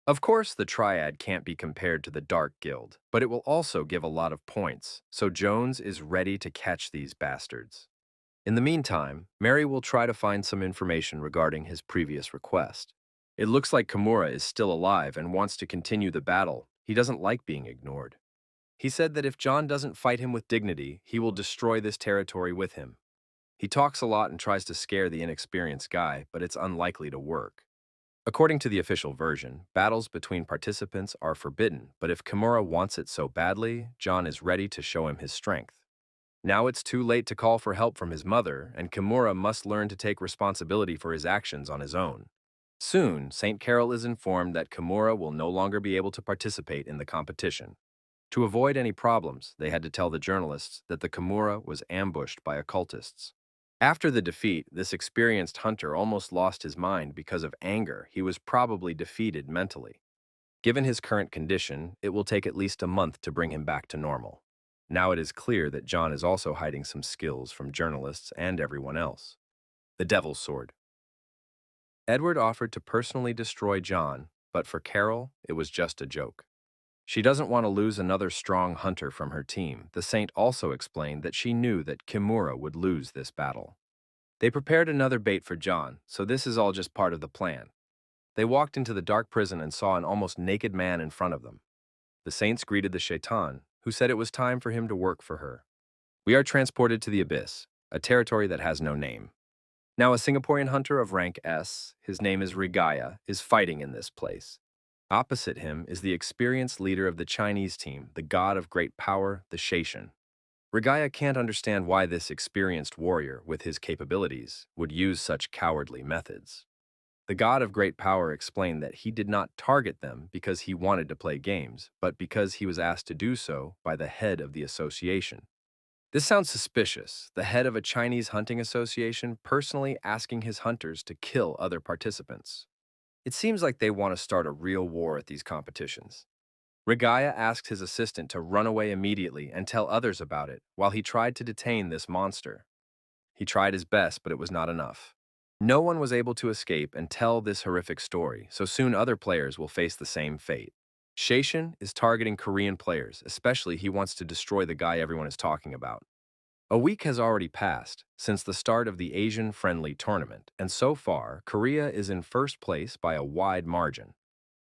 S1: Of course, the Triad can't be compared to the Dark Guild, but it will also give a lot of points, so Jones is ready to catch these bastards. In the meantime, Mary will try to find some information regarding his previous request. It looks like Kimura is still alive and wants to continue the battle. He doesn't like being ignored. He said that if John doesn't fight him with dignity, he will destroy this territory with him. He talks a lot and tries to scare the inexperienced guy, but it's unlikely to work. According to the official version, battles between participants are forbidden, but if Kimura wants it so badly, John is ready to show him his strength. Now it's too late to call for help from his mother, and Kimura must learn to take responsibility for his actions on his own. Soon, St. Carol is informed that Kimura will no longer be able to participate in the competition. To avoid any problems, they had to tell the journalists that the Kimura was ambushed by occultists. After the defeat, this experienced hunter almost lost his mind because of anger. He was probably defeated mentally. Given his current condition, it will take at least a month to bring him back to normal. Now it is clear that John is also hiding some skills from journalists and everyone else. The Devil's Sword. Edward offered to personally destroy John, but for Carol, it was just a joke. She doesn't want to lose another strong hunter from her team. The saint also explained that she knew that Kimura would lose this battle. They prepared another bait for John, so this is all just part of the plan. They walked into the dark prison and saw an almost naked man in front of them. The saints greeted the shaitan, who said it was time for him to work for her. We are transported to the Abyss, a territory that has no name. Now a Singaporean hunter of rank S, his name is Rigaya, is fighting in this place. Opposite him is the experienced leader of the Chinese team, the god of great power, the Shaishan. Rigaya can't understand why this experienced warrior, with his capabilities, would use such cowardly methods. The god of great power explained that he did not target them because he wanted to play games, but because he was asked to do so by the head of the association. This sounds suspicious, the head of a Chinese hunting association personally asking his hunters to kill other participants. It seems like they want to start a real war at these competitions. Rigaya asked his assistant to run away immediately and tell others about it while he tried to detain this monster. He tried his best, but it was not enough. No one was able to escape and tell this horrific story, so soon other players will face the same fate. Shaishan is targeting Korean players, especially he wants to destroy the guy everyone is talking about. A week has already passed since the start of the Asian-friendly tournament, and so far, Korea is in first place by a wide margin.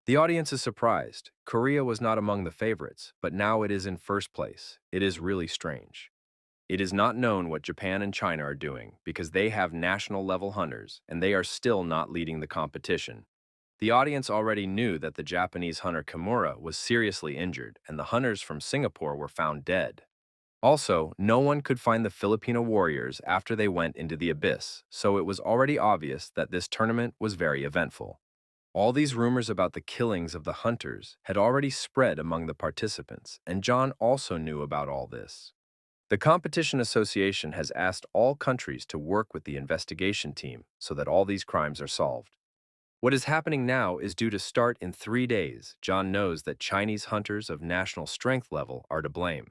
S1: The audience is surprised. Korea was not among the favorites, but now it is in first place. It is really strange. It is not known what Japan and China are doing because they have national-level hunters, and they are still not leading the competition. The audience already knew that the Japanese hunter Kimura was seriously injured, and the hunters from Singapore were found dead. Also, no one could find the Filipino warriors after they went into the abyss, so it was already obvious that this tournament was very eventful. All these rumors about the killings of the hunters had already spread among the participants, and John also knew about all this. The Competition Association has asked all countries to work with the investigation team so that all these crimes are solved. What is happening now is due to start in 3 days. John knows that Chinese hunters of national strength level are to blame.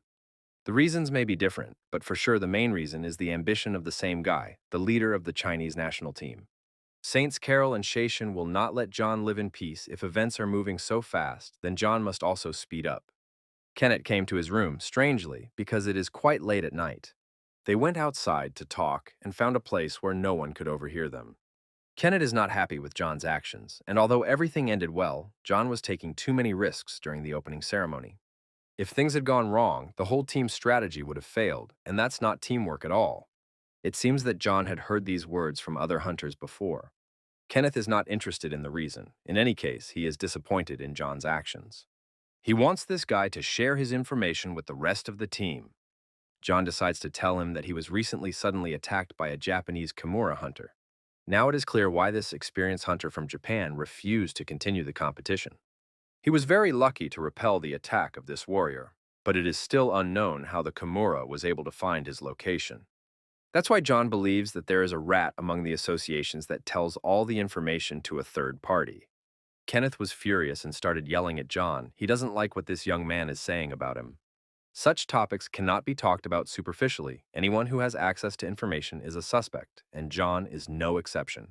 S1: The reasons may be different, but for sure the main reason is the ambition of the same guy, the leader of the Chinese national team. Saints Carol and Shaishan will not let John live in peace. If events are moving so fast, then John must also speed up. Kenneth came to his room, strangely, because it is quite late at night. They went outside to talk and found a place where no one could overhear them. Kenneth is not happy with John's actions, and although everything ended well, John was taking too many risks during the opening ceremony. If things had gone wrong, the whole team's strategy would have failed, and that's not teamwork at all. It seems that John had heard these words from other hunters before. Kenneth is not interested in the reason. In any case, he is disappointed in John's actions. He wants this guy to share his information with the rest of the team. John decides to tell him that he was recently suddenly attacked by a Japanese Kimura hunter. Now it is clear why this experienced hunter from Japan refused to continue the competition. He was very lucky to repel the attack of this warrior, but it is still unknown how the Kimura was able to find his location. That's why John believes that there is a rat among the associations that tells all the information to a third party. Kenneth was furious and started yelling at John. He doesn't like what this young man is saying about him. Such topics cannot be talked about superficially. Anyone who has access to information is a suspect, and John is no exception.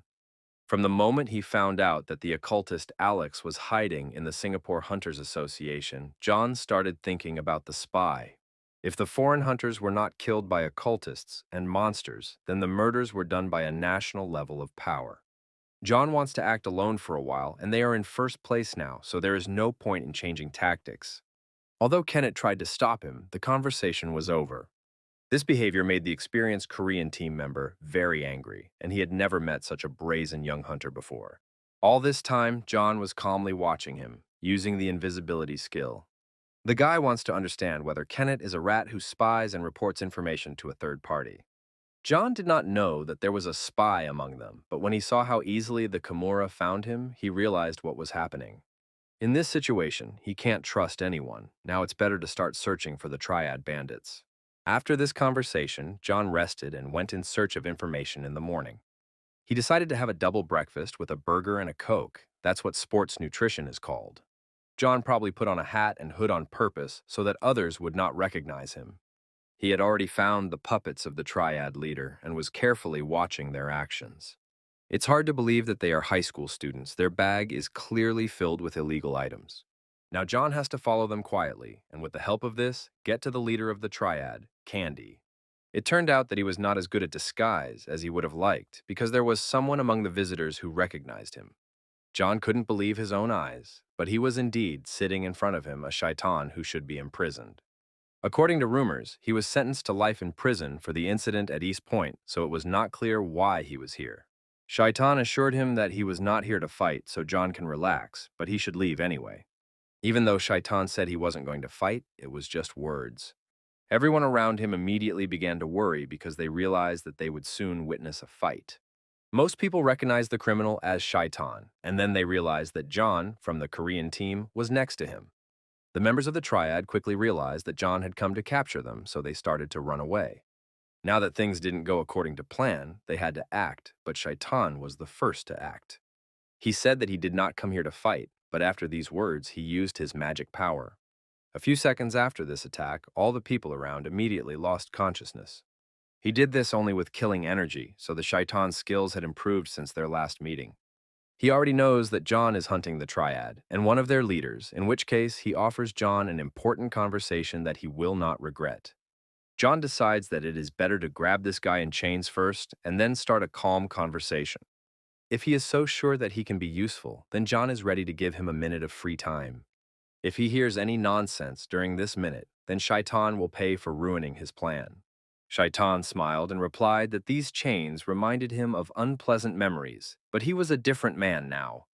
S1: From the moment he found out that the occultist Alex was hiding in the Singapore Hunters Association, John started thinking about the spy. If the foreign hunters were not killed by occultists and monsters, then the murders were done by a national level of power. John wants to act alone for a while, and they are in first place now, so there is no point in changing tactics. Although Kenneth tried to stop him, the conversation was over. This behavior made the experienced Korean team member very angry, and he had never met such a brazen young hunter before. All this time, John was calmly watching him, using the invisibility skill. The guy wants to understand whether Kenneth is a rat who spies and reports information to a third party. John did not know that there was a spy among them, but when he saw how easily the Kimura found him, he realized what was happening. In this situation, he can't trust anyone. Now it's better to start searching for the Triad bandits. After this conversation, John rested and went in search of information in the morning. He decided to have a double breakfast with a burger and a Coke. That's what sports nutrition is called. John probably put on a hat and hood on purpose so that others would not recognize him. He had already found the puppets of the Triad leader and was carefully watching their actions. It's hard to believe that they are high school students. Their bag is clearly filled with illegal items. Now John has to follow them quietly, and with the help of this, get to the leader of the Triad, Candy. It turned out that he was not as good at disguise as he would have liked, because there was someone among the visitors who recognized him. John couldn't believe his own eyes, but he was indeed sitting in front of him, a shaitan who should be imprisoned. According to rumors, he was sentenced to life in prison for the incident at East Point, so it was not clear why he was here. Shaitan assured him that he was not here to fight, so John can relax, but he should leave anyway. Even though Shaitan said he wasn't going to fight, it was just words. Everyone around him immediately began to worry because they realized that they would soon witness a fight. Most people recognized the criminal as Shaitan, and then they realized that John, from the Korean team, was next to him. The members of the Triad quickly realized that John had come to capture them, so they started to run away. Now that things didn't go according to plan, they had to act, but Shaitan was the first to act. He said that he did not come here to fight, but after these words, he used his magic power. A few seconds after this attack, all the people around immediately lost consciousness. He did this only with killing energy, so the Shaitan's skills had improved since their last meeting. He already knows that John is hunting the Triad, and one of their leaders, in which case he offers John an important conversation that he will not regret. John decides that it is better to grab this guy in chains first and then start a calm conversation. If he is so sure that he can be useful, then John is ready to give him a minute of free time. If he hears any nonsense during this minute, then Shaitan will pay for ruining his plan. Shaitan smiled and replied that these chains reminded him of unpleasant memories, but he was a different man now.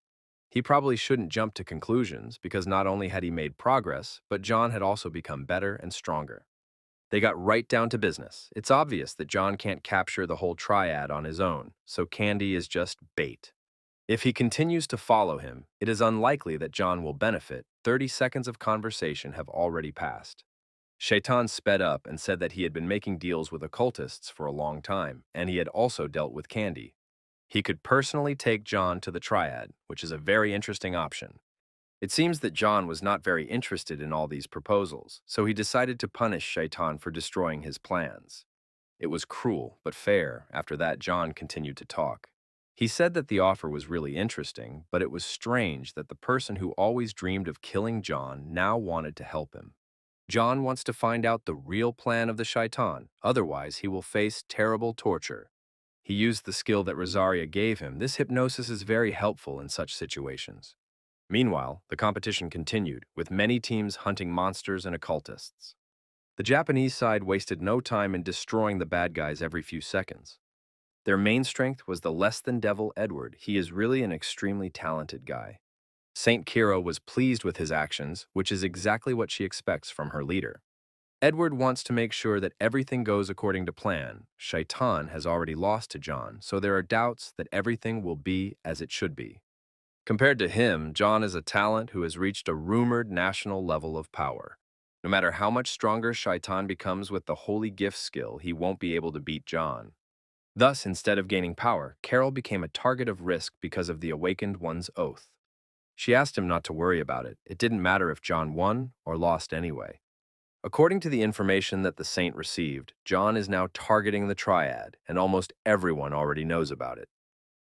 S1: He probably shouldn't jump to conclusions because not only had he made progress, but John had also become better and stronger. They got right down to business. It's obvious that John can't capture the whole Triad on his own, so Candy is just bait. If he continues to follow him, it is unlikely that John will benefit. 30 seconds of conversation have already passed. Shaitan sped up and said that he had been making deals with occultists for a long time, and he had also dealt with Candy. He could personally take John to the Triad, which is a very interesting option. It seems that John was not very interested in all these proposals, so he decided to punish Shaitan for destroying his plans. It was cruel, but fair. After that, John continued to talk. He said that the offer was really interesting, but it was strange that the person who always dreamed of killing John now wanted to help him. John wants to find out the real plan of the Shaitan, otherwise he will face terrible torture. He used the skill that Rosaria gave him. This hypnosis is very helpful in such situations. Meanwhile, the competition continued, with many teams hunting monsters and occultists. The Japanese side wasted no time in destroying the bad guys every few seconds. Their main strength was the less-than-devil Edward. He is really an extremely talented guy. Saint Kira was pleased with his actions, which is exactly what she expects from her leader. Edward wants to make sure that everything goes according to plan. Shaitan has already lost to John, so there are doubts that everything will be as it should be. Compared to him, John is a talent who has reached a rumored national level of power. No matter how much stronger Shaitan becomes with the holy gift skill, he won't be able to beat John. Thus, instead of gaining power, Carol became a target of risk because of the awakened one's oath. She asked him not to worry about it. It didn't matter if John won or lost anyway. According to the information that the saint received, John is now targeting the triad, and almost everyone already knows about it.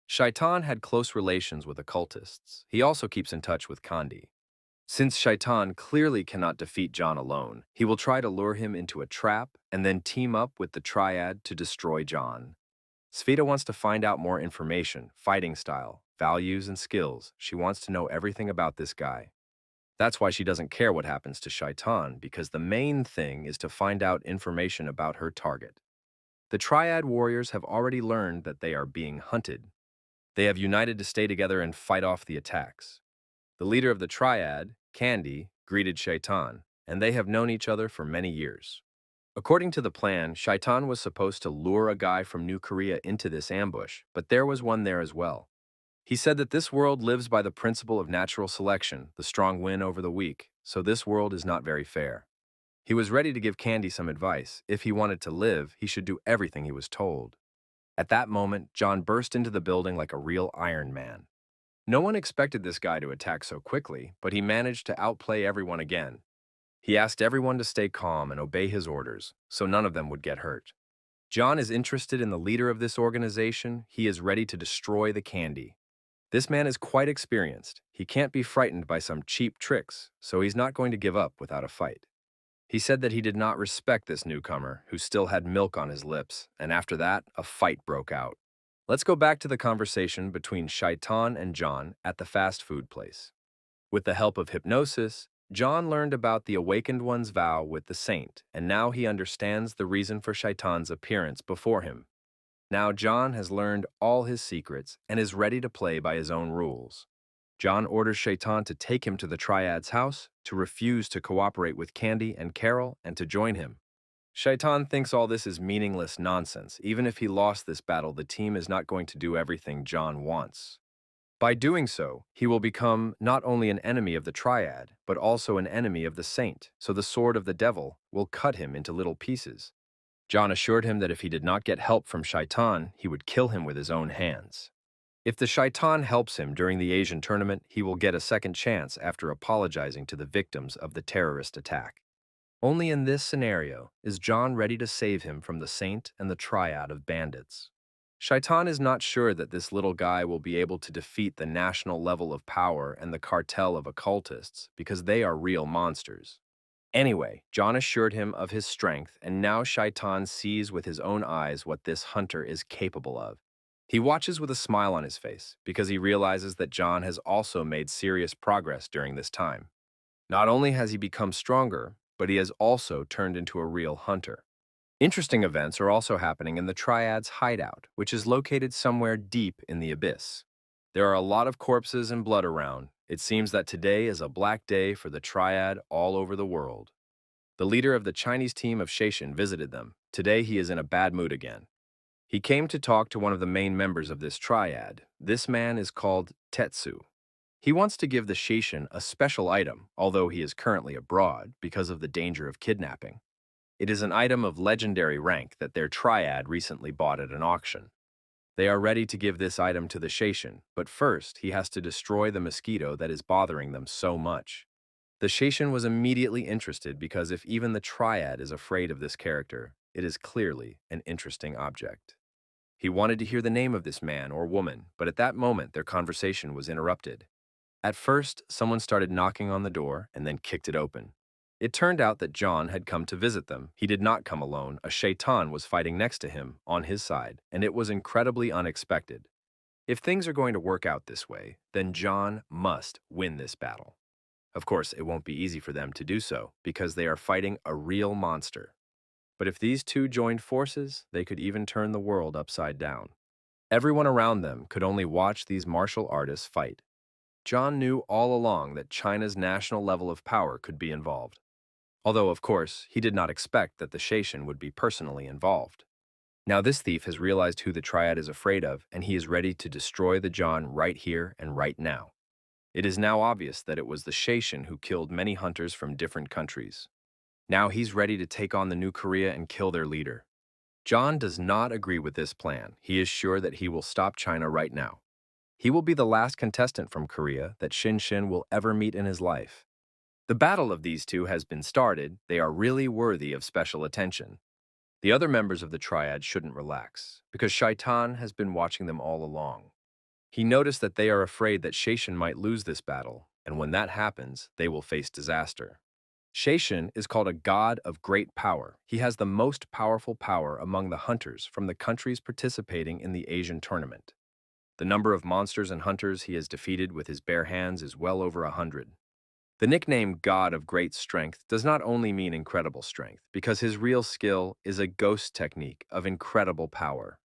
S1: Shaitan had close relations with occultists. He also keeps in touch with Kandi. Since Shaitan clearly cannot defeat John alone, he will try to lure him into a trap and then team up with the triad to destroy John. Sveta wants to find out more information, fighting style, values, and skills. She wants to know everything about this guy. That's why she doesn't care what happens to Shaitan, because the main thing is to find out information about her target. The Triad warriors have already learned that they are being hunted. They have united to stay together and fight off the attacks. The leader of the Triad, Candy, greeted Shaitan, and they have known each other for many years. According to the plan, Shaitan was supposed to lure a guy from New Korea into this ambush, but there was one there as well. He said that this world lives by the principle of natural selection, the strong win over the weak, so this world is not very fair. He was ready to give Candy some advice. If he wanted to live, he should do everything he was told. At that moment, John burst into the building like a real Iron Man. No one expected this guy to attack so quickly, but he managed to outplay everyone again. He asked everyone to stay calm and obey his orders, so none of them would get hurt. John is interested in the leader of this organization. He is ready to destroy the Candy. This man is quite experienced. He can't be frightened by some cheap tricks, so he's not going to give up without a fight. He said that he did not respect this newcomer, who still had milk on his lips, and after that, a fight broke out. Let's go back to the conversation between Shaitan and John at the fast food place. With the help of hypnosis, John learned about the awakened one's vow with the saint, and now he understands the reason for Shaitan's appearance before him. Now John has learned all his secrets and is ready to play by his own rules. John orders Shaitan to take him to the Triad's house, to refuse to cooperate with Candy and Carol, and to join him. Shaitan thinks all this is meaningless nonsense. Even if he lost this battle, the team is not going to do everything John wants. By doing so, he will become not only an enemy of the Triad, but also an enemy of the saint, so the sword of the devil will cut him into little pieces. John assured him that if he did not get help from Shaitan, he would kill him with his own hands. If the Shaitan helps him during the Asian tournament, he will get a second chance after apologizing to the victims of the terrorist attack. Only in this scenario is John ready to save him from the saint and the triad of bandits. Shaitan is not sure that this little guy will be able to defeat the national level of power and the cartel of occultists because they are real monsters. Anyway, John assured him of his strength, and now Shaitan sees with his own eyes what this hunter is capable of. He watches with a smile on his face because he realizes that John has also made serious progress during this time. Not only has he become stronger, but he has also turned into a real hunter. Interesting events are also happening in the Triad's hideout, which is located somewhere deep in the abyss. There are a lot of corpses and blood around. It seems that today is a black day for the Triad all over the world. The leader of the Chinese team of Shaishin visited them. Today he is in a bad mood again. He came to talk to one of the main members of this Triad. This man is called Tetsu. He wants to give the Shaishin a special item, although he is currently abroad because of the danger of kidnapping. It is an item of legendary rank that their Triad recently bought at an auction. They are ready to give this item to the Shaishin, but first he has to destroy the mosquito that is bothering them so much. The Shaishin was immediately interested because if even the Triad is afraid of this character, it is clearly an interesting object. He wanted to hear the name of this man or woman, but at that moment their conversation was interrupted. At first, someone started knocking on the door and then kicked it open. It turned out that John had come to visit them. He did not come alone. A shaitan was fighting next to him, on his side, and it was incredibly unexpected. If things are going to work out this way, then John must win this battle. Of course, it won't be easy for them to do so, because they are fighting a real monster. But if these two joined forces, they could even turn the world upside down. Everyone around them could only watch these martial artists fight. John knew all along that China's national level of power could be involved. Although, of course, he did not expect that the Shayshin would be personally involved. Now this thief has realized who the Triad is afraid of, and he is ready to destroy the John right here and right now. It is now obvious that it was the Shayshin who killed many hunters from different countries. Now he's ready to take on the new Korea and kill their leader. John does not agree with this plan. He is sure that he will stop China right now. He will be the last contestant from Korea that Shin will ever meet in his life. The battle of these two has been started. They are really worthy of special attention. The other members of the triad shouldn't relax, because Shaitan has been watching them all along. He noticed that they are afraid that Shayshin might lose this battle, and when that happens, they will face disaster. Shayshin is called a god of great power. He has the most powerful power among the hunters from the countries participating in the Asian tournament. The number of monsters and hunters he has defeated with his bare hands is well over 100. The nickname God of Great Strength does not only mean incredible strength, because his real skill is a ghost technique of incredible power.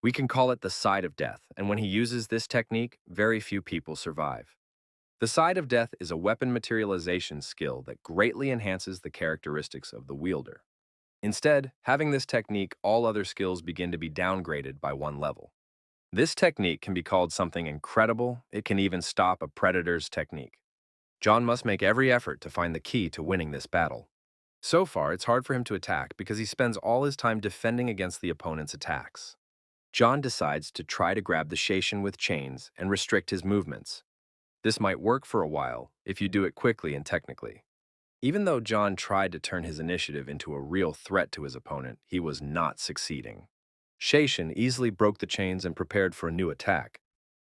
S1: We can call it the Side of Death, and when he uses this technique, very few people survive. The Side of Death is a weapon materialization skill that greatly enhances the characteristics of the wielder. Instead, having this technique, all other skills begin to be downgraded by one level. This technique can be called something incredible. It can even stop a predator's technique. John must make every effort to find the key to winning this battle. So far, it's hard for him to attack because he spends all his time defending against the opponent's attacks. John decides to try to grab the Shayshin with chains and restrict his movements. This might work for a while if you do it quickly and technically. Even though John tried to turn his initiative into a real threat to his opponent, he was not succeeding. Shayshin easily broke the chains and prepared for a new attack.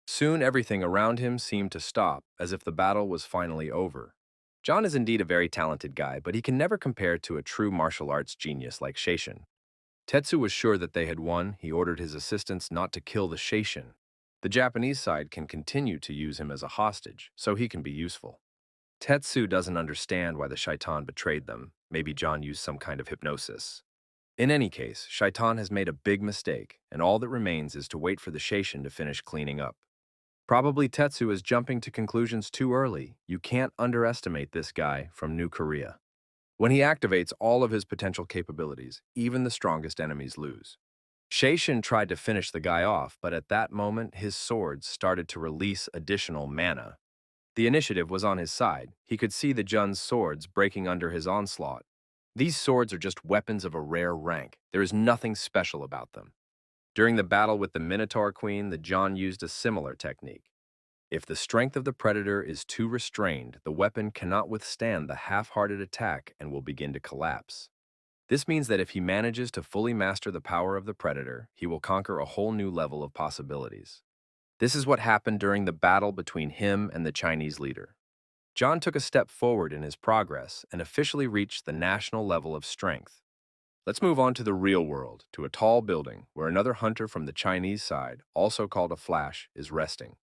S1: Soon everything around him seemed to stop, as if the battle was finally over. John is indeed a very talented guy, but he can never compare to a true martial arts genius like Shayshin. Tetsu was sure that they had won. He ordered his assistants not to kill the Shayshin. The Japanese side can continue to use him as a hostage, so he can be useful. Tetsu doesn't understand why the Shaitan betrayed them. Maybe John used some kind of hypnosis. In any case, Shaitan has made a big mistake, and all that remains is to wait for the Shayshin to finish cleaning up. Probably Tetsu is jumping to conclusions too early. You can't underestimate this guy from New Korea. When he activates all of his potential capabilities, even the strongest enemies lose. Shayshin tried to finish the guy off, but at that moment his swords started to release additional mana. The initiative was on his side. He could see the Jun's swords breaking under his onslaught. These swords are just weapons of a rare rank. There is nothing special about them. During the battle with the Minotaur Queen, the Jun used a similar technique. If the strength of the predator is too restrained, the weapon cannot withstand the half-hearted attack and will begin to collapse. This means that if he manages to fully master the power of the predator, he will conquer a whole new level of possibilities. This is what happened during the battle between him and the Chinese leader. John took a step forward in his progress and officially reached the national level of strength. Let's move on to the real world, to a tall building where another hunter from the Chinese side, also called a flash, is resting.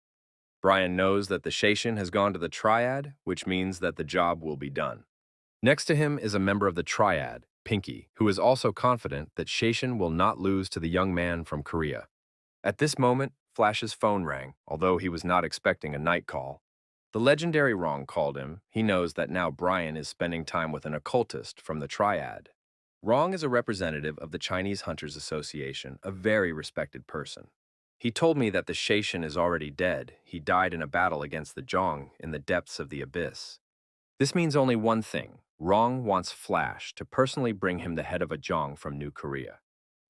S1: Brian knows that the Shayshin has gone to the Triad, which means that the job will be done. Next to him is a member of the Triad, Pinky, who is also confident that Shayshin will not lose to the young man from Korea. At this moment, Flash's phone rang, although he was not expecting a night call. The legendary Wrong called him. He knows that now Brian is spending time with an occultist from the Triad. Wrong is a representative of the Chinese Hunters Association, a very respected person. He told me that the Shayshin is already dead. He died in a battle against the Zhong in the depths of the abyss. This means only one thing. Wrong wants Flash to personally bring him the head of a Zhong from New Korea.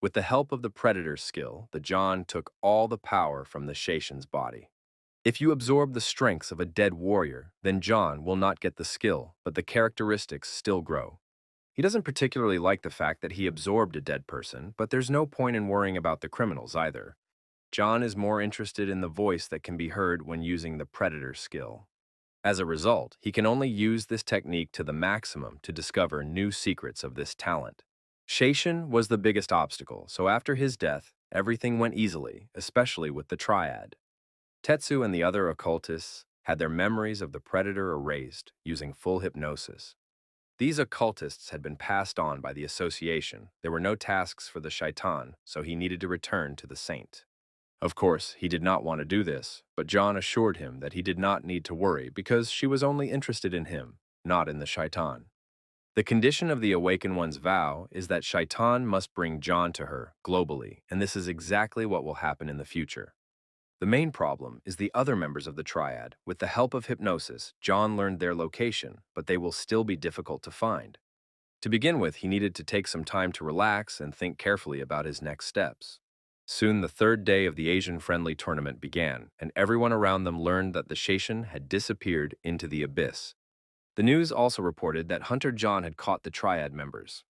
S1: With the help of the Predator's skill, the Zhong took all the power from the Shayshin's body. If you absorb the strengths of a dead warrior, then Zhong will not get the skill, but the characteristics still grow. He doesn't particularly like the fact that he absorbed a dead person, but there's no point in worrying about the criminals either. John is more interested in the voice that can be heard when using the Predator skill. As a result, he can only use this technique to the maximum to discover new secrets of this talent. Shayshin was the biggest obstacle, so after his death, everything went easily, especially with the Triad. Tetsu and the other occultists had their memories of the Predator erased using full hypnosis. These occultists had been passed on by the association. There were no tasks for the Shaitan, so he needed to return to the saint. Of course, he did not want to do this, but John assured him that he did not need to worry because she was only interested in him, not in the Shaitan. The condition of the Awakened One's vow is that Shaitan must bring John to her, globally, and this is exactly what will happen in the future. The main problem is the other members of the triad. With the help of hypnosis, John learned their location, but they will still be difficult to find. To begin with, he needed to take some time to relax and think carefully about his next steps. Soon, the third day of the Asian-friendly tournament began, and everyone around them learned that the Shaishan had disappeared into the abyss. The news also reported that Hunter John had caught the triad members.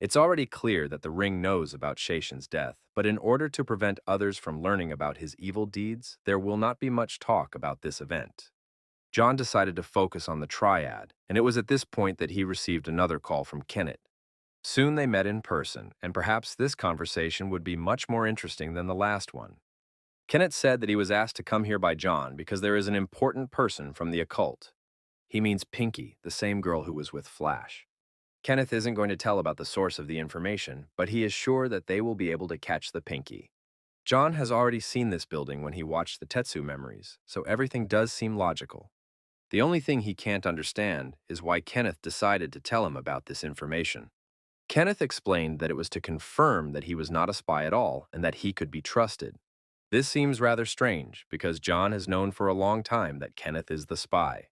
S1: It's already clear that the ring knows about Shaishan's death, but in order to prevent others from learning about his evil deeds, there will not be much talk about this event. John decided to focus on the triad, and it was at this point that he received another call from Kenneth. Soon they met in person, and perhaps this conversation would be much more interesting than the last one. Kenneth said that he was asked to come here by John because there is an important person from the occult. He means Pinky, the same girl who was with Flash. Kenneth isn't going to tell about the source of the information, but he is sure that they will be able to catch the Pinky. John has already seen this building when he watched the Tetsu memories, so everything does seem logical. The only thing he can't understand is why Kenneth decided to tell him about this information. Kenneth explained that it was to confirm that he was not a spy at all and that he could be trusted. This seems rather strange because John has known for a long time that Kenneth is the spy.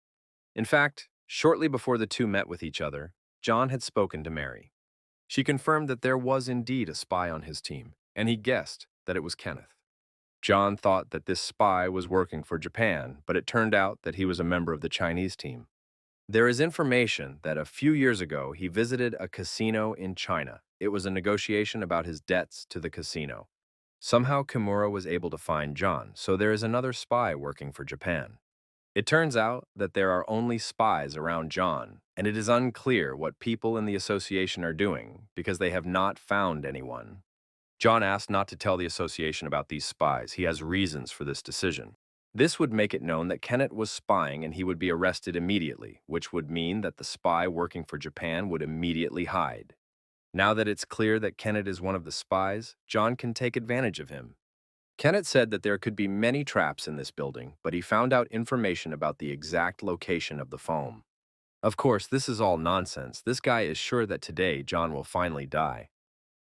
S1: In fact, shortly before the two met with each other, John had spoken to Mary. She confirmed that there was indeed a spy on his team, and he guessed that it was Kenneth. John thought that this spy was working for Japan, but it turned out that he was a member of the Chinese team. There is information that a few years ago he visited a casino in China. It was a negotiation about his debts to the casino. Somehow Kimura was able to find John, so there is another spy working for Japan. It turns out that there are only spies around John, and it is unclear what people in the association are doing because they have not found anyone. John asked not to tell the association about these spies. He has reasons for this decision. This would make it known that Kenneth was spying and he would be arrested immediately, which would mean that the spy working for Japan would immediately hide. Now that it's clear that Kenneth is one of the spies, John can take advantage of him. Kenneth said that there could be many traps in this building, but he found out information about the exact location of the foam. Of course, this is all nonsense. This guy is sure that today John will finally die.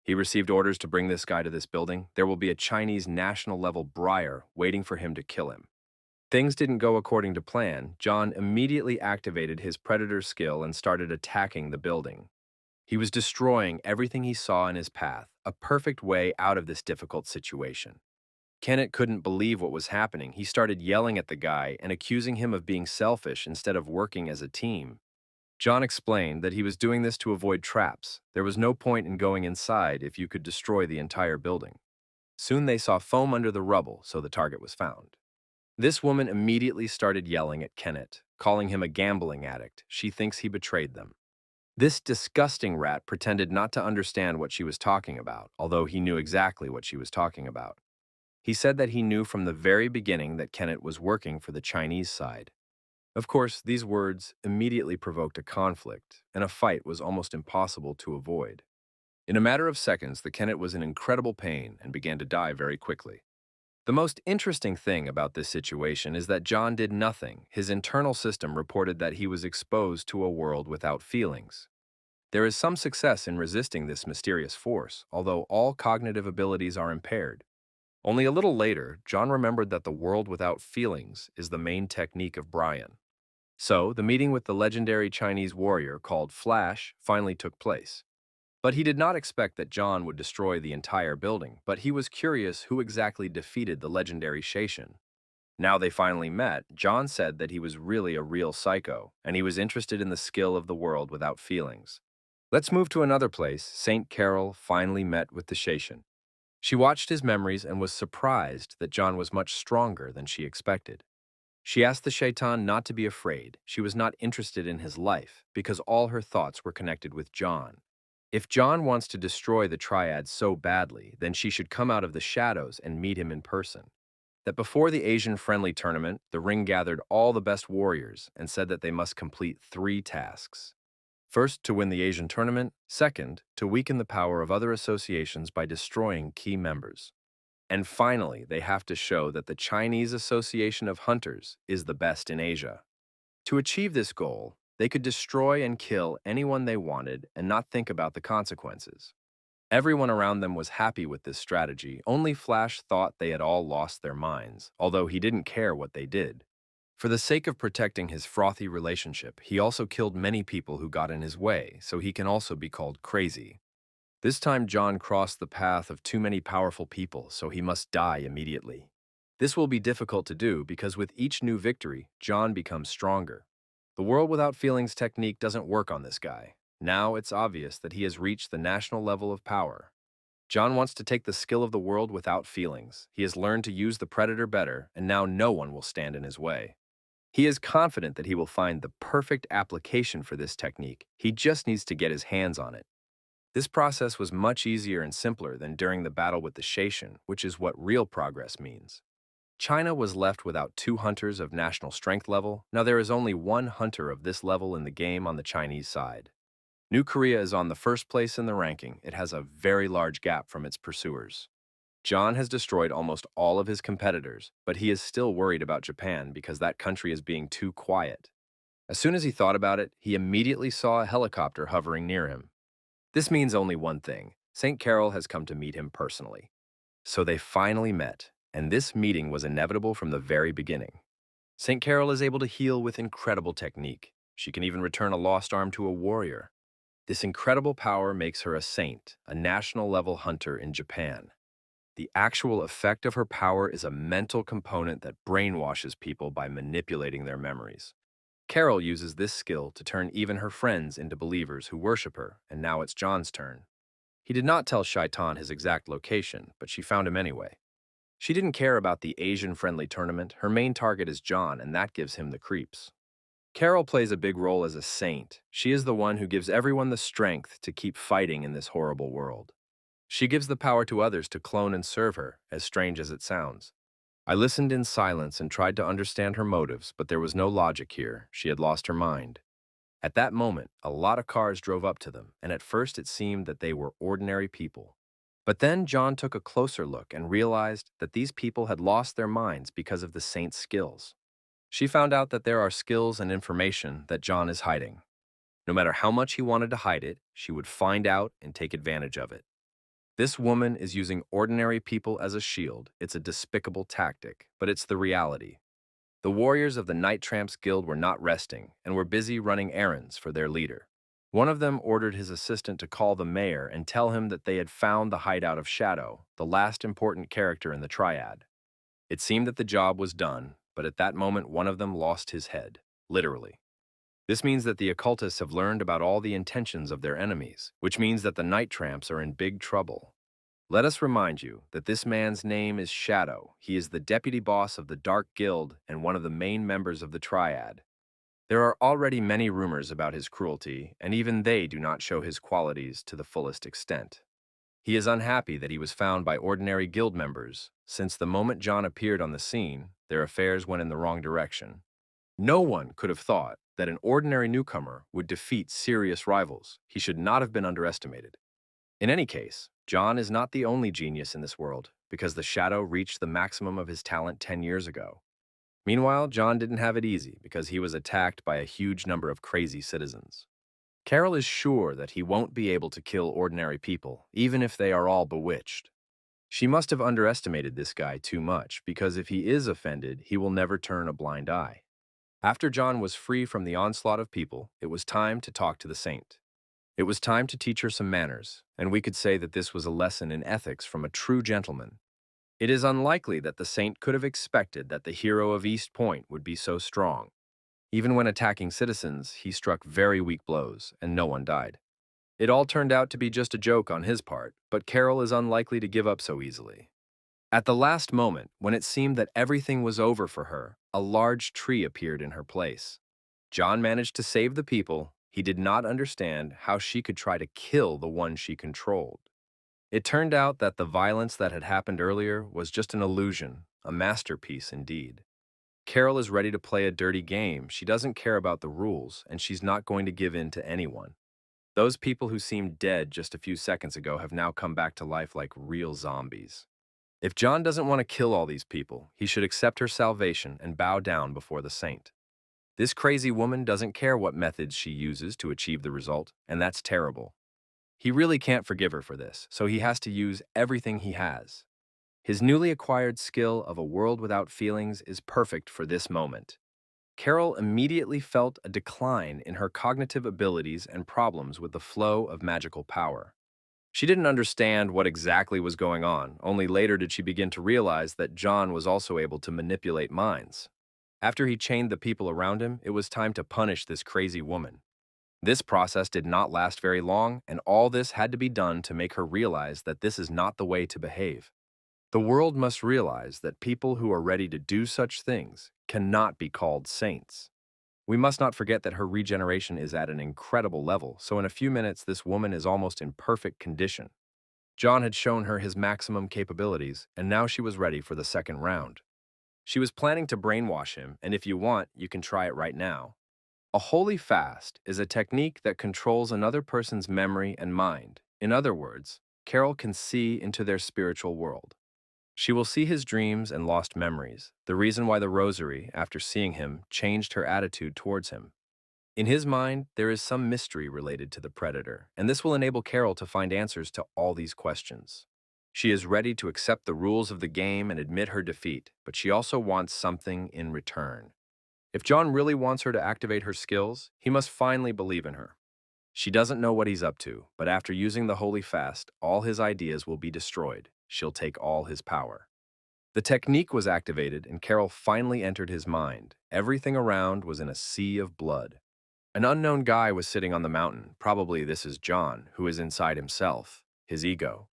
S1: He received orders to bring this guy to this building. There will be a Chinese national-level briar waiting for him to kill him. Things didn't go according to plan. John immediately activated his predator skill and started attacking the building. He was destroying everything he saw in his path, a perfect way out of this difficult situation. Kenneth couldn't believe what was happening. He started yelling at the guy and accusing him of being selfish instead of working as a team. John explained that he was doing this to avoid traps. There was no point in going inside if you could destroy the entire building. Soon they saw foam under the rubble, so the target was found. This woman immediately started yelling at Kenneth, calling him a gambling addict. She thinks he betrayed them. This disgusting rat pretended not to understand what she was talking about, although he knew exactly what she was talking about. He said that he knew from the very beginning that Kenneth was working for the Chinese side. Of course, these words immediately provoked a conflict, and a fight was almost impossible to avoid. In a matter of seconds, the Kenneth was in incredible pain and began to die very quickly. The most interesting thing about this situation is that John did nothing. His internal system reported that he was exposed to a world without feelings. There is some success in resisting this mysterious force, although all cognitive abilities are impaired. Only a little later, John remembered that the world without feelings is the main technique of Brian. So, the meeting with the legendary Chinese warrior called Flash finally took place. But he did not expect that John would destroy the entire building, but he was curious who exactly defeated the legendary Shaishan. Now they finally met, John said that he was really a real psycho, and he was interested in the skill of the world without feelings. Let's move to another place. Saint Carol finally met with the Shaishan. She watched his memories and was surprised that John was much stronger than she expected. She asked the Shaitan not to be afraid. She was not interested in his life because all her thoughts were connected with John. If John wants to destroy the triad so badly, then she should come out of the shadows and meet him in person. That before the Asian-friendly tournament, the ring gathered all the best warriors and said that they must complete 3 tasks. First, to win the Asian tournament. Second, to weaken the power of other associations by destroying key members. And finally, they have to show that the Chinese Association of Hunters is the best in Asia. To achieve this goal, They could destroy and kill anyone they wanted and not think about the consequences. Everyone around them was happy with this strategy, only Flash thought they had all lost their minds, although he didn't care what they did. For the sake of protecting his frothy relationship, he also killed many people who got in his way, so he can also be called crazy. This time John crossed the path of too many powerful people, so he must die immediately. This will be difficult to do because with each new victory, John becomes stronger. The world without feelings technique doesn't work on this guy. Now it's obvious that he has reached the national level of power. John wants to take the skill of the world without feelings. He has learned to use the predator better, and now no one will stand in his way. He is confident that he will find the perfect application for this technique. He just needs to get his hands on it. This process was much easier and simpler than during the battle with the Shaishan, which is what real progress means. China was left without 2 hunters of national strength level. Now there is only 1 hunter of this level in the game on the Chinese side. New Korea is on the first place in the ranking. It has a very large gap from its pursuers. John has destroyed almost all of his competitors, but he is still worried about Japan because that country is being too quiet. As soon as he thought about it, he immediately saw a helicopter hovering near him. This means only one thing. St. Carol has come to meet him personally. So they finally met, and this meeting was inevitable from the very beginning. St. Carol is able to heal with incredible technique. She can even return a lost arm to a warrior. This incredible power makes her a saint, a national-level hunter in Japan. The actual effect of her power is a mental component that brainwashes people by manipulating their memories. Carol uses this skill to turn even her friends into believers who worship her, and now it's John's turn. He did not tell Shaitan his exact location, but she found him anyway. She didn't care about the Asian-friendly tournament. Her main target is John, and that gives him the creeps. Carol plays a big role as a saint. She is the one who gives everyone the strength to keep fighting in this horrible world. She gives the power to others to clone and serve her, as strange as it sounds. I listened in silence and tried to understand her motives, but there was no logic here. She had lost her mind. At that moment, a lot of cars drove up to them, and at first it seemed that they were ordinary people. But then John took a closer look and realized that these people had lost their minds because of the saint's skills. She found out that there are skills and information that John is hiding. No matter how much he wanted to hide it, she would find out and take advantage of it. This woman is using ordinary people as a shield. It's a despicable tactic, but it's the reality. The warriors of the Night Tramps Guild were not resting and were busy running errands for their leader. One of them ordered his assistant to call the mayor and tell him that they had found the hideout of Shadow, the last important character in the triad. It seemed that the job was done, but at that moment one of them lost his head, literally. This means that the occultists have learned about all the intentions of their enemies, which means that the Night Tramps are in big trouble. Let us remind you that this man's name is Shadow. He is the deputy boss of the Dark Guild and one of the main members of the Triad. There are already many rumors about his cruelty, and even they do not show his qualities to the fullest extent. He is unhappy that he was found by ordinary guild members. Since the moment John appeared on the scene, their affairs went in the wrong direction. No one could have thought that an ordinary newcomer would defeat serious rivals. He should not have been underestimated. In any case, John is not the only genius in this world, because the Shadow reached the maximum of his talent 10 years ago. Meanwhile, John didn't have it easy because he was attacked by a huge number of crazy citizens. Carol is sure that he won't be able to kill ordinary people, even if they are all bewitched. She must have underestimated this guy too much, because if he is offended, he will never turn a blind eye. After John was free from the onslaught of people, it was time to talk to the saint. It was time to teach her some manners, and we could say that this was a lesson in ethics from a true gentleman. It is unlikely that the saint could have expected that the hero of East Point would be so strong. Even when attacking citizens, he struck very weak blows, and no one died. It all turned out to be just a joke on his part, but Carol is unlikely to give up so easily. At the last moment, when it seemed that everything was over for her, a large tree appeared in her place. John managed to save the people. He did not understand how she could try to kill the one she controlled. It turned out that the violence that had happened earlier was just an illusion, a masterpiece indeed. Carol is ready to play a dirty game. She doesn't care about the rules, and she's not going to give in to anyone. Those people who seemed dead just a few seconds ago have now come back to life like real zombies. If John doesn't want to kill all these people, he should accept her salvation and bow down before the saint. This crazy woman doesn't care what methods she uses to achieve the result, and that's terrible. He really can't forgive her for this, so he has to use everything he has. His newly acquired skill of a world without feelings is perfect for this moment. Carol immediately felt a decline in her cognitive abilities and problems with the flow of magical power. She didn't understand what exactly was going on, only later did she begin to realize that John was also able to manipulate minds. After he chained the people around him, it was time to punish this crazy woman. This process did not last very long, and all this had to be done to make her realize that this is not the way to behave. The world must realize that people who are ready to do such things cannot be called saints. We must not forget that her regeneration is at an incredible level, so in a few minutes this woman is almost in perfect condition. John had shown her his maximum capabilities, and now she was ready for the second round. She was planning to brainwash him, and if you want, you can try it right now. A holy fast is a technique that controls another person's memory and mind. In other words, Carol can see into their spiritual world. She will see his dreams and lost memories, the reason why the rosary, after seeing him, changed her attitude towards him. In his mind, there is some mystery related to the predator, and this will enable Carol to find answers to all these questions. She is ready to accept the rules of the game and admit her defeat, but she also wants something in return. If John really wants her to activate her skills, he must finally believe in her. She doesn't know what he's up to, but after using the holy fast, all his ideas will be destroyed. She'll take all his power. The technique was activated, and Carol finally entered his mind. Everything around was in a sea of blood. An unknown guy was sitting on the mountain. Probably this is John, who is inside himself, his ego.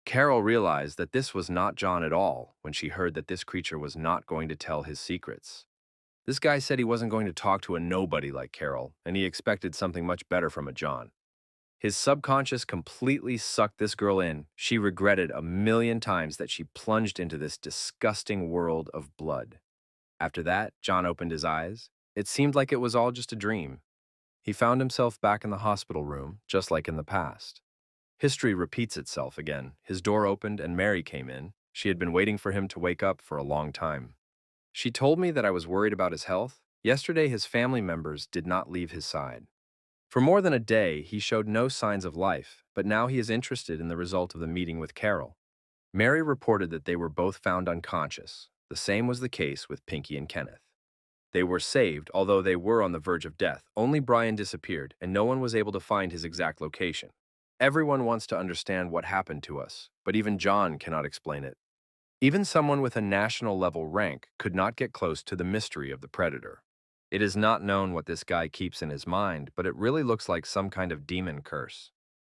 S1: Carol realized that this was not John at all when she heard that this creature was not going to tell his secrets. This guy said he wasn't going to talk to a nobody like Carol, and he expected something much better from a John. His subconscious completely sucked this girl in. She regretted a million times that she plunged into this disgusting world of blood. After that, John opened his eyes. It seemed like it was all just a dream. He found himself back in the hospital room, just like in the past. History repeats itself again. His door opened and Mary came in. She had been waiting for him to wake up for a long time. She told me that I was worried about his health. Yesterday, his family members did not leave his side. For more than a day, he showed no signs of life, but now he is interested in the result of the meeting with Carol. Mary reported that they were both found unconscious. The same was the case with Pinky and Kenneth. They were saved, although they were on the verge of death. Only Brian disappeared, and no one was able to find his exact location. Everyone wants to understand what happened to us, but even John cannot explain it. Even someone with a national-level rank could not get close to the mystery of the predator. It is not known what this guy keeps in his mind, but it really looks like some kind of demon curse.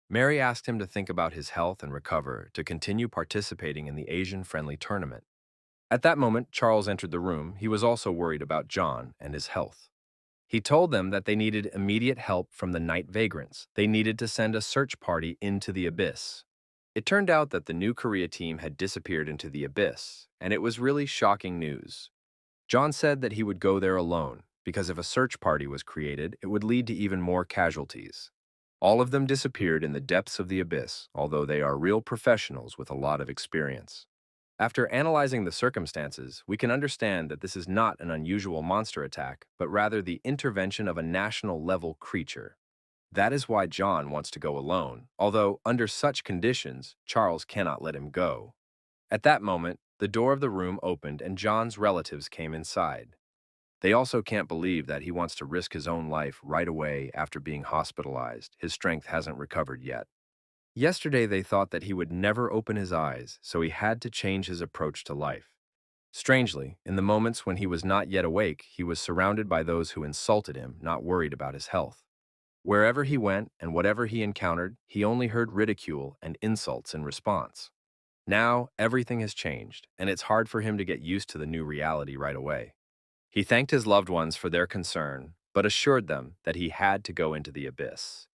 S1: Mary asked him to think about his health and recover to continue participating in the Asian-friendly tournament. At that moment, Charles entered the room. He was also worried about John and his health. He told them that they needed immediate help from the night vagrants. They needed to send a search party into the abyss. It turned out that the New Korea team had disappeared into the abyss, and it was really shocking news. John said that he would go there alone, because if a search party was created, it would lead to even more casualties. All of them disappeared in the depths of the abyss, although they are real professionals with a lot of experience. After analyzing the circumstances, we can understand that this is not an unusual monster attack, but rather the intervention of a national-level creature. That is why John wants to go alone, although under such conditions, Charles cannot let him go. At that moment, the door of the room opened and John's relatives came inside. They also can't believe that he wants to risk his own life right away after being hospitalized. His strength hasn't recovered yet. Yesterday, they thought that he would never open his eyes, so he had to change his approach to life. Strangely, in the moments when he was not yet awake, he was surrounded by those who insulted him, not worried about his health. Wherever he went and whatever he encountered, he only heard ridicule and insults in response. Now, everything has changed, and it's hard for him to get used to the new reality right away. He thanked his loved ones for their concern, but assured them that he had to go into the abyss.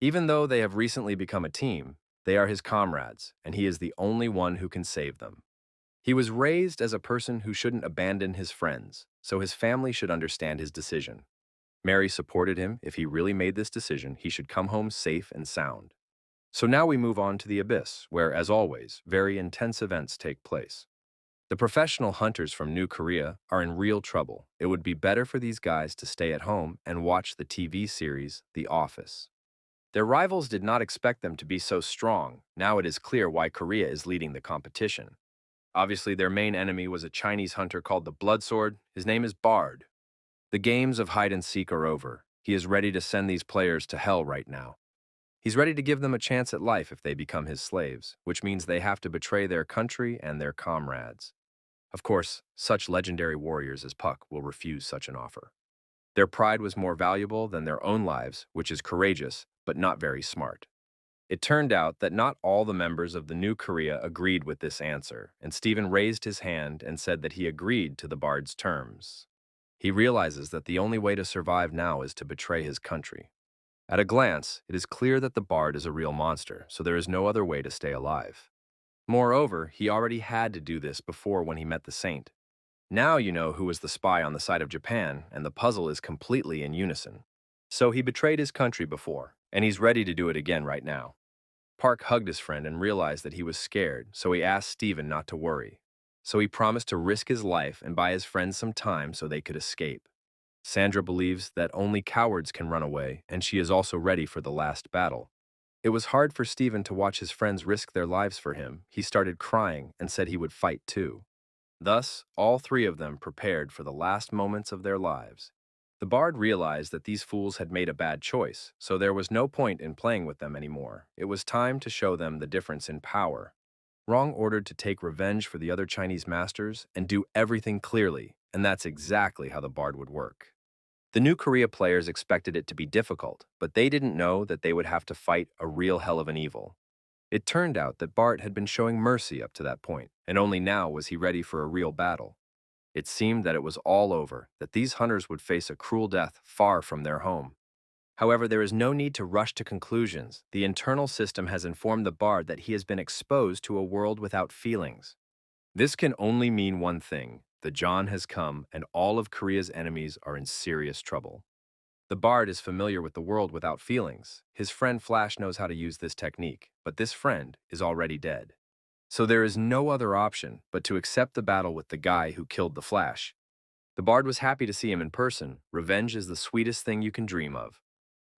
S1: Even though they have recently become a team, they are his comrades, and he is the only one who can save them. He was raised as a person who shouldn't abandon his friends, so his family should understand his decision. Mary supported him. If he really made this decision, he should come home safe and sound. So now we move on to the abyss, where, as always, very intense events take place. The professional hunters from New Korea are in real trouble. It would be better for these guys to stay at home and watch the TV series The Office. Their rivals did not expect them to be so strong. Now it is clear why Korea is leading the competition. Obviously, their main enemy was a Chinese hunter called the Bloodsword. His name is Bard. The games of hide and seek are over. He is ready to send these players to hell right now. He's ready to give them a chance at life if they become his slaves, which means they have to betray their country and their comrades. Of course, such legendary warriors as Puck will refuse such an offer. Their pride was more valuable than their own lives, which is courageous, but not very smart. It turned out that not all the members of the New Korea agreed with this answer, and Stephen raised his hand and said that he agreed to the bard's terms. He realizes that the only way to survive now is to betray his country. At a glance, it is clear that the bard is a real monster, so there is no other way to stay alive. Moreover, he already had to do this before when he met the saint. Now you know who was the spy on the side of Japan, and the puzzle is completely in unison. So he betrayed his country before, and he's ready to do it again right now. Park hugged his friend and realized that he was scared, so he asked Stephen not to worry. So he promised to risk his life and buy his friends some time so they could escape. Sandra believes that only cowards can run away, and she is also ready for the last battle. It was hard for Stephen to watch his friends risk their lives for him. He started crying and said he would fight too. Thus, all three of them prepared for the last moments of their lives. The bard realized that these fools had made a bad choice, so there was no point in playing with them anymore. It was time to show them the difference in power. Rong ordered to take revenge for the other Chinese masters and do everything clearly, and that's exactly how the bard would work. The New Korea players expected it to be difficult, but they didn't know that they would have to fight a real hell of an evil. It turned out that Bart had been showing mercy up to that point, and only now was he ready for a real battle. It seemed that it was all over, that these hunters would face a cruel death far from their home. However, there is no need to rush to conclusions. The internal system has informed the bard that he has been exposed to a world without feelings. This can only mean one thing: the John has come, and all of Korea's enemies are in serious trouble. The bard is familiar with the world without feelings. His friend Flash knows how to use this technique, but this friend is already dead. So there is no other option but to accept the battle with the guy who killed the Flash. The bard was happy to see him in person. Revenge is the sweetest thing you can dream of.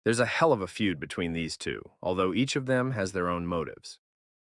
S1: There's a hell of a feud between these two, although each of them has their own motives.